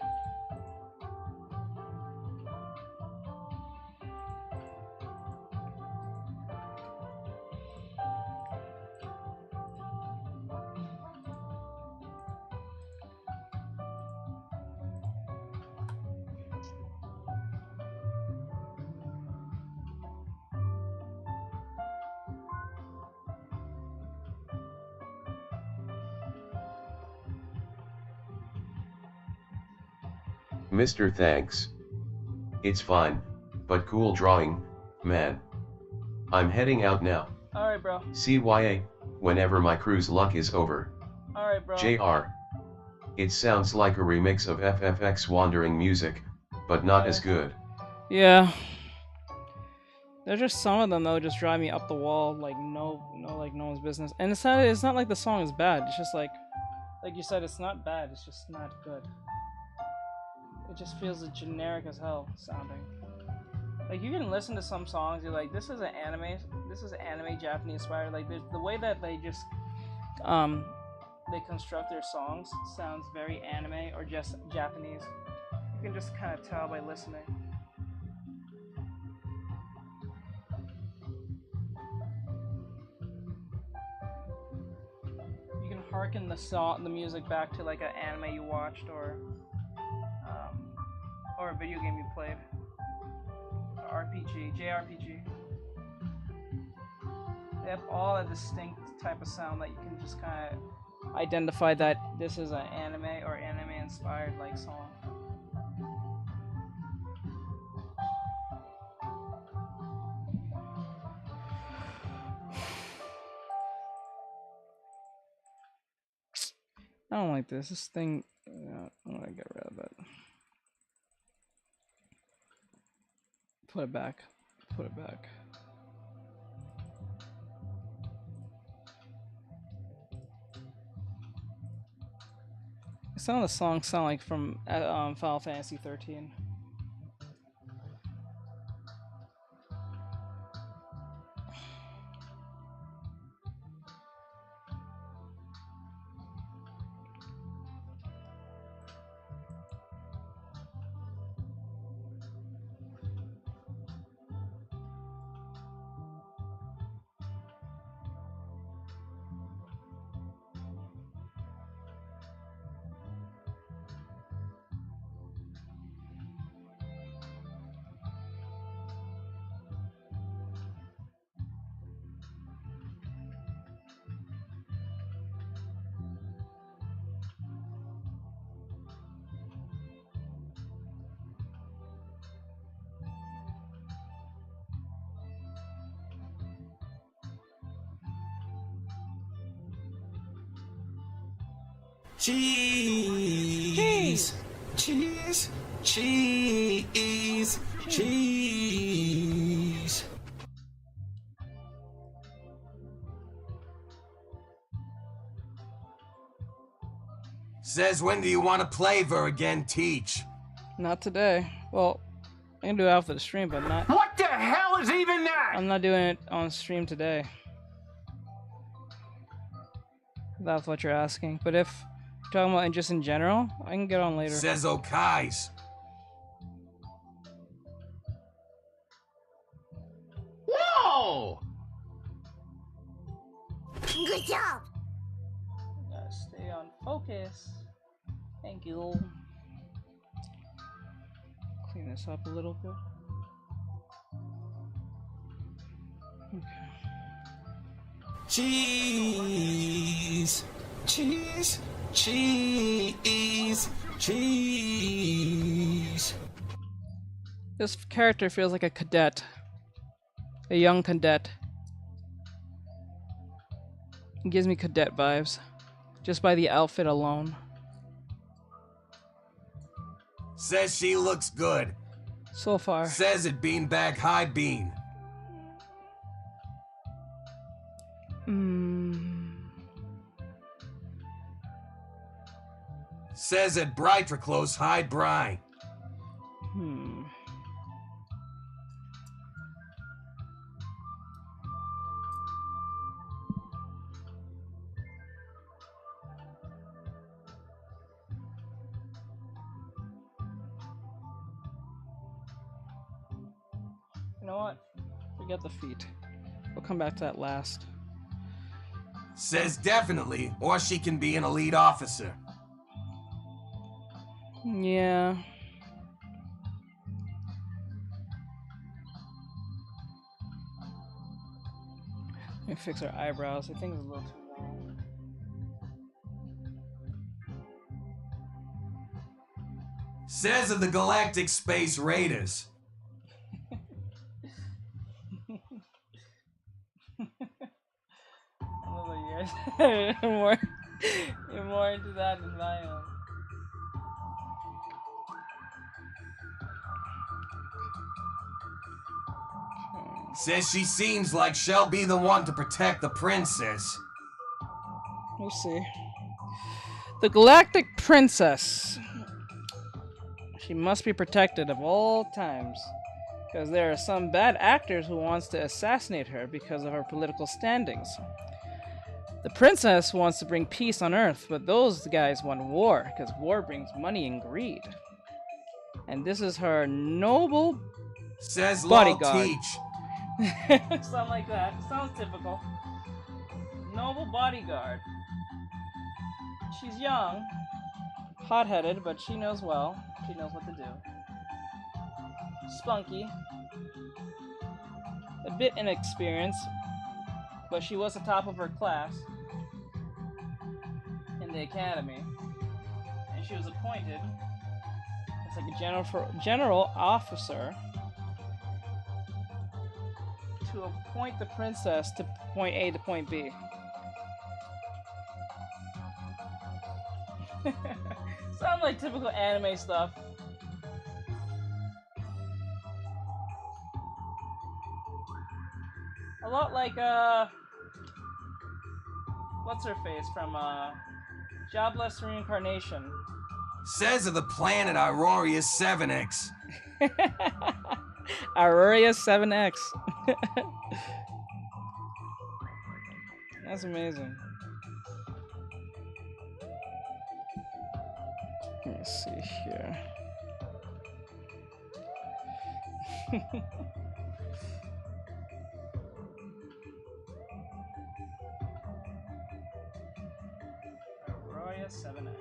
Mr. Thanks. It's fine, but cool drawing, man. I'm heading out now. Alright, bro. CYA, whenever my cruise luck is over. Alright, bro. JR. It sounds like a remix of FFX Wandering Music, but not as good. Yeah. There's just some of them though just drive me up the wall like no one's business. And it's not like the song is bad. It's just like you said, it's not bad. It's just not good. It just feels generic as hell sounding. Like you can listen to some songs, you're like, this is anime Japanese inspired. Like the way that they just they construct their songs sounds very anime or just Japanese. You can just kind of tell by listening. You can harken the music back to like an anime you watched or a video game you played. RPG, JRPG. They have all a distinct type of sound that you can just kind of identify that this is an anime or anime inspired like song. I don't like this. This thing, I'm gonna get rid of it. Put it back. Put it back. Some of the songs sound like from Final Fantasy 13. Cheese. Cheese. Cheese. Cheese. Says, when do you want to play Ver again, Teach? Not today. Well, I can do it after the stream, but not. What the hell is even that? I'm not doing it on stream today. If that's what you're asking. But if you're talking about just in general, I can get on later. Says Okai's. Whoa! Good job. Gotta stay on focus. Thank you. Clean this up a little bit. Okay. Cheese. Cheese. Cheese. Cheese. This character feels like a cadet. A young cadet. It gives me cadet vibes. Just by the outfit alone. Says she looks good. So far. Says it beanbag high bean. Says it brighter close high brine. You know what? Forget the feet. We'll come back to that last. Says definitely, or she can be an elite officer. Yeah. Let me fix our eyebrows. I think it's a little too long. Says of the Galactic Space Raiders. You're more into that than I am. Says she seems like she'll be the one to protect the princess. We'll see. The Galactic Princess. She must be protected of all times. Because there are some bad actors who wants to assassinate her because of her political standings. The princess wants to bring peace on Earth, but those guys want war, because war brings money and greed. And this is her noble Says bodyguard. Teach. Something like that. Sounds typical. Noble bodyguard. She's young, hot-headed, but she knows well. She knows what to do. Spunky. A bit inexperienced, but she was the top of her class in the academy, and she was appointed as like a general officer to appoint the princess to point A to point B. Sound like typical anime stuff. A lot like what's her face from Jobless Reincarnation. Says of the planet Aurorius 7X. Aurorius 7X. That's amazing. Let me see here. Aurorius 7X.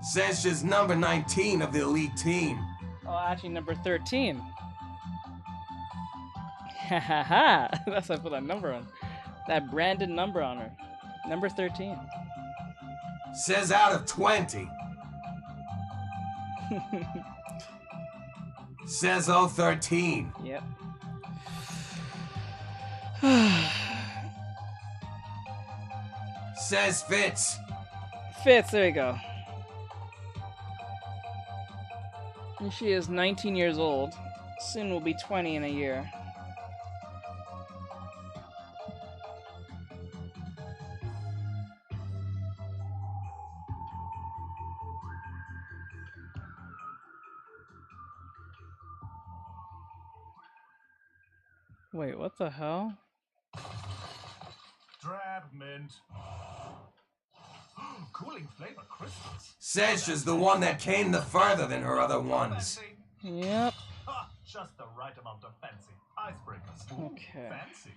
Says she's number 19 of the elite team. Oh, actually number 13. Ha ha ha! That's why I put that number on. That branded number on her. Number 13. Says out of 20. Says 013. Yep. Says Fitz. Fitz, there you go. And she is 19 years old. Soon will be 20 in a year. Wait, what the hell? Drab mint. Cooling flavor crystals. Says she's the one that came the further than her other ones. Yep. Just the right amount of fancy. Icebreakers. Okay. Fancy.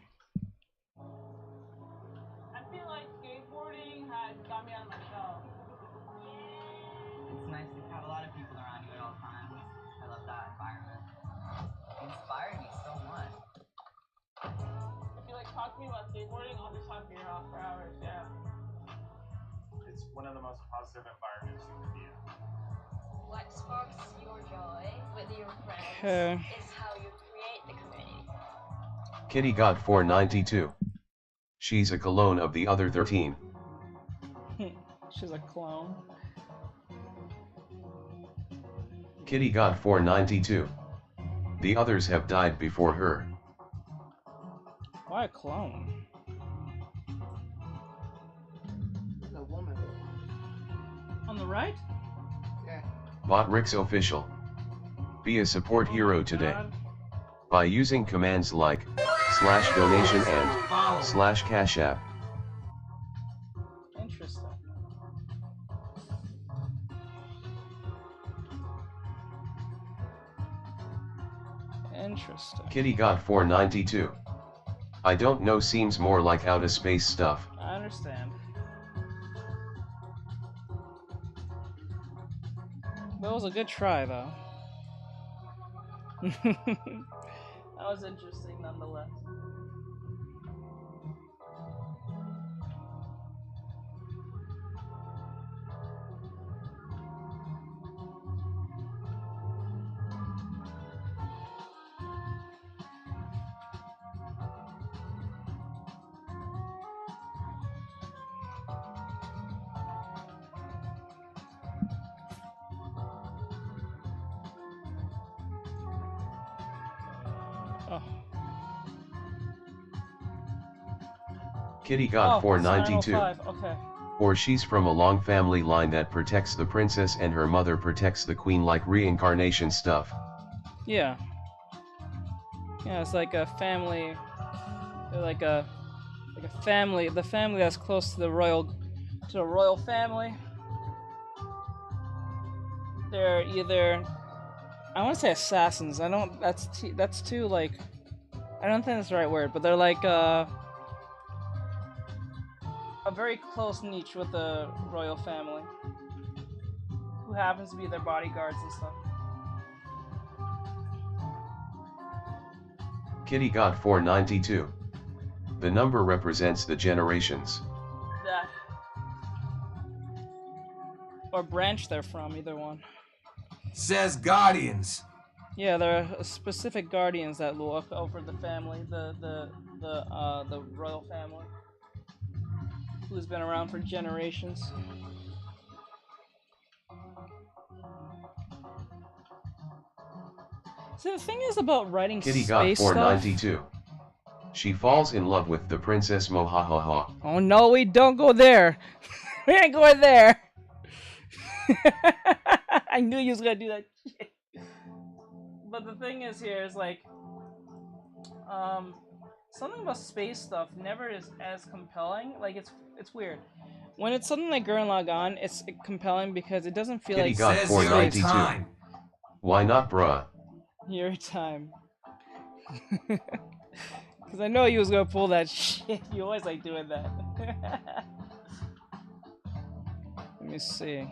I feel like skateboarding has got me out of my shell. It's nice to have a lot of people around you at all times. I love that environment. It inspired me so much. If you like talk to me about skateboarding, I'll just talk your ear off for hours, yeah. It's one of the most positive environments you can be in. What sparks your joy with your friends Okay. is how you create the community. Kitty got 492. She's a clone of the other 13. She's a clone. Kitty got 492. The others have died before her. Why a clone? The woman. On the right? Yeah. Botrix official. Be a support hero today. By using commands like /donation and /cash app. Interesting. Interesting. Kitty got 492. I don't know, seems more like outer space stuff. I understand. That was a good try, though. That was interesting, nonetheless. Oh. Kitty got Oh, 492. 905, okay. Or she's from a long family line that protects the princess and her mother protects the queen, like reincarnation stuff. Yeah. Yeah, it's like a family, like a family, the family that's close to the royal family. They're either, I want to say assassins. I don't. That's too like, I don't think that's the right word, but they're like a very close niche with the royal family, who happens to be their bodyguards and stuff. Kitty got 492. The number represents the generations. That or branch they're from, either one. Says Guardians. Yeah, there are specific guardians that look over the family, the royal family, who's been around for generations. See, the thing is about writing Kitty space got stuff. 492. She falls in love with the princess Mohahaha. Oh no, we don't go there. We ain't going there. I knew you was gonna do that shit. But the thing is here is like, something about space stuff never is as compelling. Like it's weird. When it's something like Gurren Lagann, it's compelling because it doesn't feel Kitty like got 492. Why not, bruh? Your time. Because I know you was gonna pull that shit. You always like doing that. Let me see.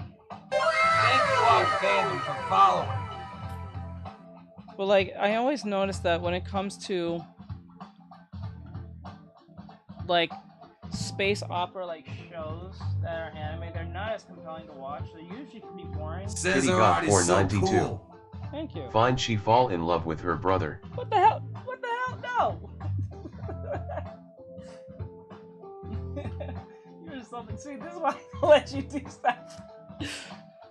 Thank you, our fandom, for following. But like, I always notice that when it comes to like space opera like shows that are anime, they're not as compelling to watch. They usually can be boring. Kitty got 492. So cool. Thank you. Find she fall in love with her brother. What the hell? What the hell? No! You're something. See, this is why I let you do stuff.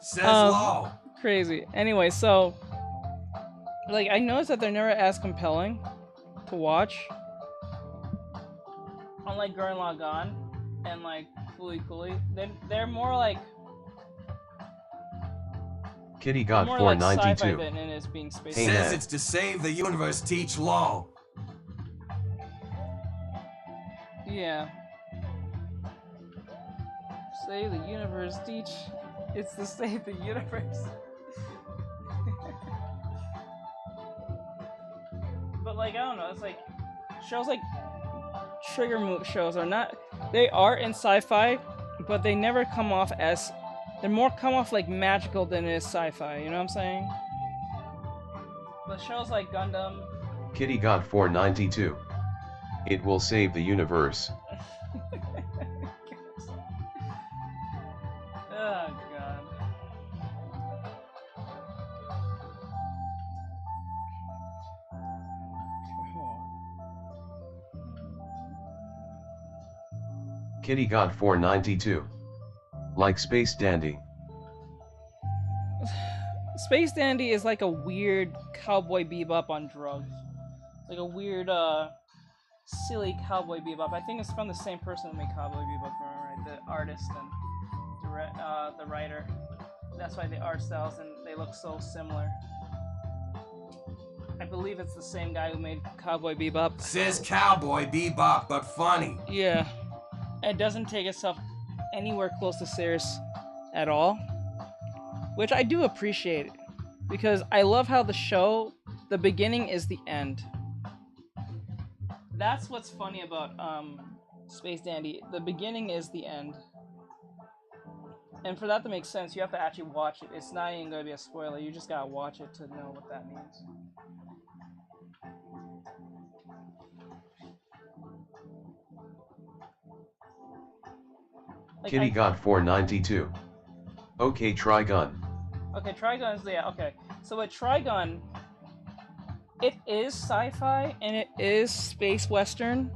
Says law. Crazy. Anyway, so like I noticed that they're never as compelling to watch. Unlike Gurren Lagann and like Fooly Cooly, they're more like Kitty got more like 492. sci-fi than it is being space. Says it's to save the universe, teach law. Yeah. Save the universe, teach. It's to save the universe. But like I don't know, it's like shows like trigger move shows are not. They are in sci-fi, but they never come off as. They're more come off like magical than it is sci-fi. You know what I'm saying? But shows like Gundam. Kitty got 492. It will save the universe. Oh god. Kitty got 492. Like Space Dandy. Space Dandy is like a weird Cowboy Bebop on drugs. Like a weird, silly Cowboy Bebop. I think it's from the same person who made Cowboy Bebop, right? The artist and the writer. That's why the art styles and they look so similar. I believe it's the same guy who made Cowboy Bebop. Says Cowboy Bebop, but funny. Yeah. It doesn't take itself anywhere close to serious at all. Which I do appreciate. Because I love how the show, the beginning is the end. That's what's funny about Space Dandy. The beginning is the end. And for that to make sense, you have to actually watch it. It's not even going to be a spoiler. You just gotta watch it to know what that means. Like Kitty got 492. Okay, Trigun. Okay, Trigun's yeah, okay. So with Trigun, it is sci-fi and it is space western,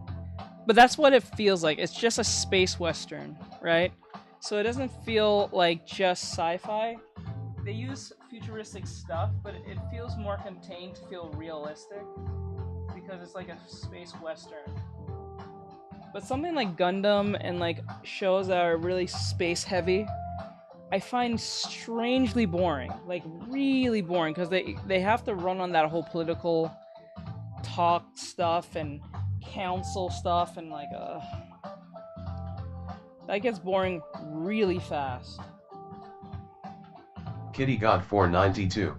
but that's what it feels like. It's just a space western, right? So it doesn't feel like just sci-fi. They use futuristic stuff, but it feels more contained to feel realistic because it's like a space western. But something like Gundam and like shows that are really space heavy, I find strangely boring, like really boring, because they have to run on that whole political talk stuff and council stuff and like that gets boring really fast. Kitty got 492.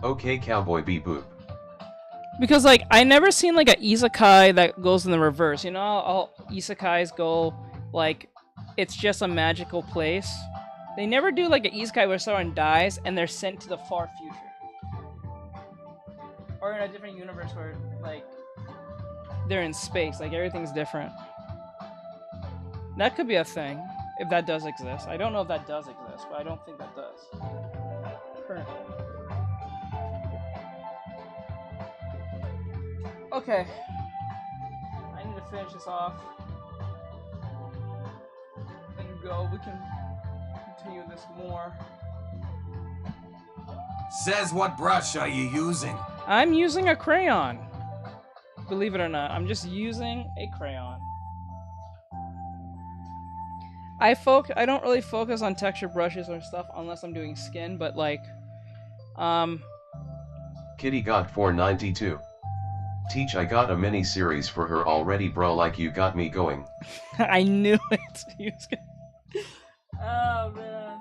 Okay, Cowboy Bebop. Because like I never seen like a isekai that goes in the reverse. You know how all isekais go like it's just a magical place. They never do like an isekai where someone dies and they're sent to the far future, or in a different universe where like they're in space. Like everything's different. That could be a thing if that does exist. I don't know if that does exist, but I don't think that does currently. Okay, I need to finish this off and go. We can continue this more. Says what brush are you using? I'm using a crayon. Believe it or not, I'm just using a crayon. I don't really focus on texture brushes or stuff unless I'm doing skin, but like, Kitty got 492. Teach, I got a mini series for her already, bro, like you got me going. I knew it. Oh man.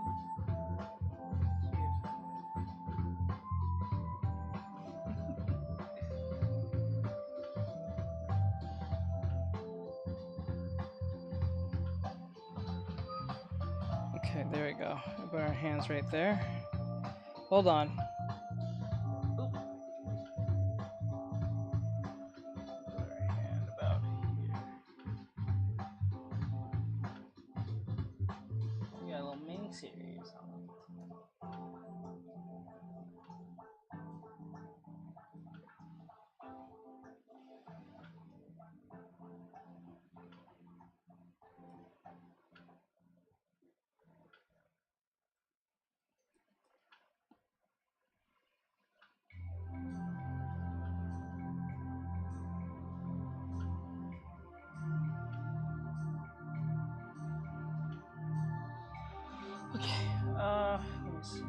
Okay, there we go. We put our hands right there. Hold on. Series. Okay, let me see.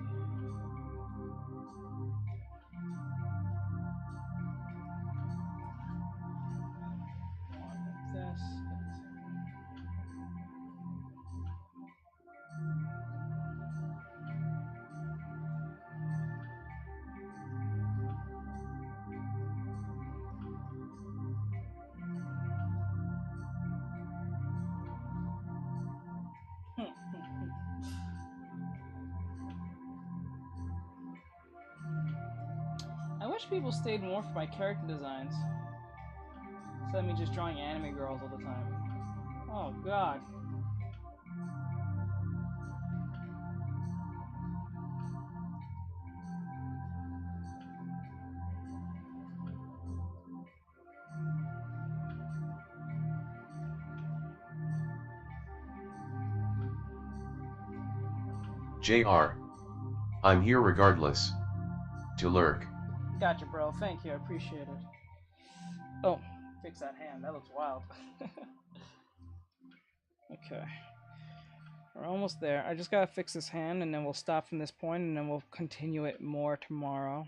This. I wish people stayed more for my character designs. Instead of me just drawing anime girls all the time. Oh god. JR. I'm here regardless. To lurk. Gotcha, bro. Thank you. I appreciate it. Oh, fix that hand. That looks wild. Okay. We're almost there. I just gotta fix this hand, and then we'll stop from this point, and then we'll continue it more tomorrow.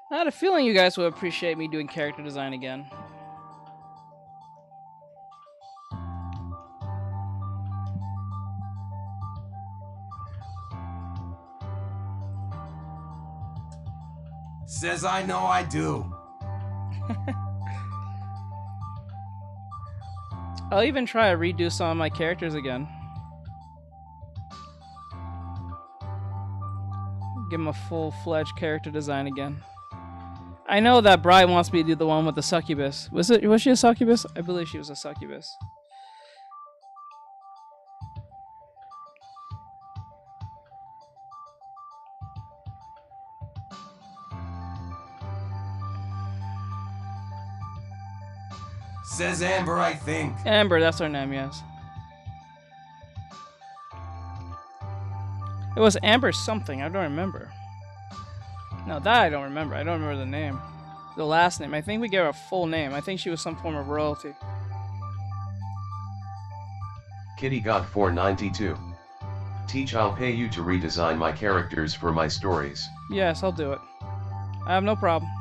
I had a feeling you guys would appreciate me doing character design again. Says I know I do. I'll even try to redo some of my characters again. Give them a full-fledged character design again. I know that Bri wants me to do the one with the succubus. Was she a succubus? I believe she was a succubus. Says Amber, I think. Amber, that's her name, yes. It was Amber something, I don't remember. No, that I don't remember. I don't remember the name. The last name. I think we gave her a full name. I think she was some form of royalty. Kitty got 492. Teach, I'll pay you to redesign my characters for my stories. Yes, I'll do it. I have no problem.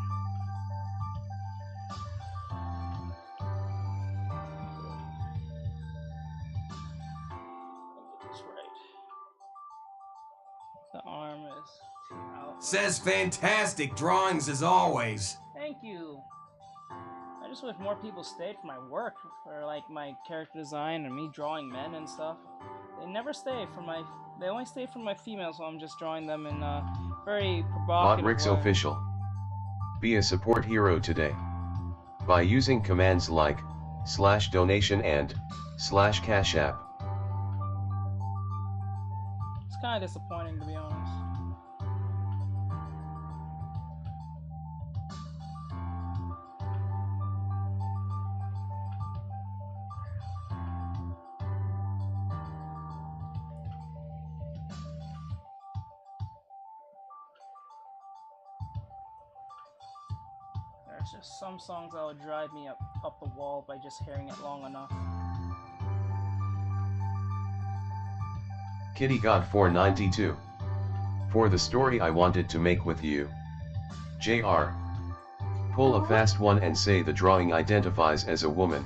The arm is out. Says fantastic drawings as always. Thank you. I just wish more people stayed for my work, for like my character design and me drawing men and stuff. They never stay for my. They only stay for my females, so I'm just drawing them in a very provocative Botrix way. official. Be a support hero today. By using commands like /donation and /cash app. It's kind of disappointing, to be honest. There's just some songs that would drive me up the wall by just hearing it long enough. Kitty got 492. For the story I wanted to make with you. JR. Pull a fast one and say the drawing identifies as a woman.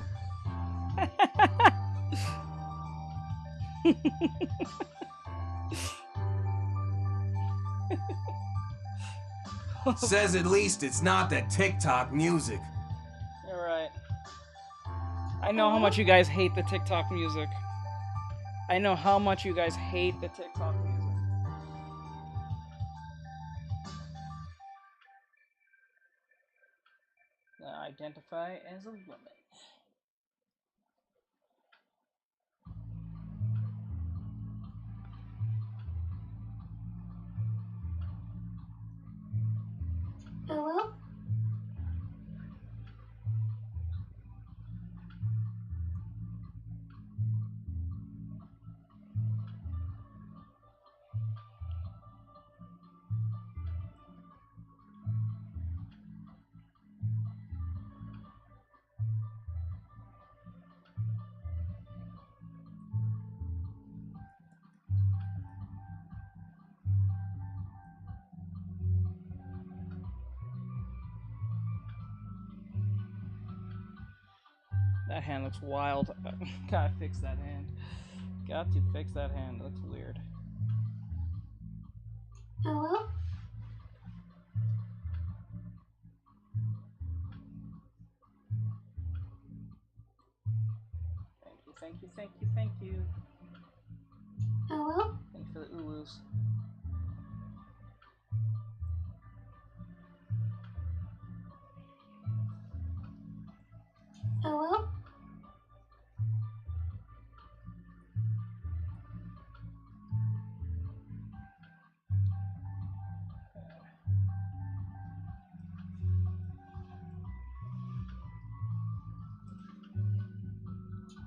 Says at least it's not that TikTok music. You're right. I know how much you guys hate the TikTok music. I know how much you guys hate the TikTok music. Identify as a woman. Hello? That hand looks wild. Gotta fix that hand. Got to fix that hand. It looks weird. Hello? Thank you, thank you, thank you, thank you. Hello? Thank you for the ulus. Hello?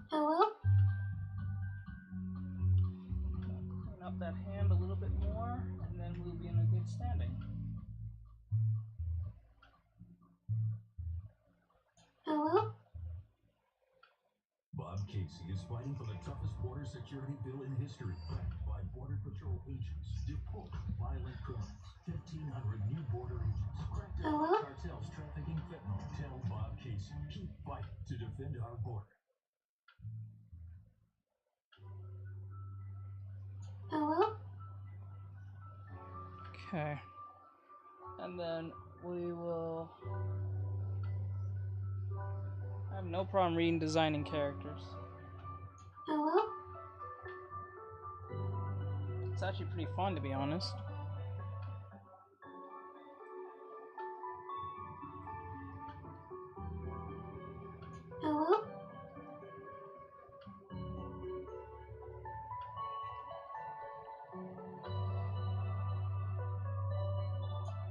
Hello? Clean up that hand a little bit more, and then we'll be in a good standing. Hello? Bob Casey is fighting for the toughest border security bill in history, backed by Border Patrol agents. Deport violent criminals. 1,500 new border agents. Crack down on cartels trafficking fentanyl. Tell Bob Casey. Keep fighting to defend our border. Hello? Okay. And then we will... I have no problem reading designing characters. Hello? It's actually pretty fun, to be honest. Hello?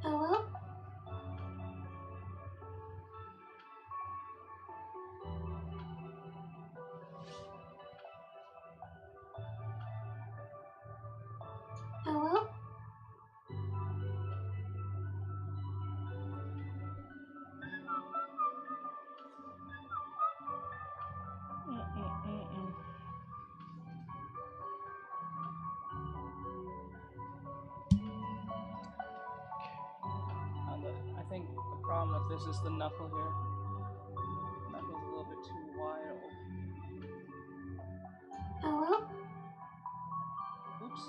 Hello? Hello? I think the problem with this is the knuckle here. Knuckle's a little bit too wide. Hello? Oops.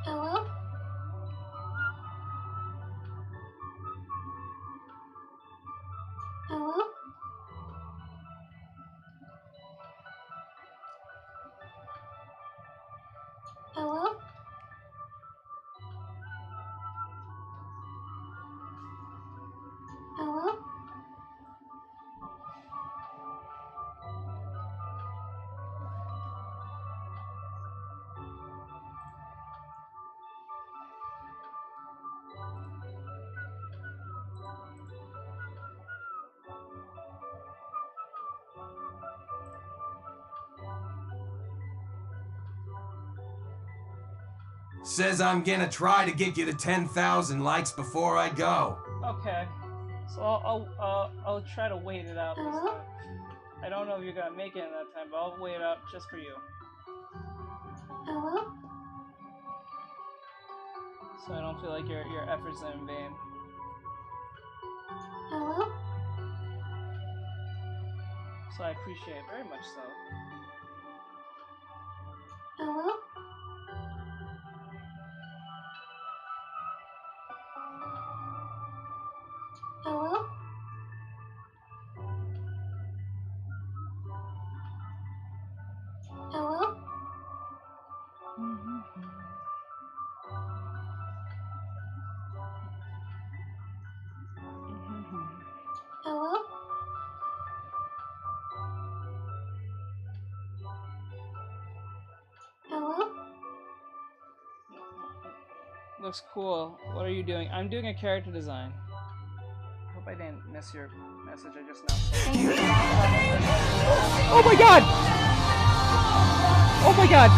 Hello? Hello? Hello? Hello? Says I'm gonna try to get you to 10,000 likes before I go. Okay. So I'll try to wait it out this time. I don't know if you're gonna make it in that time, but I'll wait it out just for you. Hello? So I don't feel like your efforts are in vain. Hello? So I appreciate it very much so. Hello? Hello? Hello? Hello? Hello? Looks cool. What are you doing? I'm doing a character design. I hope I didn't miss your message I just now saw. Oh my god! Oh my god!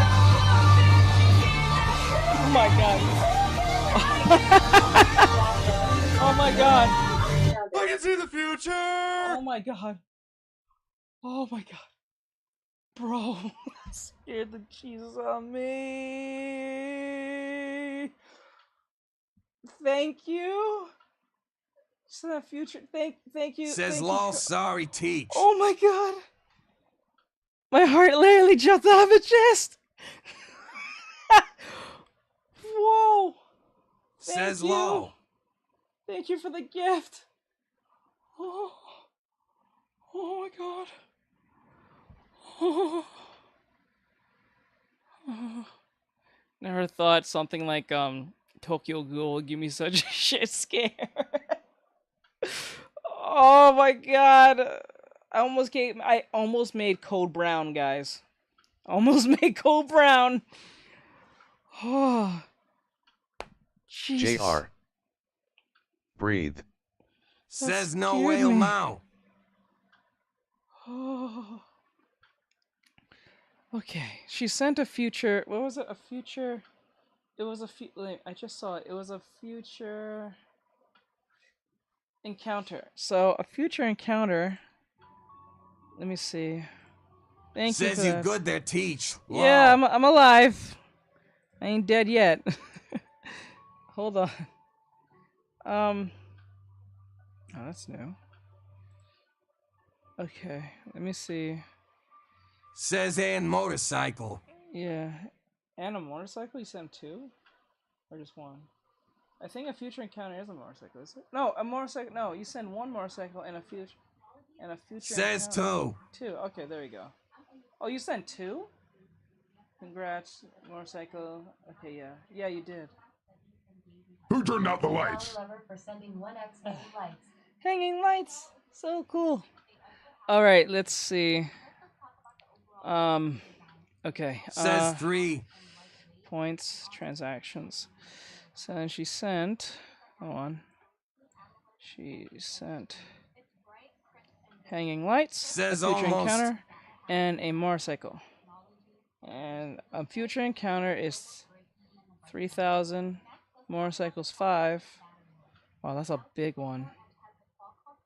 Oh my god! Oh my god! I can see the future! Oh my god! Oh my god! Bro, scared the Jesus out of me. Thank you. So that future. Thank you. Says thank lol, you. sorry, teach. Oh my god. My heart literally jumped out of my chest. Whoa. Says lol. Thank you for the gift. Oh, oh my god. Oh. Oh. Never thought something like Tokyo Ghoul would give me such a shit scare. Oh my god. I almost made Code Brown, guys. Almost made Code Brown. Oh. Jesus. JR. Breathe. Says That no scared whale me. mouth. Oh. Okay, she sent a future. What was it? A future. It was a I just saw it. It was a future encounter. So a future encounter. Let me see. Thank you. Says you good there, teach. Yeah, Lol. I'm alive. I ain't dead yet. Hold on. Oh, that's new. Okay, let me see. Says and motorcycle. Yeah, and a motorcycle. You sent two, or just one? I think a future encounter is a motorcycle. Is it? No, a motorcycle. No, you send one motorcycle and a future. Says encounter. two. Two. Okay, there we go. Oh, you sent two? Congrats, motorcycle. Okay, yeah. Yeah, you did. Who turned out the lights? For sending 1x hanging lights. Hanging lights. So cool. All right, let's see. Okay. Says 3. Points, transactions. So then she sent. Hold on. She sent hanging lights, Says a future almost. encounter, and a motorcycle. And a future encounter is 3,000. Motorcycle's 5. Wow, that's a big one.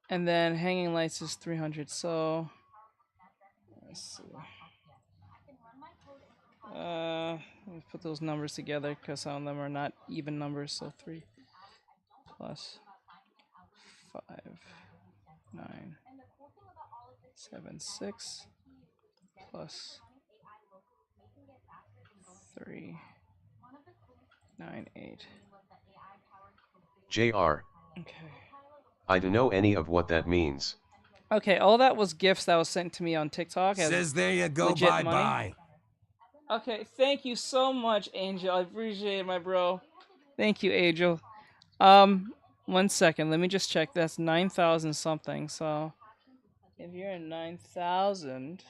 And then hanging lights is 300. So let's see. Let me put those numbers together because some of them are not even numbers. So 3 plus 5, 9, 7, 6 plus 3, 9, 8. JR. Okay. I don't know any of what that means. Okay, all that was gifts that was sent to me on TikTok. As Says there you go, legit bye money. bye. Okay, thank you so much, Angel. I appreciate it, my bro. Thank you, Angel. 1 second. Let me just check. That's 9,000 something. So if you're in 9,000,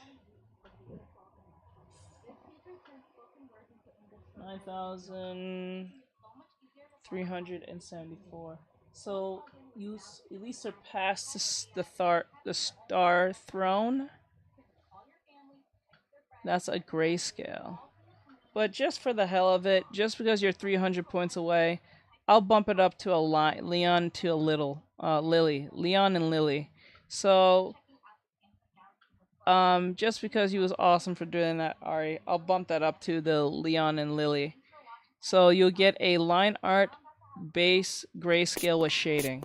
9,374. So you at least surpassed the star throne. That's a grayscale. But just for the hell of it, just because you're 300 points away, I'll bump it up to a Leon to a little Lily. Leon and Lily. So just because he was awesome for doing that, Ari, I'll bump that up to the Leon and Lily. So you'll get a line art base grayscale with shading.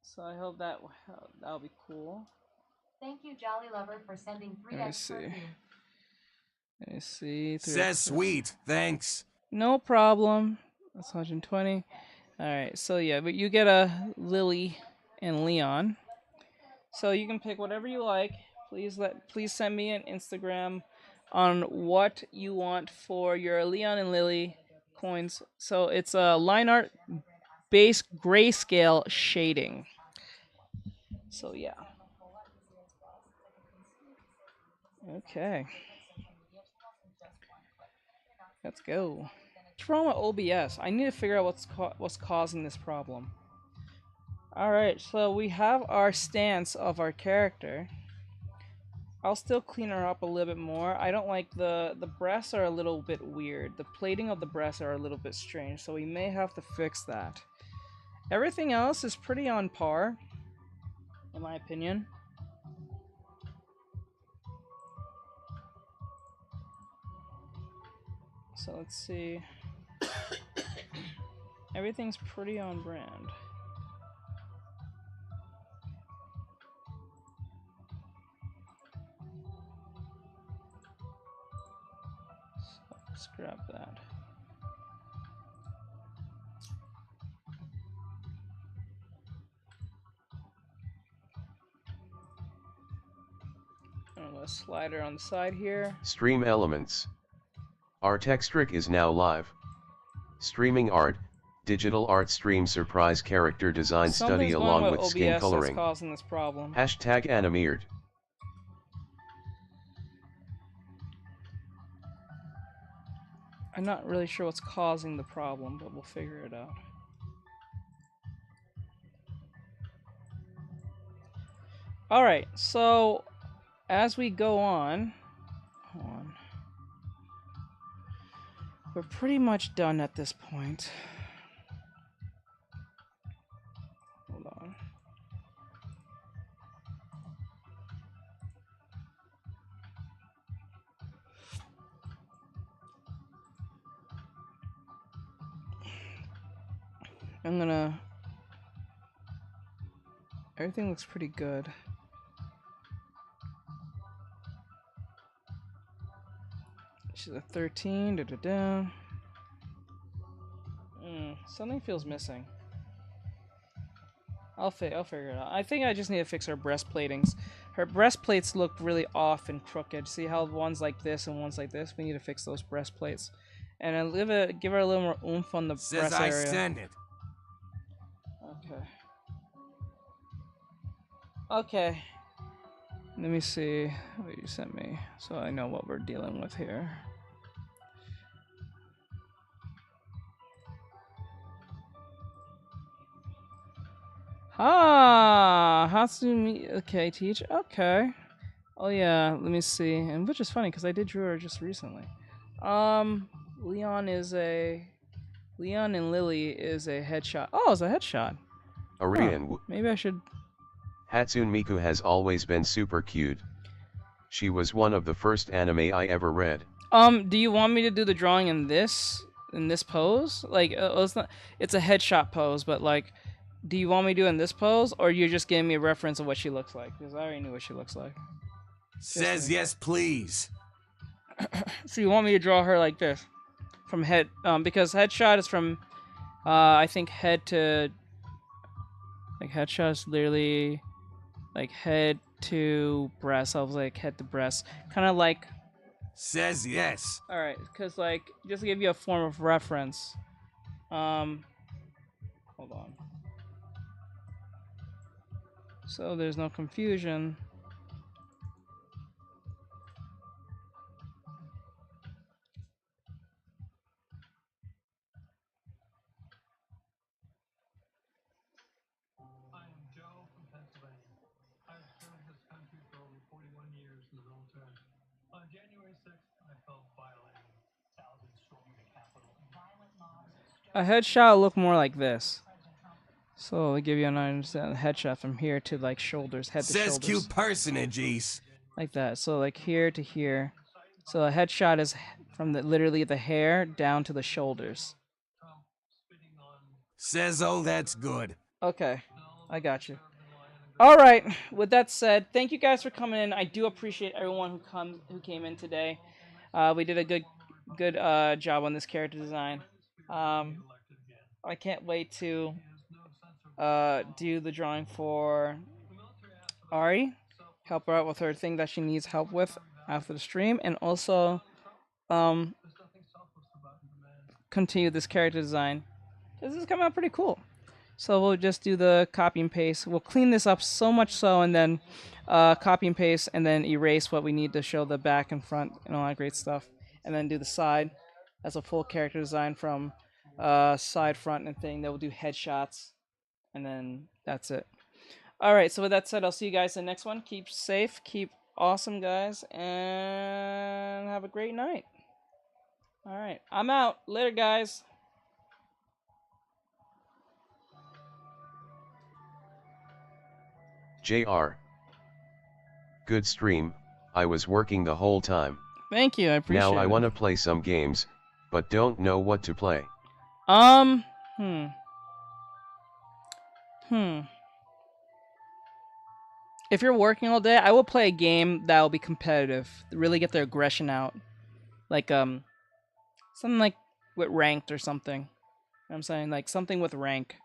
So I hope that'll be cool. Thank you, Jolly Lover, for sending 3x perfume. Let me see. Says sweet, thanks. No problem. That's 120. Alright, so yeah, but you get a Lily and Leon. So you can pick whatever you like. Please send me an Instagram on what you want for your Leon and Lily coins. So it's a line art base grayscale shading. So yeah. Okay. Let's go. What's wrong with OBS? I need to figure out what's causing this problem. Alright, so we have our stance of our character. I'll still clean her up a little bit more. I don't like the breasts are a little bit weird. The plating of the breasts are a little bit strange, so we may have to fix that. Everything else is pretty on par, in my opinion. So let's see. Everything's pretty on brand. So let's grab that. A slider on the side here. Stream elements. Artextric is now live. Streaming art, digital art stream surprise character design study along with skin coloring. Causing this problem. Hashtag animeered. I'm not really sure what's causing the problem, but we'll figure it out. Alright, so as we go on, hold on. We're pretty much done at this point. Hold on. Everything looks pretty good. She's a 13. Something feels missing. I'll figure it out. I think I just need to fix her breast platings. Her breastplates look really off and crooked. See how one's like this and one's like this? We need to fix those breastplates. And I'll give her a little more oomph on the breast area. Says I send it. Okay. Okay. Let me see what you sent me so I know what we're dealing with here. Ah, Hatsumi. Okay, teach. Okay. Oh yeah, let me see. And which is funny because I did draw her just recently. Leon and Lily is a headshot. Oh, it's a headshot. Arian. Huh. Maybe I should. Hatsune Miku has always been super cute. She was one of the first anime I ever read. Do you want me to do the drawing in this pose? Like, it's a headshot pose, but like, do you want me to do it in this pose, or you're just giving me a reference of what she looks like? Because I already knew what she looks like. Says yes, please. So you want me to draw her like this, from head? Because headshot is from, I think head to. Like headshot is literally, like head to breast. I was like head to breast, kind of like. Says yes. All right, because like just to give you a form of reference. Hold on. So there's no confusion. I am Joe from Pennsylvania. I've served this country for over 41 years in the military. On January 6th, I felt violated. Thousands stormed the Capitol. Violent mobs. A headshot will look more like this. So I'll give you an understand headshot from here to like shoulders, head to shoulders. Says cute personage, East. Like that. So like here to here. So a headshot is from literally the hair down to the shoulders. Says oh, that's good. Okay, I got you. All right. With that said, thank you guys for coming in. I do appreciate everyone who came in today. We did a good job on this character design. I can't wait to do the drawing for Ari, help her out with her thing that she needs help with after the stream, and also continue this character design. This is coming out pretty cool. So we'll just do the copy and paste. We'll clean this up so much so, and then copy and paste, and then erase what we need to show the back and front and all that great stuff, and then do the side as a full character design from side, front, and thing. Then we'll do headshots. And then that's it. All right, so with that said, I'll see you guys in the next one. Keep safe, keep awesome, guys, and have a great night. All right, I'm out. Later, guys. JR. Good stream. I was working the whole time. Thank you, I appreciate it. Now I want to play some games, but don't know what to play. If you're working all day, I will play a game that will be competitive. Really get their aggression out. Like, something like with ranked or something. You know what I'm saying? Like, something with rank.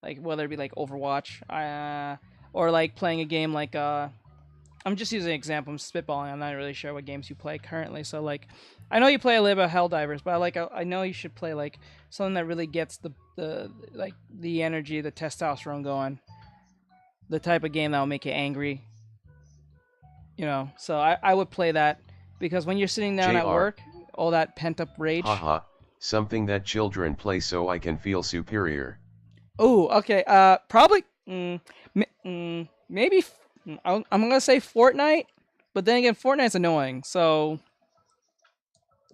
Like, whether it be like Overwatch, or like playing a game like, I'm just using an example, I'm spitballing, I'm not really sure what games you play currently, so like, I know you play a little bit of Helldivers, but I know you should play like, something that really gets the energy, the testosterone going. The type of game that will make you angry. You know, so I would play that, because when you're sitting down at work, all that pent-up rage. Haha, something that children play so I can feel superior. Oh, okay, probably, maybe, I'm gonna say Fortnite, but then again, Fortnite's annoying, so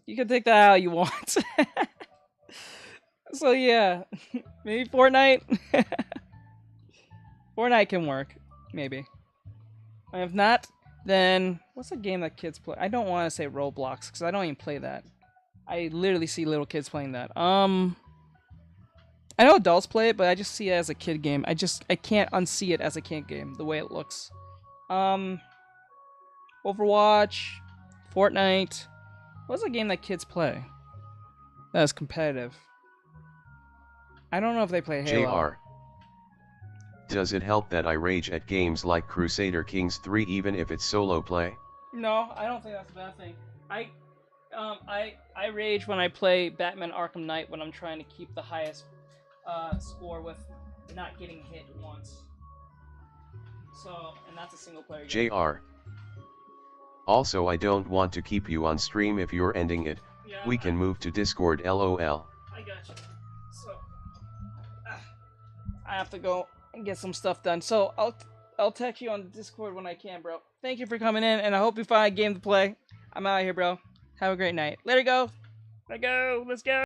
you can take that how you want. So yeah, maybe Fortnite. Fortnite can work, maybe. And if not, then what's a game that kids play? I don't want to say Roblox, because I don't even play that. I literally see little kids playing that. I know adults play it, but I just see it as a kid game. I can't unsee it as a kid game, the way it looks. Overwatch, Fortnite. What's a game that kids play that is competitive? I don't know if they play Halo. JR. Does it help that I rage at games like Crusader Kings 3 even if it's solo play? No, I don't think that's a bad thing. I rage when I play Batman Arkham Knight when I'm trying to keep the highest score with not getting hit once. So, and that's a single player game. JR. Also, I don't want to keep you on stream if you're ending it. Yeah, we can move to Discord, lol. I got you. So, I have to go and get some stuff done. So, I'll text you on Discord when I can, bro. Thank you for coming in, and I hope you find a game to play. I'm out of here, bro. Have a great night. Let it go. Let go. Let's go.